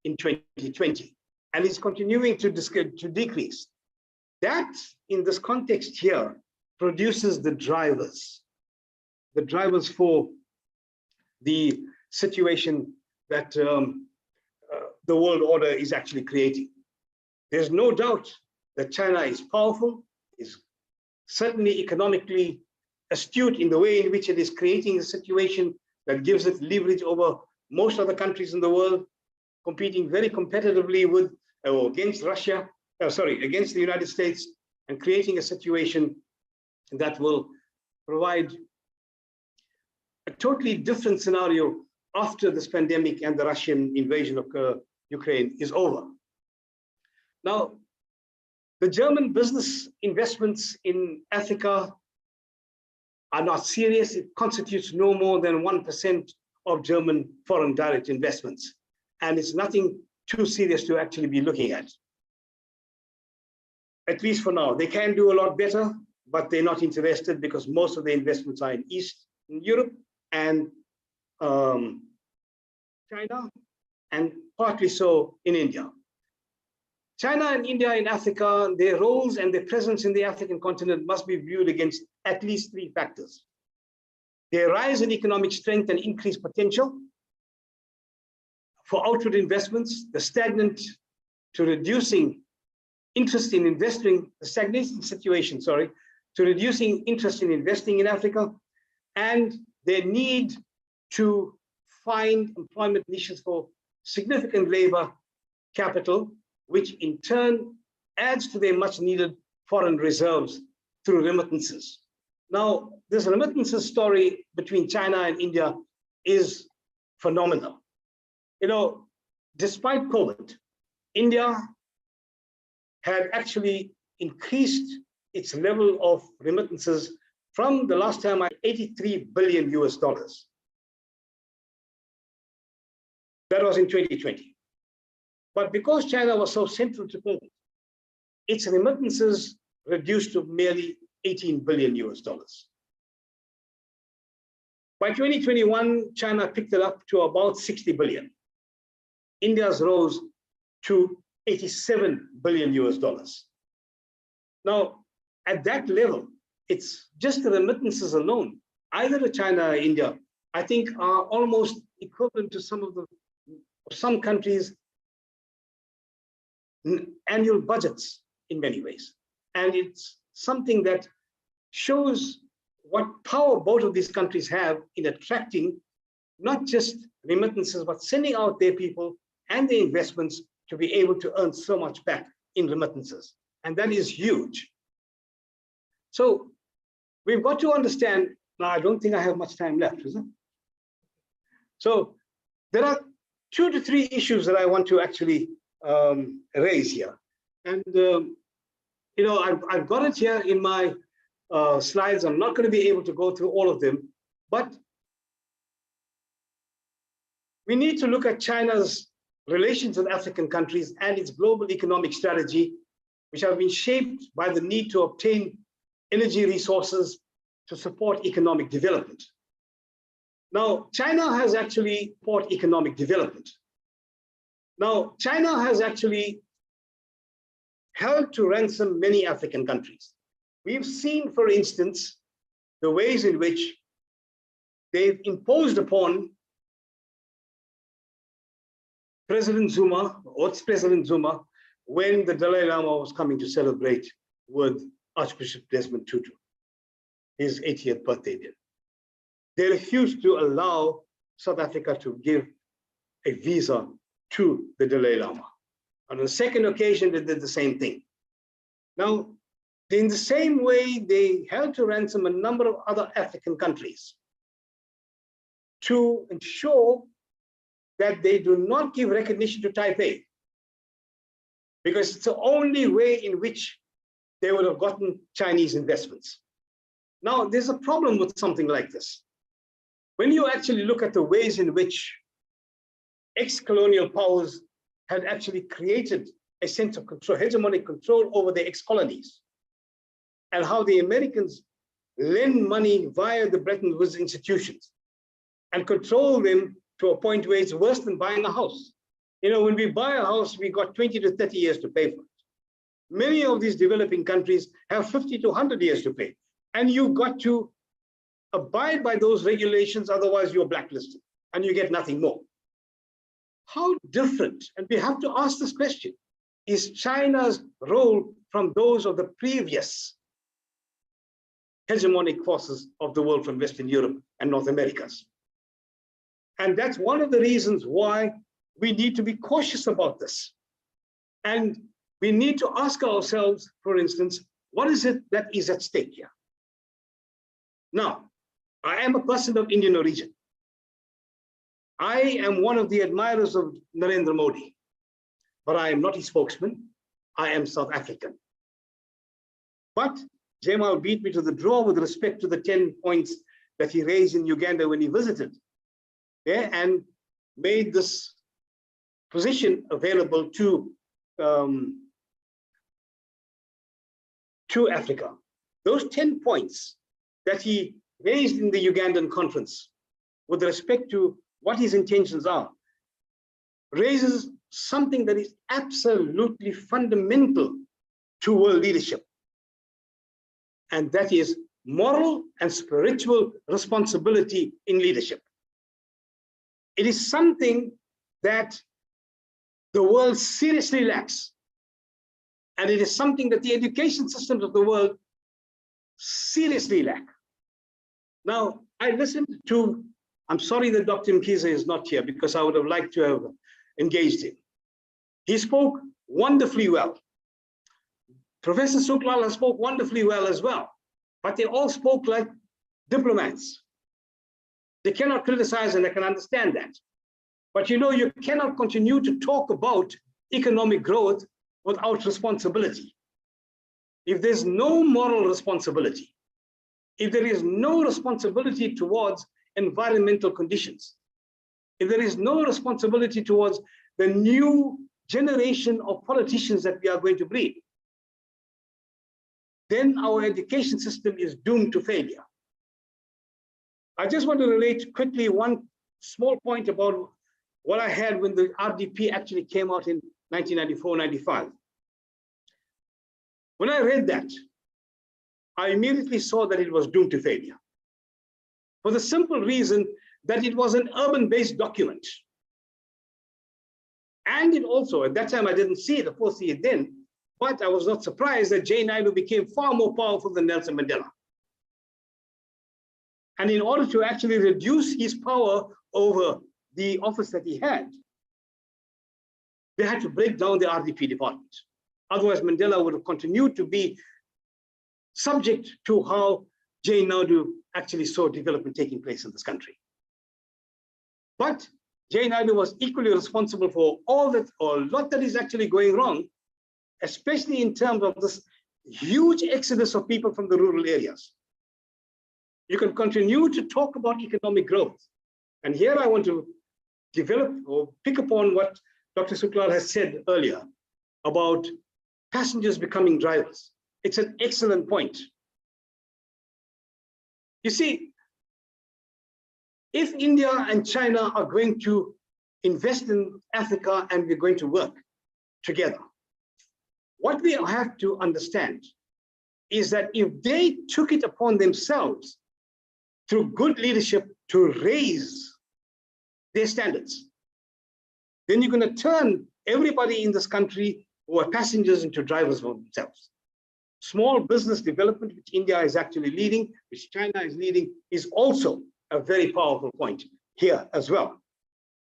in 2020. And it's continuing to decrease. That, in this context here, produces the drivers for the situation that the world order is actually creating. There's no doubt that China is powerful, is certainly economically astute in the way in which it is creating a situation that gives it leverage over most other countries in the world, competing very competitively with or against Russia, against the United States, and creating a situation that will provide a totally different scenario after this pandemic and the Russian invasion of Ukraine is over. Now, the German business investments in Africa are not serious. It constitutes no more than 1% of German foreign direct investments. And it's nothing too serious to actually be looking at least for now. They can do a lot better, but they're not interested because most of the investments are in Eastern Europe and China and partly so in India. China and India in Africa, their roles and their presence in the African continent must be viewed against at least three factors: their rise in economic strength and increased potential for outward investments, the stagnant to reducing interest in investing, the stagnation situation, sorry, to reducing interest in investing in Africa, and their need to find employment niches for significant labor capital, which in turn adds to their much needed foreign reserves through remittances. Now, this remittances story between China and India is phenomenal. You know, despite COVID, India had actually increased its level of remittances from the last time, 83 billion US dollars. That was in 2020. But because China was so central to COVID, its remittances reduced to merely 18 billion US dollars. By 2021, China picked it up to about 60 billion. India's rose to 87 billion US dollars. Now, at that level, it's just the remittances alone, either to China or India, I think are almost equivalent to some countries' annual budgets in many ways. And it's something that shows what power both of these countries have in attracting not just remittances, but sending out their people and their investments to be able to earn so much back in remittances. And that is huge. So we've got to understand, now I don't think I have much time left, is it? So there are 2 to 3 issues that I want to actually raise here. And, you know, I've got it here in my slides. I'm not going to be able to go through all of them, but we need to look at China's relations with African countries and its global economic strategy, which have been shaped by the need to obtain energy resources to support economic development. Now, China has actually supported economic development. Now, China has actually held to ransom many African countries. We've seen, for instance, the ways in which they've imposed upon President Zuma, or ex-President Zuma, when the Dalai Lama was coming to celebrate with Archbishop Desmond Tutu, his 80th birthday dinner. They refused to allow South Africa to give a visa to the Dalai Lama. On the second occasion, they did the same thing. Now, in the same way, they held to ransom a number of other African countries to ensure that they do not give recognition to Taipei, because it's the only way in which they would have gotten Chinese investments. Now, there's a problem with something like this. When you actually look at the ways in which ex-colonial powers had actually created a sense of control, hegemonic control over their ex-colonies, and how the Americans lend money via the Bretton Woods institutions and control them to a point where it's worse than buying a house. You know, when we buy a house, we got 20 to 30 years to pay for it. Many of these developing countries have 50 to 100 years to pay. And you've got to abide by those regulations, otherwise you're blacklisted and you get nothing more. How different, and we have to ask this question, is China's role from those of the previous hegemonic forces of the world from Western Europe and North Americas? And that's one of the reasons why we need to be cautious about this. And we need to ask ourselves, for instance, what is it that is at stake here? Now, I am a person of Indian origin. I am one of the admirers of Narendra Modi, but I am not his spokesman. I am South African. But Jamal beat me to the draw with respect to the 10 points that he raised in Uganda when he visited there, and made this position available to Africa. Those 10 points that he raised in the Ugandan conference with respect to what his intentions are, raises something that is absolutely fundamental to world leadership. And that is moral and spiritual responsibility in leadership. It is something that the world seriously lacks. And it is something that the education systems of the world seriously lack. Now, I listened to, I'm sorry that Dr. Mkhize is not here because I would have liked to have engaged him. He spoke wonderfully well. Professor Suklala spoke wonderfully well as well, but they all spoke like diplomats. They cannot criticize, and I can understand that. But you know, you cannot continue to talk about economic growth without responsibility. If there's no moral responsibility, if there is no responsibility towards environmental conditions, if there is no responsibility towards the new generation of politicians that we are going to breed, then our education system is doomed to failure. I just want to relate quickly one small point about what I had when the RDP actually came out in 1994-95. When I read that, I immediately saw that it was doomed to failure. For the simple reason that it was an urban-based document. And it also, at that time I didn't see it, foresee it then, but I was not surprised that J. Naidu became far more powerful than Nelson Mandela. And in order to actually reduce his power over the office that he had, they had to break down the RDP department. Otherwise, Mandela would have continued to be subject to how J. Naidu actually saw development taking place in this country. But J. Naidu was equally responsible for all that, or a lot that is actually going wrong, especially in terms of this huge exodus of people from the rural areas. You can continue to talk about economic growth. And here I want to develop or pick upon what Dr. Suklal has said earlier about passengers becoming drivers. It's an excellent point. You see, if India and China are going to invest in Africa and we're going to work together, what we have to understand is that if they took it upon themselves through good leadership to raise their standards, then you're going to turn everybody in this country who are passengers into drivers for themselves. Small business development, which India is actually leading, which China is leading, is also a very powerful point here as well.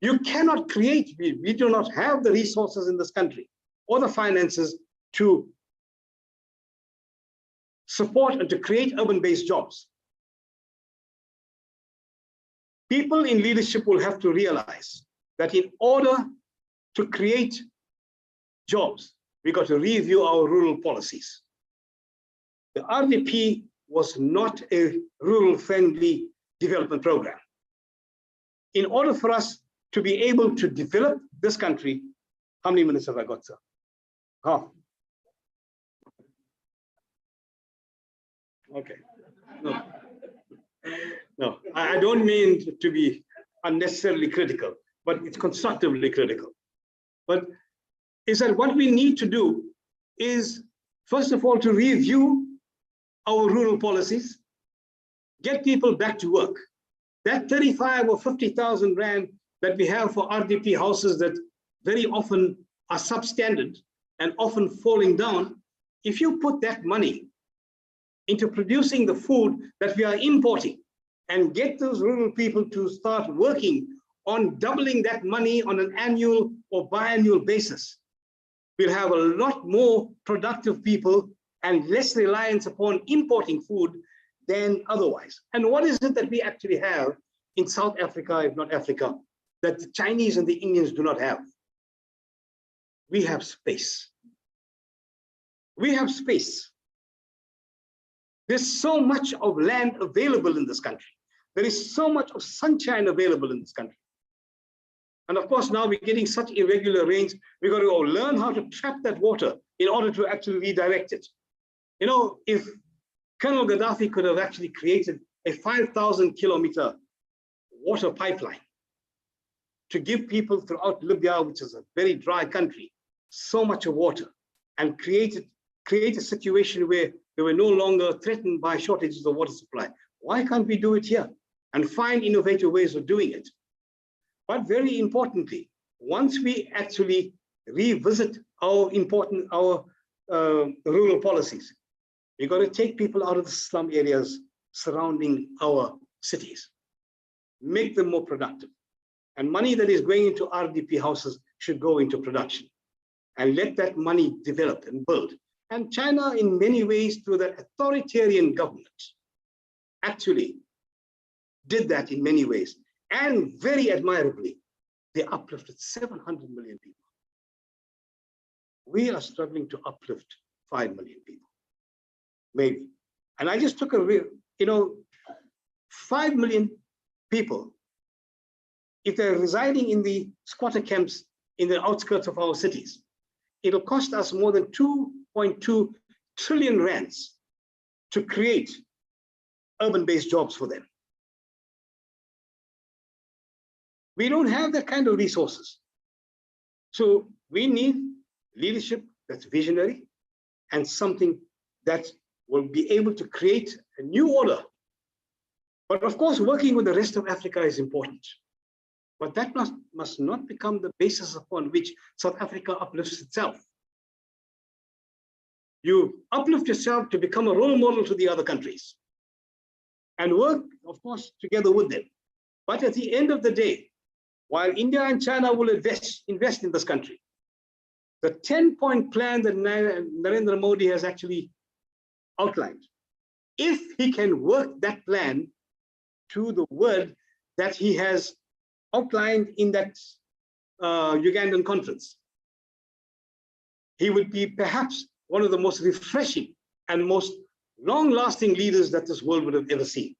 You cannot create, we do not have the resources in this country or the finances to support and to create urban-based jobs. People in leadership will have to realize that in order to create jobs, we got to review our rural policies. The RDP was not a rural-friendly development program. In order for us to be able to develop this country, how many minutes have I got, sir? Half. Okay. No. No, I don't mean to be unnecessarily critical, but it's constructively critical. But is that what we need to do is, first of all, to review our rural policies, get people back to work. That 35 or 50,000 rand that we have for RDP houses that very often are substandard and often falling down, if you put that money into producing the food that we are importing and get those rural people to start working on doubling that money on an annual or biannual basis, we'll have a lot more productive people and less reliance upon importing food than otherwise. And what is it that we actually have in South Africa, if not Africa, that the Chinese and the Indians do not have? We have space. We have space. There's so much of land available in this country. There is so much of sunshine available in this country. And of course, now we're getting such irregular rains, we've got to go learn how to trap that water in order to actually redirect it. You know, if Colonel Gaddafi could have actually created a 5,000 kilometer water pipeline to give people throughout Libya, which is a very dry country, so much of water, and create a situation where they were no longer threatened by shortages of water supply. Why can't we do it here and find innovative ways of doing it? But very importantly, once we actually revisit our rural policies, we've got to take people out of the slum areas surrounding our cities, make them more productive. And money that is going into RDP houses should go into production and let that money develop and build. And China, in many ways, through that authoritarian government, actually did that in many ways. And very admirably, they uplifted 700 million people. We are struggling to uplift 5 million people, maybe. And I just took 5 million people, if they're residing in the squatter camps in the outskirts of our cities, it'll cost us more than 2.2 trillion rands to create urban-based jobs for them. We don't have that kind of resources. So we need leadership that's visionary and something that will be able to create a new order. But of course, working with the rest of Africa is important. But that must not become the basis upon which South Africa uplifts itself. You uplift yourself to become a role model to the other countries and work, of course, together with them. But at the end of the day, while India and China will invest in this country, the 10-point plan that Narendra Modi has actually outlined, if he can work that plan to the word that he has outlined in that Ugandan conference, he would be perhaps one of the most refreshing and most long-lasting leaders that this world would have ever seen,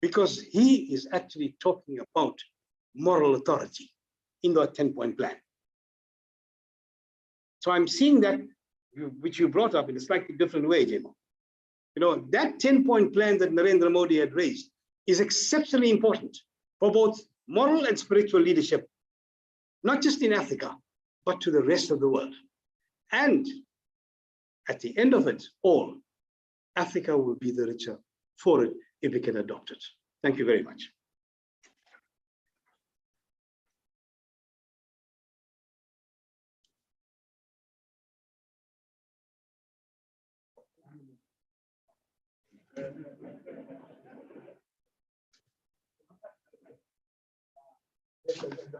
because he is actually talking about moral authority in the 10-point plan. So I'm seeing that, which you brought up in a slightly different way, Jemo. That 10-point plan that Narendra Modi had raised is exceptionally important for both moral and spiritual leadership, not just in Africa, but to the rest of the world. And at the end of it all, Africa will be the richer for it if we can adopt it. Thank you very much. The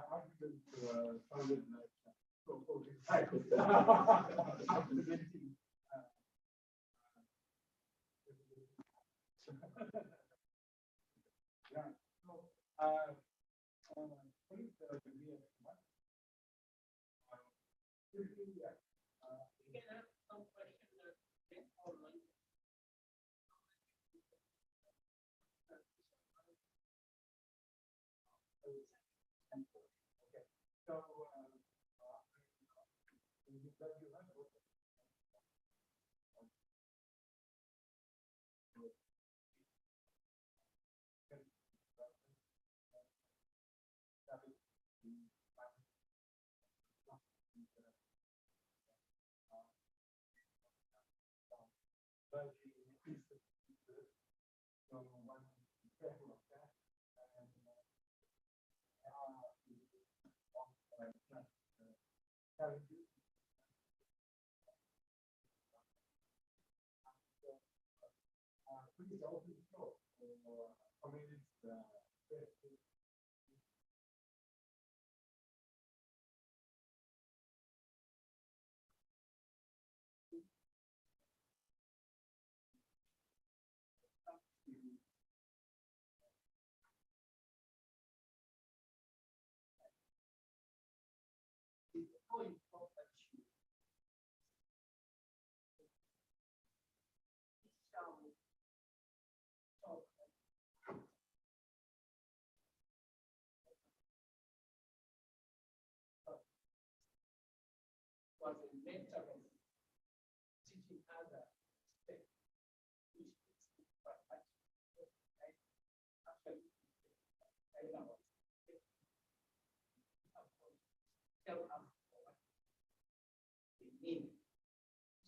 argument sounded like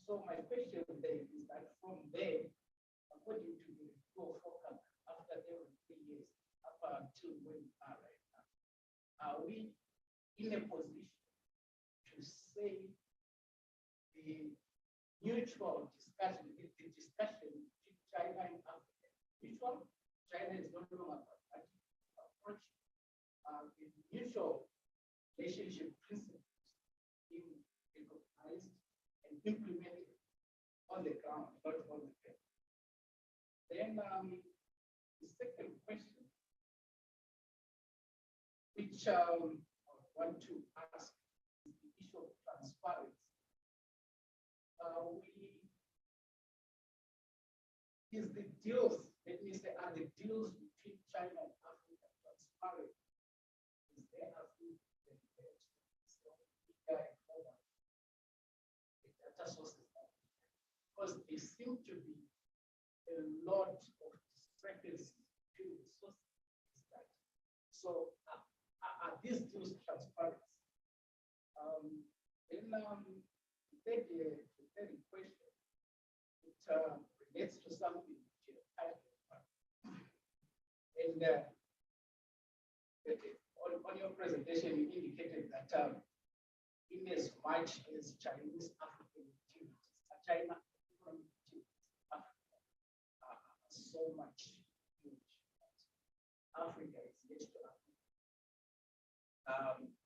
So my question there is that from there, according to the report forecast, after every 3 years, up until where we are right now, are we in a position to say the mutual discussion, the discussion between China and Africa, mutual? China is no longer approach the mutual relationship principles being recognized and implemented on the ground, not on the field. Then the second question, which I want to ask, is the issue of transparency. Is the deals, let me say, are the deals between China and Africa transparent? Is there a the data sources? Because there seem to be a lot of discrepancies between the sources. So are these deals transparent? Then the third question, it relates to something and on your presentation, you indicated that in as much as Chinese African activities, China economic activities, Africa are so much huge. Africa is yet to Africa,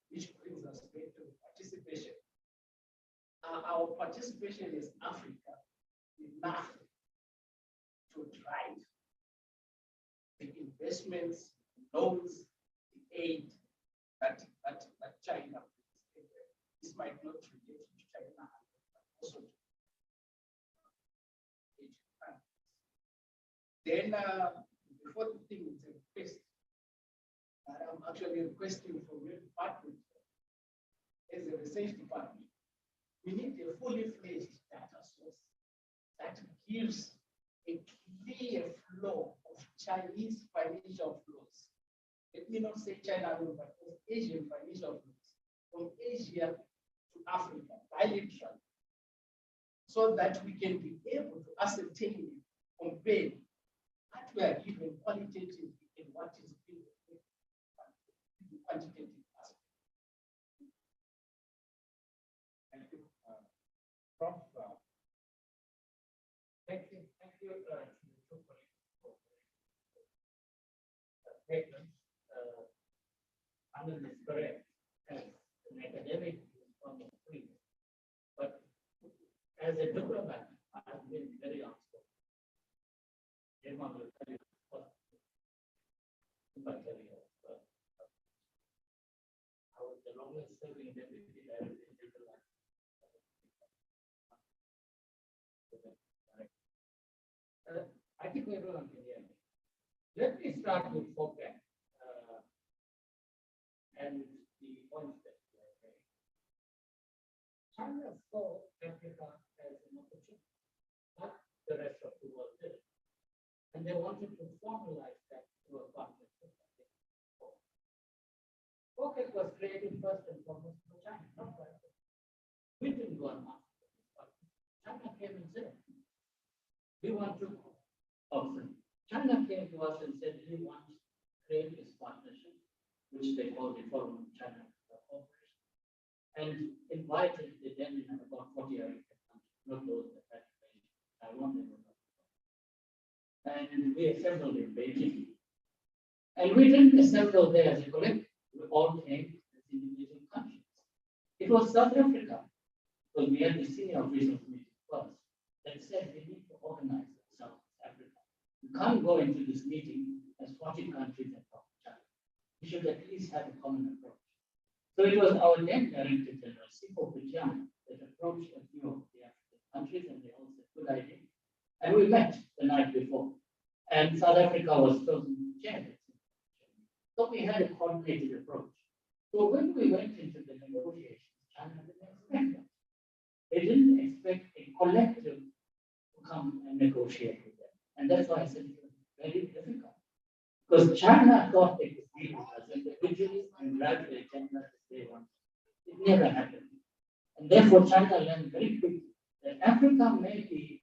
which brings us back to participation. Our participation is Africa enough to drive the investments, loans, the aid that China brings. This might not relate to China, but also to Japan. Then before the thing is a request, I'm actually requesting from your department as a research department. We need a fully fledged data source that gives a clear flow of Chinese financial flows. Let me not say China alone, but of Asian financial flows from Asia to Africa bilateral, so that we can be able to ascertain, compare what we are given qualitatively and what is being quantitative aspect. Thank you, Prof. Thank you, statements. Anand is correct. As an academic, is almost free. But as a diplomat, I have been very outspoken. Jema will tell you what in my career. I was the longest serving deputy director in diplomat. I think everyone can hear me. Let me start with FOCAC and the points that you are making. China saw Africa as an opportunity, not the rest of the world did. And they wanted to formalize that through a partnership. FOCAC was created first and foremost for China, not for Africa. We didn't go and ask for this, but China came and said, we want to offer. China came to us and said, we want to create this partnership, which they call the Forum China Cooperation, and invited the then about 40 African countries, not those that had Taiwan. And we assembled in Beijing. And we didn't assemble there as a collective. We all came as individual countries. It was South Africa, because we had the senior officials meeting first, that said we need to organize South Africa. We can't go into this meeting as 40 countries and talk to China. We should at least have a common approach. So it was our then Director General, Sipho Putyana, that approached a few of the African countries, and they all said, good idea. And we met the night before. And South Africa was chosen to chair it. So we had a coordinated approach. So when we went into the negotiations, China didn't expect that. They didn't expect a collective to come and negotiate with them. And that's why I said it was very difficult. Because China thought they could deal with us individually and drive the agenda that they wanted. It never happened. And therefore, China learned very quickly that Africa may be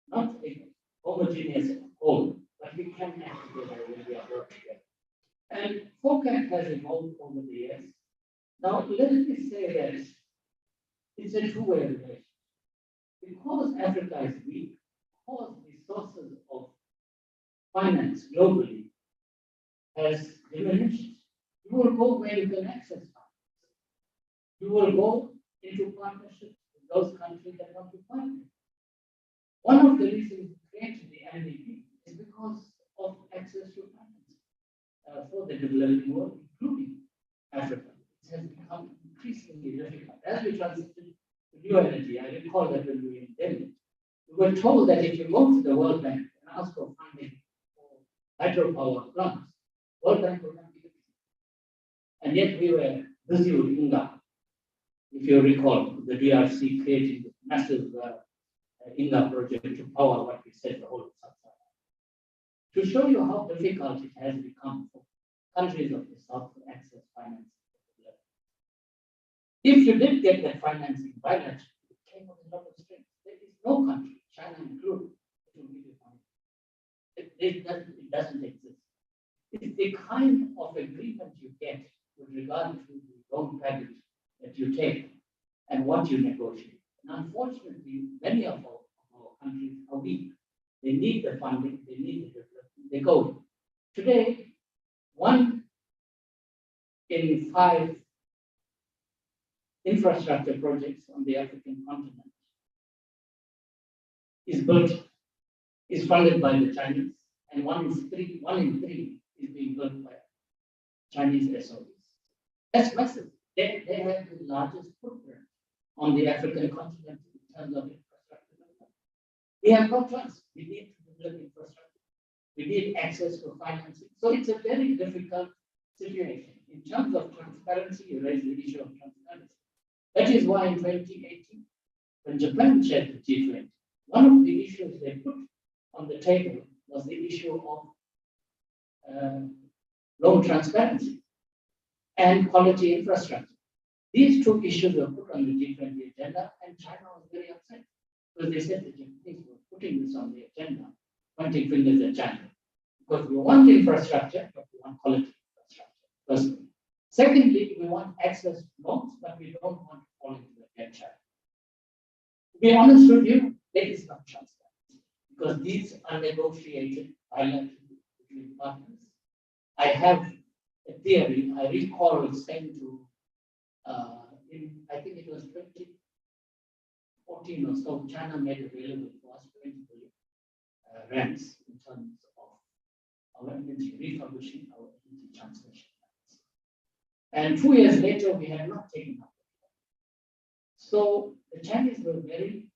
not a homogeneous whole, but we can act together when we are working together. And FOCAC has evolved over the years. Now, let me say that it's a two-way relationship. Because Africa is weak, because the sources of finance globally has diminished, you will go where you can access finance. You will go into partnerships with those countries that want to fund it. One of the reasons we created the NDP is because of access to finance for the developing world, including Africa. It has become increasingly difficult. As we transition to new energy, I recall that when we were in Delhi, we were told that if you go to the World Bank and ask for funding for hydropower plants, World Bank will not give it. And yet we were busy with INGA. If you recall, the DRC creating this massive INGA project to power what we said the whole of Sub-Saharan. To show you how difficult it has become for countries of the South to access finance. If you did get that financing bilaterally, it came with a lot of strength. There is no country, China included, that will give you money. It doesn't exist. It's the kind of agreement you get with regard to the loan package that you take and what you negotiate. And unfortunately, many of our countries are weak. They need the funding, they need the development, they go. Today, 1 in 5 infrastructure projects on the African continent is funded by the Chinese, and 1 in 3 is being built by Chinese SOEs. That's massive. They have the largest footprint on the African continent in terms of infrastructure development. We have no choice. We need to develop infrastructure. We need access to financing. So it's a very difficult situation. In terms of transparency, you raise the issue of transparency. That is why in 2018, when Japan chaired the G20, one of the issues they put on the table was the issue of loan transparency and quality infrastructure. These 2 issues were put on the G20 agenda, and China was very upset because they said the Japanese were putting this on the agenda, pointing fingers at China. Because we want infrastructure, but we want quality infrastructure. Firstly. Secondly, we want access to loans, but we don't want to fall into the debt trap. To be honest with you, there is no transparency because these are negotiated bilaterally between partners. I have a theory. I recall saying to, I think it was 2014 or so, China made available for us 20 billion rands in terms of our energy refurbishing, our energy transmission. And 2 years later, we had not taken up. So the Chinese were very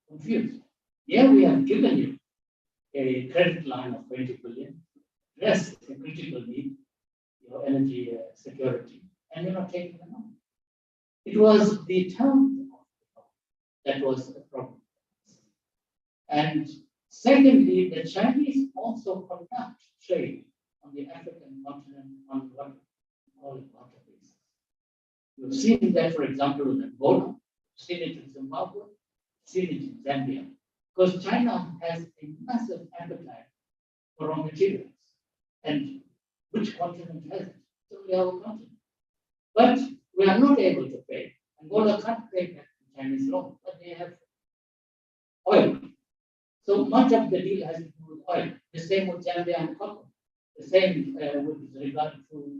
confused. Here we have given you a credit line of 20 billion, address a critical need, your energy security, and you're not taking them on. It was the terms of the law that was a problem. And secondly, the Chinese also conduct trade on the African continent on what all about the basis. You've seen that, for example, with Angola, you've seen it in Zimbabwe, seen it in Zambia, because China has a massive appetite for raw materials. And which continent has it? It's only our continent. But we are not able to pay. Angola can't pay back the Chinese loan, but they have oil. So much of the deal has to do with oil. The same with Zambia and copper. The same with regard to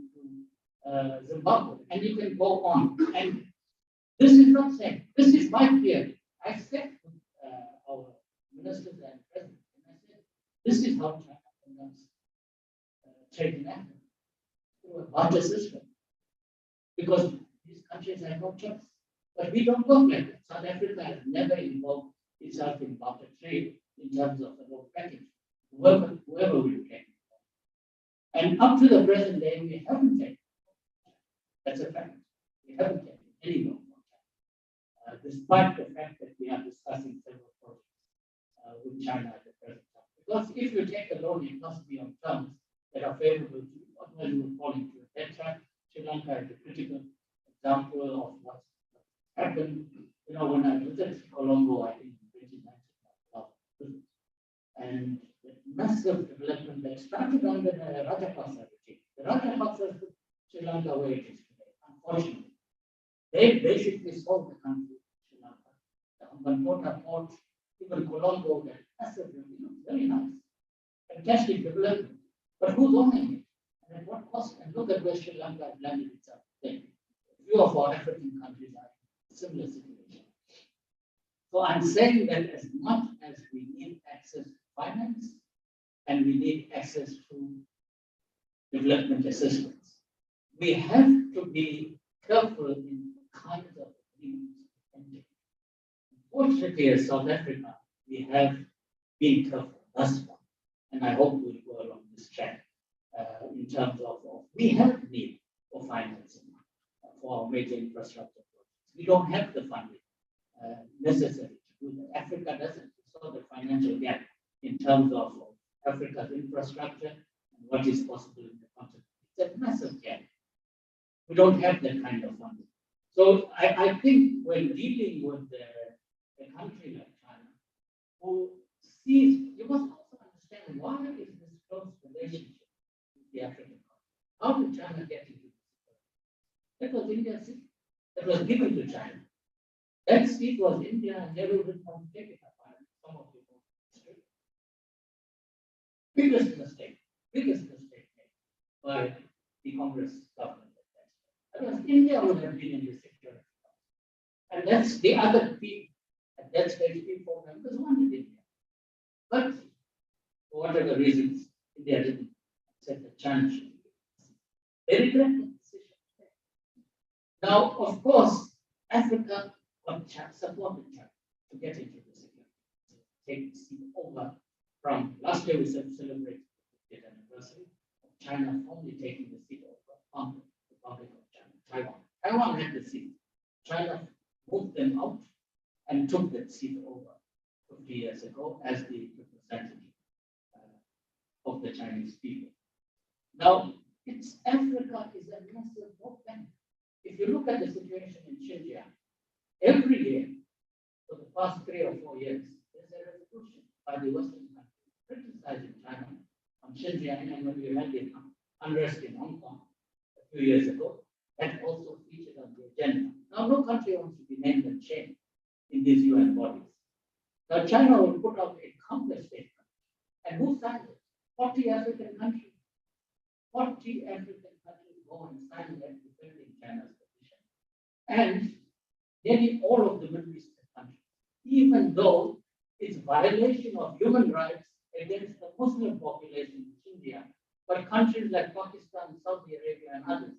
Zimbabwe, and you can go on. And this is not saying, this is my theory. I said with our ministers and president, and I said, this is how China conducts trade in Africa through a barter system. Because these countries have no choice. But we don't work like that. South Africa has never involved itself in barter trade in terms of the whole package, whoever we take. And up to the present day, we haven't taken. That's a fact. We haven't taken any loan from China, despite the fact that we are discussing several projects with China at the present time. Because if you take a loan, it must be on terms that are favorable to you, otherwise you will fall into a debt trap. Sri Lanka is a critical example of what's happened. You know, when I visited Colombo, I think in 2019, and the massive development that started under the Rajapaksa regime. The Rajapaksa put Sri Lanka where it is today, unfortunately. They basically sold the country, Sri Lanka. The Hambantota port, even Colombo, that massive, very nice, fantastic development. But who's owning it? And at what cost? And look at where Sri Lanka has landed itself today. A few of our African countries are in a similar situation. So I'm saying that as much as we need access to finance and we need access to development assistance, we have to be careful in kinds of agreements. Fortunately, as South Africa, we have been careful thus far, and I hope we'll go along this track in terms of we have need for financing for our major infrastructure projects. We don't have the funding necessary to do that. Africa doesn't. We saw the financial gap in terms of Africa's infrastructure and what is possible in the continent. It's a massive gap. We don't have that kind of funding. So I think when dealing with a country like China, who sees, you must also understand why is this close relationship with the African continent? How did China get into this? That was India's seat. That was given to China. That seat was India, and never did want to take it apart. Some of you know. Biggest mistake made by the Congress government. Otherwise, India would have been in the Security Council. And that's the other key, at that stage, people members wanted India. But for whatever reasons, India didn't accept the challenge. They regret the decision. Now, of course, Africa supported China to get into the Security Council, take the seat over from last year we celebrated the 50th anniversary of China formally taking the seat over from the Republic of China, Taiwan. Taiwan had the seat. China moved them out and took that seat over 50 years ago as the representative of the Chinese people. Now, Africa is a massive open. If you look at the situation in Xinjiang, every year for the past 3 or 4 years, there's a resolution by the Western countries criticizing China on Xinjiang, and when we had the unrest in Hong Kong a few years ago, that also featured on the agenda. Now, no country wants to be named and shamed in these UN bodies. Now, China will put out a complex statement. And who signed it? 40 African countries. 40 African countries go and sign that defending China's position. And nearly all of the Middle Eastern countries, even though it's violation of human rights against the Muslim population in India, but countries like Pakistan, Saudi Arabia, and others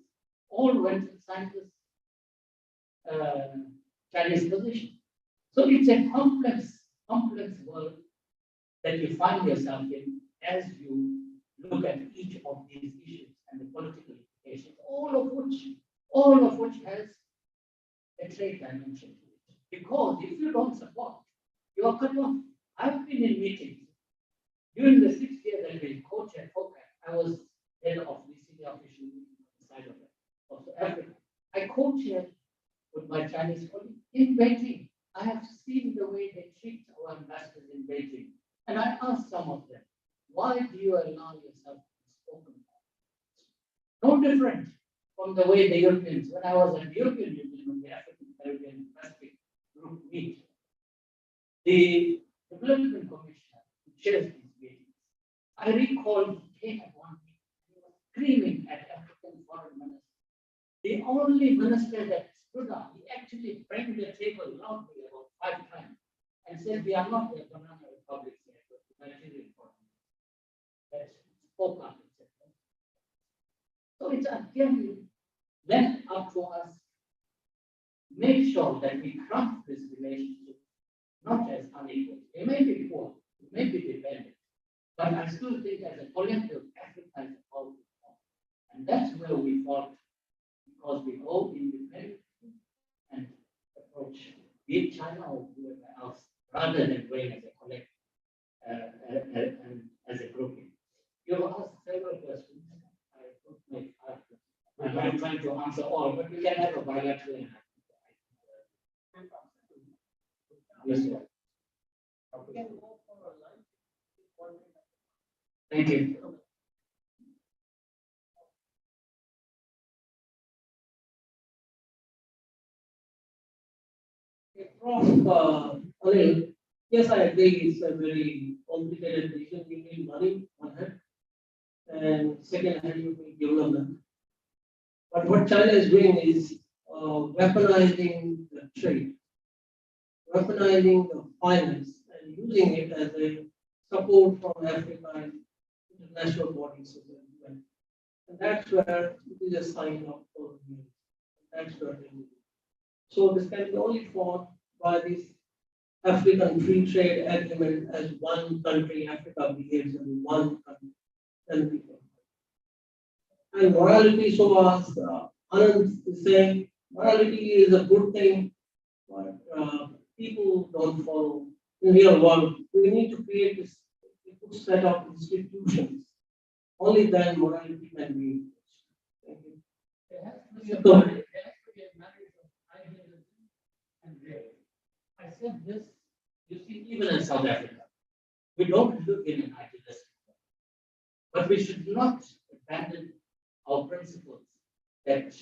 all went and signed this Chinese position. So it's a complex world that you find yourself in as you look at each of these issues and the political implications, all of which has a trade dimension to it. Because if you don't support, you are cut off. I've been in meetings during the 6 years that we co-chaired FOCAC. I was head of the senior official side of Africa. I co-chaired with my Chinese colleagues in Beijing. I have seen the way they treat our ambassadors in Beijing. And I asked some of them, why do you allow yourself to be spoken about? No different from the way the Europeans, when I was at the European Union, when the African, Caribbean, Pacific group meet, the development commissioner who chairs these meetings, I recall he came at one meeting, he was screaming at African foreign ministers. The only minister that stood up, he actually banged the table loudly about 5 times and said, we are not the banana republics here, but the Nigerian foreign minister that spoke up. So it's again then up to us make sure that we craft this relationship not as unequal. It may be poor, it may be dependent, but I still think as a collective, Africa is a powerful force. And that's where we fought, because we go independently and approach be it China or whoever else, rather than going as a collective and as a grouping. You asked several questions. I don't make I'm trying to answer all, but we can have a bilateral. this one. Thank you. Prof. Anil, yes, I agree. It's a very complicated decision. You need money, one hand, and second hand, you need development. But what China is doing is weaponizing the trade, weaponizing the finance, and using it as a support from Africa and international bodies. And that's where it is a sign of progress. That's where it is. So this can be only fought by this African free trade agreement as one country. Africa behaves in one country. Then we can. And morality, so as Anand is saying, morality is a good thing, but people don't follow in real world. We need to create a good set of institutions. Only then morality can be. Thank you. I said this, you see, even in South Africa, we don't live in an idealistic world, but we should not abandon our principles that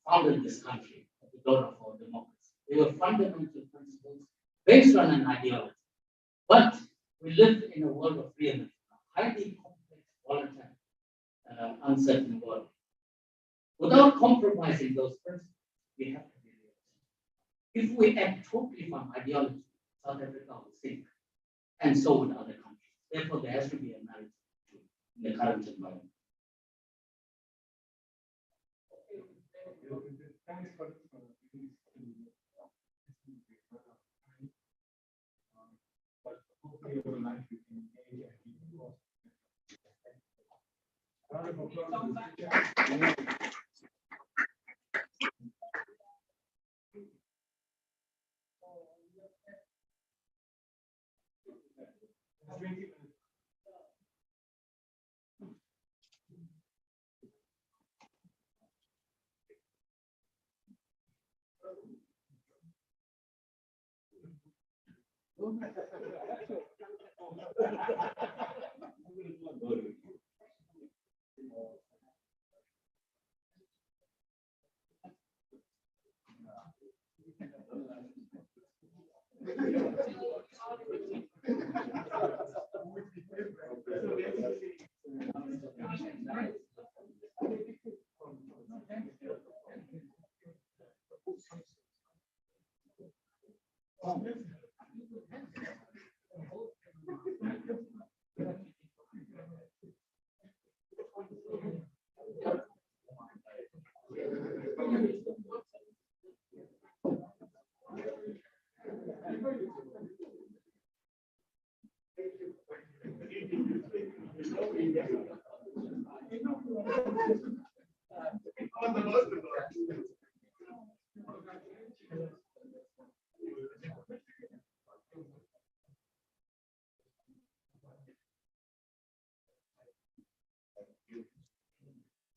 founded this country at the dawn of our democracy. They were fundamental principles based on an ideology. But we live in a world of realism, a highly complex, volatile, uncertain world. Without compromising those principles, we have to be realistic. If we act totally from ideology, South Africa will sink, and so would other countries. Therefore, there has to be a marriage in the current environment.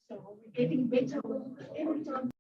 So we're getting better every time.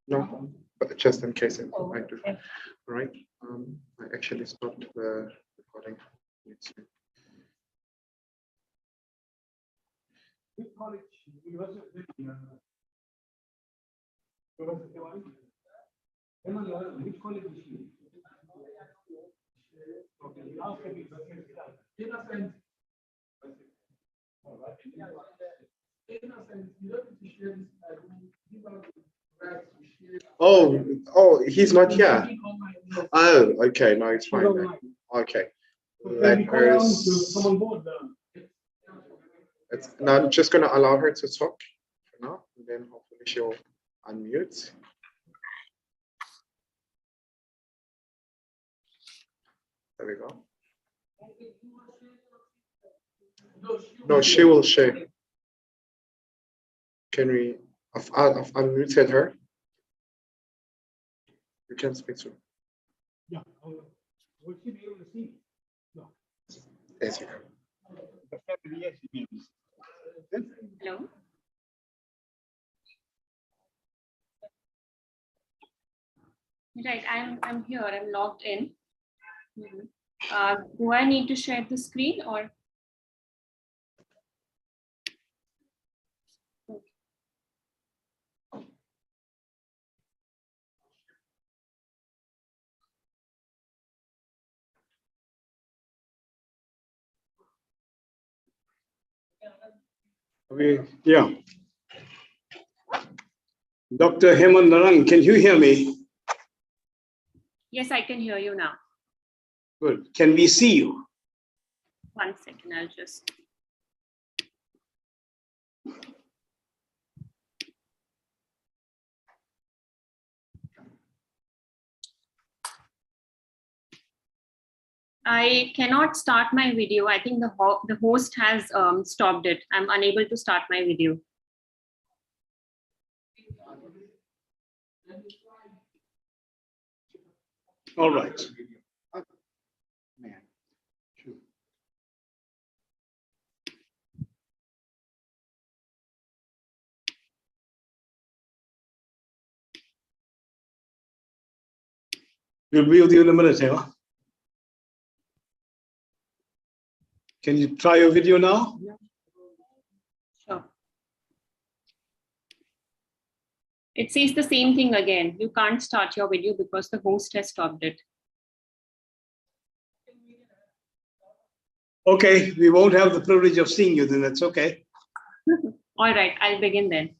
No, but just in case it might do. All right. I actually stopped the recording. Oh, he's not here. Oh, okay. No, it's fine then. Okay. Let her. No, I'm just gonna allow her to talk for now, and then hopefully she'll unmute. There we go. No, she will share. Can we? I've unmuted her. You can speak to her. Yeah. Will she be able to see? No. Yes, you can. Hello. Right, I'm here. I'm logged in. Do I need to share the screen or? Yeah. Dr. Hemant Narang, can you hear me? Yes, I can hear you now. Good. Can we see you? 1 second, I'll just. I cannot start my video. I think the host has stopped it. I'm unable to start my video. All right. We'll be with you in a minute, huh? Can you try your video now? Sure. It says the same thing again. You can't start your video because the host has stopped it. Okay, we won't have the privilege of seeing you, then that's okay. All right, I'll begin then.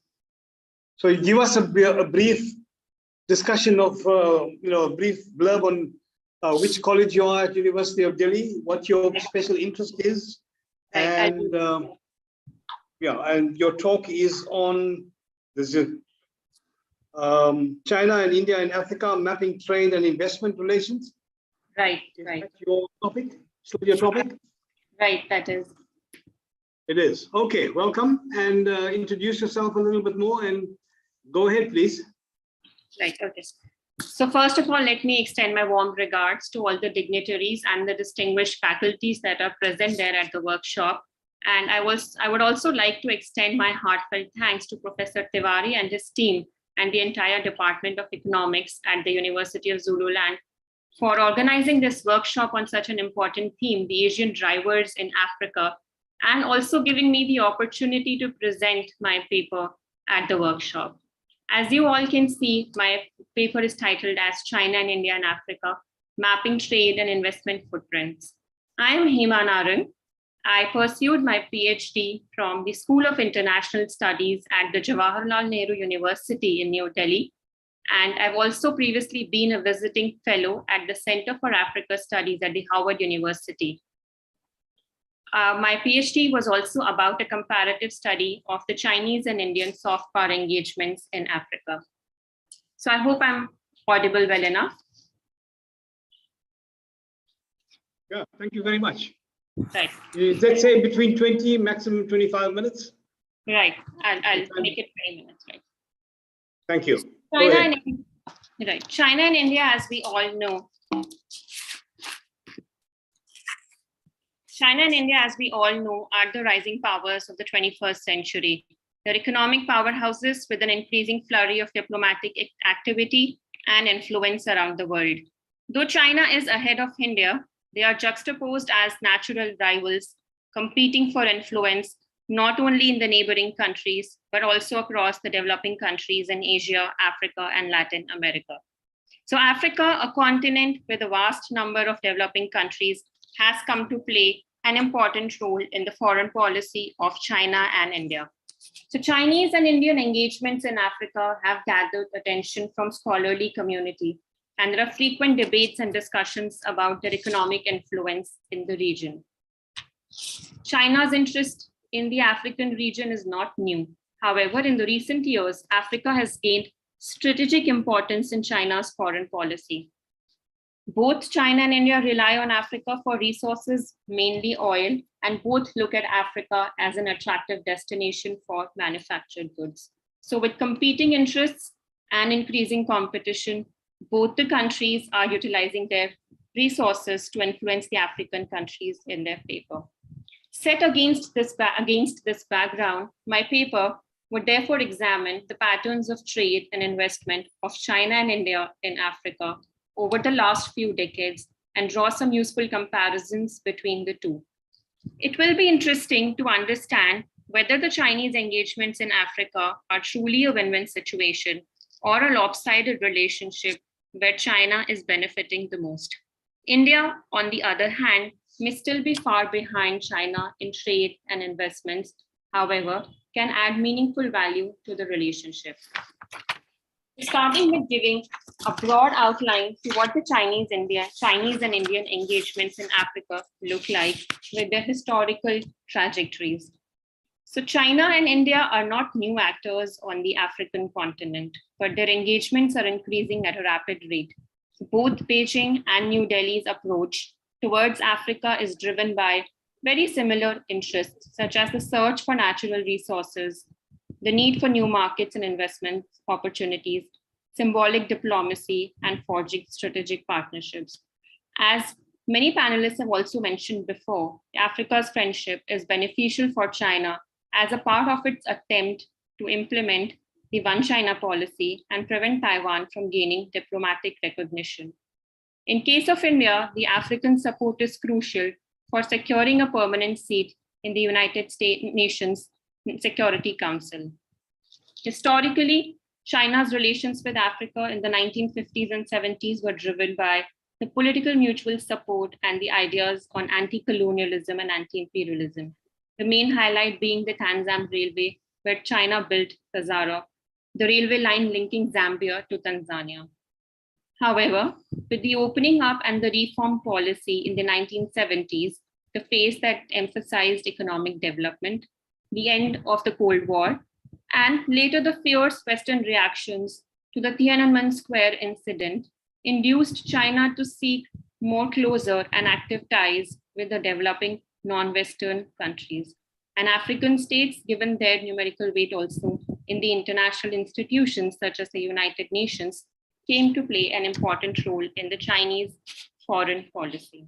So you give us a brief discussion of, a brief blurb on which college you are at University of Delhi, what your special interest is, and and your talk is on this China and India and Africa mapping trade and investment relations. Right, Is right. that your topic? Still your topic? Right, that is. It is. Okay, welcome and introduce yourself a little bit more and go ahead, please. Right, okay. So first of all, let me extend my warm regards to all the dignitaries and the distinguished faculties that are present there at the workshop. And I would also like to extend my heartfelt thanks to Professor Tiwari and his team and the entire Department of Economics at the University of Zululand for organizing this workshop on such an important theme, the Asian drivers in Africa, and also giving me the opportunity to present my paper at the workshop. As you all can see, my paper is titled as China and India and Africa, Mapping Trade and Investment Footprints. I am Hema Narang. I pursued my PhD from the School of International Studies at the Jawaharlal Nehru University in New Delhi. And I've also previously been a visiting fellow at the Center for Africa Studies at the Howard University. My PhD was also about a comparative study of the Chinese and Indian soft power engagements in Africa. So I hope I'm audible well enough. Yeah, thank you very much. Right. Let's say between 20, maximum 25 minutes. Right, I'll make it 20 minutes, right? Thank you. China and India, as we all know, China and India, as we all know, are the rising powers of the 21st century. They're economic powerhouses with an increasing flurry of diplomatic activity and influence around the world. Though China is ahead of India, they are juxtaposed as natural rivals, competing for influence not only in the neighboring countries, but also across the developing countries in Asia, Africa, and Latin America. So Africa, a continent with a vast number of developing countries, has come to play an important role in the foreign policy of China and India. So Chinese and Indian engagements in Africa have gathered attention from scholarly community, and there are frequent debates and discussions about their economic influence in the region. China's interest in the African region is not new. However, in the recent years, Africa has gained strategic importance in China's foreign policy. Both China and India rely on Africa for resources, mainly oil, and both look at Africa as an attractive destination for manufactured goods. So with competing interests and increasing competition, both the countries are utilizing their resources to influence the African countries in their favor. Set against this background, my paper would therefore examine the patterns of trade and investment of China and India in Africa over the last few decades and draw some useful comparisons between the two. It will be interesting to understand whether the Chinese engagements in Africa are truly a win-win situation or a lopsided relationship where China is benefiting the most. India, on the other hand, may still be far behind China in trade and investments, however, can add meaningful value to the relationship. Starting with giving a broad outline to what the Chinese and Indian engagements in Africa look like with their historical trajectories. So China and India are not new actors on the African continent, but their engagements are increasing at a rapid rate. Both Beijing and New Delhi's approach towards Africa is driven by very similar interests, such as the search for natural resources, the need for new markets and investment opportunities, symbolic diplomacy, and forging strategic partnerships. As many panelists have also mentioned before, Africa's friendship is beneficial for China as a part of its attempt to implement the One China policy and prevent Taiwan from gaining diplomatic recognition. In case of India, the African support is crucial for securing a permanent seat in the United Nations Security Council. Historically, China's relations with Africa in the 1950s and 70s were driven by the political mutual support and the ideas on anti-colonialism and anti-imperialism. The main highlight being the Tanzam Railway, where China built Tazara, the railway line linking Zambia to Tanzania. However, with the opening up and the reform policy in the 1970s, the phase that emphasized economic development, the end of the Cold War, and later the fierce Western reactions to the Tiananmen Square incident induced China to seek more closer and active ties with the developing non-Western countries. And African states, given their numerical weight also in the international institutions such as the United Nations, came to play an important role in the Chinese foreign policy.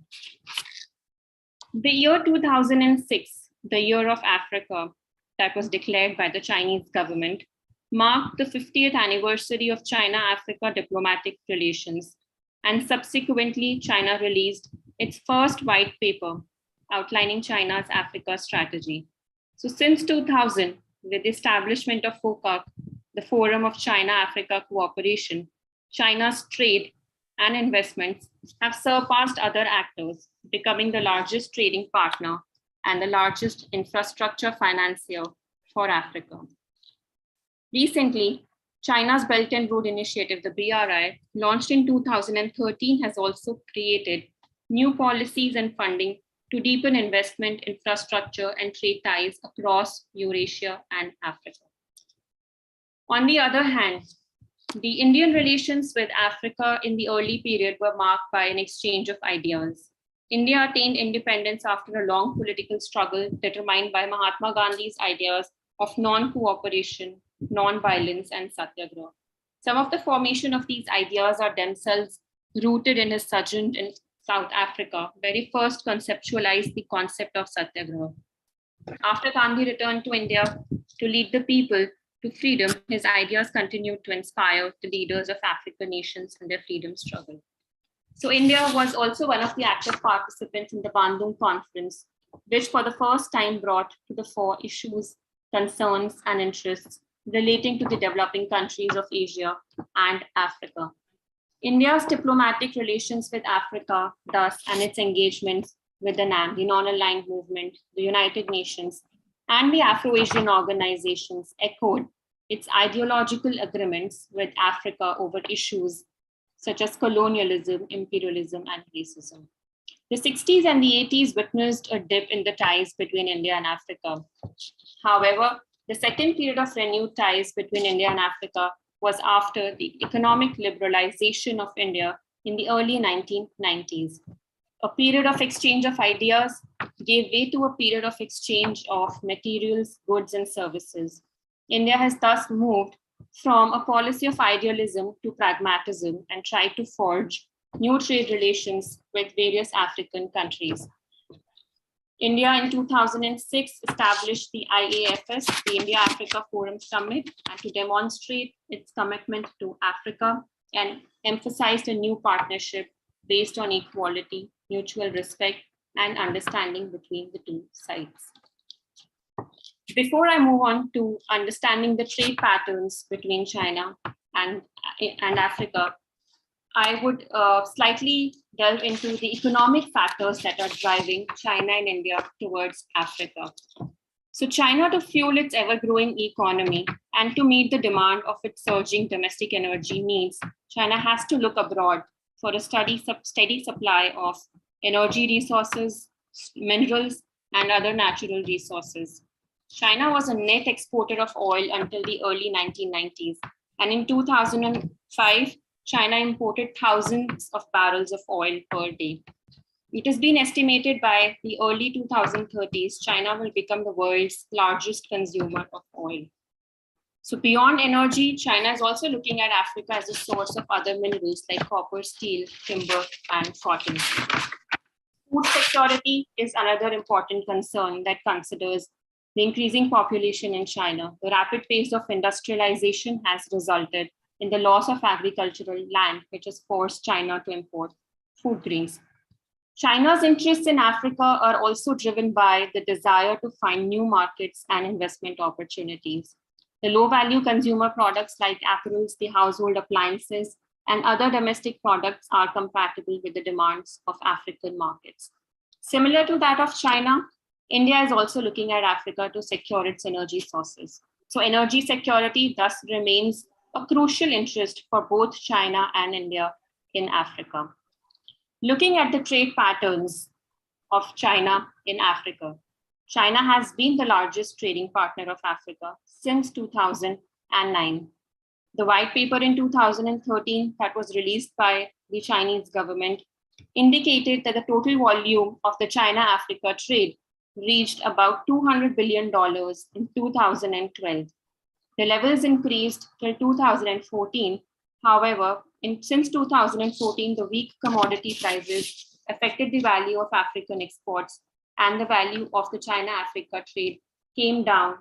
The year 2006, the Year of Africa, that was declared by the Chinese government, marked the 50th anniversary of China-Africa diplomatic relations, and subsequently China released its first white paper outlining China's Africa strategy. So since 2000, with the establishment of FOCAC, the Forum of China-Africa Cooperation, China's trade and investments have surpassed other actors, becoming the largest trading partner and the largest infrastructure financier for Africa. Recently, China's Belt and Road Initiative, the BRI, launched in 2013, has also created new policies and funding to deepen investment, infrastructure, and trade ties across Eurasia and Africa. On the other hand, the Indian relations with Africa in the early period were marked by an exchange of ideas. India attained independence after a long political struggle determined by Mahatma Gandhi's ideas of non-cooperation, non-violence, and satyagraha. Some of the formation of these ideas are themselves rooted in his sojourn South Africa, where he first conceptualized the concept of satyagraha. After Gandhi returned to India to lead the people to freedom, his ideas continued to inspire the leaders of African nations in their freedom struggle. So India was also one of the active participants in the Bandung Conference, which for the first time brought to the fore issues, concerns, and interests relating to the developing countries of Asia and Africa. India's diplomatic relations with Africa, thus, and its engagements with the NAM, the Non-Aligned Movement, the United Nations, and the Afro-Asian organizations echoed its ideological agreements with Africa over issues such as colonialism, imperialism, and racism. The 60s and the 80s witnessed a dip in the ties between India and Africa. However, the second period of renewed ties between India and Africa was after the economic liberalization of India in the early 1990s. A period of exchange of ideas gave way to a period of exchange of materials, goods, and services. India has thus moved from a policy of idealism to pragmatism and tried to forge new trade relations with various African countries. India in 2006 established the IAFS, the India-Africa Forum Summit, and to demonstrate its commitment to Africa and emphasized a new partnership based on equality, mutual respect, and understanding between the two sides. Before I move on to understanding the trade patterns between China and Africa, I would slightly delve into the economic factors that are driving China and India towards Africa. So China, to fuel its ever-growing economy and to meet the demand of its surging domestic energy needs, China has to look abroad for a steady supply of energy resources, minerals, and other natural resources. China was a net exporter of oil until the early 1990s, and in 2005, China imported thousands of barrels of oil per day. It has been estimated by the early 2030s, China will become the world's largest consumer of oil. So beyond energy, China is also looking at Africa as a source of other minerals like copper, steel, timber, and cotton. Food security is another important concern that considers the increasing population in China. The rapid pace of industrialization has resulted in the loss of agricultural land, which has forced China to import food grains. China's interests in Africa are also driven by the desire to find new markets and investment opportunities. The low-value consumer products like apparels, the household appliances, and other domestic products are compatible with the demands of African markets. Similar to that of China, India is also looking at Africa to secure its energy sources. So energy security thus remains a crucial interest for both China and India in Africa. Looking at the trade patterns of China in Africa, China has been the largest trading partner of Africa since 2009. The white paper in 2013 that was released by the Chinese government indicated that the total volume of the China-Africa trade reached about $200 billion in 2012. The levels increased till 2014. However, since 2014, the weak commodity prices affected the value of African exports, and the value of the China-Africa trade came down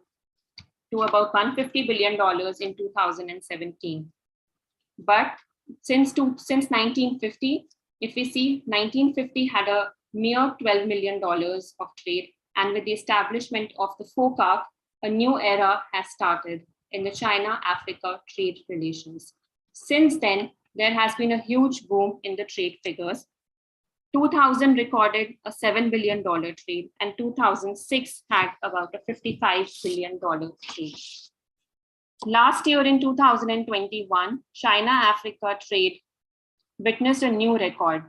to about $150 billion in 2017. But since 1950, if we see, 1950 had a mere $12 million of trade, and with the establishment of the FOCAC, a new era has started in the China-Africa trade relations. Since then, there has been a huge boom in the trade figures. 2000 recorded a $7 billion trade, and 2006 had about a $55 billion trade. Last year in 2021, China-Africa trade witnessed a new record,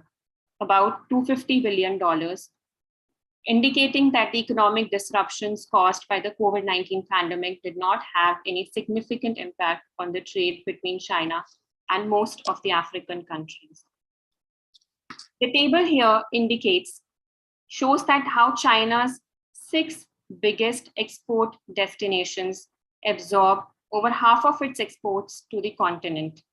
about $250 billion, indicating that the economic disruptions caused by the COVID-19 pandemic did not have any significant impact on the trade between China and most of the African countries. The table here shows that how China's 6 biggest export destinations absorb over half of its exports to the continent.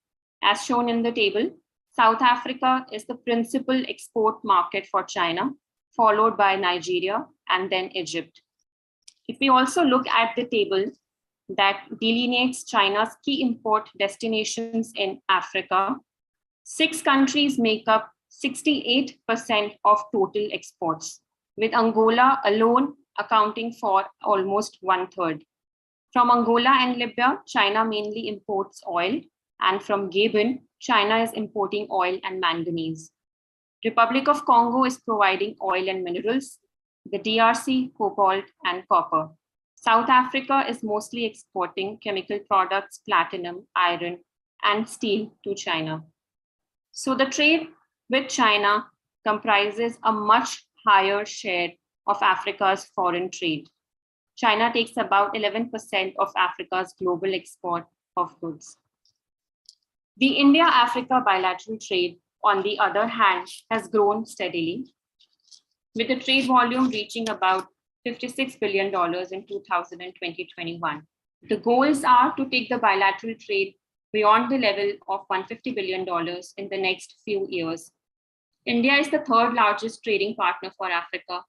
As shown in the table, South Africa is the principal export market for China, followed by Nigeria and then Egypt. If we also look at the table that delineates China's key import destinations in Africa, 6 countries make up 68% of total exports, with Angola alone accounting for almost 1/3. From Angola and Libya, China mainly imports oil, and from Gabon, China is importing oil and manganese. Republic of Congo is providing oil and minerals, the DRC, cobalt and copper. South Africa is mostly exporting chemical products, platinum, iron, and steel to China. So the trade with China comprises a much higher share of Africa's foreign trade. China takes about 11% of Africa's global export of goods. The India-Africa bilateral trade, on the other hand, has grown steadily, with the trade volume reaching about $56 billion in 2020-21. The goals are to take the bilateral trade beyond the level of $150 billion in the next few years. India is the 3rd largest trading partner for Africa,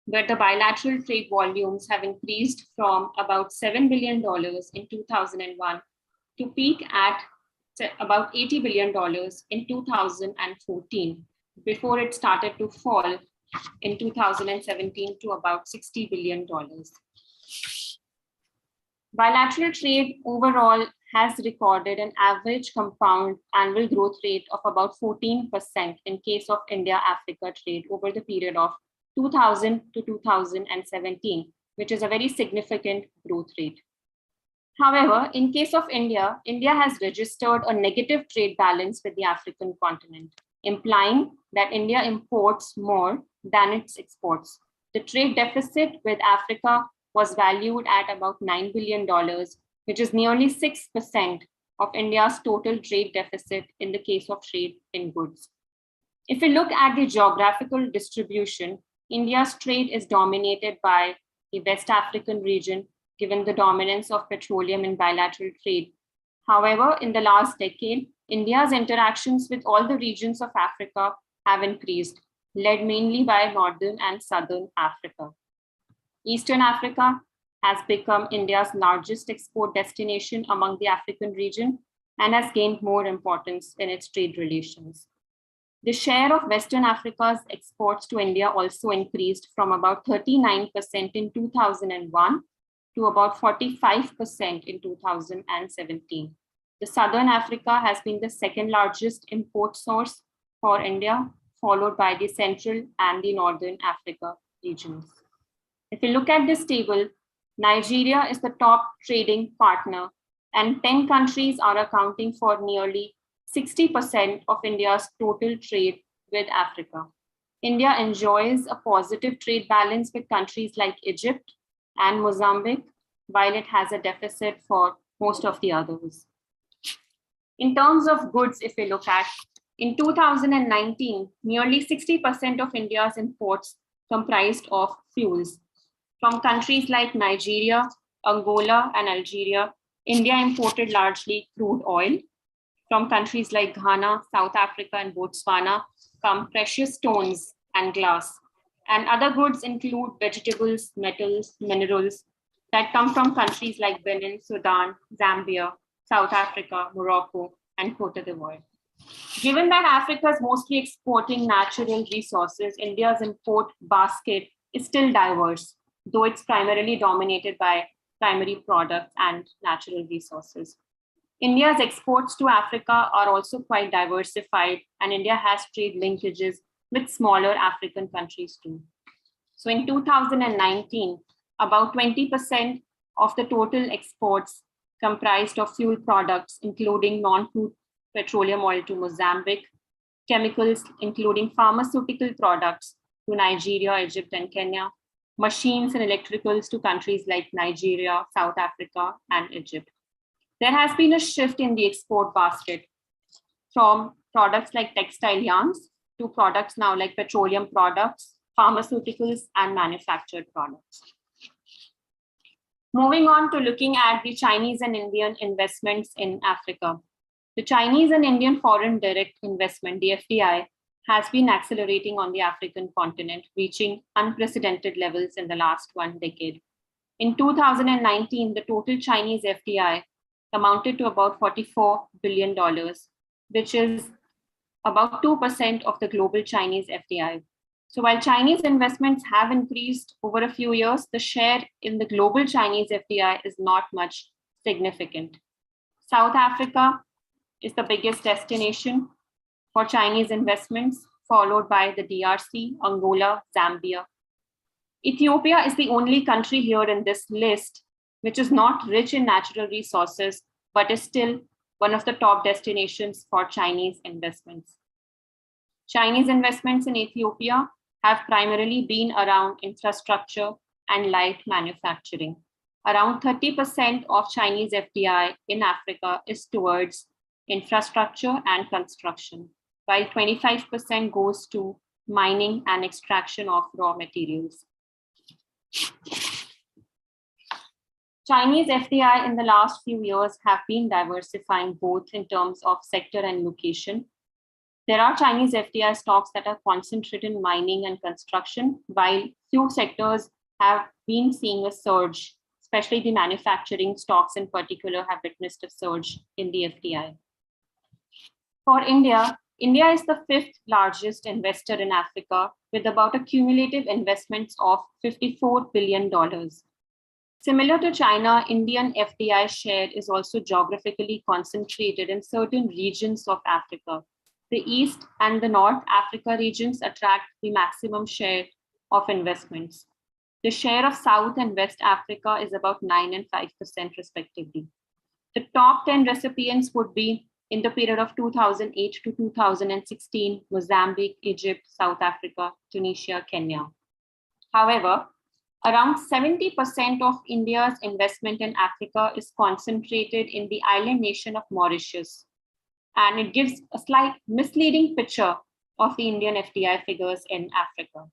where the bilateral trade volumes have increased from about $7 billion in 2001 to peak at about $80 billion in 2014, before it started to fall in 2017 to about $60 billion. Bilateral trade overall has recorded an average compound annual growth rate of about 14% in case of India-Africa trade over the period of 2000 to 2017, which is a very significant growth rate. However, in case of India, India has registered a negative trade balance with the African continent, implying that India imports more than its exports. The trade deficit with Africa was valued at about $9 billion, which is nearly 6% of India's total trade deficit in the case of trade in goods. If we look at the geographical distribution, India's trade is dominated by the West African region, given the dominance of petroleum in bilateral trade. However, in the last decade, India's interactions with all the regions of Africa have increased, led mainly by Northern and Southern Africa. Eastern Africa has become India's largest export destination among the African region and has gained more importance in its trade relations. The share of Western Africa's exports to India also increased from about 39% in 2001 to about 45% in 2017. The Southern Africa has been the 2nd largest import source for India, followed by the Central and the Northern Africa regions. If you look at this table, Nigeria is the top trading partner, and 10 countries are accounting for nearly 60% of India's total trade with Africa. India enjoys a positive trade balance with countries like Egypt and Mozambique, while it has a deficit for most of the others. In terms of goods, if we look at, in 2019, nearly 60% of India's imports comprised of fuels. From countries like Nigeria, Angola, and Algeria, India imported largely crude oil. From countries like Ghana, South Africa, and Botswana come precious stones and glass. And other goods include vegetables, metals, minerals that come from countries like Benin, Sudan, Zambia, South Africa, Morocco, and Cote d'Ivoire. Given that Africa is mostly exporting natural resources, India's import basket is still diverse, though it's primarily dominated by primary products and natural resources. India's exports to Africa are also quite diversified, and India has trade linkages with smaller African countries too. So in 2019, about 20% of the total exports comprised of fuel products, including non-crude petroleum oil to Mozambique, chemicals, including pharmaceutical products to Nigeria, Egypt, and Kenya, machines and electricals to countries like Nigeria, South Africa, and Egypt. There has been a shift in the export basket from products like textile yarns to products now like petroleum products, pharmaceuticals, and manufactured products. Moving on to looking at the Chinese and Indian investments in Africa. The Chinese and Indian foreign direct investment, the FDI, has been accelerating on the African continent, reaching unprecedented levels in the last 1 decade. In 2019, the total Chinese FDI amounted to about $44 billion, which is about 2% of the global Chinese FDI. So while Chinese investments have increased over a few years, the share in the global Chinese FDI is not much significant. South Africa is the biggest destination for Chinese investments, followed by the DRC, Angola, Zambia. Ethiopia is the only country here in this list which is not rich in natural resources, but is still one of the top destinations for Chinese investments. Chinese investments in Ethiopia have primarily been around infrastructure and light manufacturing. Around 30% of Chinese FDI in Africa is towards infrastructure and construction, while 25% goes to mining and extraction of raw materials. Chinese FDI in the last few years have been diversifying both in terms of sector and location. There are Chinese FDI stocks that are concentrated in mining and construction, while few sectors have been seeing a surge, especially the manufacturing stocks in particular have witnessed a surge in the FDI. For India, India is the 5th largest investor in Africa with about a cumulative investments of $54 billion. Similar to China, Indian FDI share is also geographically concentrated in certain regions of Africa. The East and the North Africa regions attract the maximum share of investments. The share of South and West Africa is about 9% and 5% respectively. The top 10 recipients would be in the period of 2008 to 2016, Mozambique, Egypt, South Africa, Tunisia, Kenya. However, around 70% of India's investment in Africa is concentrated in the island nation of Mauritius. And it gives a slight misleading picture of the Indian FDI figures in Africa.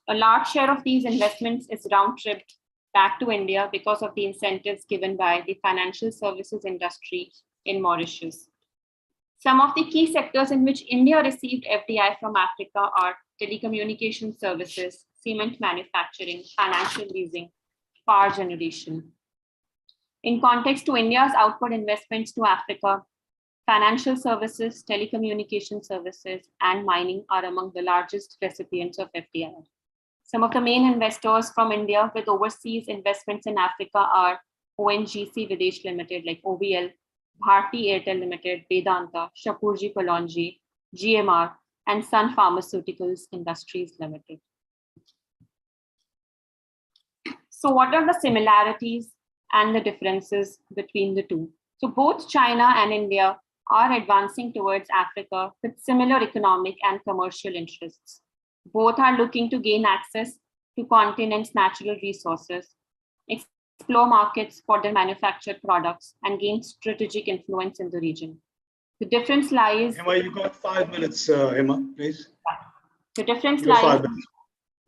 A large share of these investments is round-tripped back to India because of the incentives given by the financial services industry in Mauritius. Some of the key sectors in which India received FDI from Africa are telecommunication services, cement manufacturing, financial leasing, power generation. In context to India's outward investments to Africa, financial services, telecommunication services, and mining are among the largest recipients of FDI. Some of the main investors from India with overseas investments in Africa are ONGC Videsh Limited, like OVL, Bharti Airtel Limited, Vedanta, Shapurji Pallonji, GMR, and Sun Pharmaceuticals Industries Limited. So what are the similarities and the differences between the two? So both China and India are advancing towards Africa with similar economic and commercial interests. Both are looking to gain access to continent's natural resources, explore markets for their manufactured products, and gain strategic influence in the region. The difference lies... Emma, you got 5 minutes, Emma, please. The difference lies...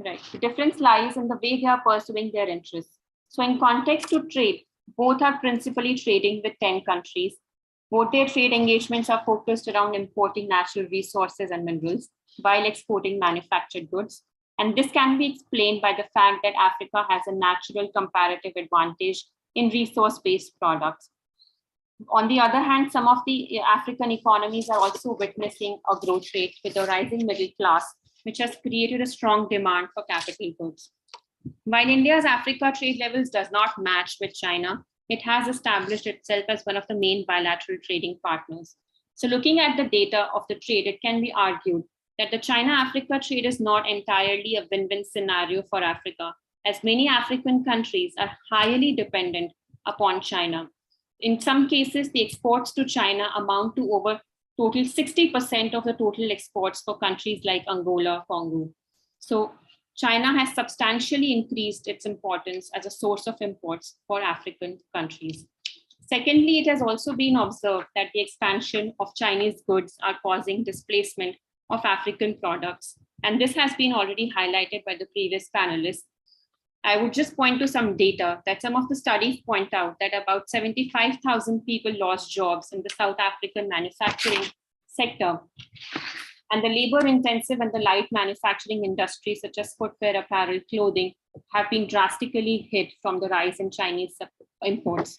Right. The difference lies in the way they are pursuing their interests. So in context to trade, both are principally trading with 10 countries. Both their trade engagements are focused around importing natural resources and minerals while exporting manufactured goods. And this can be explained by the fact that Africa has a natural comparative advantage in resource-based products. On the other hand, some of the African economies are also witnessing a growth rate with a rising middle class, which has created a strong demand for capital goods. While India's Africa trade levels does not match with China, it has established itself as one of the main bilateral trading partners. So looking at the data of the trade, it can be argued that the China-Africa trade is not entirely a win-win scenario for Africa, as many African countries are highly dependent upon China. In some cases, the exports to China amount to over total 60% of the total exports for countries like Angola, Congo. So China has substantially increased its importance as a source of imports for African countries. Secondly, it has also been observed that the expansion of Chinese goods are causing displacement of African products. And this has been already highlighted by the previous panelists. I would just point to some data that some of the studies point out that about 75,000 people lost jobs in the South African manufacturing sector. And the labor-intensive and the light manufacturing industries, such as footwear, apparel, clothing, have been drastically hit from the rise in Chinese imports.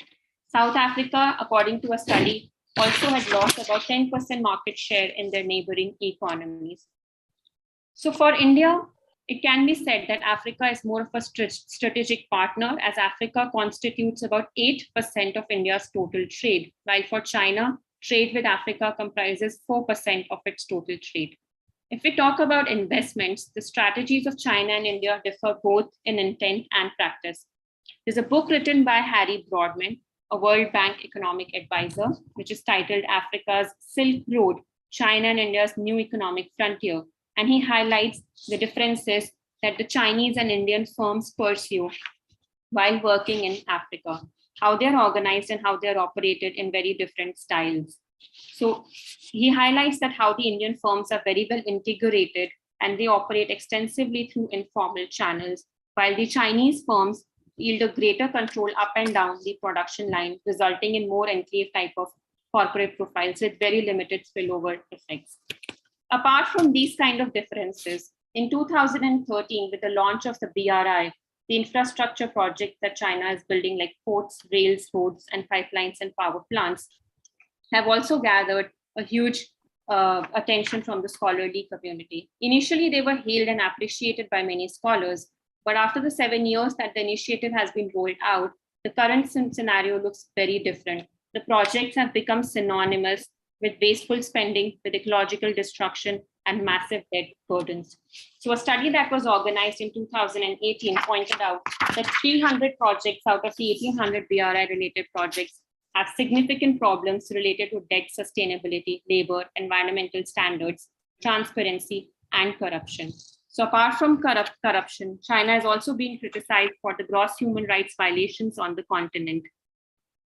South Africa, according to a study, also had lost about 10% market share in their neighboring economies. So for India, it can be said that Africa is more of a strategic partner, as Africa constitutes about 8% of India's total trade, while for China, trade with Africa comprises 4% of its total trade. If we talk about investments, the strategies of China and India differ both in intent and practice. There's a book written by Harry Broadman, a World Bank economic advisor, which is titled Africa's Silk Road, China and India's New Economic Frontier. And he highlights the differences that the Chinese and Indian firms pursue while working in Africa, how they're organized and how they're operated in very different styles. So he highlights that how the Indian firms are very well integrated and they operate extensively through informal channels, while the Chinese firms yield a greater control up and down the production line, resulting in more enclave type of corporate profiles with very limited spillover effects. Apart from these kind of differences, in 2013, with the launch of the BRI, the infrastructure project that China is building, like ports, rails, roads, and pipelines and power plants, have also gathered a huge attention from the scholarly community. Initially, they were hailed and appreciated by many scholars, but after the 7 years that the initiative has been rolled out, the current scenario looks very different. The projects have become synonymous with wasteful spending, with ecological destruction, and massive debt burdens. So a study that was organized in 2018 pointed out that 300 projects out of the 1,800 BRI-related projects have significant problems related to debt sustainability, labor, environmental standards, transparency, and corruption. So apart from corruption, China has also been criticized for the gross human rights violations on the continent.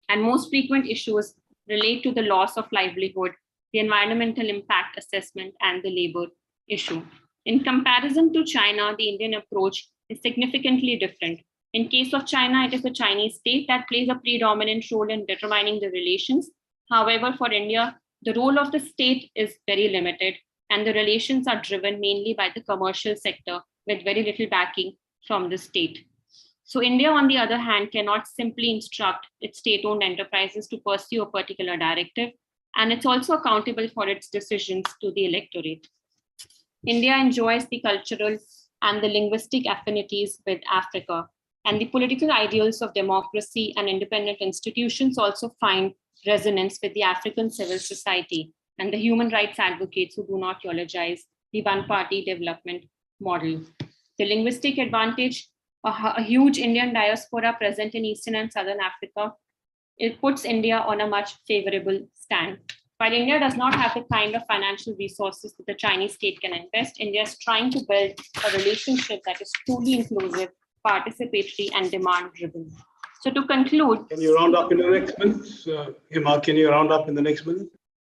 And most frequent issues relate to the loss of livelihood, the environmental impact assessment, and the labor issue. In comparison to China, the Indian approach is significantly different. In case of China, it is the Chinese state that plays a predominant role in determining the relations. However, for India, the role of the state is very limited, and the relations are driven mainly by the commercial sector with very little backing from the state. So India, on the other hand, cannot simply instruct its state-owned enterprises to pursue a particular directive, and it's also accountable for its decisions to the electorate. India enjoys the cultural and the linguistic affinities with Africa, and the political ideals of democracy and independent institutions also find resonance with the African civil society and the human rights advocates who do not eulogize the one-party development model. The linguistic advantage, a huge Indian diaspora present in Eastern and Southern Africa, it puts India on a much favorable stand. While India does not have the kind of financial resources that the Chinese state can invest, India is trying to build a relationship that is truly inclusive, participatory, and demand-driven. So to conclude— Can you round up in the next minute? Hima, can you round up in the next minute?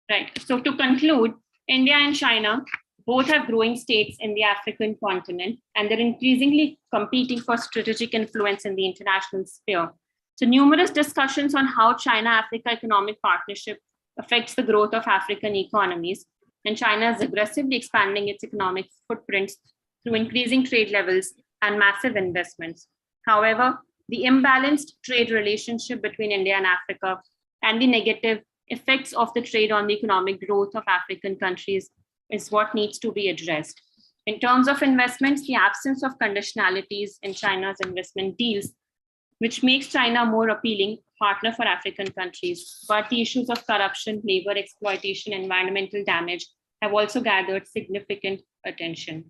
Right. So to conclude, India and China both have growing states in the African continent, and they're increasingly competing for strategic influence in the international sphere. So numerous discussions on how China-Africa economic partnership affects the growth of African economies, and China is aggressively expanding its economic footprints through increasing trade levels and massive investments. However, the imbalanced trade relationship between India and Africa and the negative effects of the trade on the economic growth of African countries is what needs to be addressed. In terms of investments, the absence of conditionalities in China's investment deals, which makes China a more appealing partner for African countries, but the issues of corruption, labor exploitation, environmental damage have also gathered significant attention.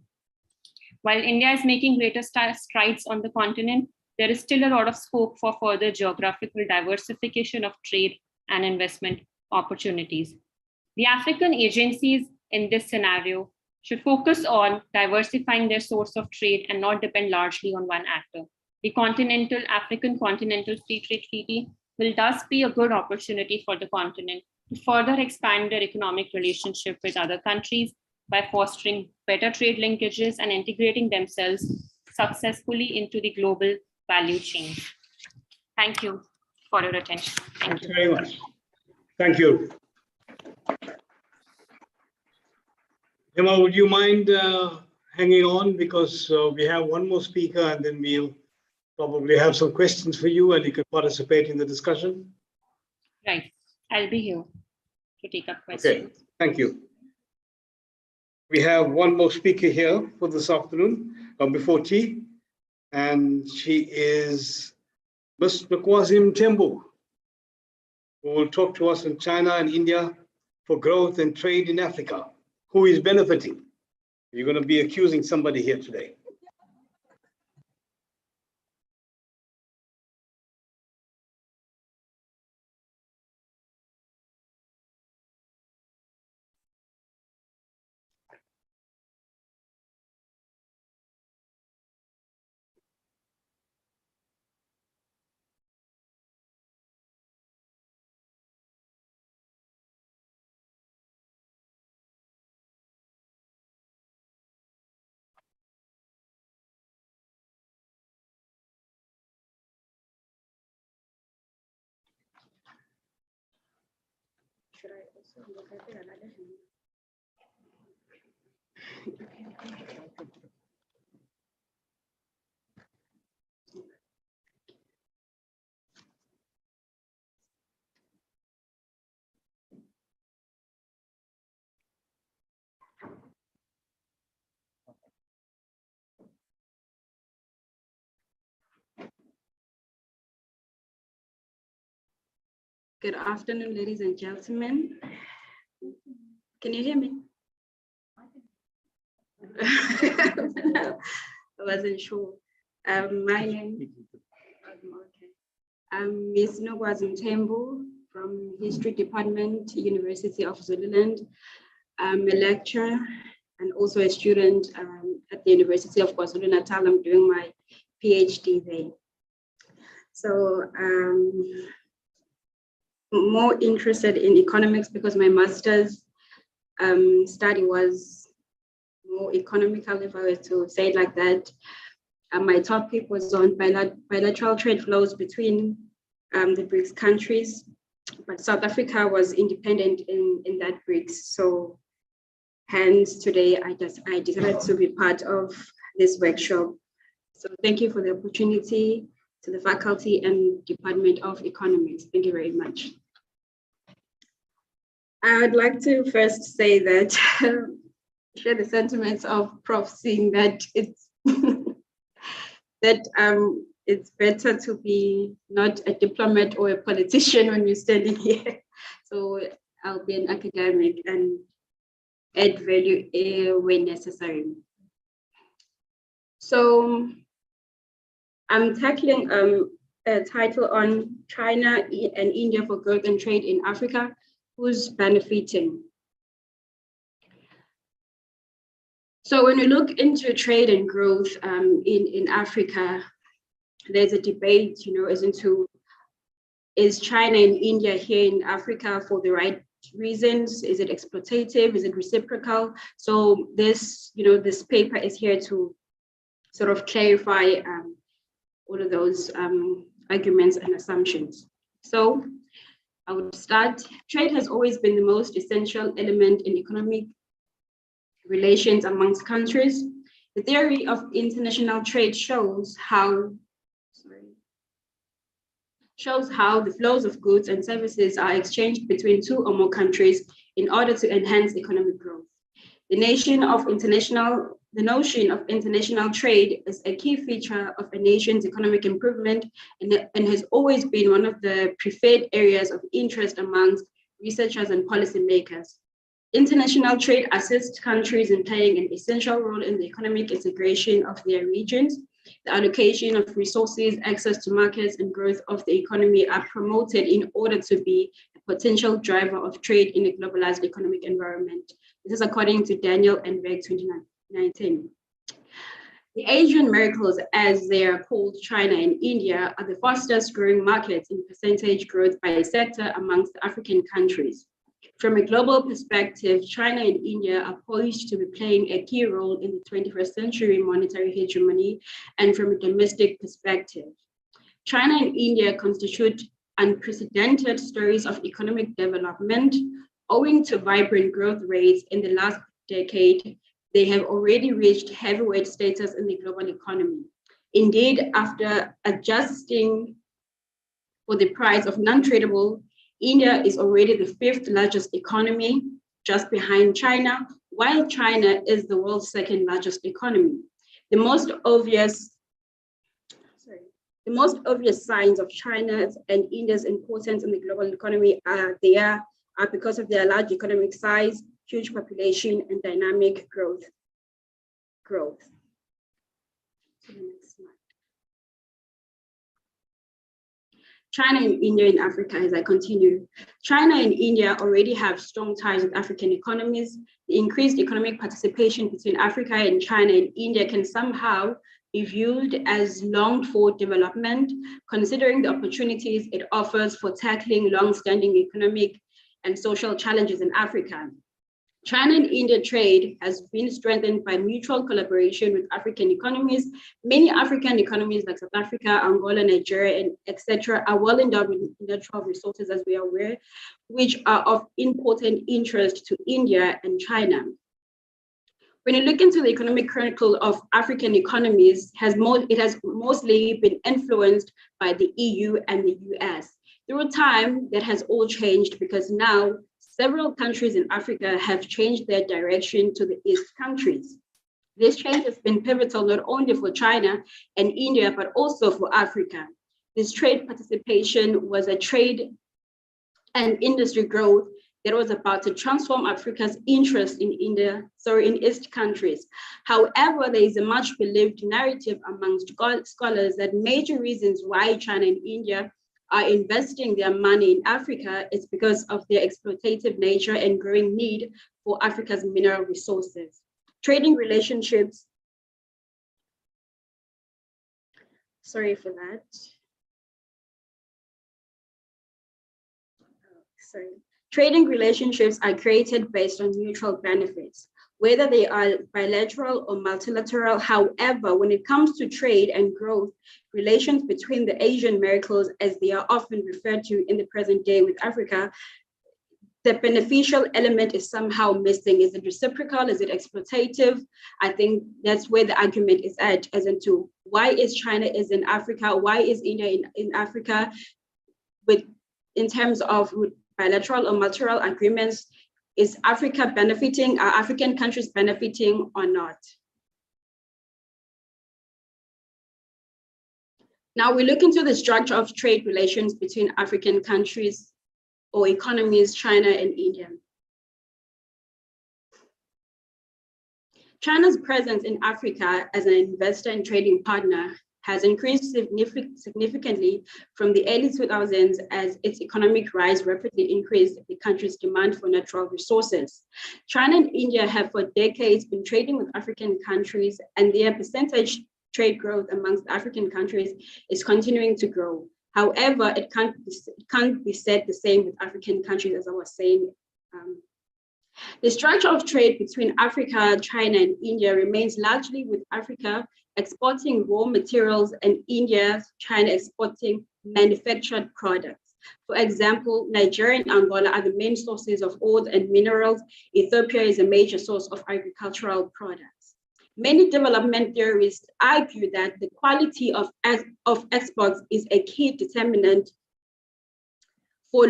While India is making greater strides on the continent, there is still a lot of scope for further geographical diversification of trade and investment opportunities. The African agencies in this scenario should focus on diversifying their source of trade and not depend largely on one actor. The African Continental Free Trade Treaty will thus be a good opportunity for the continent to further expand their economic relationship with other countries by fostering better trade linkages and integrating themselves successfully into the global value chain. Thank you for your attention. Thank you very much. Thank you. Emma, would you mind hanging on, because we have one more speaker and then we'll probably have some questions for you and you can participate in the discussion. Right, I'll be here to take up questions. Okay, thank you. We have one more speaker here for this afternoon, before tea, and she is Ms. Nkwazim Tembu, who will talk to us on China and India for growth and trade in Africa. Who is benefiting? You're going to be accusing somebody here today. Should I also look at it another hand? Good afternoon, ladies and gentlemen. Can you hear me? I wasn't sure. My name, I'm Ms. Nkwazim Tembu from History Department, University of Zululand. I'm a lecturer and also a student at the University of KwaZulu-Natal. I'm doing my PhD there. So more interested in economics because my master's study was more economical, if I were to say it like that. My topic was on bilateral trade flows between the BRICS countries, but South Africa was independent in that BRICS. So hence today I decided to be part of this workshop. So thank you for the opportunity to the faculty and Department of Economics. Thank you very much. I would like to first say that share the sentiments of Prof, seeing that it's that it's better to be not a diplomat or a politician when you're standing here. So I'll be an academic and add value when necessary. So I'm tackling a title on China and India for growth and trade in Africa. Who's benefiting? So when we look into trade and growth in Africa, there's a debate, as into, is China and India here in Africa for the right reasons? Is it exploitative? Is it reciprocal? So this, this paper is here to sort of clarify all of those arguments and assumptions. So I would start. Trade has always been the most essential element in economic relations amongst countries. The theory of international trade shows how the flows of goods and services are exchanged between two or more countries in order to enhance economic growth. The notion of international trade is a key feature of a nation's economic improvement and has always been one of the preferred areas of interest amongst researchers and policymakers. International trade assists countries in playing an essential role in the economic integration of their regions. The allocation of resources, access to markets, and growth of the economy are promoted in order to be a potential driver of trade in a globalized economic environment. This is according to Daniel and Reg 2019. The Asian miracles, as they are called, China and India, are the fastest growing markets in percentage growth by sector amongst African countries. From a global perspective, China and India are poised to be playing a key role in the 21st century monetary hegemony. And from a domestic perspective, China and India constitute unprecedented stories of economic development. Owing to vibrant growth rates in the last decade, they have already reached heavyweight status in the global economy. Indeed, after adjusting for the price of non-tradable, India is already the 5th largest economy, just behind China, while China is the world's 2nd largest economy. The most obvious signs of China's and India's importance in the global economy are because of their large economic size, huge population, and dynamic growth. To the next slide. China and India in Africa, as I continue. China and India already have strong ties with African economies. The increased economic participation between Africa and China and India can somehow be viewed as longed-for development, considering the opportunities it offers for tackling long-standing economic and social challenges in Africa. China and India trade has been strengthened by mutual collaboration with African economies. Many African economies like South Africa, Angola, Nigeria, and etc. are well endowed with natural resources, as we are aware, which are of important interest to India and China. When you look into the economic chronicle of African economies, it has mostly been influenced by the EU and the US. Through time, that has all changed because now several countries in Africa have changed their direction to the East countries. This change has been pivotal not only for China and India, but also for Africa. This trade participation was a trade and industry growth that was about to transform Africa's interest in East countries. However, there is a much believed narrative amongst scholars that major reasons why China and India are investing their money in Africa is because of their exploitative nature and growing need for Africa's mineral resources. Trading relationships, sorry for that. Trading relationships are created based on mutual benefits, whether they are bilateral or multilateral. However, when it comes to trade and growth, relations between the Asian miracles, as they are often referred to in the present day with Africa, the beneficial element is somehow missing. Is it reciprocal? Is it exploitative? I think that's where the argument is at, as into why is China is in Africa? Why is India in Africa? In terms of bilateral or multilateral agreements, is Africa benefiting? Are African countries benefiting or not? Now we look into the structure of trade relations between African countries or economies, China and India. China's presence in Africa as an investor and trading partner has increased significantly from the early 2000s as its economic rise rapidly increased the country's demand for natural resources. China and India have for decades been trading with African countries, and their percentage trade growth amongst African countries is continuing to grow. However, it can't be said the same with African countries, as I was saying. The structure of trade between Africa, China, and India remains largely with Africa exporting raw materials and India, China exporting manufactured products. For example, Nigeria and Angola are the main sources of ores and minerals. Ethiopia is a major source of agricultural products. Many development theorists argue that the quality of exports is a key determinant for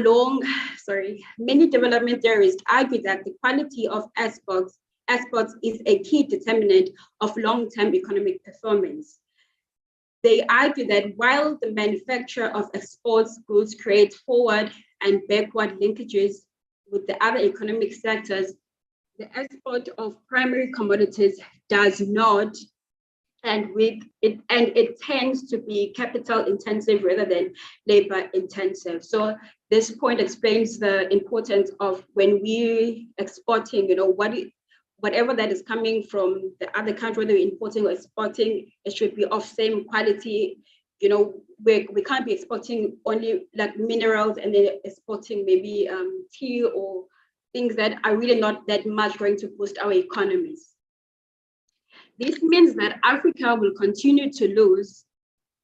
many development theorists argue that the quality of exports is a key determinant of long-term economic performance. They argue that while the manufacture of exports goods creates forward and backward linkages with the other economic sectors, the export of primary commodities does not, and it tends to be capital intensive rather than labor intensive. So this point explains the importance of when we exporting, whatever that is coming from the other country, whether we're importing or exporting, it should be of same quality. We can't be exporting only like minerals and then exporting maybe tea or things that are really not that much going to boost our economies. This means that Africa will continue to lose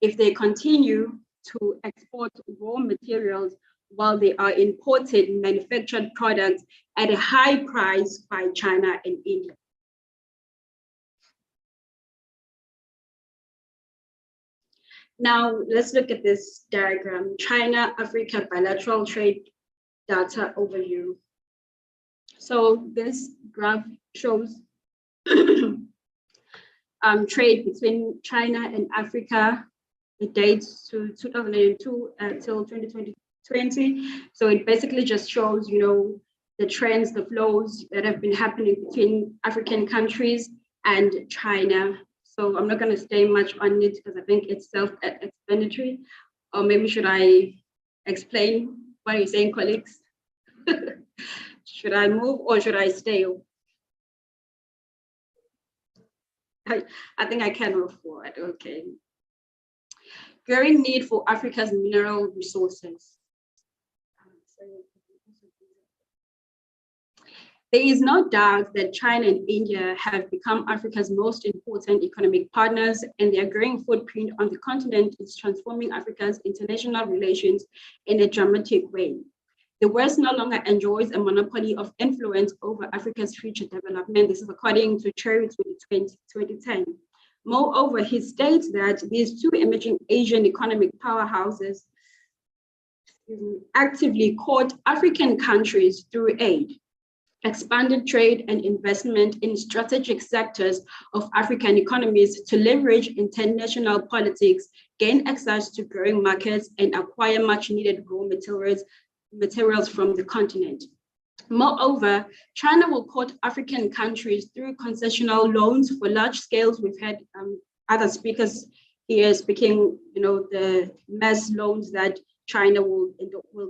if they continue to export raw materials while they are imported manufactured products at a high price by China and India. Now, let's look at this diagram, China-Africa bilateral trade data overview. So this graph shows trade between China and Africa. It dates to 2002 until 2020. So it basically just shows, you know, the trends, the flows that have been happening between African countries and China. So I'm not going to stay much on it because I think it's self-explanatory. Or maybe should I explain what you're saying, colleagues? Should I move or should I stay? I think I can move forward. Okay. Growing need for Africa's mineral resources. There is no doubt that China and India have become Africa's most important economic partners, and their growing footprint on the continent is transforming Africa's international relations in a dramatic way. The West no longer enjoys a monopoly of influence over Africa's future development. This is according to Cherry 2010. Moreover, he states that these two emerging Asian economic powerhouses actively court African countries through aid, expanded trade and investment in strategic sectors of African economies to leverage international politics, gain access to growing markets, and acquire much needed raw materials from the continent. Moreover, China will court African countries through concessional loans for large scales. We've had other speakers here speaking, you know, the mass loans that China will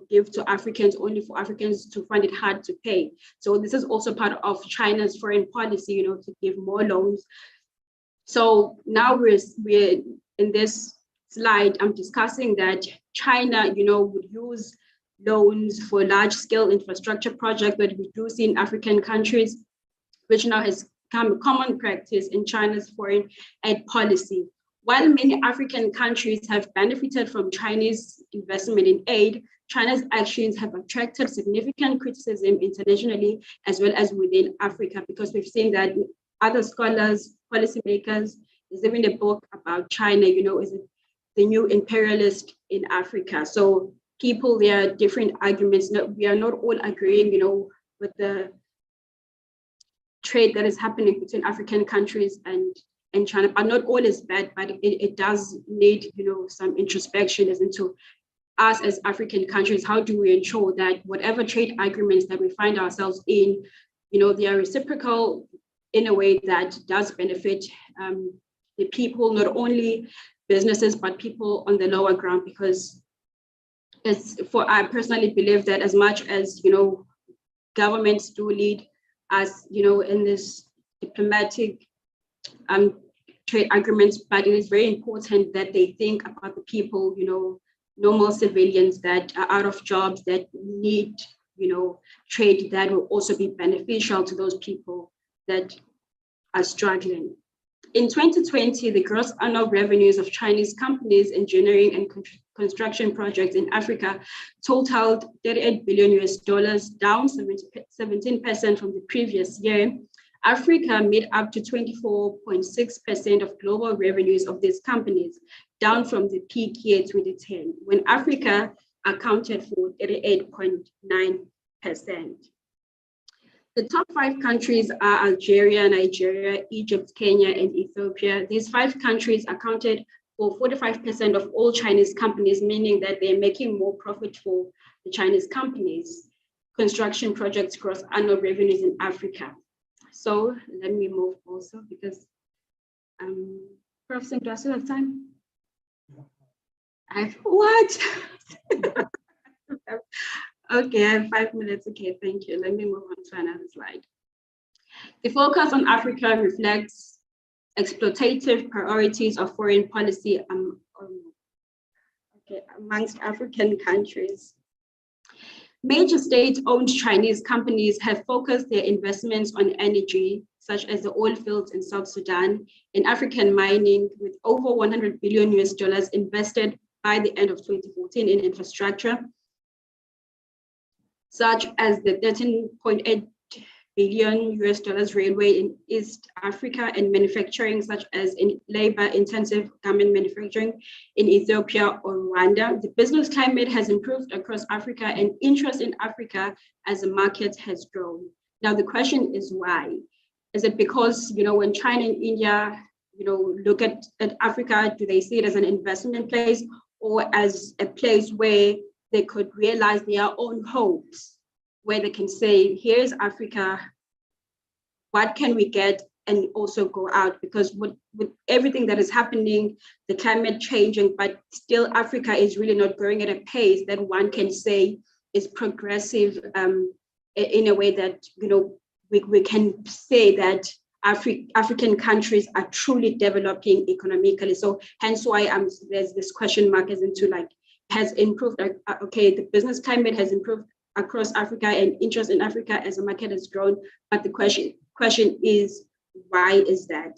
give to Africans only for Africans to find it hard to pay. So this is also part of China's foreign policy, you know, to give more loans. So now we're in this slide, I'm discussing that China, you know, would use loans for large-scale infrastructure projects that we do see in African countries, which now has become a common practice in China's foreign aid policy. While many African countries have benefited from Chinese investment in aid, China's actions have attracted significant criticism internationally as well as within Africa, because we've seen that other scholars, policymakers, there's even a book about China, you know, is it the new imperialist in Africa? So people, there are different arguments. No, we are not all agreeing, you know, with the trade that is happening between African countries and China, but not all is bad, but it does need, you know, some introspection as into us as African countries. How do we ensure that whatever trade agreements that we find ourselves in, you know, they are reciprocal in a way that does benefit the people, not only businesses, but people on the lower ground, because I personally believe that as much as, you know, governments do lead us, you know, in this diplomatic trade agreements, but it is very important that they think about the people, you know, normal civilians that are out of jobs, that need, you know, trade that will also be beneficial to those people that are struggling. In 2020, the gross annual revenues of Chinese companies engineering and construction projects in Africa totaled $38 billion, down 17% from the previous year. Africa made up to 24.6% of global revenues of these companies, down from the peak year 2010, when Africa accounted for 38.9%. The top 5 countries are Algeria, Nigeria, Egypt, Kenya, and Ethiopia. These 5 countries accounted for 45% of all Chinese companies, meaning that they're making more profit for the Chinese companies. Construction projects gross annual revenues in Africa. So let me move also because, Prof. Singh, do I still have time? What? Okay, I have 5 minutes. Okay, thank you. Let me move on to another slide. The focus on Africa reflects exploitative priorities of foreign policy amongst African countries. Major state-owned Chinese companies have focused their investments on energy, such as the oil fields in South Sudan, and African mining, with over $100 billion invested by the end of 2014 in infrastructure, such as the $13.8 billion railway in East Africa, and manufacturing, such as in labor-intensive garment manufacturing in Ethiopia or Rwanda. The business climate has improved across Africa, and interest in Africa as a market has grown. Now, the question is why? Is it because, when China and India, look at Africa, do they see it as an investment place or as a place where they could realize their own hopes, where they can say, here's Africa, what can we get, and also go out? Because with everything that is happening, the climate changing, but still Africa is really not growing at a pace that one can say is progressive in a way that, we can say that African countries are truly developing economically. So hence why there's this question mark as into like, has improved, okay, the business climate has improved across Africa and interest in Africa as a market has grown. But the question is, why is that?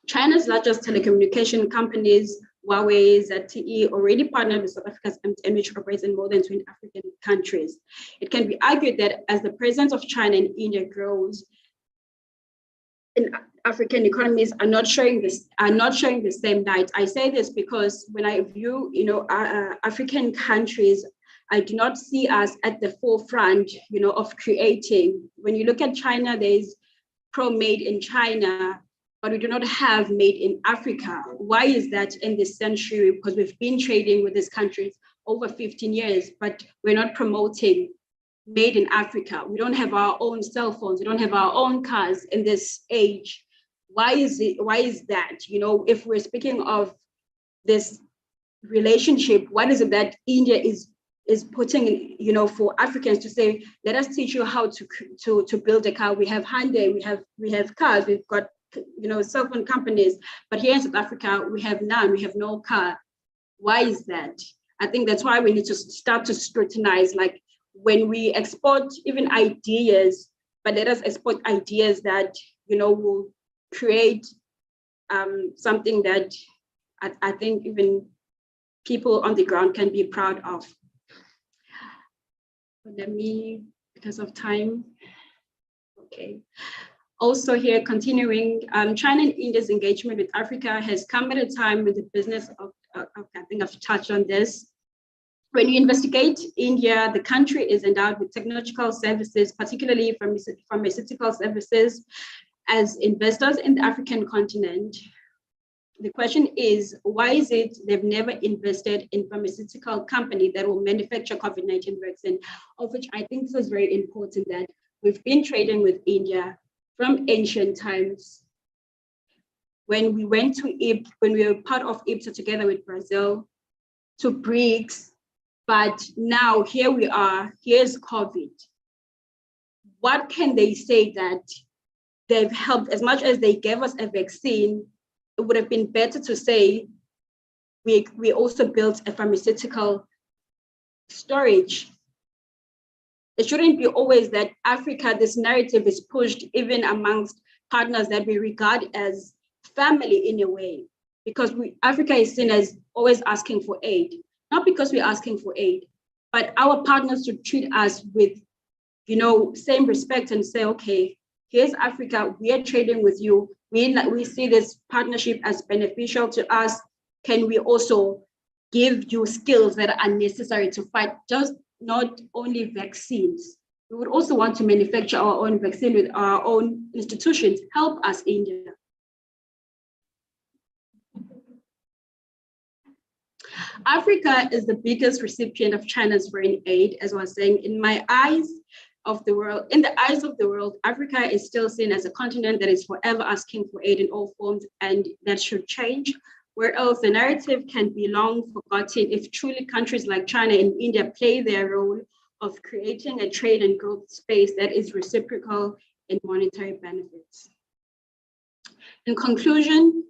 China's largest telecommunication companies, Huawei, ZTE, already partnered with South Africa's MTN, which operates in more than 20 African countries. It can be argued that as the presence of China and India grows, in African economies are not showing the same light. I say this because when I view, African countries, I do not see us at the forefront, of creating. When you look at China, there's pro-made in China, but we do not have made in Africa. Why is that in this century? Because we've been trading with these countries over 15 years, but we're not promoting made in Africa. We don't have our own cell phones. We don't have our own cars in this age. Why is that? If we're speaking of this relationship, what is it that India is putting, for Africans to say, let us teach you how to build a car. We have Hyundai, we have cars, we've got, cell phone companies, but here in South Africa, we have none, we have no car. Why is that? I think that's why we need to start to scrutinize, like when we export even ideas, but let us export ideas that, will create something that I think even people on the ground can be proud of. Let me, because of time, okay. Also here, continuing, China and India's engagement with Africa has come at a time when the business of, I think I've touched on this. When you investigate India, the country is endowed with technological services, particularly pharmaceutical services, as investors in the African continent. The question is, why is it they've never invested in pharmaceutical company that will manufacture COVID-19 vaccine, of which I think this is very important, that we've been trading with India from ancient times. When we went to IPT, when we were part of IPTA together with Brazil, to BRICS, but now here we are, here's COVID. What can they say that they've helped? As much as they gave us a vaccine, it would have been better to say we also built a pharmaceutical storage. It shouldn't be always that Africa, this narrative is pushed even amongst partners that we regard as family in a way, because Africa is seen as always asking for aid, not because we're asking for aid, but our partners should treat us with, same respect and say, okay, here's Africa, we are trading with you. We see this partnership as beneficial to us. Can we also give you skills that are necessary to fight, just not only vaccines? We would also want to manufacture our own vaccine with our own institutions. Help us, India. Africa is the biggest recipient of China's foreign aid, as I was saying. In the eyes of the world, Africa is still seen as a continent that is forever asking for aid in all forms, and that should change. Where else the narrative can be long forgotten if truly countries like China and India play their role of creating a trade and growth space that is reciprocal in monetary benefits. In conclusion,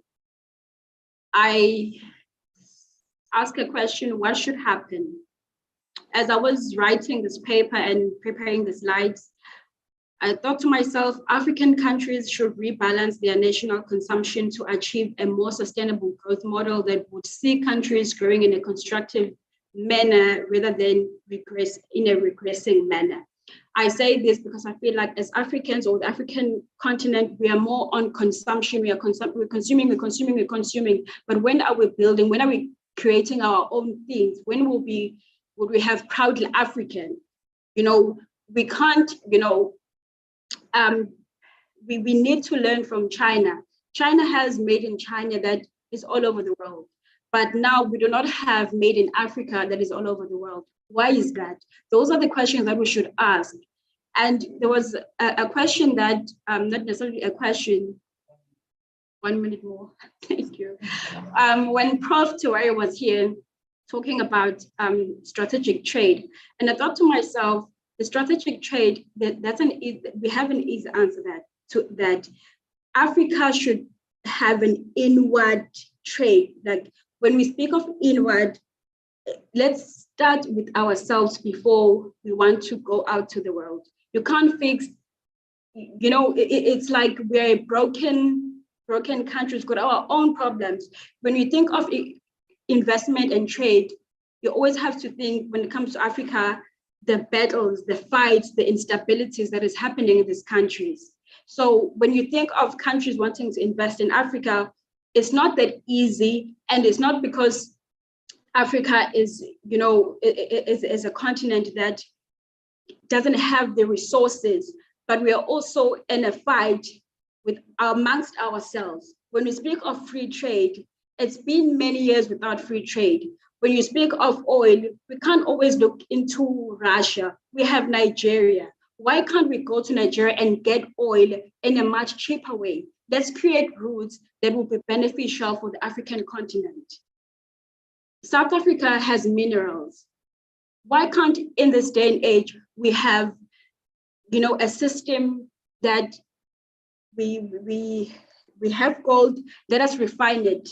I ask a question: what should happen? as I was writing this paper and preparing the slides, I thought to myself, African countries should rebalance their national consumption to achieve a more sustainable growth model that would see countries growing in a constructive manner rather than regress in a regressing manner. I say this because I feel like as Africans or the African continent, we are more on consumption. We're consuming. But when are we building? When are we creating our own things? When would we have proudly African? You know, we can't, you know, we need to learn from China. China has made in China that is all over the world. But now we do not have made in Africa that is all over the world. Why is that? Those are the questions that we should ask. And there was a question that, not necessarily a question, 1 minute more, thank you. When Prof. Tuwari was here talking about strategic trade, and I thought to myself, the strategic trade, we have an easy answer that Africa should have an inward trade. Like when we speak of inward, let's start with ourselves before we want to go out to the world. You can't fix, you know, it's like we're a broken countries, got our own problems. When you think of investment and trade, you always have to think when it comes to Africa, the battles, the fights, the instabilities that is happening in these countries. So when you think of countries wanting to invest in Africa, it's not that easy, and it's not because Africa is, you know, is a continent that doesn't have the resources, but we are also in a fight amongst ourselves. When we speak of free trade, it's been many years without free trade. When you speak of oil, we can't always look into Russia. We have Nigeria. Why can't we go to Nigeria and get oil in a much cheaper way? Let's create routes that will be beneficial for the African continent. South Africa has minerals. Why can't, in this day and age, we have, you know, a system that we have gold, let us refine it.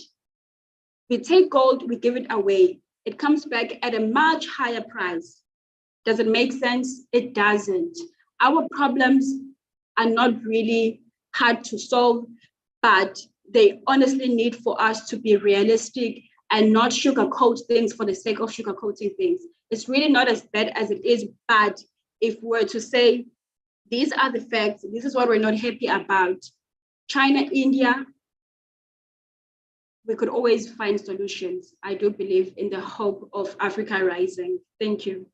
We take gold, we give it away. It comes back at a much higher price. Does it make sense? It doesn't. Our problems are not really hard to solve, but they honestly need for us to be realistic and not sugarcoat things for the sake of sugarcoating things. It's really not as bad as it is, but if we're to say, these are the facts, this is what we're not happy about, China, India, we could always find solutions. I do believe in the hope of Africa rising. Thank you.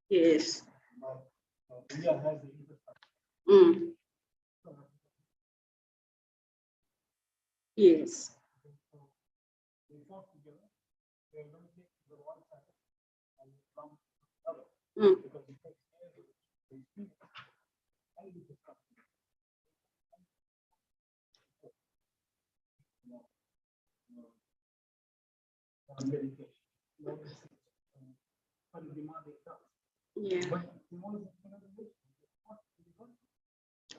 Yes. Yes. Yeah.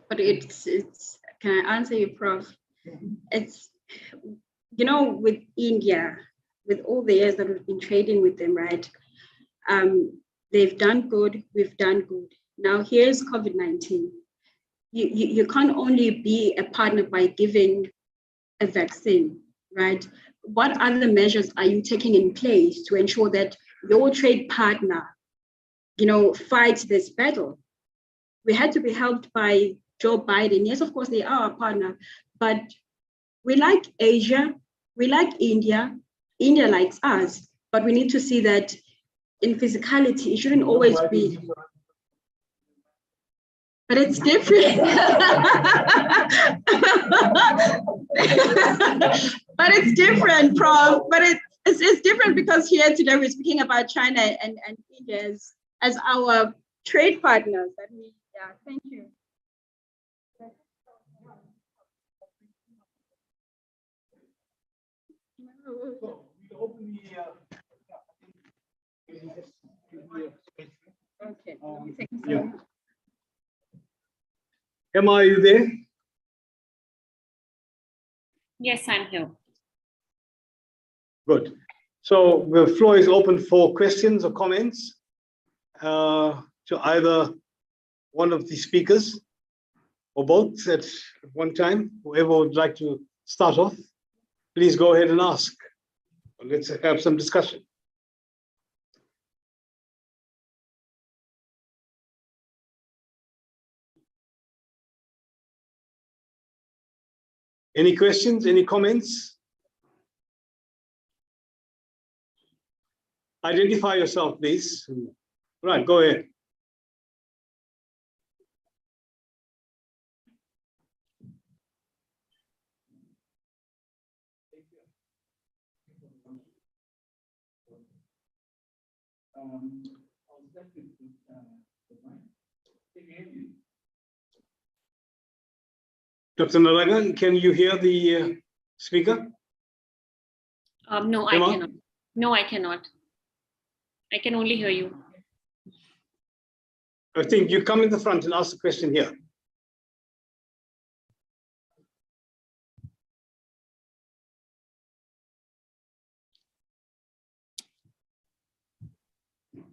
But it's can I answer you, Prof? It's, you know, with India, with all the years that we've been trading with them, right? They've done good, we've done good. Now here's COVID-19. You can't only be a partner by giving a vaccine, right? What other measures are you taking in place to ensure that your trade partner, you know, fights this battle? We had to be helped by Joe Biden. Yes, of course, they are our partner, but we like Asia, we like India, India likes us, but we need to see that in physicality, it shouldn't always be. But it's different. But it's different, Prof. But it's different because here today we're speaking about China and India as our trade partners Yeah, thank you. So we open Okay. yeah. Emma, are you there? Yes, I'm here. Good. So the floor is open for questions or comments to either one of the speakers or both at one time. Whoever would like to start off, please go ahead and ask. Let's have some discussion. Any questions, any comments? Identify yourself, please. Right, go ahead. Dr. Naragan, can you hear the speaker? No, Emma? I cannot. No, I cannot. I can only hear you. I think you come in the front and ask the question here.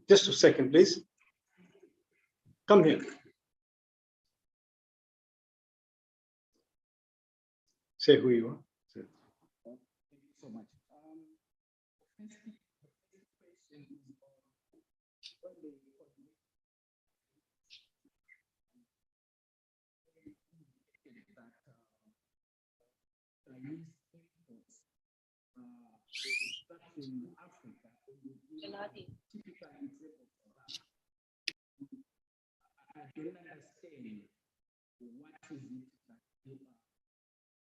Just a second, please. Come here. Say who you are. Thank you so much. In Africa, I don't understand what is it that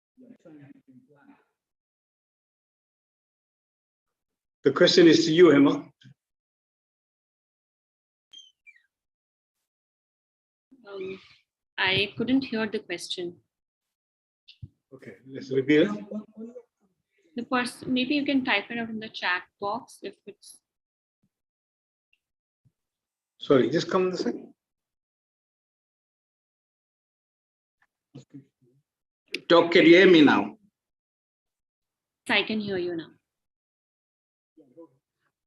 you are trying to imply. The question is to you, Emma. I couldn't hear the question. Okay, let's repeat it. The person, maybe you can type it out in the chat box if it's. Sorry, just come in the second. Doc, can you hear me now? I can hear you now.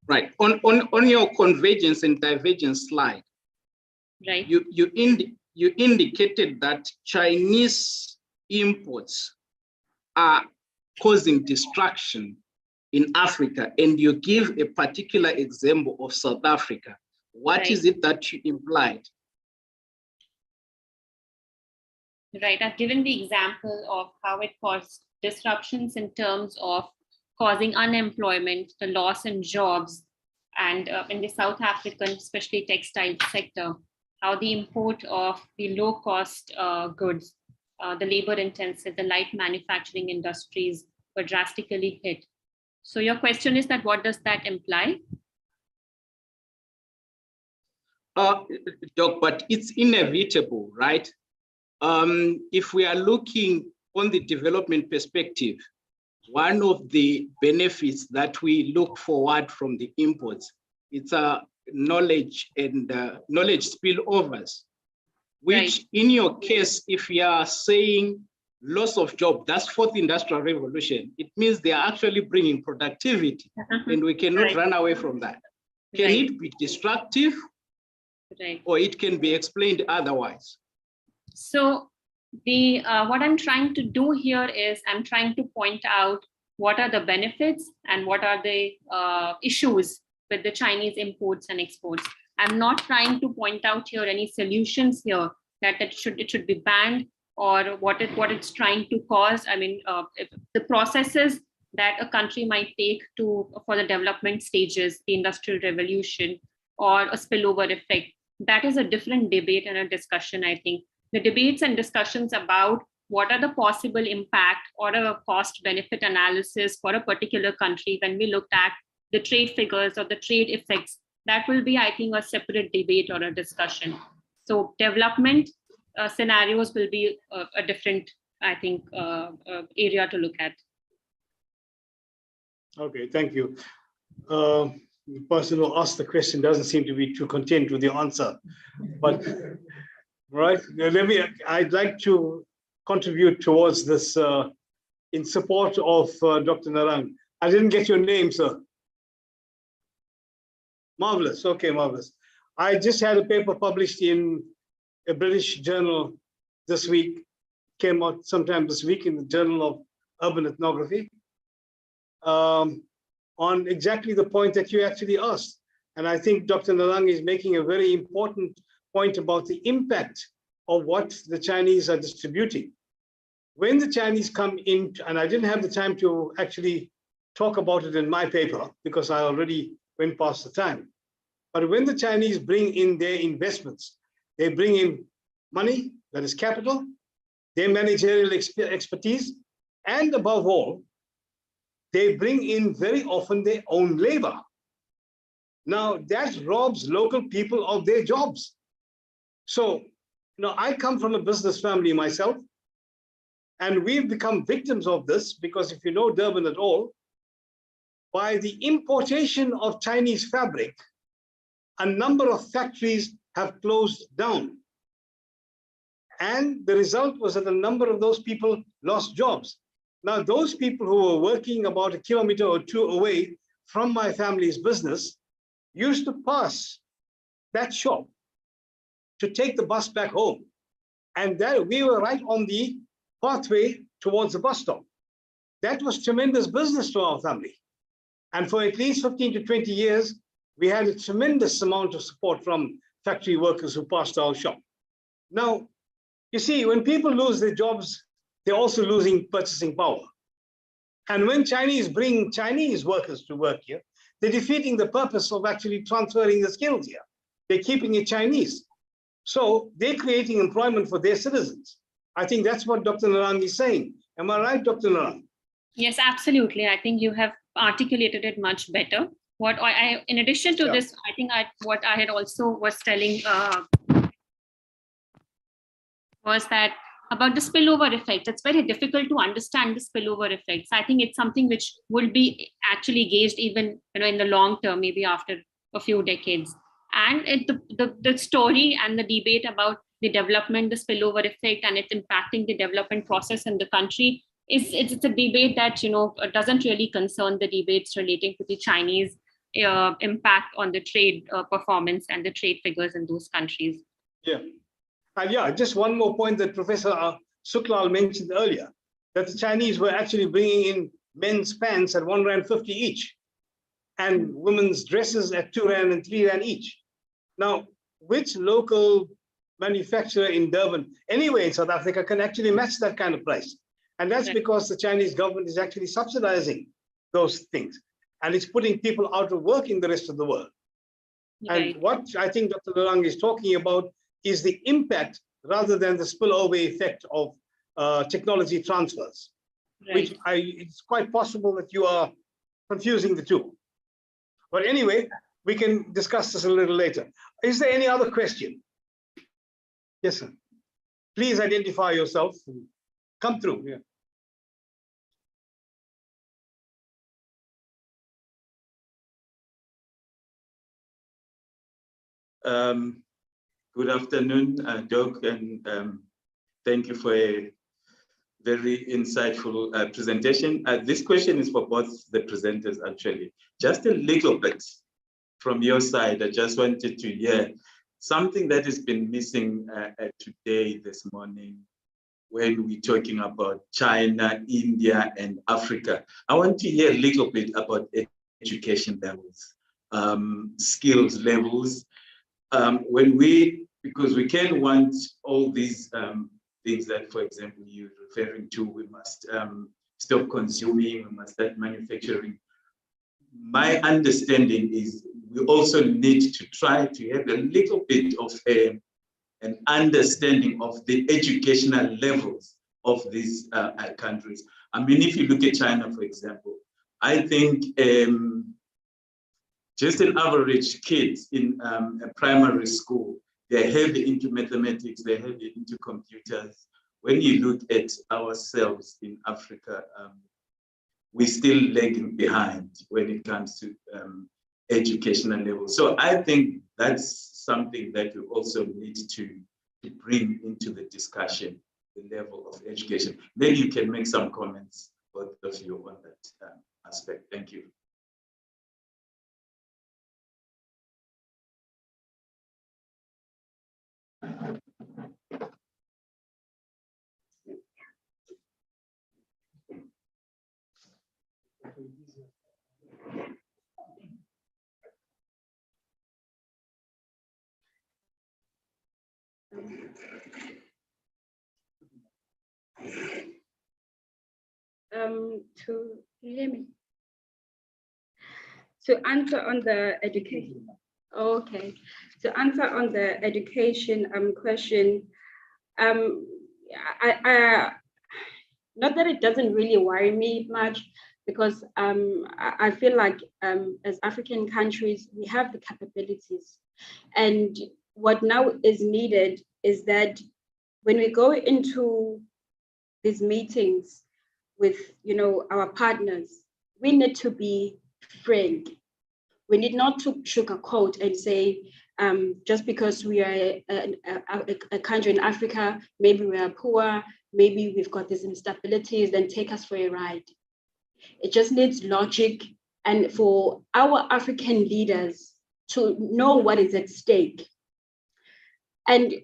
Right. On your convergence and divergence slide, Right. you indicated that Chinese imports are causing destruction in Africa, and you give a particular example of South Africa. What is it that you implied? Right. I've given the example of how it caused disruptions in terms of causing unemployment, the loss in jobs, and in the South African, especially textile sector, how the import of the low-cost goods, the labor-intensive, the light manufacturing industries were drastically hit. So your question is that what does that imply? Doc, but it's inevitable, right? If we are looking on the development perspective, one of the benefits that we look forward from the imports, it's a knowledge and knowledge spillovers, which in your case, if you are saying loss of job, that's fourth industrial revolution, it means they are actually bringing productivity and we cannot run away from that. Can it be destructive or it can be explained otherwise? So the what I'm trying to do here is I'm trying to point out what are the benefits and what are the issues with the Chinese imports and exports. I'm not trying to point out here any solutions here that it should be banned or what it's trying to cause. I mean, the processes that a country might take for the development stages, the Industrial Revolution, or a spillover effect. That is a different debate and a discussion, I think. The debates and discussions about what are the possible impact or a cost benefit analysis for a particular country when we looked at the trade figures or the trade effects, that will be, I think, a separate debate or a discussion. So development scenarios will be a different, I think, area to look at. Okay, thank you. The person who asked the question doesn't seem to be too content with the answer, but right, I'd like to contribute towards this in support of Dr. Narang. I didn't get your name, sir. Marvelous, okay, marvelous. I just had a paper published in a British journal this week, came out sometime this week in the Journal of Urban Ethnography, on exactly the point that you actually asked. And I think Dr. Narang is making a very important point about the impact of what the Chinese are distributing. When the Chinese come in, and I didn't have the time to actually talk about it in my paper because I already went past the time. But when the Chinese bring in their investments, they bring in money, that is capital, their managerial expertise, and above all, they bring in very often their own labor. Now that robs local people of their jobs. So, I come from a business family myself, and we've become victims of this because if you know Durban at all, by the importation of Chinese fabric, a number of factories have closed down. And the result was that a number of those people lost jobs. Now, those people who were working about 1 kilometer or 2 away from my family's business used to pass that shop to take the bus back home. And that we were right on the pathway towards the bus stop. That was tremendous business to our family. And for at least 15 to 20 years, we had a tremendous amount of support from factory workers who passed our shop. Now, you see, when people lose their jobs, they're also losing purchasing power. And when Chinese bring Chinese workers to work here, they're defeating the purpose of actually transferring the skills here. They're keeping it Chinese. So they're creating employment for their citizens. I think that's what Dr. Narang is saying. Am I right, Dr. Narang? Yes, absolutely. I think you have articulated it much better. What I in addition to this, I think what I had also was telling was that about the spillover effect. It's very difficult to understand the spillover effects. I think it's something which will be actually gauged even in the long term, maybe after a few decades. And the story and the debate about the development, the spillover effect, and it's impacting the development process in the country it's a debate that doesn't really concern the debates relating to the Chinese impact on the trade performance and the trade figures in those countries. Yeah. And just one more point that Professor Suklal mentioned earlier, that the Chinese were actually bringing in men's pants at R1.50 each and women's dresses at R2 and R3 each. Now, which local manufacturer in Durban, anywhere in South Africa, can actually match that kind of price? And that's because the Chinese government is actually subsidizing those things. And it's putting people out of work in the rest of the world. Right. And what I think Dr. Narang is talking about is the impact rather than the spillover effect of technology transfers, which it's quite possible that you are confusing the two. But anyway, we can discuss this a little later. Is there any other question? Yes, sir. Please identify yourself. Come through. Yeah. Good afternoon, Doc, and thank you for a very insightful presentation. This question is for both the presenters, actually. Just a little bit from your side, I just wanted to hear something that has been missing today, this morning, when we're talking about China, India, and Africa. I want to hear a little bit about education levels, skills levels, because we can want all these things that, for example, you're referring to, we must stop consuming, we must start manufacturing. My understanding is we also need to try to have a little bit of an understanding of the educational levels of these countries. I mean, if you look at China, for example, I think just an average kid in a primary school, they're heavy into mathematics, they're heavy into computers. When you look at ourselves in Africa, we're still lagging behind when it comes to educational level. So I think that's something that we also need to bring into the discussion, the level of education. Maybe you can make some comments, both of you, on that aspect. Thank you. Can you hear me? To answer on the education. Okay. To answer on the education question, not that it doesn't really worry me much, because I feel like as African countries, we have the capabilities. And what now is needed is that when we go into these meetings with, you know, our partners, we need to be frank. We need not to sugarcoat and say, just because we are a country in Africa, maybe we are poor, maybe we've got these instabilities, then take us for a ride. It just needs logic, and for our African leaders to know what is at stake. And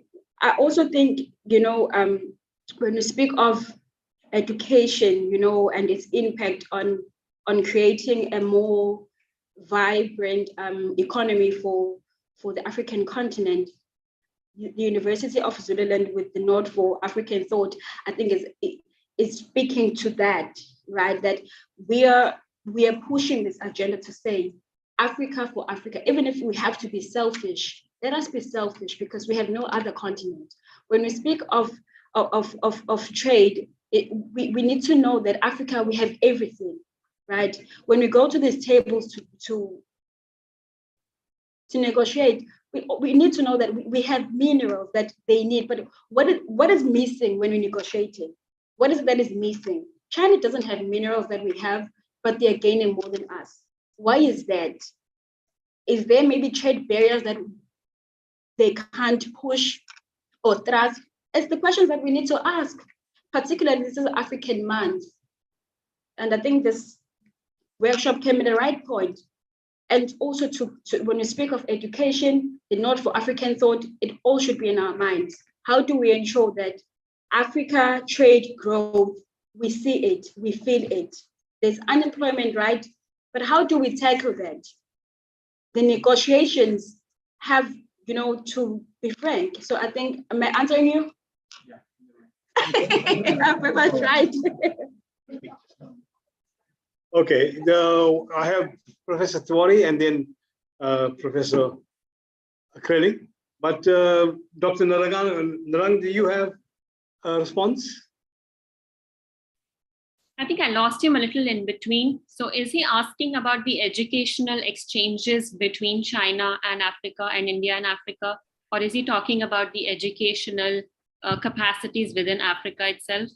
I also think, you know, when we speak of education, you know, and its impact on creating a more vibrant economy for the African continent, the University of Zululand with the Node for African Thought, I think is speaking to that, right? That we are pushing this agenda to say Africa for Africa. Even if we have to be selfish, let us be selfish, because we have no other continent. When we speak of trade, we need to know that Africa, we have everything, right? When we go to these tables to negotiate, we need to know that we have minerals that they need, but what is missing when we negotiating? What is that is missing? China doesn't have minerals that we have, but they're gaining more than us. Why is that? Is there maybe trade barriers that they can't push or thrust? It's the questions that we need to ask, particularly this is African Month. And I think this workshop came at the right point. And also to when we speak of education, the Node for African Thought, it all should be in our minds. How do we ensure that Africa trade growth, we see it, we feel it? There's unemployment, right? But how do we tackle that? The negotiations have, you know, to be frank. So I think, am I answering you? Yeah. I'm pretty much right. Okay, I have Professor Tiwari and then Professor Akreli. But Dr. Narang, do you have a response? I think I lost him a little in between. So is he asking about the educational exchanges between China and Africa and India and Africa? Or is he talking about the educational capacities within Africa itself?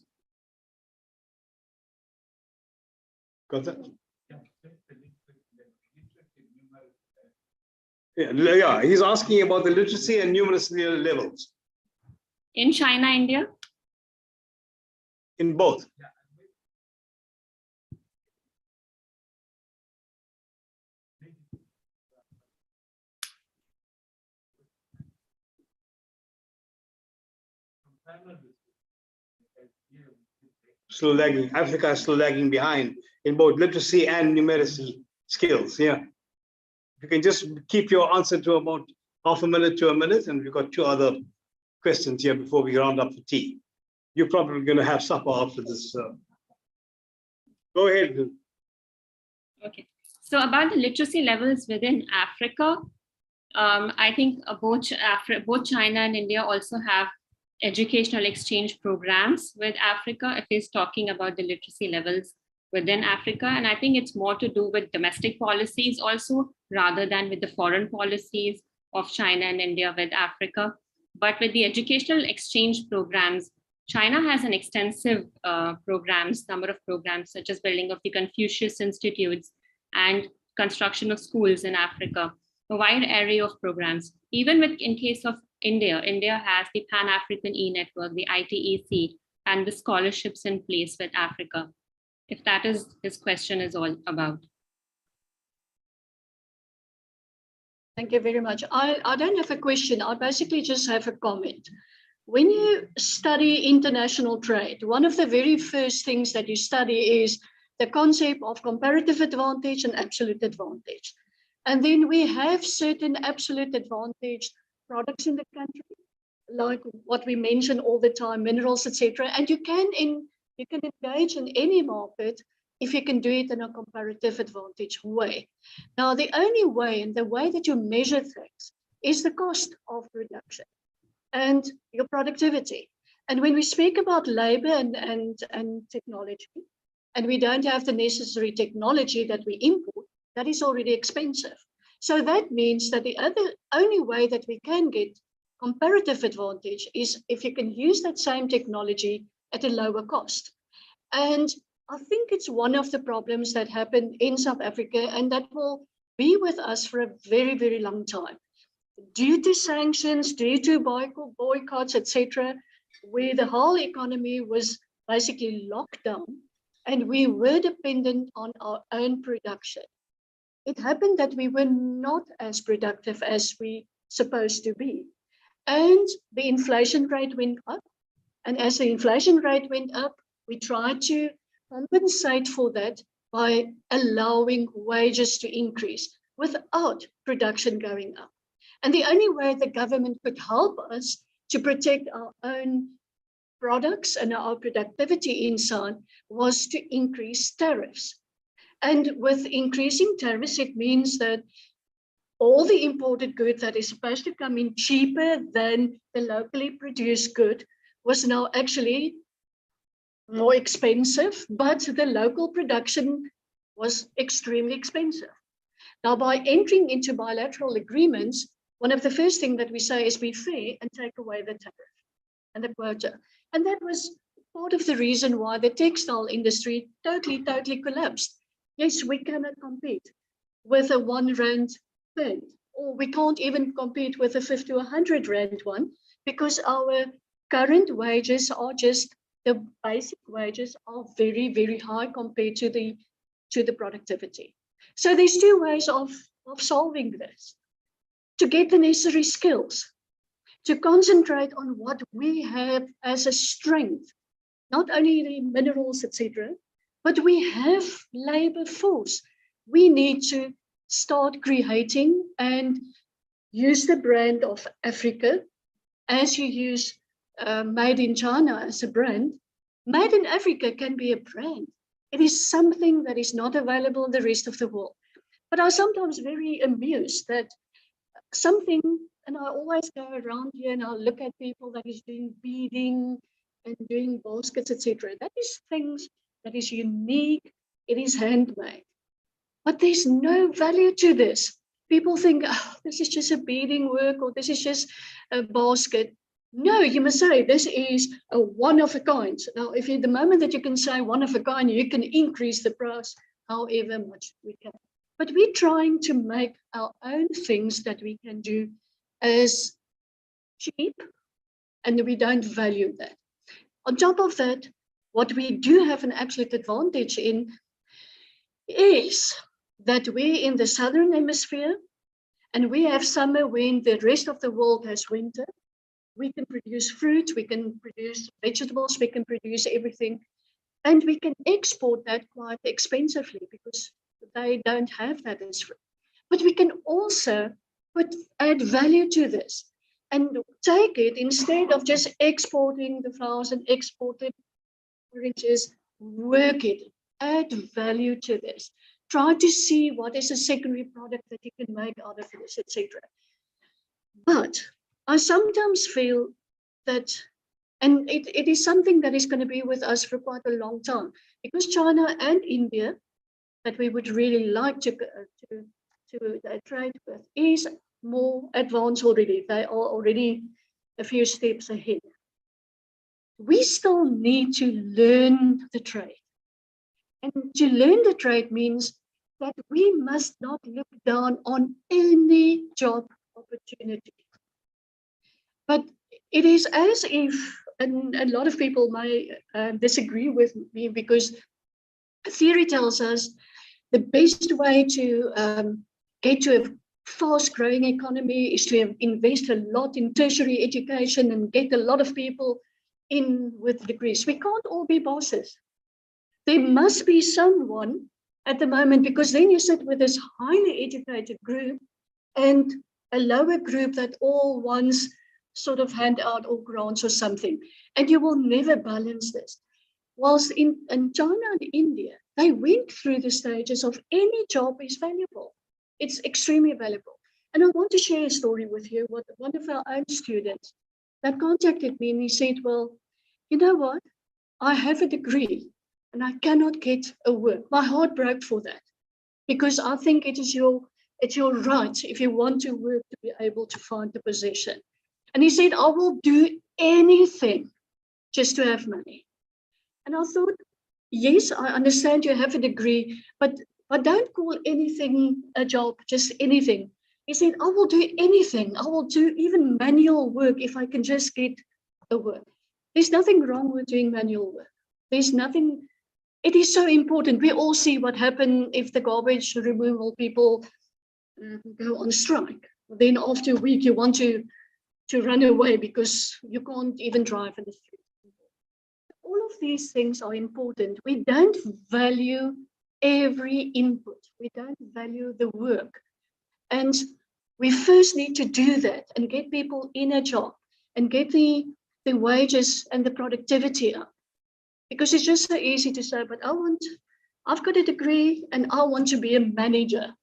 Got that? Yeah, he's asking about the literacy and numeracy levels. In China, India? In both. Still lagging. Africa is still lagging behind in both literacy and numeracy skills. Yeah. You can just keep your answer to about half a minute to a minute, and we've got two other questions here before we round up for tea. You're probably going to have supper after this. Go ahead. Okay. So about the literacy levels within Africa, I think both China and India also have educational exchange programs with Africa, if he's talking about the literacy levels within Africa. And I think it's more to do with domestic policies also, rather than with the foreign policies. of China and India with Africa. But with the educational exchange programs, China has an extensive number of programs, such as building of the Confucius Institutes and construction of schools in Africa, a wide array of programs. Even in case of India, India has the Pan-African E-Network, the ITEC, and the scholarships in place with Africa, if that is this question is all about. Thank you very much. I don't have a question. I basically just have a comment. When you study international trade, one of the very first things that you study is the concept of comparative advantage and absolute advantage. And then we have certain absolute advantage products in the country, like what we mention all the time, minerals, etc. And you can engage in any market if you can do it in a comparative advantage way. Now, the only way and the way that you measure things is the cost of production and your productivity. And when we speak about labor and technology, and we don't have the necessary technology that we import, that is already expensive. So that means that the only way that we can get comparative advantage is if you can use that same technology at a lower cost. And I think it's one of the problems that happen in South Africa, and that will be with us for a very, very long time. Due to sanctions, due to boycotts, etc., where the whole economy was basically locked down and we were dependent on our own production. It happened that we were not as productive as we supposed to be. And the inflation rate went up. And as the inflation rate went up, we tried to compensate for that by allowing wages to increase without production going up. And the only way the government could help us to protect our own products and our productivity inside was to increase tariffs. And with increasing tariffs, it means that all the imported good that is supposed to come in cheaper than the locally produced good was now actually more expensive, but the local production was extremely expensive. Now, by entering into bilateral agreements, one of the first things that we say is be fair and take away the tariff and the quota. And that was part of the reason why the textile industry totally collapsed. Yes, we cannot compete with a R1 band, or we can't even compete with a 50 or 100 Rand one, because our current wages are just, the basic wages are very, very high compared to the productivity. So there's two ways of solving this. To get the necessary skills, to concentrate on what we have as a strength, not only the minerals, etc., but we have labor force. We need to start creating and use the brand of Africa as you use Made in China as a brand. Made in Africa can be a brand. It is something that is not available in the rest of the world. But I'm sometimes very amused that something, and I always go around here and I look at people that is doing beading and doing baskets, etc. That is things that is unique, it is handmade. But there's no value to this. People think, oh, this is just a beading work, or this is just a basket. No, you must say this is a one of a kind. Now, if you, the moment that you can say one of a kind, you can increase the price however much we can. But we're trying to make our own things that we can do as cheap, and we don't value that. On top of that, what we do have an absolute advantage in is that we're in the southern hemisphere and we have summer when the rest of the world has winter. We can produce fruit, we can produce vegetables, we can produce everything. And we can export that quite expensively because they don't have that as fruit. But we can also add value to this and take it, instead of just exporting the flowers and exporting oranges, work it, add value to this. Try to see what is a secondary product that you can make out of this, etc. But I sometimes feel that, and it is something that is going to be with us for quite a long time, because China and India, that we would really like to trade with, is more advanced already. They are already a few steps ahead. We still need to learn the trade. And to learn the trade means that we must not look down on any job opportunity. But it is as if, and a lot of people might disagree with me, because theory tells us the best way to get to a fast-growing economy is to invest a lot in tertiary education and get a lot of people in with degrees. We can't all be bosses. There must be someone at the moment, because then you sit with this highly educated group and a lower group that all wants sort of handout or grants or something, and you will never balance this. Whilst in China and India, they went through the stages of any job is valuable. It's extremely valuable. And I want to share a story with you. What one of our own students that contacted me, and he said, well, you know what? I have a degree and I cannot get a work. My heart broke for that, because I think it's your right, if you want to work, to be able to find a position. And he said, I will do anything just to have money. And I thought, yes, I understand you have a degree, but don't call anything a job, just anything. He said, I will do anything. I will do even manual work if I can just get a work. There's nothing wrong with doing manual work. There's nothing, it is so important. We all see what happened if the garbage removal people go on strike. Then after a week, you want to run away because you can't even drive in the street. All of these things are important. We don't value every input. We don't value the work. And we first need to do that and get people in a job and get the wages and the productivity up. Because it's just so easy to say, but I've got a degree and I want to be a manager.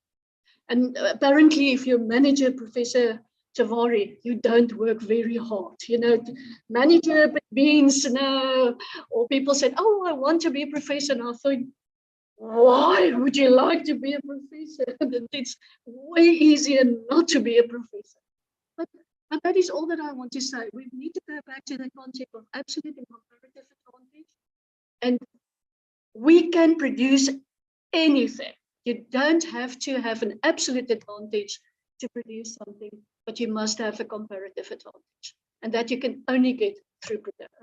And apparently if you're a manager, Professor Chavari, you don't work very hard. You know, manager but beans, no. Or people said, oh, I want to be a professor. And I thought, why would you like to be a professor? It's way easier not to be a professor. But that is all that I want to say. We need to go back to the concept of absolute and comparative advantage. And we can produce anything. You don't have to have an absolute advantage to produce something, but you must have a comparative advantage. And that you can only get through product.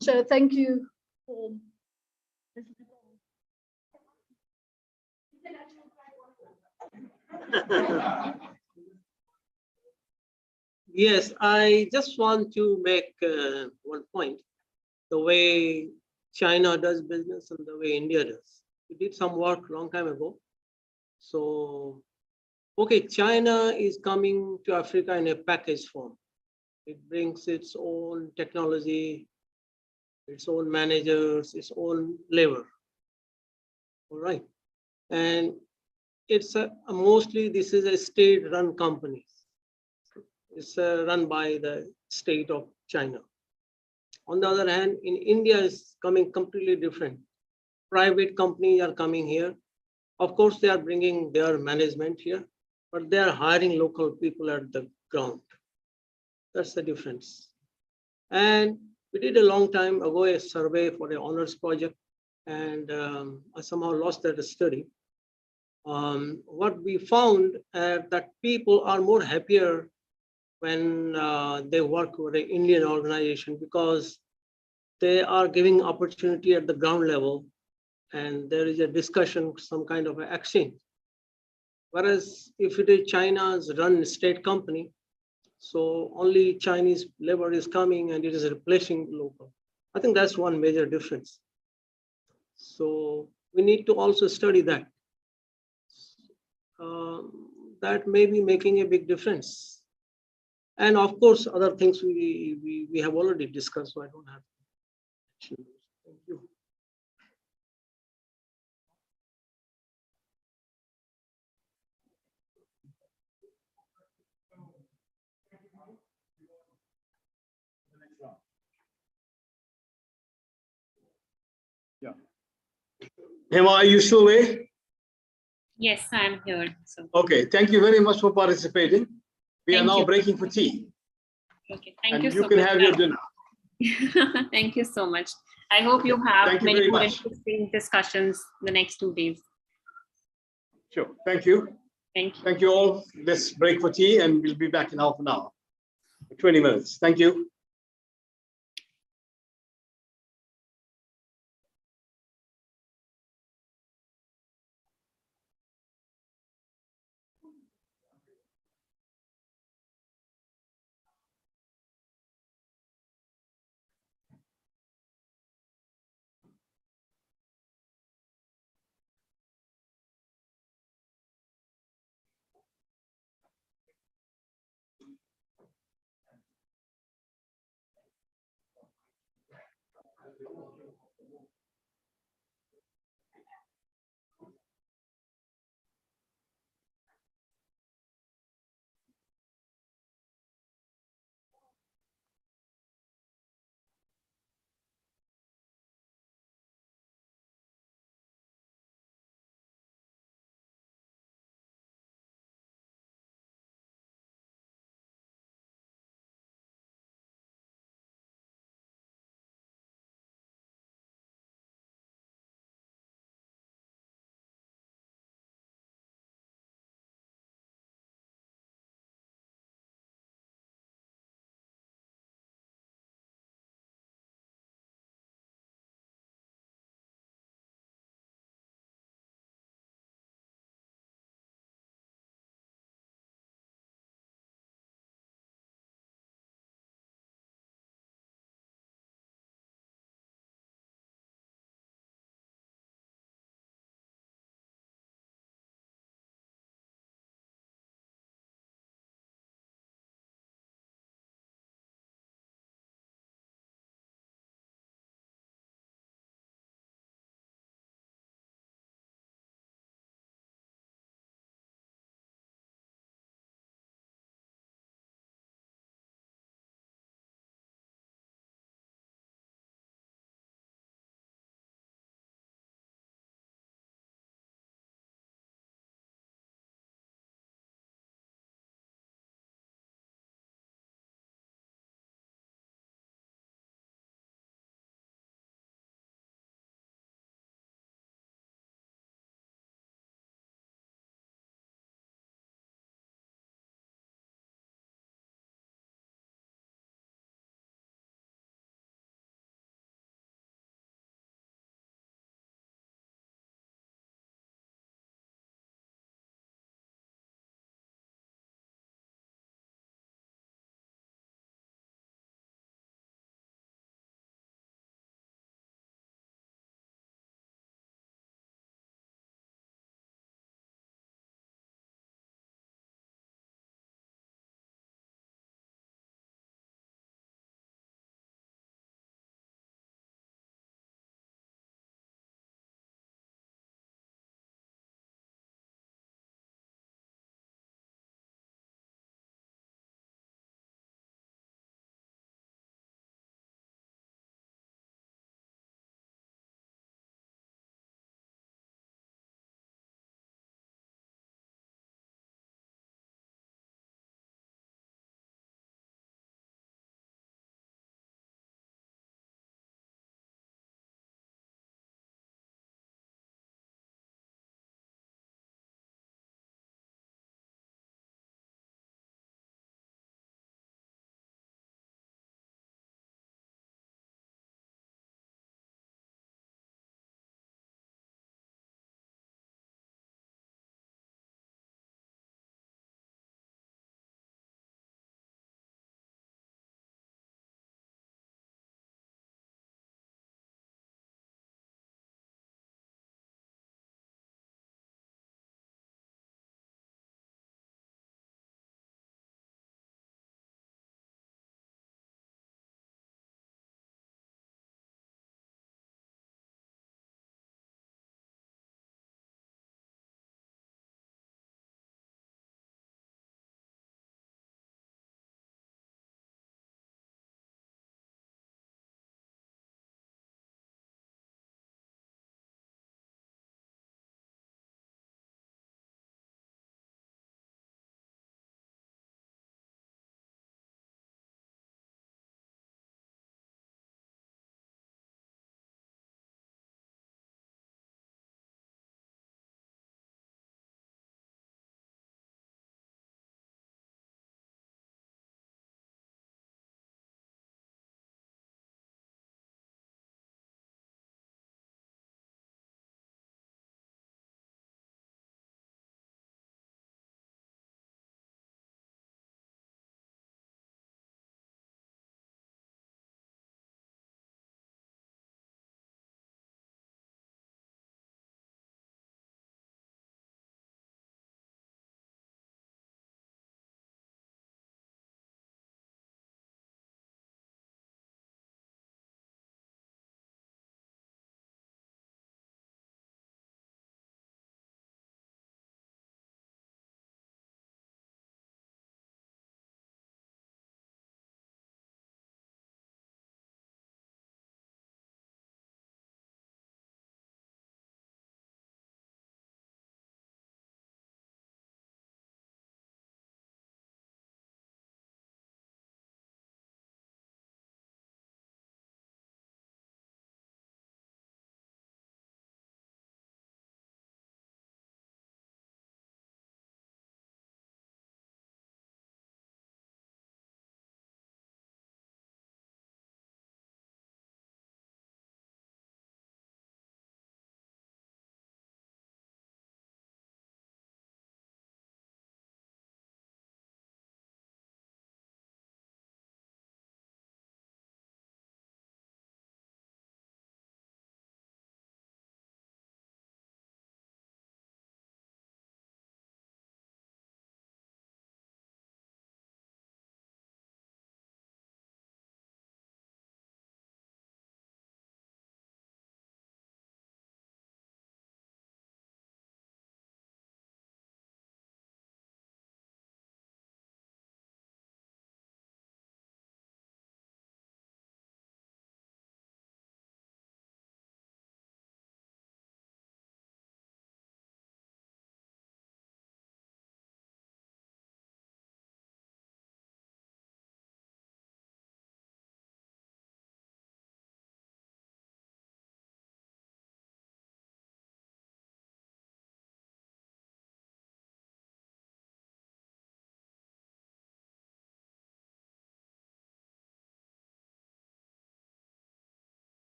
So thank you for this. Yes, I just want to make one point. The way China does business and the way India does. We did some work long time ago. So, okay, China is coming to Africa in a package form. It brings its own technology, its own managers, its own labor. All right. And it's mostly this is a state-run company. It's run by the state of China. On the other hand, in India is coming completely different. Private companies are coming here. Of course, they are bringing their management here, but they are hiring local people at the ground. That's the difference. And we did a long time ago a survey for an honors project, and I somehow lost that study. What we found that people are more happier when they work with an Indian organization, because they are giving opportunity at the ground level and there is a discussion, some kind of an exchange. Whereas if it is China's run state company, so only Chinese labor is coming and it is replacing local. I think that's one major difference. So we need to also study that. That may be making a big difference. And of course, other things we have already discussed, so I don't have to. Thank you. Yeah. Hema, are you still there? Yes, I'm here. So, Okay, thank you very much for participating. We are Thank now you. breaking for tea. okay, thank And you you so can much. have your dinner. Thank you so much. I hope you have Thank you many very more much. interesting discussions the next 2 days. Sure, thank you. Thank you. Thank you all. Let's break for tea and we'll be back in half an hour, 20 minutes. Thank you.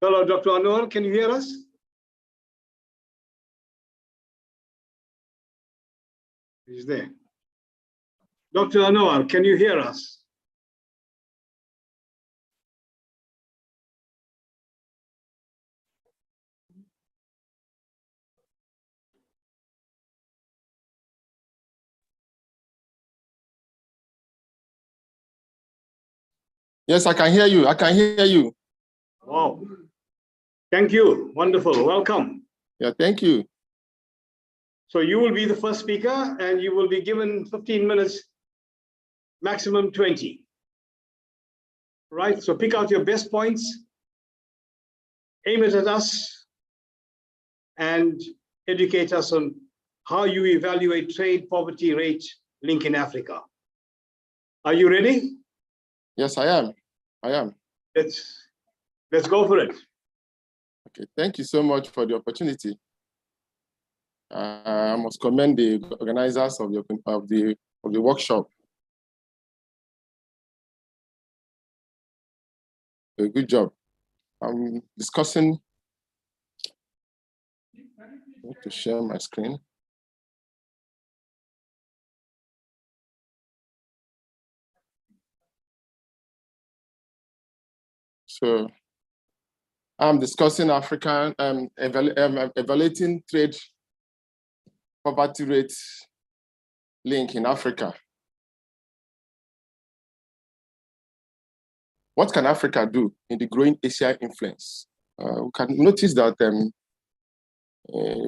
Hello, Dr. Anwar, can you hear us? He's there. Dr. Anwar, can you hear us? Yes, I can hear you. I can hear you. Wow. Thank you. Wonderful. Welcome. Yeah, thank you. So you will be the first speaker and you will be given 15 minutes, maximum 20. Right, so pick out your best points, aim it at us, and educate us on how you evaluate trade poverty rate link in Africa. Are you ready? Yes, I am. I am. Let's go for it. Okay, thank you so much for the opportunity. I must commend the organizers of the workshop. A good job. I'm discussing. I need to share my screen. So I'm discussing African, evaluating trade poverty rate link in Africa. What can Africa do in the growing Asia influence? We can notice that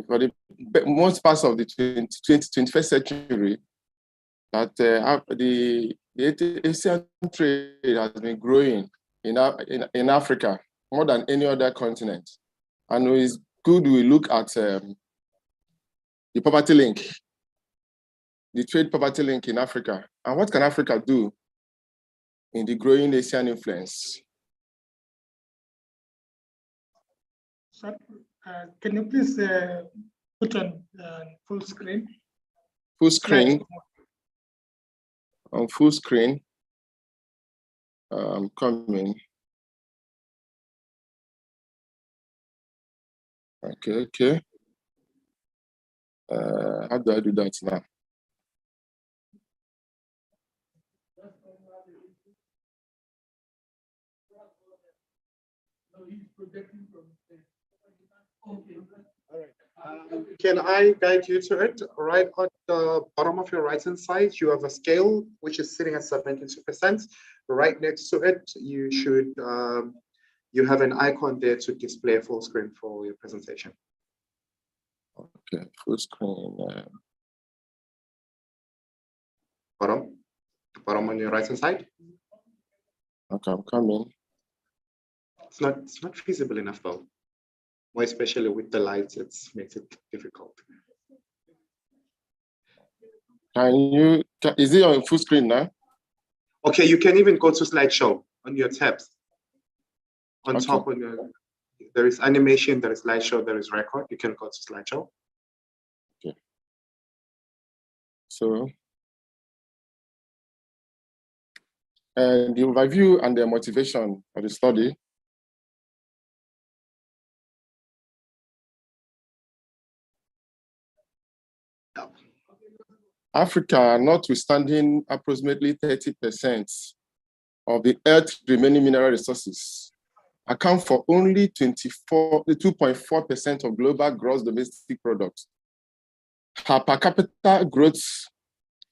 for the most parts of the 21st century, that the Asian trade has been growing in Africa more than any other continent. And it's good we look at the poverty link, the trade poverty link in Africa. And what can Africa do in the growing Asian influence? Sir, can you please put on full screen? Full screen. On full screen. I'm coming. Okay. How do I do that now? Can I guide you to it? Right at the bottom of your right-hand side, you have a scale which is sitting at 72%. Right next to it, you should you have an icon there to display a full screen for your presentation. Okay, full screen. Bottom on your right-hand side. Okay, I'm coming. It's not feasible enough though. More especially with the lights, it makes it difficult. Is it on full screen now? Okay, you can even go to slideshow on your tabs. On top on your, there is animation, there is slideshow, there is record. You can go to slideshow. Okay. So, and the overview and the motivation of the study. Africa, notwithstanding approximately 30% of the Earth's remaining mineral resources, account for only 2.4% of global gross domestic product. Her per capita growth,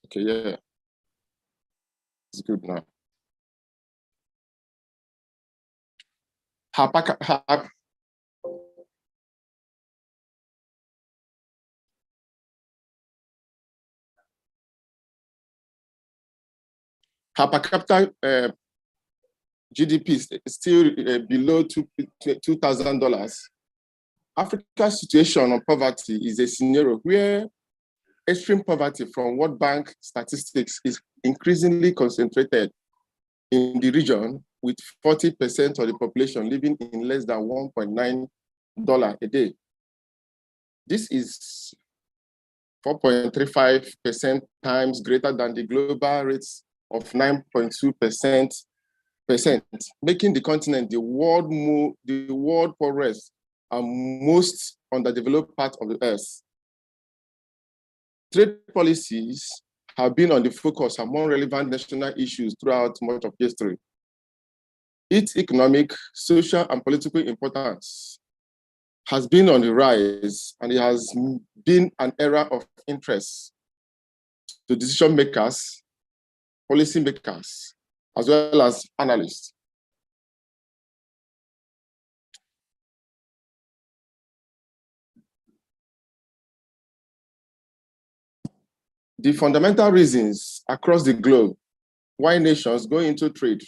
okay, yeah, it's good now. Her per capita GDP is still below $2,000. Africa's situation on poverty is a scenario where extreme poverty from World Bank statistics is increasingly concentrated in the region, with 40% of the population living in less than $1.9 a day. This is 4.35% times greater than the global rates of 9.2% making the continent the world poorest and most underdeveloped part of the earth. Trade policies have been on the focus among relevant national issues throughout much of history. Its economic, social, and political importance has been on the rise, and it has been an area of interest to decision makers, policy makers, as well as analysts. The fundamental reasons across the globe why nations go into trade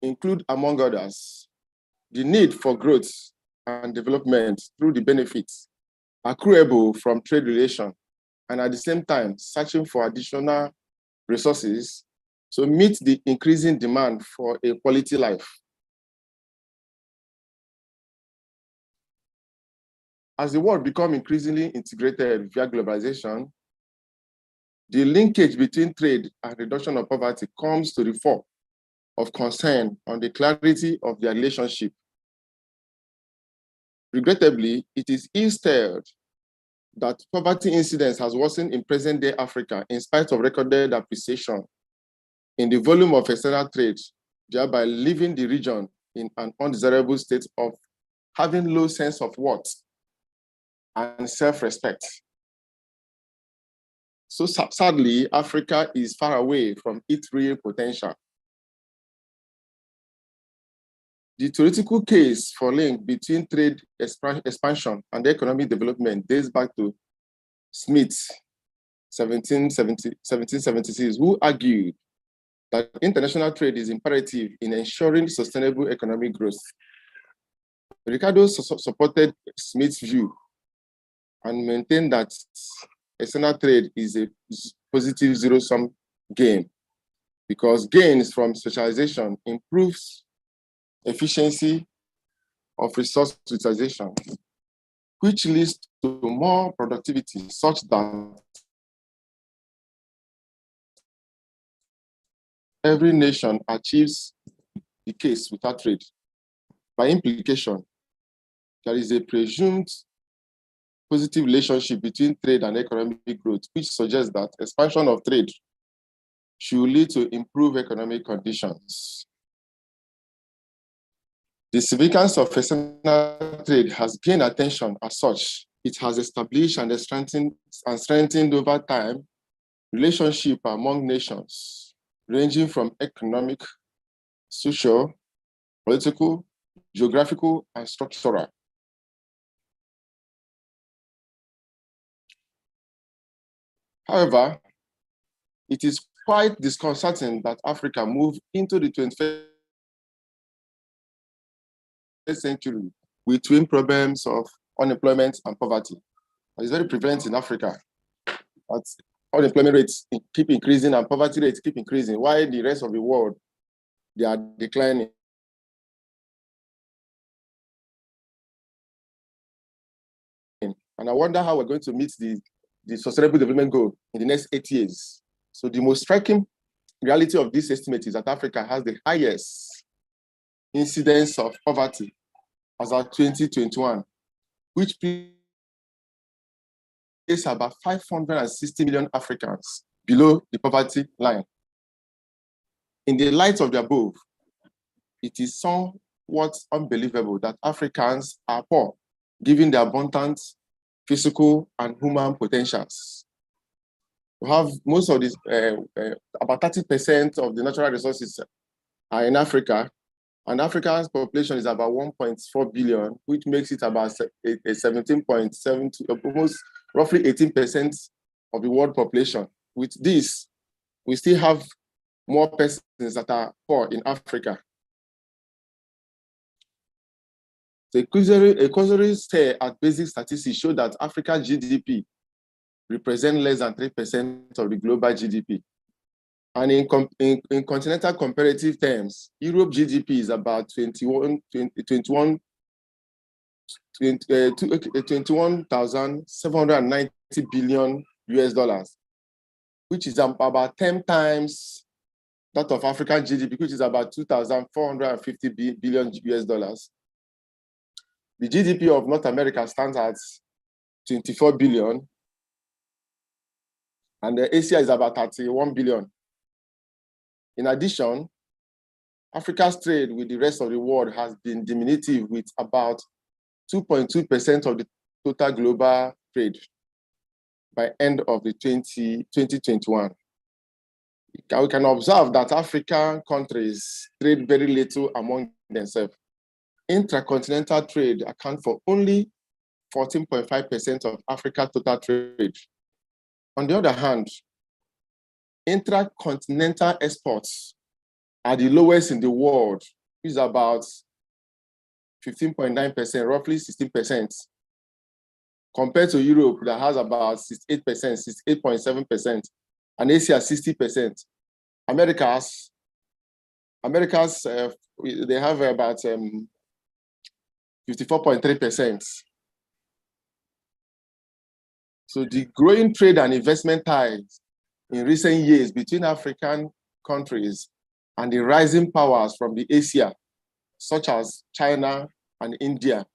include, among others, the need for growth and development through the benefits accruable from trade relations, and at the same time, searching for additional resources to meet the increasing demand for a quality life. As the world becomes increasingly integrated via globalization, the linkage between trade and reduction of poverty comes to the fore of concern on the clarity of their relationship. Regrettably, it is instead that poverty incidence has worsened in present-day Africa in spite of recorded appreciation in the volume of external trade, thereby leaving the region in an undesirable state of having low sense of worth and self-respect. So sadly, Africa is far away from its real potential. The theoretical case for link between trade expansion and economic development dates back to Smith, 1776, who argued that international trade is imperative in ensuring sustainable economic growth. Ricardo supported Smith's view and maintained that external trade is a positive zero-sum game because gains from specialization improves efficiency of resource utilization, which leads to more productivity such that every nation achieves the case without trade. By implication, there is a presumed positive relationship between trade and economic growth, which suggests that expansion of trade should lead to improved economic conditions. The significance of external trade has gained attention as such. It has established and strengthened over time relationship among nations, ranging from economic, social, political, geographical, and structural. However, it is quite disconcerting that Africa moved into the 21st century with twin problems of unemployment and poverty. It's very prevalent in Africa. But unemployment rates keep increasing and poverty rates keep increasing, while the rest of the world, they are declining. And I wonder how we're going to meet the sustainable development goal in the next 8 years. So the most striking reality of this estimate is that Africa has the highest incidence of poverty as of 2021, which places about 560 million Africans below the poverty line. In the light of the above, it is somewhat unbelievable that Africans are poor, given the abundant physical and human potentials. We have most of this, about 30% of the natural resources are in Africa, and Africa's population is about 1.4 billion, which makes it about 17.7, almost roughly 18% of the world population. With this, we still have more persons that are poor in Africa. The cursory stare at basic statistics show that Africa's GDP represents less than 3% of the global GDP. And in continental comparative terms, Europe GDP is about 21,790 billion US dollars, which is about 10 times that of African GDP, which is about 2,450 billion US dollars. The GDP of North America stands at 24 billion, and the Asia is about 31 billion. In addition, Africa's trade with the rest of the world has been diminutive, with about 2.2% of the total global trade by end of the 2021. We can observe that African countries trade very little among themselves. Intracontinental trade accounts for only 14.5% of Africa's total trade. On the other hand, intracontinental exports are the lowest in the world, which is about 15.9%, roughly 16%, compared to Europe that has about 68%, 68.7%, and Asia 60%. Americas, they have about 54.3%. So the growing trade and investment ties in recent years between African countries and the rising powers from the Asia, such as China and India,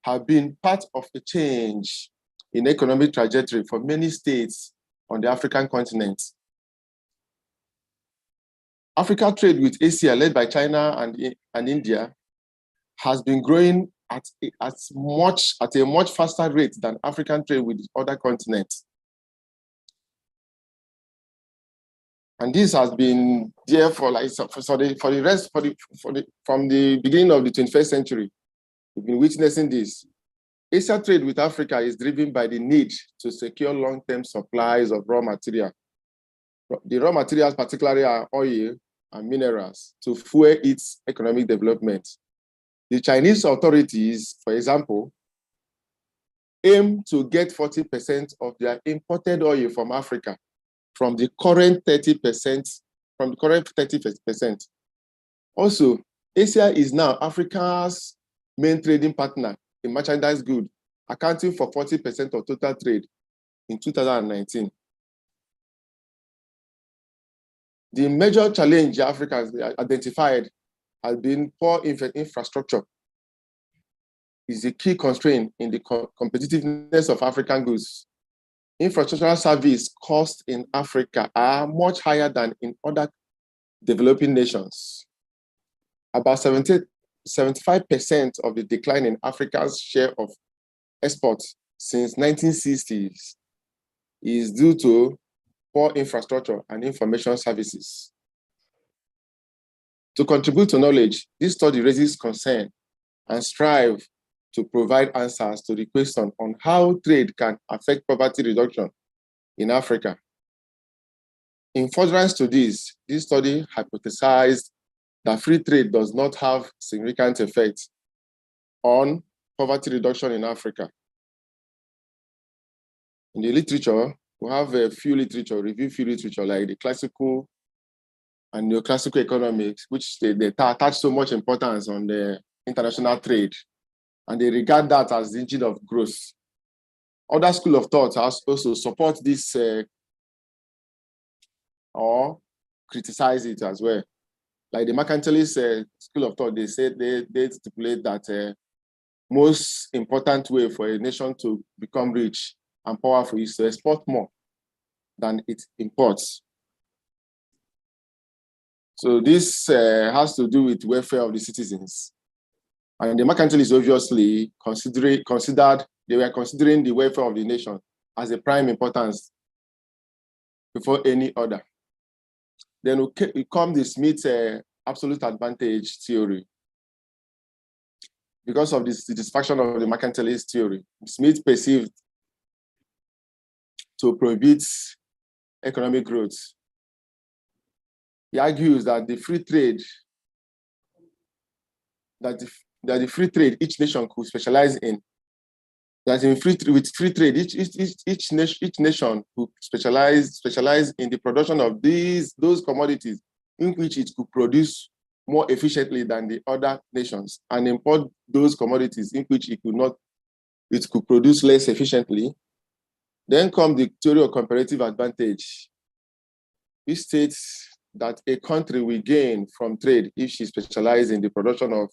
have been part of a change in economic trajectory for many states on the African continent. Africa trade with Asia, led by China and India, has been growing at a much faster rate than African trade with other continents. And this has been there from the beginning of the 21st century. We've been witnessing this. Asia trade with Africa is driven by the need to secure long-term supplies of raw material. The raw materials particularly are oil and minerals to fuel its economic development. The Chinese authorities, for example, aim to get 40% of their imported oil from Africa from the current 30%. Also, Asia is now Africa's main trading partner in merchandise goods, accounting for 40% of total trade in 2019. The major challenge Africa has identified has been poor infrastructure. Is a key constraint in the competitiveness of African goods. Infrastructural service costs in Africa are much higher than in other developing nations. About 75% of the decline in Africa's share of exports since 1960s is due to poor infrastructure and information services. To contribute to knowledge, this study raises concern and strives to provide answers to the question on how trade can affect poverty reduction in Africa. In furtherance to this study hypothesized that free trade does not have significant effect on poverty reduction in Africa. In the literature, we have a few literature, like the classical and neoclassical economics, which they attach so much importance on the international trade, and they regard that as the engine of growth. Other school of thought also support this or criticize it as well. Like the mercantilist school of thought, they stipulate that most important way for a nation to become rich and powerful is to export more than it imports. So this has to do with welfare of the citizens. And the mercantilists obviously they were considering the welfare of the nation as a prime importance before any other. Then we come the Smith absolute advantage theory. Because of this, the dysfunction of the mercantilist theory, Smith perceived to prohibit economic growth. He argues that the free trade, each nation could specialize in. That with free trade, each nation could specialize in the production of those commodities in which it could produce more efficiently than the other nations, and import those commodities in which it could produce less efficiently. Then comes the theory of comparative advantage, which states that a country will gain from trade if she specializes in the production of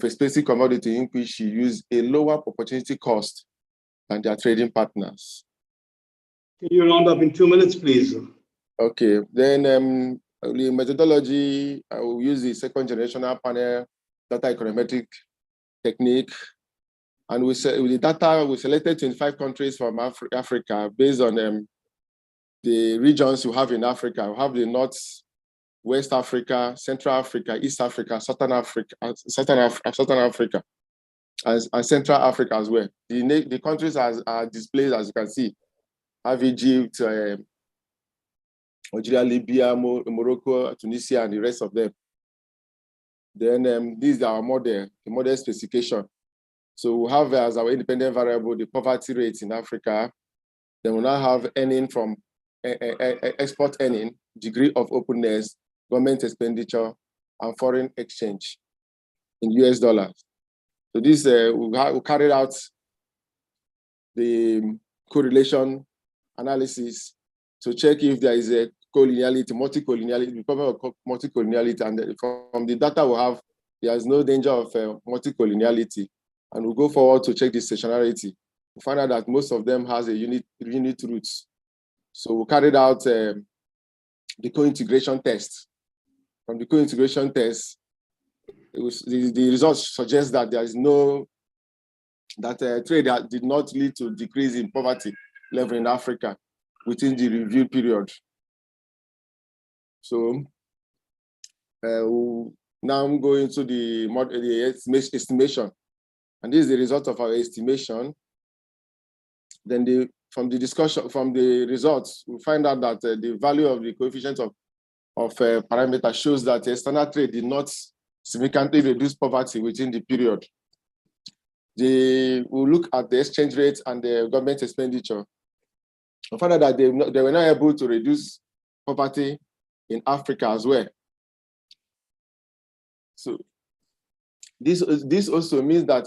a specific commodity in which she use a lower opportunity cost than their trading partners. Can you round up in 2 minutes, please? Okay, then the methodology, I will use the second generational panel data econometric technique. And with the data, we selected 25 countries from Africa based on the regions you have in Africa. We have the North, West Africa, Central Africa, East Africa, Southern Africa, and Central Africa as well. The countries are displayed, as you can see, have Egypt, Algeria, Libya, Morocco, Tunisia, and the rest of them. Then these are our model, the model specification. So we have as our independent variable the poverty rate in Africa. Then we now have earning from export earning, degree of openness, government expenditure, and foreign exchange in US dollars. So this we carried out the correlation analysis to check if there is a collinearity, multicollinearity, the problem of multicollinearity, and from the data we have, there is no danger of multicollinearity. And we'll go forward to check the stationarity. We find out that most of them has a unit roots. So we carried out the co-integration test. From the co-integration test, the results suggest that there is no, that trade did not lead to decrease in poverty level in Africa within the review period. So now I'm going to the estimation. And this is the result of our estimation. Then from the discussion, from the results, we find out that the value of the coefficient of parameter shows that external trade did not significantly reduce poverty within the period. We'll look at the exchange rate and the government expenditure. We found out that they were not able to reduce poverty in Africa as well. So this also means that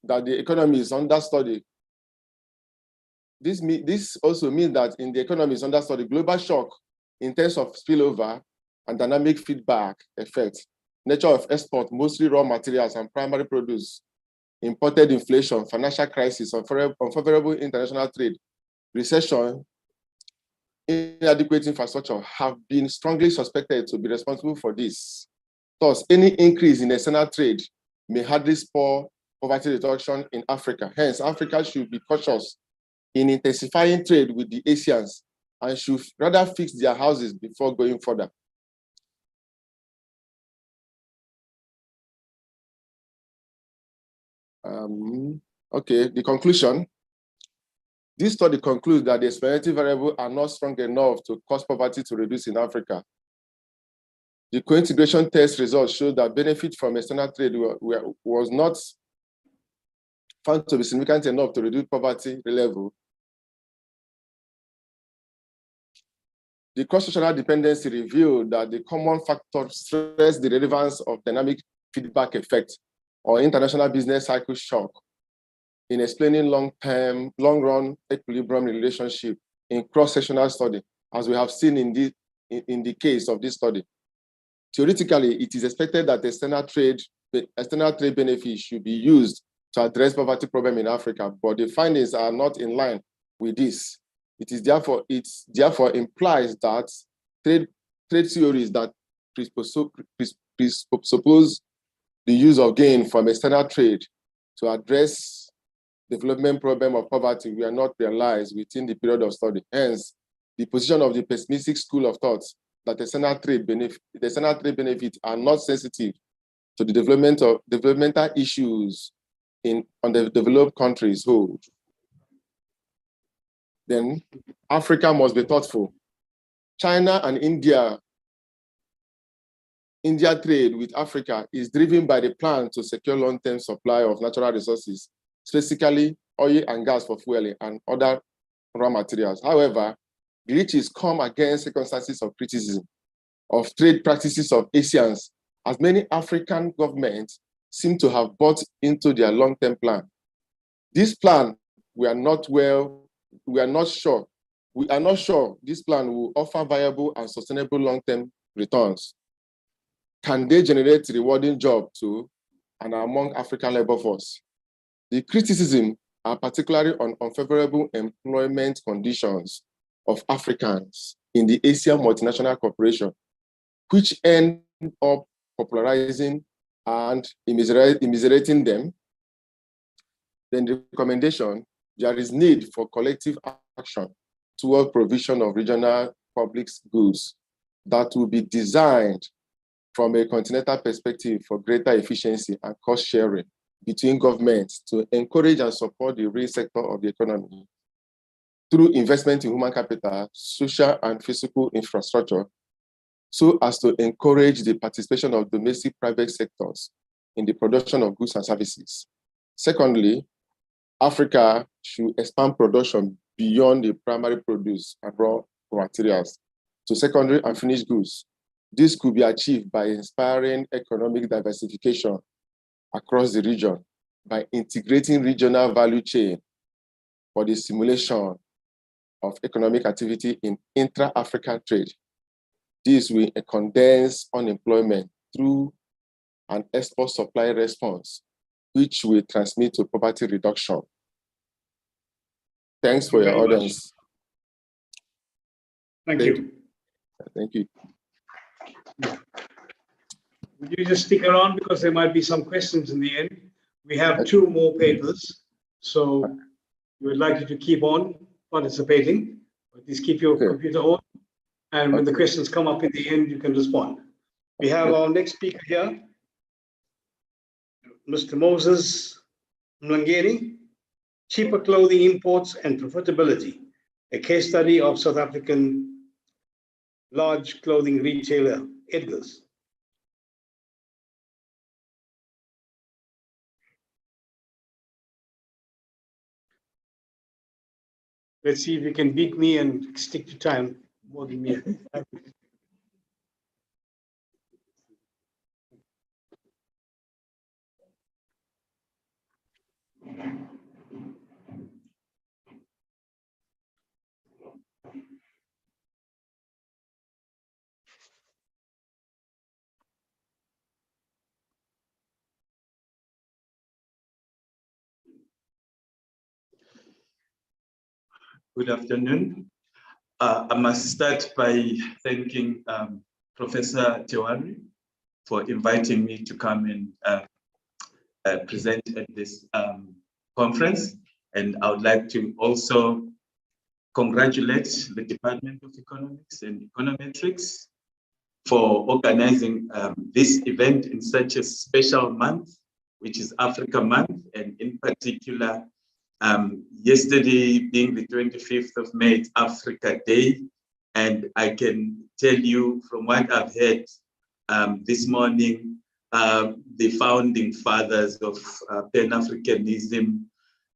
that the economy is under study. This also means that in the economy is under study, global shock in terms of spillover and dynamic feedback effect, nature of export, mostly raw materials and primary produce, imported inflation, financial crisis, unfavorable international trade, recession, inadequate infrastructure have been strongly suspected to be responsible for this. Thus, any increase in external trade may hardly spur poverty reduction in Africa. Hence, Africa should be cautious in intensifying trade with the Asians and should rather fix their houses before going further. Okay, the conclusion. This study concludes that the experimental variables are not strong enough to cause poverty to reduce in Africa. The co-integration test results show that benefit from external trade was not found to be significant enough to reduce poverty level. The cross-sectional dependency revealed that the common factors stress the relevance of dynamic feedback effect or international business cycle shock in explaining long-run equilibrium relationship in cross-sectional study, as we have seen in the case of this study. Theoretically, it is expected that external trade benefits should be used to address poverty problem in Africa, but the findings are not in line with this. It therefore implies that trade theories that presuppose the use of gain from external trade to address development problem of poverty were not realized within the period of study. Hence, the position of the pessimistic school of thought that external trade benefits are not sensitive to the developmental issues on the developed countries hold. Then Africa must be thoughtful. China and India trade with Africa is driven by the plan to secure long-term supply of natural resources, specifically oil and gas for fueling and other raw materials. However, glitches come against circumstances of criticism of trade practices of Asians, as many African governments seem to have bought into their long-term plan. This plan, we are not sure we are not sure this plan will offer viable and sustainable long-term returns. Can they generate rewarding jobs to and among African labor force? The criticism are particularly on unfavorable employment conditions of Africans in the Asian multinational corporation, which end up popularizing and immiserating them. Then the recommendation, there is need for collective action toward provision of regional public goods that will be designed from a continental perspective for greater efficiency and cost sharing between governments to encourage and support the real sector of the economy through investment in human capital, social and physical infrastructure, so as to encourage the participation of domestic private sectors in the production of goods and services. Secondly, Africa should expand production beyond the primary produce and raw materials to secondary and finished goods. This could be achieved by inspiring economic diversification across the region by integrating regional value chain for the stimulation of economic activity in intra-African trade. This will condense unemployment through an export supply response, which will transmit to poverty reduction. Thanks for your audience. Thank you. Thank you. Would you just stick around because there might be some questions in the end? We have 2 more papers, so we would like you to keep on participating, but please keep your computer on, and when the questions come up in the end, you can respond. We have our next speaker here, Mr. Moses Mlangeni, Cheaper Clothing Imports and Profitability, a case study of South African large clothing retailer, Edgar's. Let's see if you can beat me and stick to time more than me. Good afternoon. I must start by thanking Professor Tewari for inviting me to come and present at this conference. And I would like to also congratulate the Department of Economics and Econometrics for organizing this event in such a special month, which is Africa Month, and in particular, yesterday being the 25th of May, it's Africa Day. And I can tell you from what I've heard this morning, the founding fathers of Pan-Africanism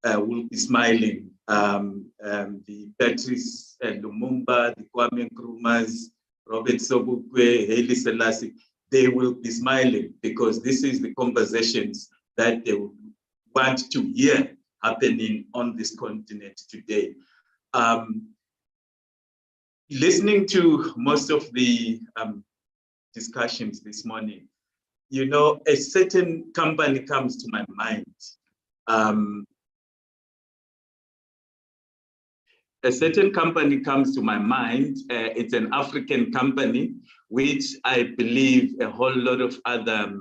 will be smiling. The Patrice Lumumba, the Kwame Nkrumahs, Robert Sobukwe, Haile Selassie, they will be smiling because this is the conversations that they would want to hear happening on this continent today. Listening to most of the discussions this morning, you know, a certain company comes to my mind. A certain company comes to my mind. It's an African company, which I believe a whole lot of other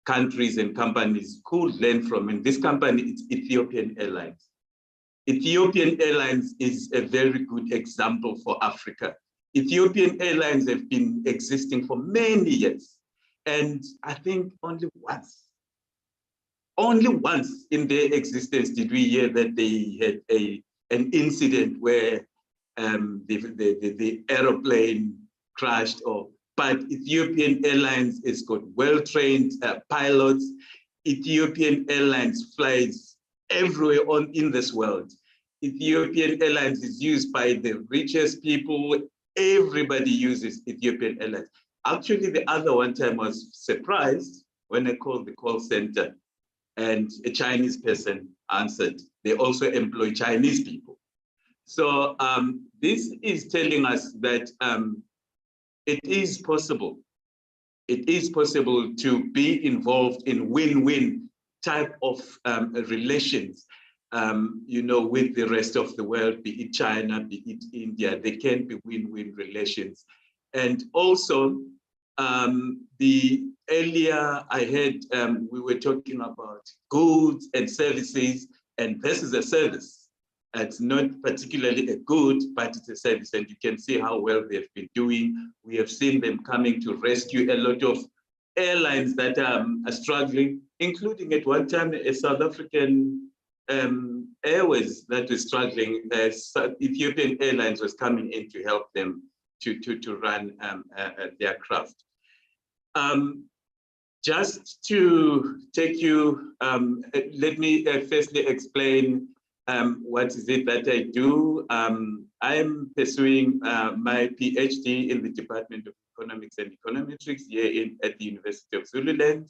countries and companies could learn from. And this company is Ethiopian Airlines. Ethiopian Airlines is a very good example for Africa. Ethiopian Airlines have been existing for many years. And I think only once in their existence did we hear that they had an incident where the aeroplane crashed. But Ethiopian Airlines has got well-trained pilots. Ethiopian Airlines flies everywhere in this world. Ethiopian Airlines is used by the richest people. Everybody uses Ethiopian Airlines. Actually, the other one time I was surprised when I called the call center and a Chinese person answered. They also employ Chinese people. So this is telling us that it is possible. It is possible to be involved in win-win type of relations, with the rest of the world, be it China, be it India. They can be win-win relations. And also, the earlier I heard we were talking about goods and services, and this is a service. It's not particularly a good, but it's a service, and you can see how well they've been doing. We have seen them coming to rescue a lot of airlines that are struggling, including at one time a South African Airways that was struggling. Ethiopian Airlines was coming in to help them to run their craft. Just to take you, let me firstly explain what is it that I do. I'm pursuing my PhD in the Department of Economics and Econometrics here at the University of Zululand.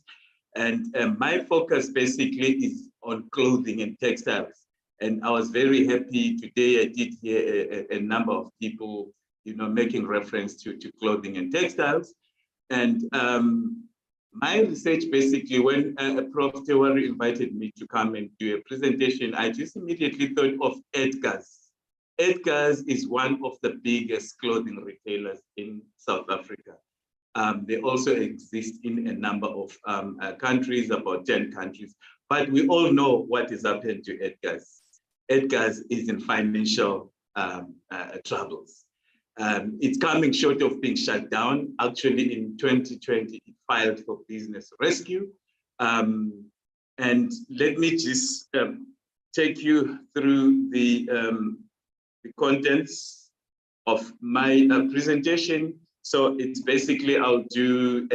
And my focus basically is on clothing and textiles. And I was very happy today. I did hear a number of people, making reference to clothing and textiles. And my research basically, when Prof. Tewari invited me to come and do a presentation, I just immediately thought of Edgar's. Edgar's is one of the biggest clothing retailers in South Africa. They also exist in a number of countries, about 10 countries, but we all know what has happened to Edgar's. Edgar's is in financial troubles. It's coming short of being shut down. Actually, in 2020, it filed for business rescue. And let me just take you through the contents of my presentation. So it's basically, I'll do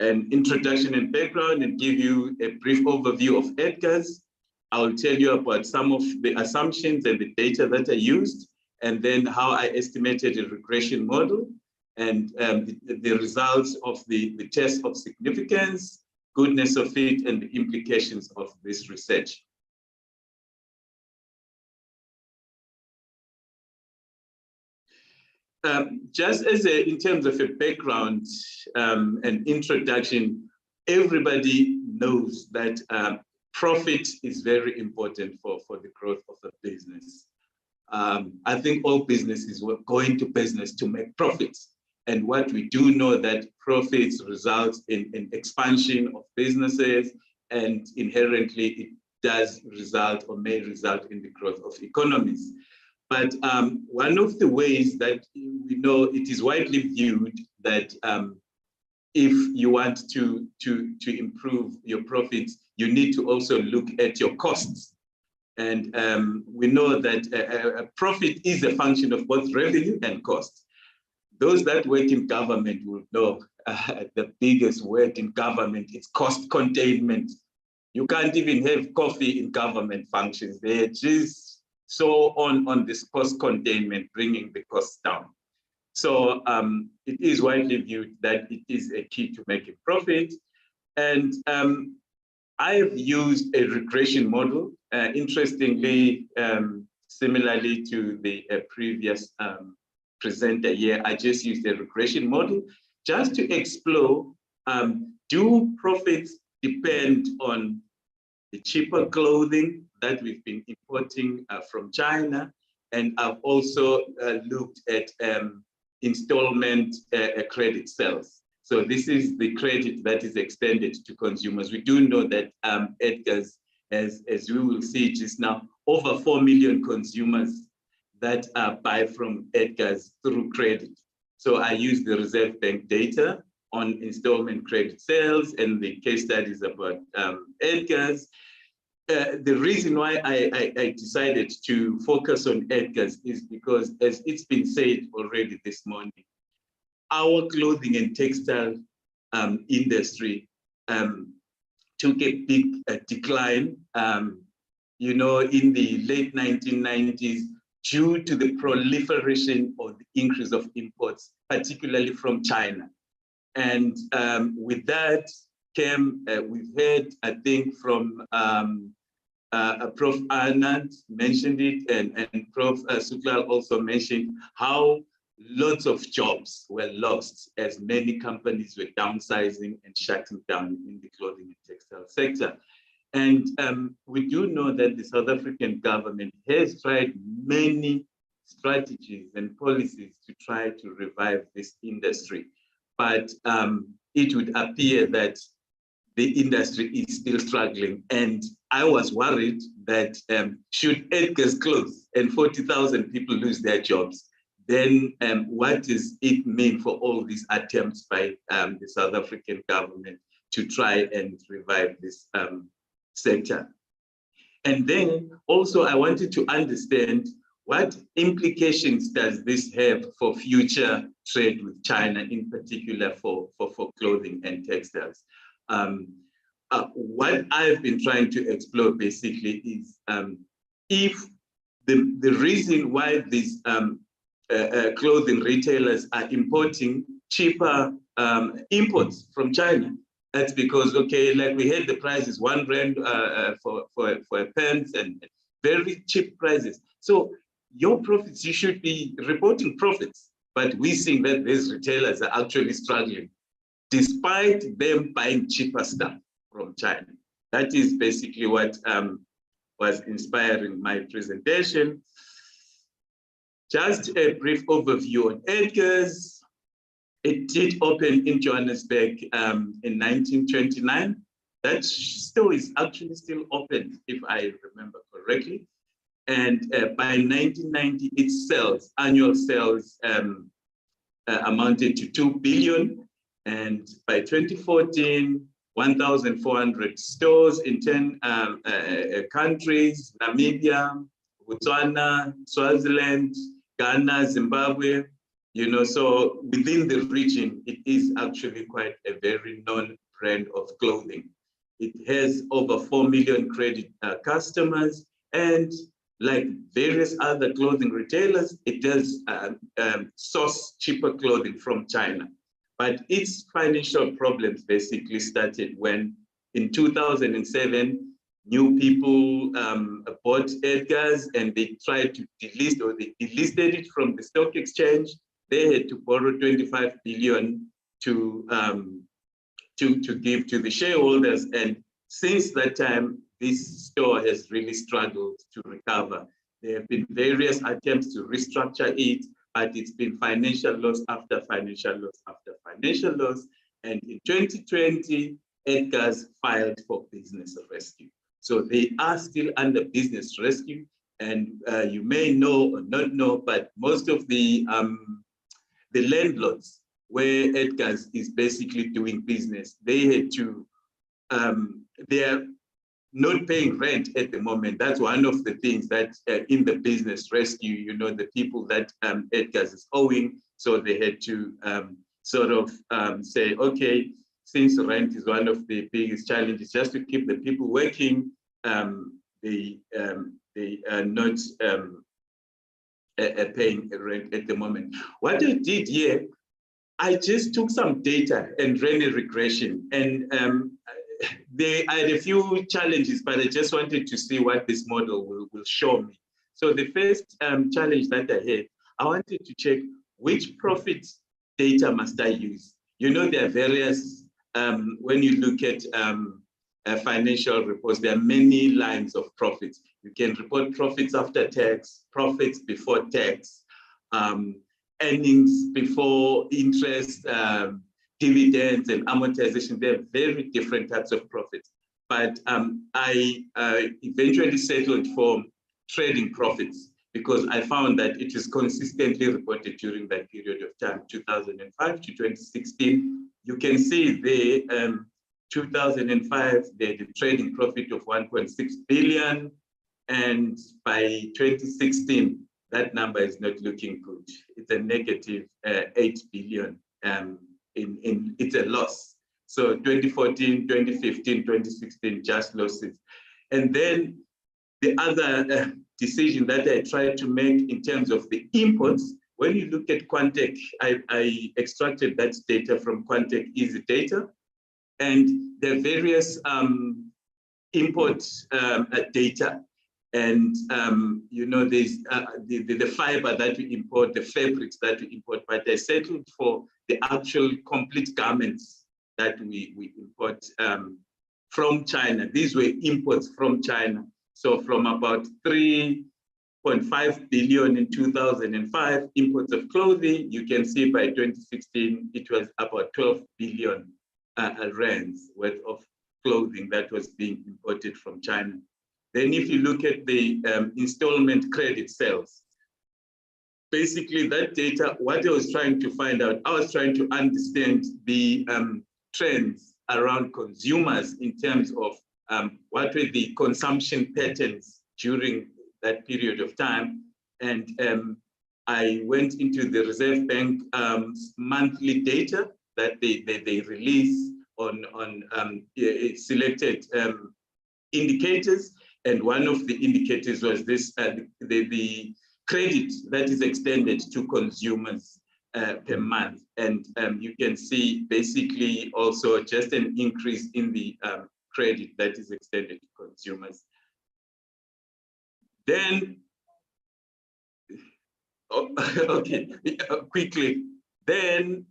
an introduction and background and give you a brief overview of Edgar's. I'll tell you about some of the assumptions and the data that I used, and then how I estimated a regression model, and the results of the test of significance, goodness of it, and the implications of this research. Just as in terms of a background and introduction, everybody knows that profit is very important for the growth of a business. I think all businesses were going to business to make profits. And what we do know that profits result in expansion of businesses, and inherently it does result or may result in the growth of economies. But one of the ways that we know it is widely viewed that if you want to improve your profits, you need to also look at your costs. And we know that a profit is a function of both revenue and cost. Those that work in government will know the biggest word in government is cost containment. You can't even have coffee in government functions. They're just so on this cost containment, bringing the costs down. So it is widely viewed that it is a key to making profit. And I have used a regression model, interestingly, similarly to the previous presenter here, I just used a regression model just to explore, do profits depend on the cheaper clothing that we've been importing from China? And I've also looked at installment credit sales. So this is the credit that is extended to consumers. We do know that Edgar's, as we will see just now, over 4 million consumers that buy from Edgar's through credit. So I use the Reserve Bank data on installment credit sales and the case studies about Edgar's. The reason why I decided to focus on Edgar's is because, as it's been said already this morning, our clothing and textile industry took a big decline, in the late 1990s, due to the proliferation or the increase of imports, particularly from China. And with that came, we've heard, I think, from Prof. Anand mentioned it, and Prof. Suklal also mentioned how lots of jobs were lost as many companies were downsizing and shutting down in the clothing and textile sector. And we do know that the South African government has tried many strategies and policies to try to revive this industry. But it would appear that the industry is still struggling. And I was worried that should Edgar's close and 40,000 people lose their jobs, then what does it mean for all these attempts by the South African government to try and revive this sector? And then also I wanted to understand what implications does this have for future trade with China, in particular for clothing and textiles? What I've been trying to explore basically is if the reason why these clothing retailers are importing cheaper imports from China, that's because, okay, like we had the prices, R1 for pants and very cheap prices. So your profits, you should be reporting profits, but we're seeing that these retailers are actually struggling despite them buying cheaper stuff from China. That is basically what was inspiring my presentation. Just a brief overview on Edgar's. It did open in Johannesburg in 1929. That store is actually still open, if I remember correctly. And by 1990, its sales, annual sales, amounted to 2 billion. And by 2014, 1,400 stores in 10 countries: Namibia, Botswana, Swaziland, Ghana, Zimbabwe. You know, so within the region, it is actually quite a very known brand of clothing. It has over 4 million credit customers, and like various other clothing retailers, it does source cheaper clothing from China. But its financial problems basically started when, in 2007, new people bought Edgar's and they tried to delist, or they delisted it from the stock exchange. They had to borrow 25 billion to give to the shareholders. And since that time, this store has really struggled to recover. There have been various attempts to restructure it, but it's been financial loss after financial loss after financial loss. And in 2020, Edgar's filed for business rescue. So they are still under business rescue. And you may know or not know, but most of the landlords where Edgar's is basically doing business, they had to, they're not paying rent at the moment. That's one of the things that in the business rescue, you know, the people that Edgar's is owing, so they had to sort of say, okay, since rent is one of the biggest challenges, just to keep the people working, they are not paying rent at the moment. What I did here, I just took some data and ran a regression, and I had a few challenges, but I just wanted to see what this model will show me. So the first challenge that I had, I wanted to check which profit data must I use. You know, there are various, when you look at financial reports, there are many lines of profits. You can report profits after tax, profits before tax, earnings before interest, dividends and amortization. They're very different types of profits. But I eventually settled for trading profits because I found that it is consistently reported during that period of time, 2005 to 2016. You can see there, 2005, they had a trading profit of 1.6 billion. And by 2016, that number is not looking good. It's a negative 8 billion. It's a loss. So 2014, 2015, 2016, just losses. And then the other decision that I tried to make in terms of the imports, when you look at Quantec, I extracted that data from Quantec Easy Data. And there are various import data. And you know, there's the fiber that we import, the fabrics that we import, but they settled for the actual complete garments that we import from China. These were imports from China. So from about 3.5 billion in 2005 imports of clothing, you can see by 2016 it was about 12 billion rands worth of clothing that was being imported from China. Then if you look at the installment credit sales, basically that data, what I was trying to find out, I was trying to understand the trends around consumers in terms of what were the consumption patterns during that period of time. And I went into the Reserve Bank monthly data that they release on selected indicators. And one of the indicators was this, the credit that is extended to consumers per month. And you can see basically also just an increase in the credit that is extended to consumers. Then, okay, quickly. Then,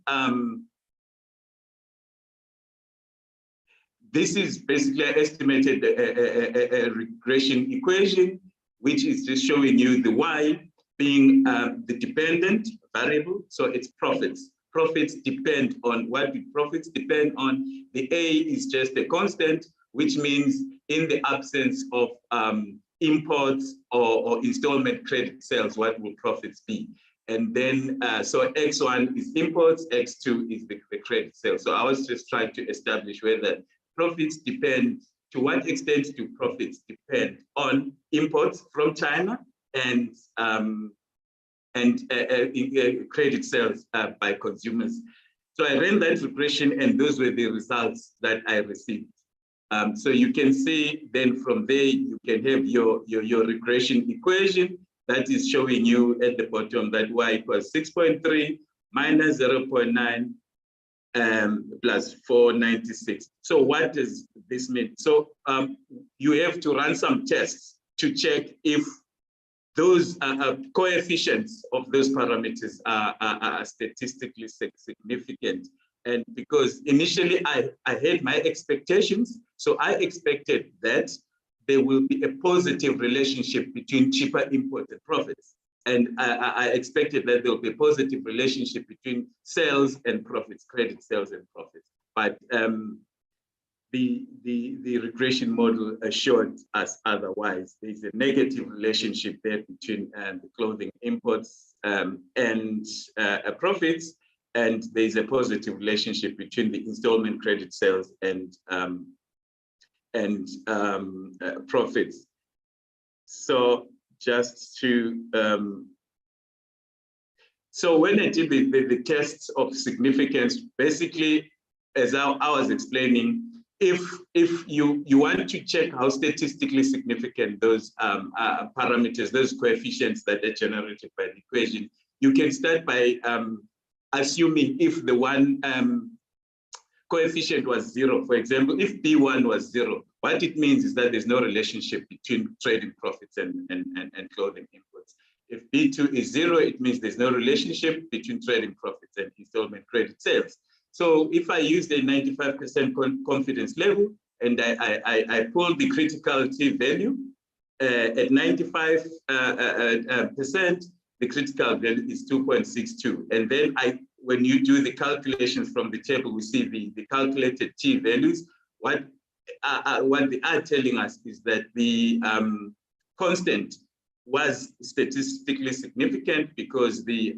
this is basically an estimated a regression equation, which is just showing you the Y being the dependent variable. So it's profits. Profits depend on what the profits depend on. The A is just a constant, which means in the absence of imports or installment credit sales, what will profits be? And then, so X1 is imports, X2 is the credit sales. So I was just trying to establish whether profits depend, to what extent do profits depend on imports from China and credit sales by consumers. So I ran that regression and those were the results that I received. So you can see then from there, you can have your regression equation that is showing you at the bottom that Y equals 6.3 minus 0.9 plus 496. So what does this mean? So you have to run some tests to check if those coefficients of those parameters are statistically significant. And because initially I had my expectations, so I expected that there will be a positive relationship between cheaper imported profits. And I expected that there will be a positive relationship between sales and profits, credit sales and profits. But the regression model assured us otherwise. There's a negative relationship there between the clothing imports and profits, and there's a positive relationship between the installment credit sales and profits. So just to, so when I did the tests of significance, basically, as I was explaining, if you want to check how statistically significant those parameters, those coefficients that are generated by the equation, you can start by assuming if the one coefficient was 0. For example, if B1 was 0, what it means is that there's no relationship between trading profits and clothing inputs. If B2 is 0, it means there's no relationship between trading profits and installment credit sales. So if I use the 95% confidence level and I pull the critical T value at 95%, the critical value is 2.62. And then when you do the calculations from the table, we see the calculated T values. What they are telling us is that the constant was statistically significant because the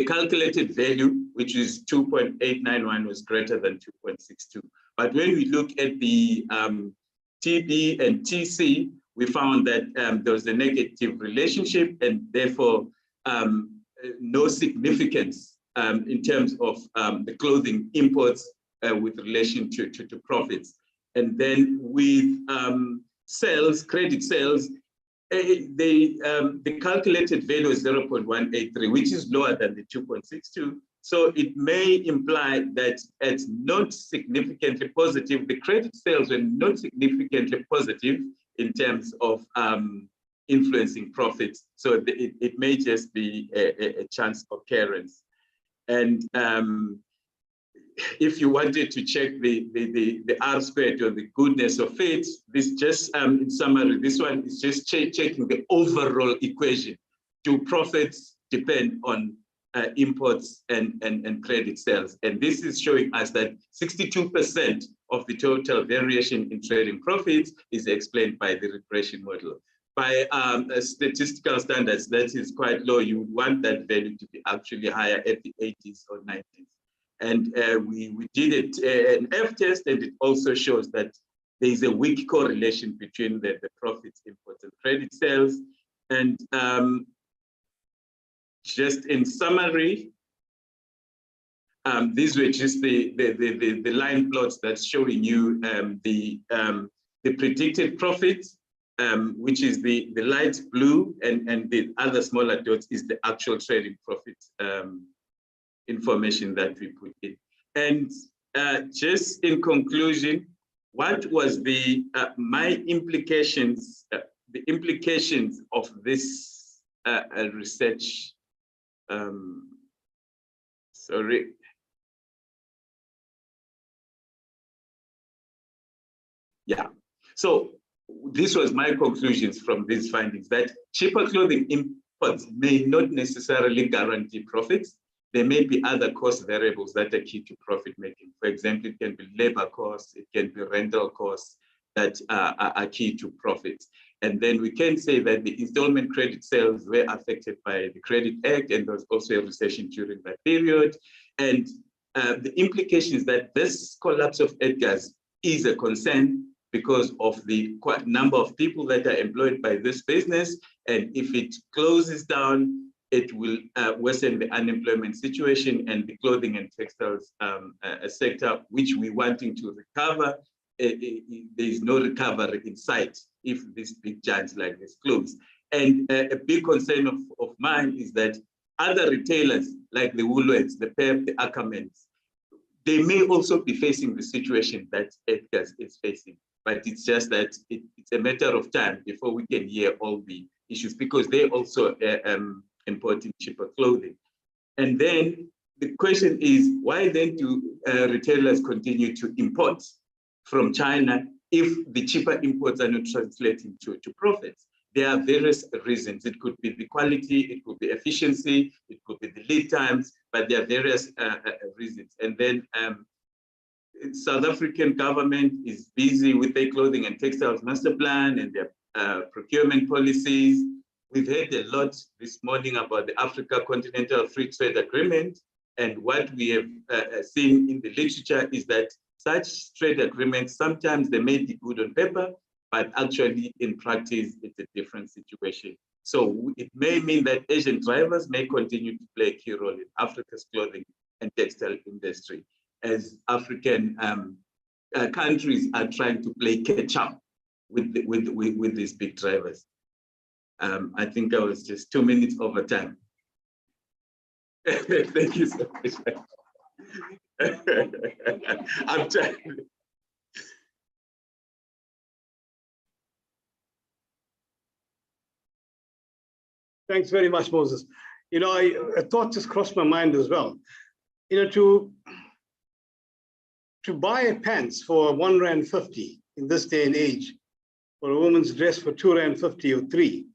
calculated value, which is 2.891, was greater than 2.62. But when we look at the TB and TC, we found that there was a negative relationship and therefore no significance in terms of the clothing imports with relation to profits. And then with sales, credit sales, the calculated value is 0.183, which is lower than the 2.62. So it may imply that it's not significantly positive. The credit sales were not significantly positive in terms of influencing profits. So it may just be a chance occurrence. And if you wanted to check the R squared or the goodness of it, this just in summary, this one is just checking the overall equation. Do profits depend on imports and credit sales? And this is showing us that 62% of the total variation in trading profits is explained by the regression model. By statistical standards, that is quite low. You would want that value to be actually higher at the 80s or 90s. And we did an F test, and it also shows that there is a weak correlation between the profits, imports, and credit sales. And just in summary, these were just the line plots that's showing you the predicted profits, which is the light blue, and the other smaller dots is the actual trading profit information that we put in. And just in conclusion, what was my implications, the implications of this research? Sorry. Yeah, so this was my conclusions from these findings, that cheaper clothing imports may not necessarily guarantee profits. There may be other cost variables that are key to profit making. For example, it can be labor costs, it can be rental costs that are key to profits. And then we can say that the installment credit sales were affected by the Credit Act, and there was also a recession during that period. And the implications that this collapse of Edgar's is a concern because of the number of people that are employed by this business. And if it closes down, it will worsen the unemployment situation, and the clothing and textiles sector, which we're wanting to recover, there is no recovery in sight if these big giants like this close. And a big concern of mine is that other retailers like the Woolworths, the Pep, the Ackermans, they may also be facing the situation that Edgar's is facing. But it's just that it's a matter of time before we can hear all the issues, because they also importing cheaper clothing. And then the question is, why then do retailers continue to import from China if the cheaper imports are not translating to profits? There are various reasons. It could be the quality, it could be efficiency, it could be the lead times, but there are various reasons. And then South African government is busy with their clothing and textiles master plan and their procurement policies. We've heard a lot this morning about the Africa Continental Free Trade Agreement, and what we have seen in the literature is that such trade agreements, sometimes they may be good on paper, but actually in practice, it's a different situation. So it may mean that Asian drivers may continue to play a key role in Africa's clothing and textile industry, as African countries are trying to play catch up with these big drivers. I think I was just 2 minutes over time. Thank you so much. I'm trying. Thanks very much, Moses. You know, a thought just crossed my mind as well. You know, to buy a pants for R1.50 in this day and age, for a woman's dress for R2.50 or 3.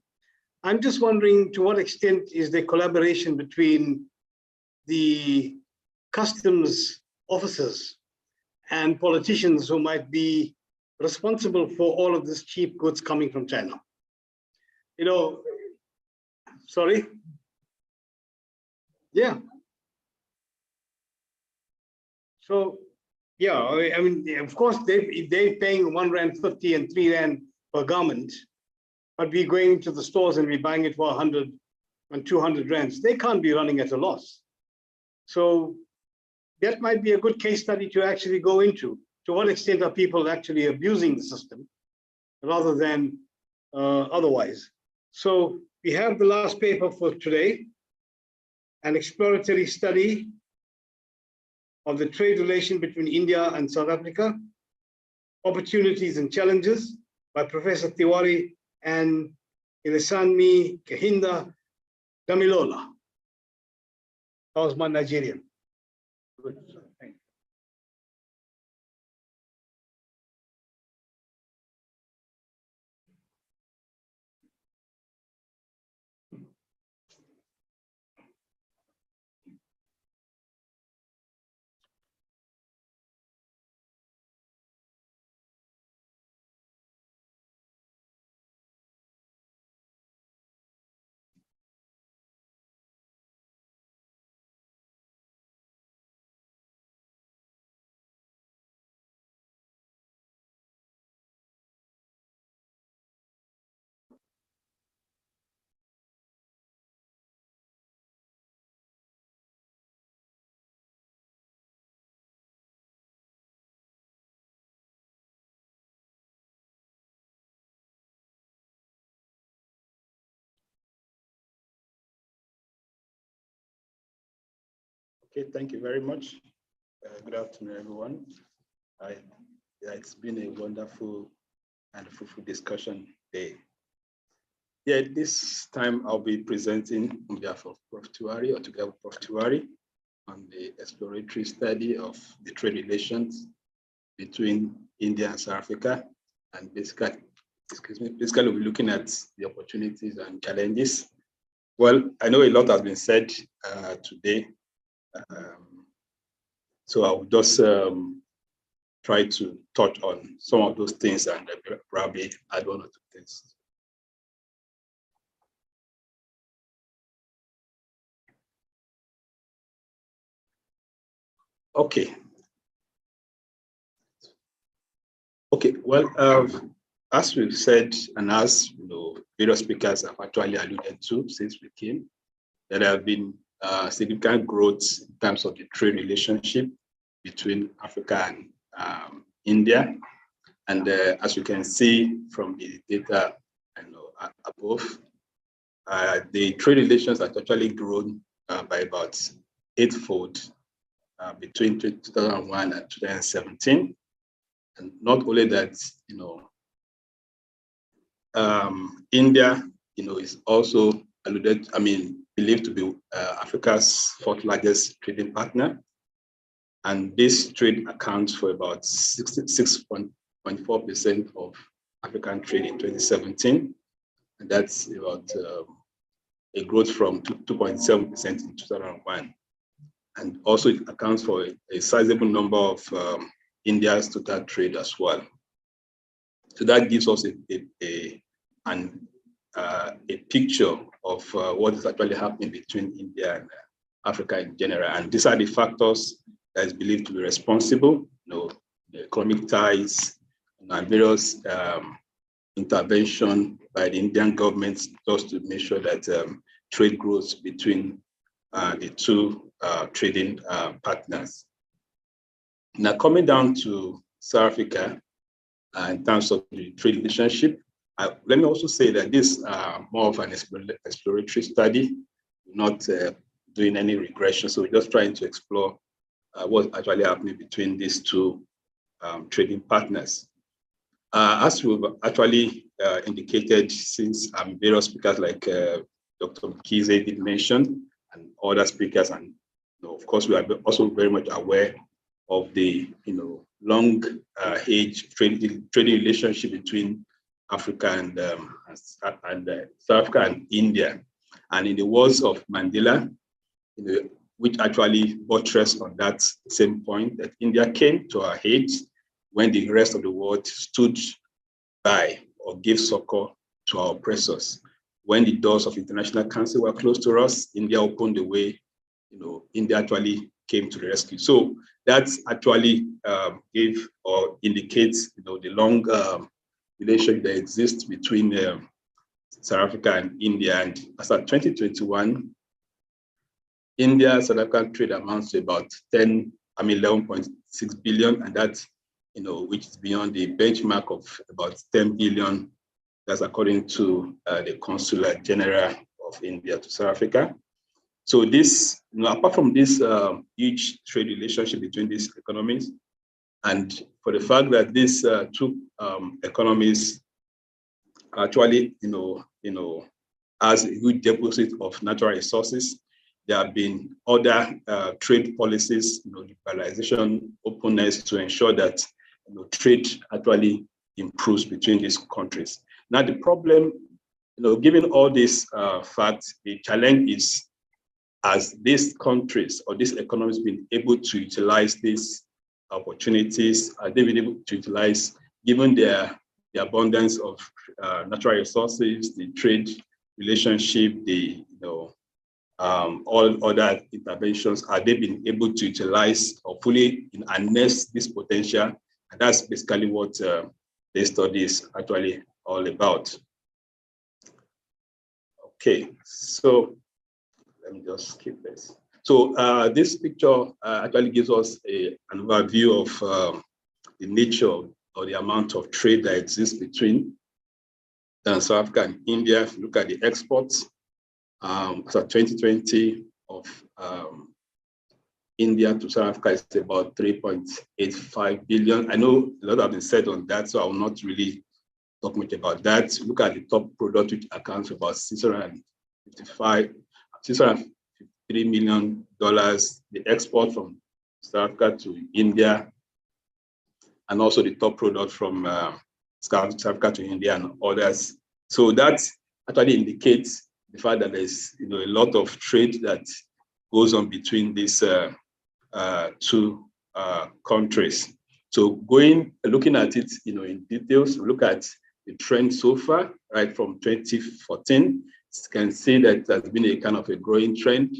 I'm just wondering, to what extent is there collaboration between the customs officers and politicians who might be responsible for all of this cheap goods coming from China? You know, sorry? Yeah. So, yeah, I mean, of course, if they're paying R1.50 and R3 per garment, but we're going to the stores and we're buying it for 100 and 200 rands, they can't be running at a loss. So that might be a good case study to actually go into. To what extent are people actually abusing the system rather than otherwise? So we have the last paper for today, an exploratory study of the trade relation between India and South Africa, opportunities and challenges, by Professor Tiwari and Ilisanmi Kahinda Damilola. That was my Nigerian. Good. Thank you. Okay, thank you very much. Good afternoon, everyone. It's been a wonderful and fruitful discussion day. Yeah, this time I'll be presenting on behalf of Prof. Tiwari, or together with Prof. Tiwari, on the exploratory study of the trade relations between India and South Africa, and basically we'll be looking at the opportunities and challenges. Well, I know a lot has been said today. So I will just try to touch on some of those things and probably add one or two things. Okay. Okay, well, as we've said, and as you know, various speakers have actually alluded to since we came, there have been significant growth in terms of the trade relationship between Africa and India. And as you can see from the data above, the trade relations have actually grown by about 8-fold between 2001 and 2017. And not only that, India, is also believed to be Africa's 4th largest trading partner. And this trade accounts for about 66.4% of African trade in 2017. And that's about a growth from 2.7% in 2001. And also it accounts for a sizable number of India's total trade as well. So that gives us a picture of what is actually happening between India and Africa in general. And these are the factors that is believed to be responsible, the economic ties and various intervention by the Indian government just to make sure that trade grows between the two trading partners. Now, coming down to South Africa, in terms of the trade relationship, let me also say that this is more of an exploratory study, not doing any regression. So we're just trying to explore what's actually happening between these two trading partners. As we've actually indicated since various speakers like Dr. Mkize did mention, and other speakers, and of course we are also very much aware of the long age trading relationship between Africa and South Africa and India. And in the words of Mandela, which actually buttressed on that same point, that India came to our aid when the rest of the world stood by or gave succor to our oppressors. When the doors of International Council were closed to us, India opened the way. India actually came to the rescue. So that actually gave or indicates, the long relationship that exists between South Africa and India. And as of 2021, India-South African trade amounts to about 11.6 billion, and that's which is beyond the benchmark of about 10 billion That's according to the Consular General of India to South Africa. So this, apart from this huge trade relationship between these economies, and for the fact that these two economies actually, has a huge deposit of natural resources, there have been other trade policies, liberalization, openness to ensure that trade actually improves between these countries. Now the problem, given all these facts, the challenge is, as these countries or these economies been able to utilize these opportunities, are they been able to utilize, given the abundance of natural resources, the trade relationship, the all other interventions, are they been able to utilize or fully harness this potential? And that's basically what this study is actually all about. Okay, so let me just skip this. So this picture actually gives us an overview of the nature or the amount of trade that exists between South Africa and India. If you look at the exports, so 2020 of India to South Africa is about 3.85 billion. I know a lot have been said on that, so I will not really talk much about that. Look at the top product, which accounts for about $653 million. The export from South Africa to India, and also the top product from South Africa to India and others. So that actually indicates the fact that there's a lot of trade that goes on between these two countries. So looking at it, in details, look at the trend so far, right from 2014. You can see that there's been a kind of a growing trend,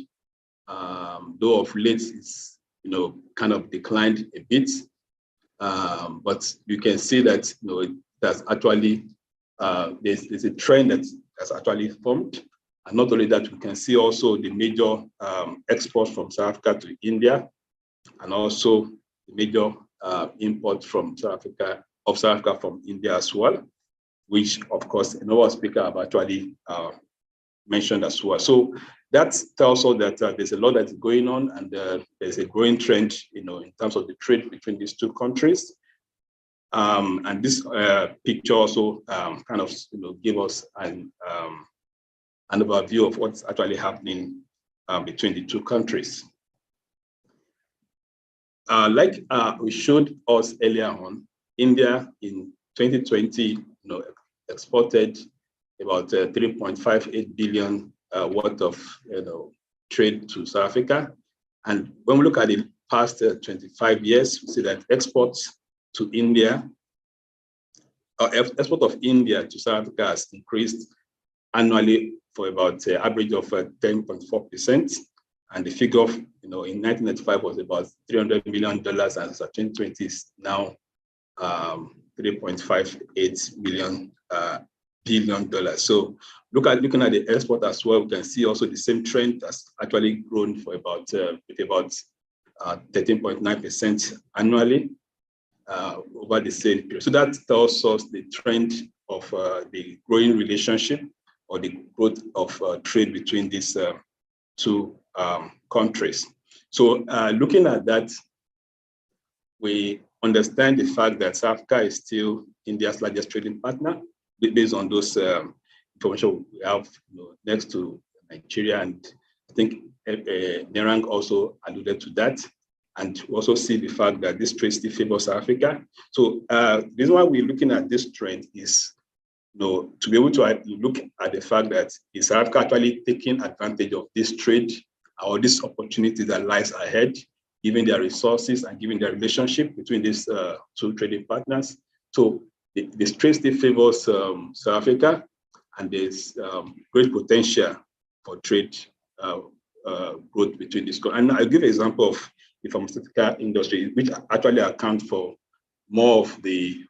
though of late it's kind of declined a bit. But you can see that that's actually there's a trend that has actually formed. And not only that, we can see also the major exports from South Africa to India, and also the major import from South Africa from India as well, which of course another speaker have actually mentioned as well. So that tells us that there's a lot that's going on, and there's a growing trend, in terms of the trade between these two countries. And this picture also kind of give us an overview of what's actually happening between the two countries. Like we showed us earlier on, India in 2020 exported about 3.58 billion worth of trade to South Africa. And when we look at the past 25 years, we see that exports to India, export of India to South Africa has increased annually for about an average of 10.4%. And the figure of, in 1995 was about $300 million, and so 2020 is now $3.58 billion. So looking at the export as well, we can see also the same trend has actually grown for about 13.9% annually over the same period. So that tells us the trend of the growing relationship or the growth of trade between these two countries. So looking at that, we understand the fact that South Africa is still India's largest trading partner, based on those information we have next to Nigeria, and I think Nerang also alluded to that. And we also see the fact that this trade still favors South Africa. So the reason why we're looking at this trend is to be able to look at the fact that is South Africa actually taking advantage of this trade or this opportunity that lies ahead, given their resources and given their relationship between these two trading partners. So this trade still favors South Africa, and there's great potential for trade growth between these. And I'll give an example of the pharmaceutical industry, which actually accounts for more of the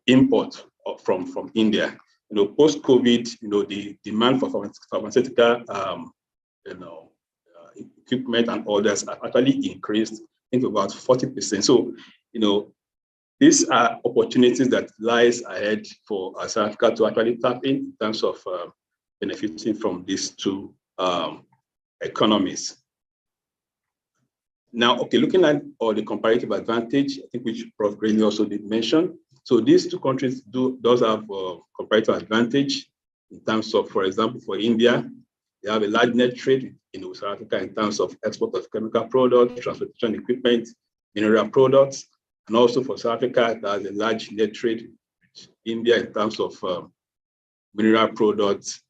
import from India. Post-COVID, the demand for pharmaceutical equipment and others actually increased, I think, about 40%. So, these are opportunities that lies ahead for South Africa to actually tap in terms of benefiting from these two economies. Now, okay, looking at all the comparative advantage, I think which Prof. Graney also did mention. So these two countries does have comparative advantage in terms of, for example, for India, they have a large net trade in South Africa in terms of export of chemical products, transportation equipment, mineral products, and also for South Africa, there's a large net trade with India in terms of mineral products,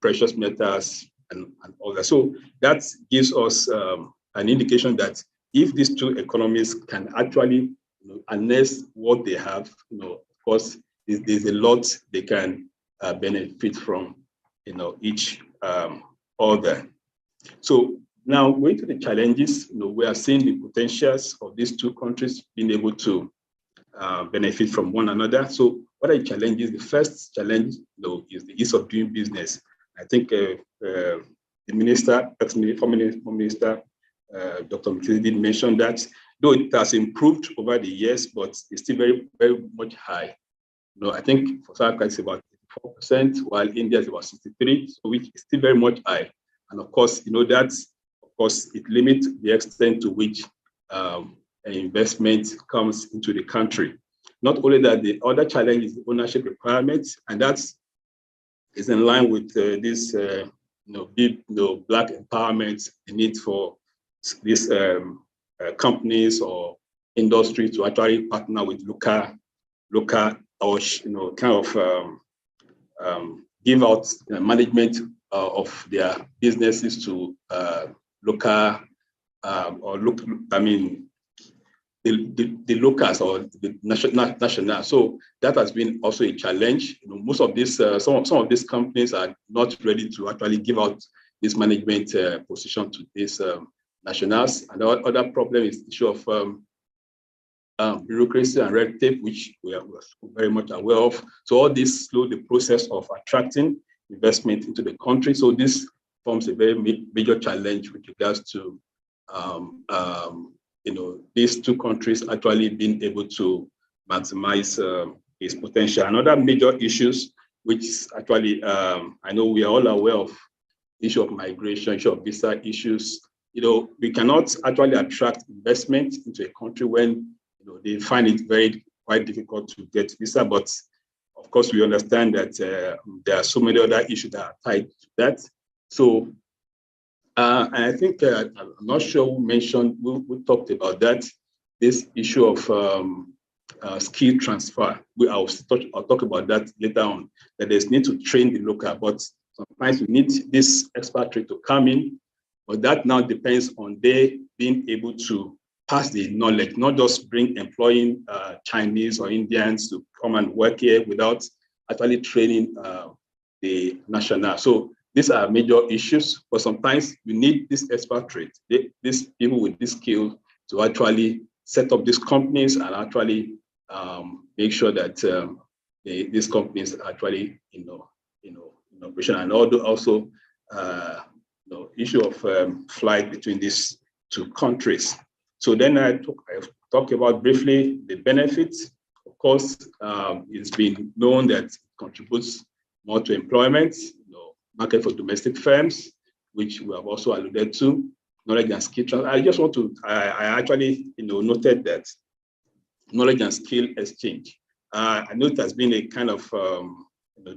precious metals, and all that. So that gives us an indication that if these two economies can actually harness what they have, of course, there's a lot they can benefit from, each other. So now going to the challenges, we are seeing the potentials of these two countries being able to benefit from one another. So what are the challenges? The first challenge, is the ease of doing business. I think the minister, former minister, Dr. Mkhize did mention that, though it has improved over the years, but it's still very, very much high. I think for South Africa it's about 4%, while India is about 63%, so which is still very much high. And of course, it limits the extent to which an investment comes into the country. Not only that, the other challenge is the ownership requirements, and that is in line with this, big, Black empowerment, the need for these companies or industry to actually partner with local, or kind of give out management of their businesses to local the locals or the national. So that has been also a challenge. Most of these, some of these companies are not ready to actually give out this management position to these nationals. And the other problem is the issue of bureaucracy and red tape, which we are very much aware of. So all this slow the process of attracting investment into the country. So this forms a very major challenge with regards to these two countries actually being able to maximize its potential. Another major issues, which is actually I know we are all aware of, issue of migration, issue of visa issues. We cannot actually attract investment into a country when they find it quite difficult to get visa. But of course, we understand that there are so many other issues that are tied to that. So I think I'm not sure who mentioned, we talked about that, this issue of skill transfer. I'll talk about that later on, that there's need to train the local, but sometimes we need this expatriate to come in, but that now depends on they being able to pass the knowledge, not just employing Chinese or Indians to come and work here without actually training the national. So these are major issues, but sometimes we need this expatriate, these people with this skill to actually set up these companies and actually make sure that these companies are actually in operation, and also issue of flight between these two countries. So then I talk about briefly the benefits. Of course, it's been known that it contributes more to employment, market for domestic firms, which we have also alluded to, knowledge and skill transfer. I just want to, I actually noted that knowledge and skill exchange. I know it has been a kind of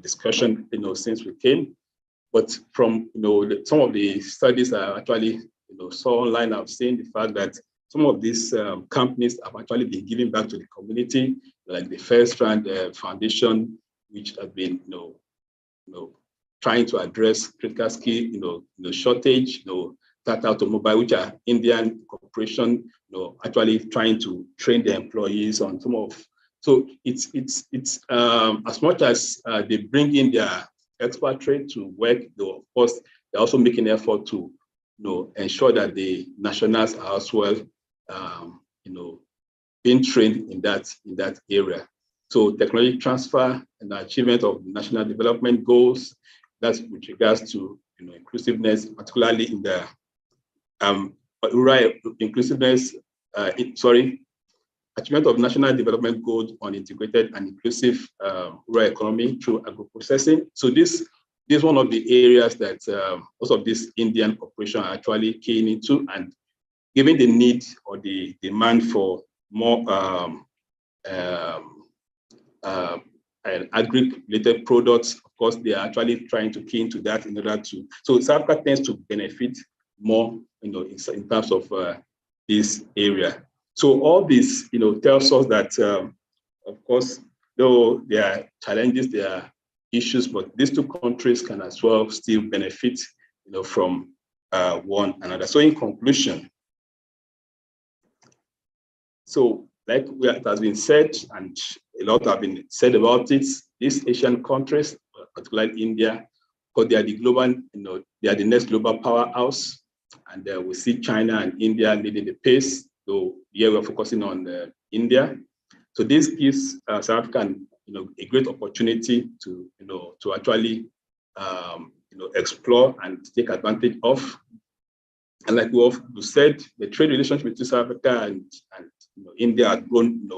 discussion since we came, but from some of the studies I actually saw online, I've seen the fact that some of these companies have actually been giving back to the community, like the First Strand Foundation, which have been trying to address critical skill shortage, Tata Automobile, which are Indian corporation, actually trying to train their employees on some of. So it's as much as they bring in their expatriate to work, though, of course, they're also making an effort to ensure that the nationals are as well being trained in that area. So technology transfer and the achievement of national development goals, that's with regards to inclusiveness, particularly in the rural inclusiveness, achievement of national development goals on integrated and inclusive rural economy through agro-processing. So this is one of the areas that most of these Indian corporations are actually keying into, and given the need or the demand for more agri-related products, of course, they are actually trying to key into that in order to, so South Africa tends to benefit more, in terms of this area. So all this, tells us that, of course, though there are challenges, there are issues, but these two countries can as well still benefit, from one another. So in conclusion, so like it has been said, and a lot have been said about it, these Asian countries, particularly India, because they are the global, they are the next global powerhouse, and we see China and India leading the pace. So here we're focusing on India. So this gives South Africa, a great opportunity to, to actually, explore and take advantage of. And like we said, the trade relationship between South Africa and India has grown,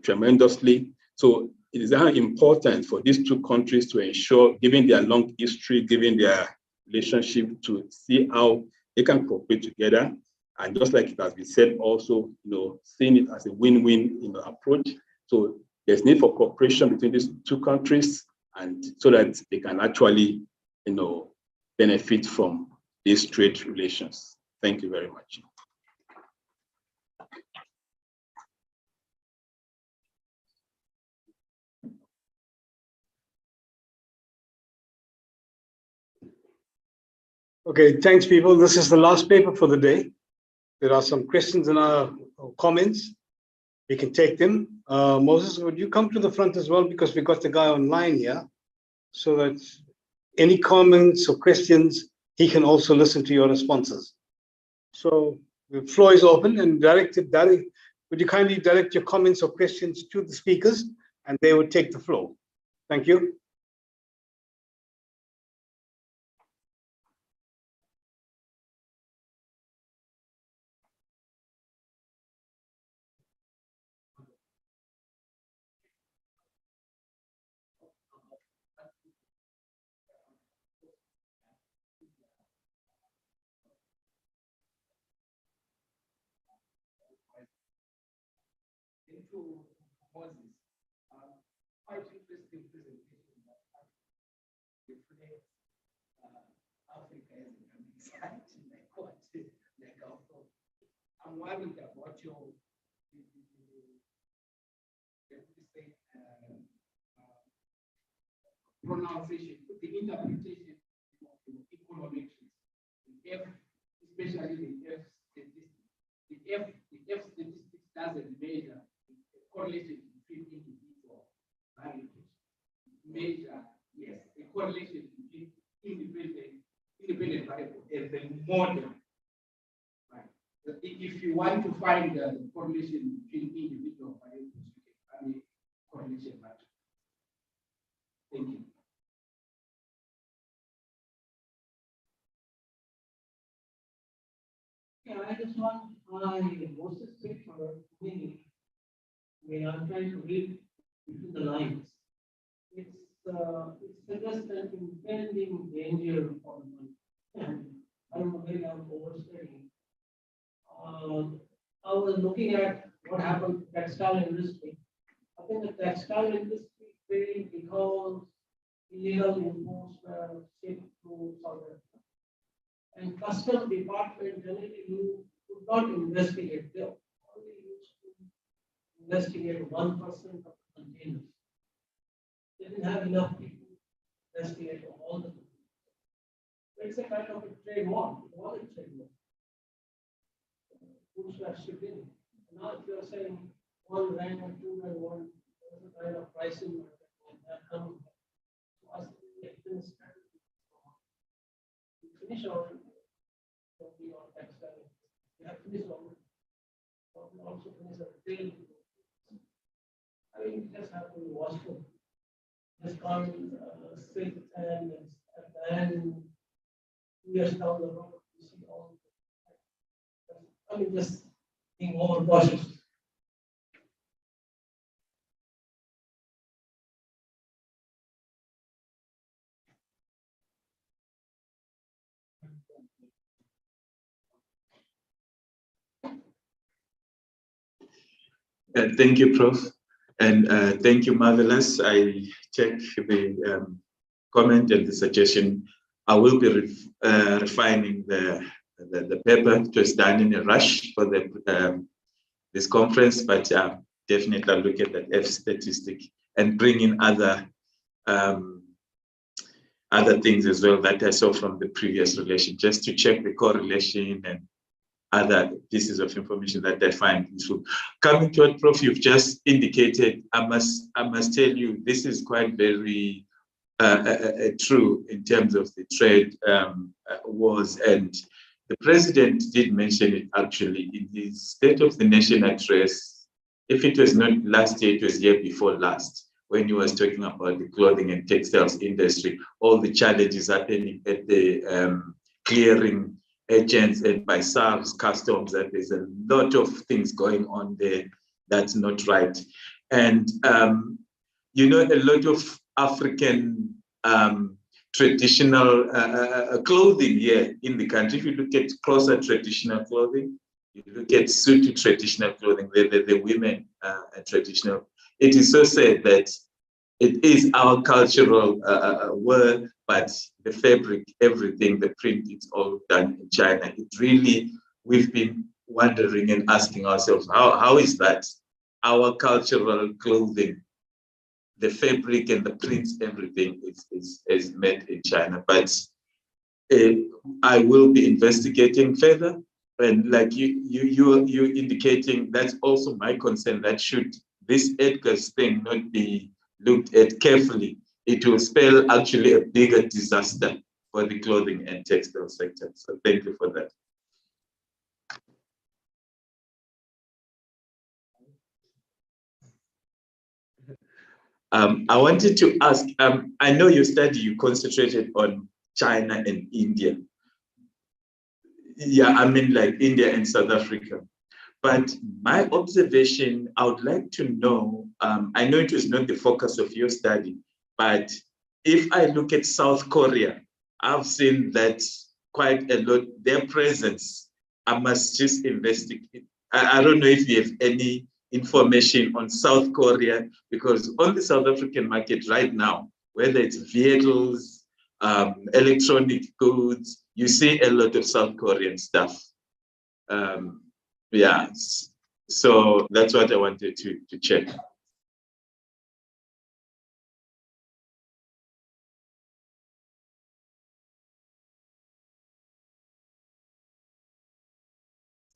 tremendously. So it is very important for these two countries to ensure, given their long history, given their relationship, to see how they can cooperate together. And just like it has been said also, seeing it as a win-win, approach. So there's need for cooperation between these two countries, and so that they can actually, benefit from these trade relations. Thank you very much. Okay, thanks, people. This is the last paper for the day. There are some questions in our comments. We can take them. Moses, would you come to the front as well, because we got the guy online here, so that any comments or questions, he can also listen to your responses. So the floor is open, and would you kindly direct your comments or questions to the speakers, and they would take the floor. Thank you. Into Moses, quite interesting presentation that reflects Africa as a coming site, like what, like our thought. I'm worried about your, pronunciation, the interpretation of econometrics, the F, especially the F statistics. The F statistics doesn't measure correlation between individual variables. Measure, yes, a correlation between independent variables as the model. Right. If you want to find the correlation between individual variables, you can find a correlation matrix. Thank you. Yeah, I just want Moses paper me. I'm trying to read between the lines. It suggests an impending danger for money. And I don't know, maybe I'm overstating. I was looking at what happened to the textile industry. I think the textile industry failed because illegal imports were shipped to South Africa. And Customs Department generally could not investigate. They only used to investigate 1% of the containers. They didn't have enough people to investigate all the containers. It's a kind of a trade war. It was a trade war. Goods were shipped in. Now, if you're saying 1 rand and 2 rand, one, there's a kind of pricing that comes to us. Finish our textile. We have finished all. We also finish our retail. I mean, we just have to be watchful. Just can't sit and 2 years down the road, you see all. I mean, just being more cautious. Thank you, Prof. And thank you, Marvelous. I check the comment and the suggestion. I will be refining the paper. It was done in a rush for this conference, but definitely I'll look at that F statistic and bring in other things as well that I saw from the previous relation, just to check the correlation and other pieces of information that I find useful. Coming to what, Prof, you've just indicated, I must tell you, this is quite very true in terms of the trade wars. And the president did mention it actually in his State of the Nation address. If it was not last year, it was year before last, when he was talking about the clothing and textiles industry, all the challenges happening at the clearing agents and by SARS customs, that there's a lot of things going on there that's not right. And, you know, a lot of African traditional clothing here in the country, if you look at closer traditional clothing, you look at Sotho traditional clothing, the women traditional, it is so sad that it is our cultural wear, but the fabric, everything, the print, it's all done in China. It really, we've been wondering and asking ourselves, how is that our cultural clothing, the fabric and the prints, everything is made in China? But I will be investigating further. And like you indicating, that's also my concern, that should this EDGAR's thing not be looked at carefully, it will spell actually a bigger disaster for the clothing and textile sector. So thank you for that. I wanted to ask, I know your study, you concentrated on China and India. Yeah, I mean like India and South Africa. But my observation, I would like to know, I know it was not the focus of your study, but if I look at South Korea, I've seen that quite a lot, their presence, I must just investigate. I don't know if you have any information on South Korea, because on the South African market right now, whether it's vehicles, electronic goods, you see a lot of South Korean stuff. Yeah, so that's what I wanted to check.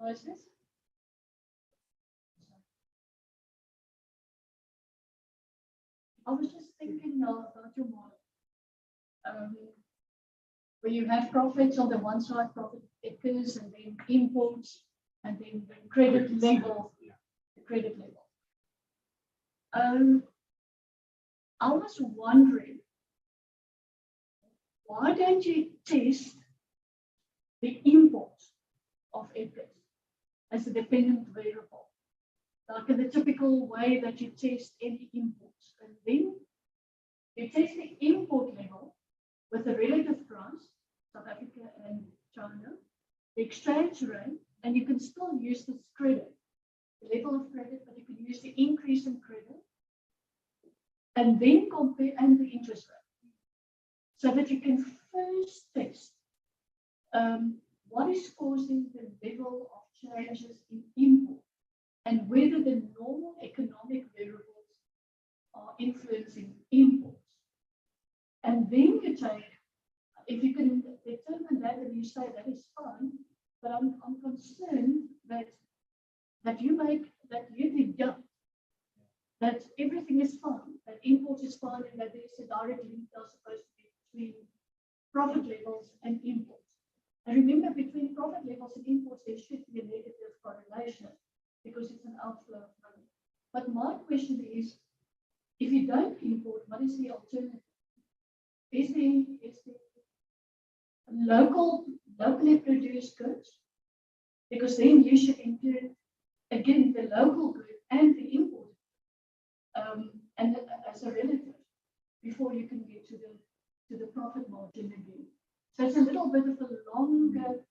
I was just thinking about your model, where you have profits on the one side, profit takers, and then imports, and then the credit level, I was wondering, why don't you test the import of EDGAR as a dependent variable, like in the typical way that you test any imports, and then you test the import level with the relative price, South Africa and China, the exchange rate, and you can still use this credit, the level of credit, but you can use the increase in credit, and then compare, and the interest rate, so that you can first test what is causing the level of changes in import, and whether the normal economic variables are influencing imports. And then you take, if you can determine that, and you say that is fine, but I'm concerned that you deduct that everything is fine, that imports is fine, and that there's a direct link that's supposed to be between profit levels and imports. And remember, between profit levels and imports, there should be a negative correlation because it's an outflow of money. But my question is, if you don't import, what is the alternative? Is the locally produced goods? Because then you should include again the local good and the import, and as a relative, before you can get to the profit margin again. So it's a little bit of a longer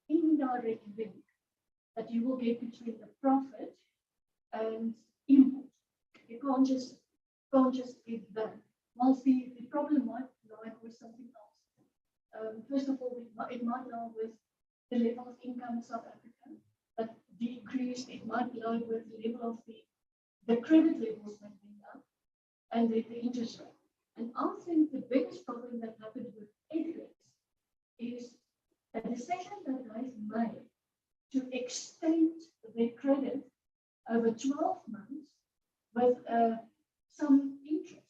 indirect link that you will get between the profit and import. You can't just get that. Whilst the problem might lie with something else. First of all, it might lie with the level of income in South Africa that decreased. It might lie with the level of the credit levels that went up and the interest rate. And I think the biggest problem that happened with Edlex is a decision that they've made to extend their credit over 12 months with some interest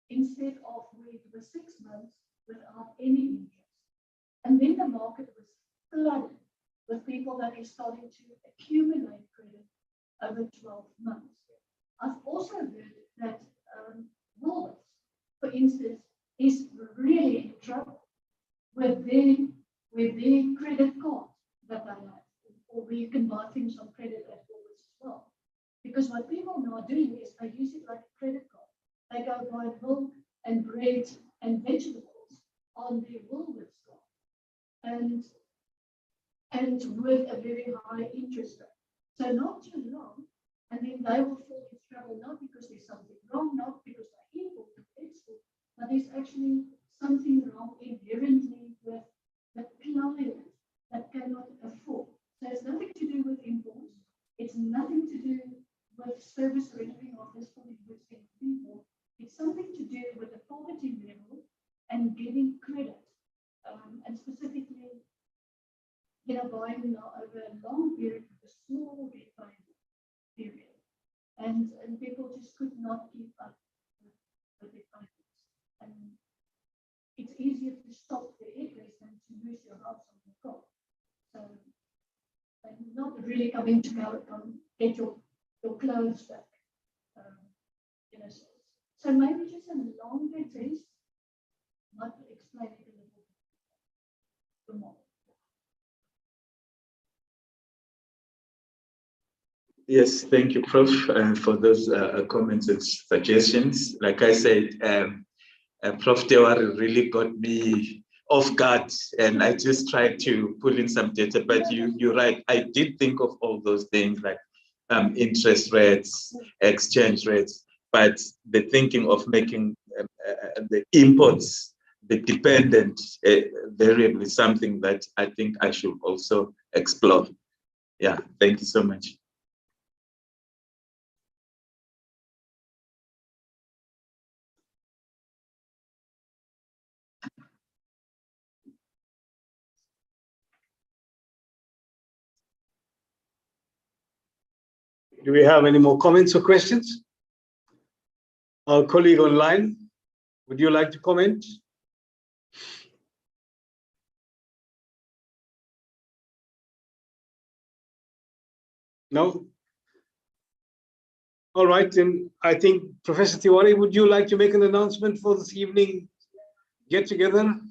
instead of where it was 6 months without any interest. And then the market was flooded with people that are starting to accumulate credit over 12 months. I've also heard that Woolworths, for instance, is really in trouble with their credit card that they have, or where you can buy things on credit at Woolworths as well. Because what people now are doing is they use it like a credit card. They go buy milk and bread and vegetables on their Woolworths card, and with a very high interest rate. So not too long, and then they will fall into trouble, not because there's something wrong, not because they import or export, but there's actually something wrong inherently with the client that cannot afford. So it's nothing to do with imports. It's nothing to do with service rendering of this for the people. It's something to do with the poverty level and getting credit, and specifically, buying now over a long period with a small repayment period, and people just could not keep up with their payments. And it's easier to stop the interest than to lose your house on the car. So I'm not really coming to get your clothes back. So maybe just a longer test might explain it a little bit more. Yes, thank you, Prof, for those comments and suggestions. Like I said, Prof Tewari really got me off guard, and I just tried to pull in some data, but you're right. I did think of all those things like interest rates, exchange rates, but the thinking of making the imports the dependent variable is something that I think I should also explore. Yeah, thank you so much. Do we have any more comments or questions? Our colleague online, would you like to comment? No? All right, then I think, Professor Tewari, would you like to make an announcement for this evening get together?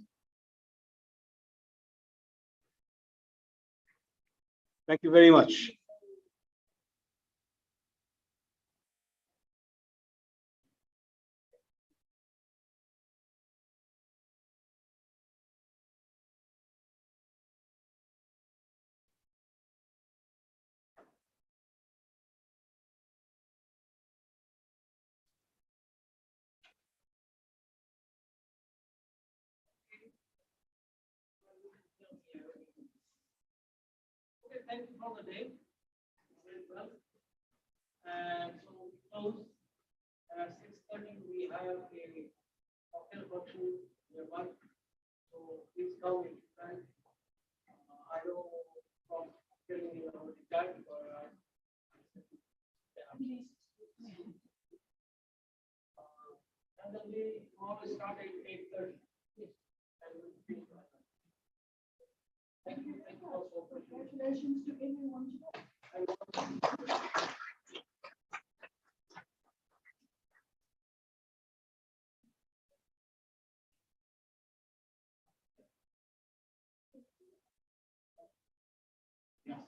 Thank you very much. Thank you for the day. Very well. And so we close at 6:30. We have a cocktail function nearby. So please come if you can. I know from getting the time, but and then we always start at 8:30. And we'll finish by that. Thank you. Thank you also. Congratulations to everyone today. Yes.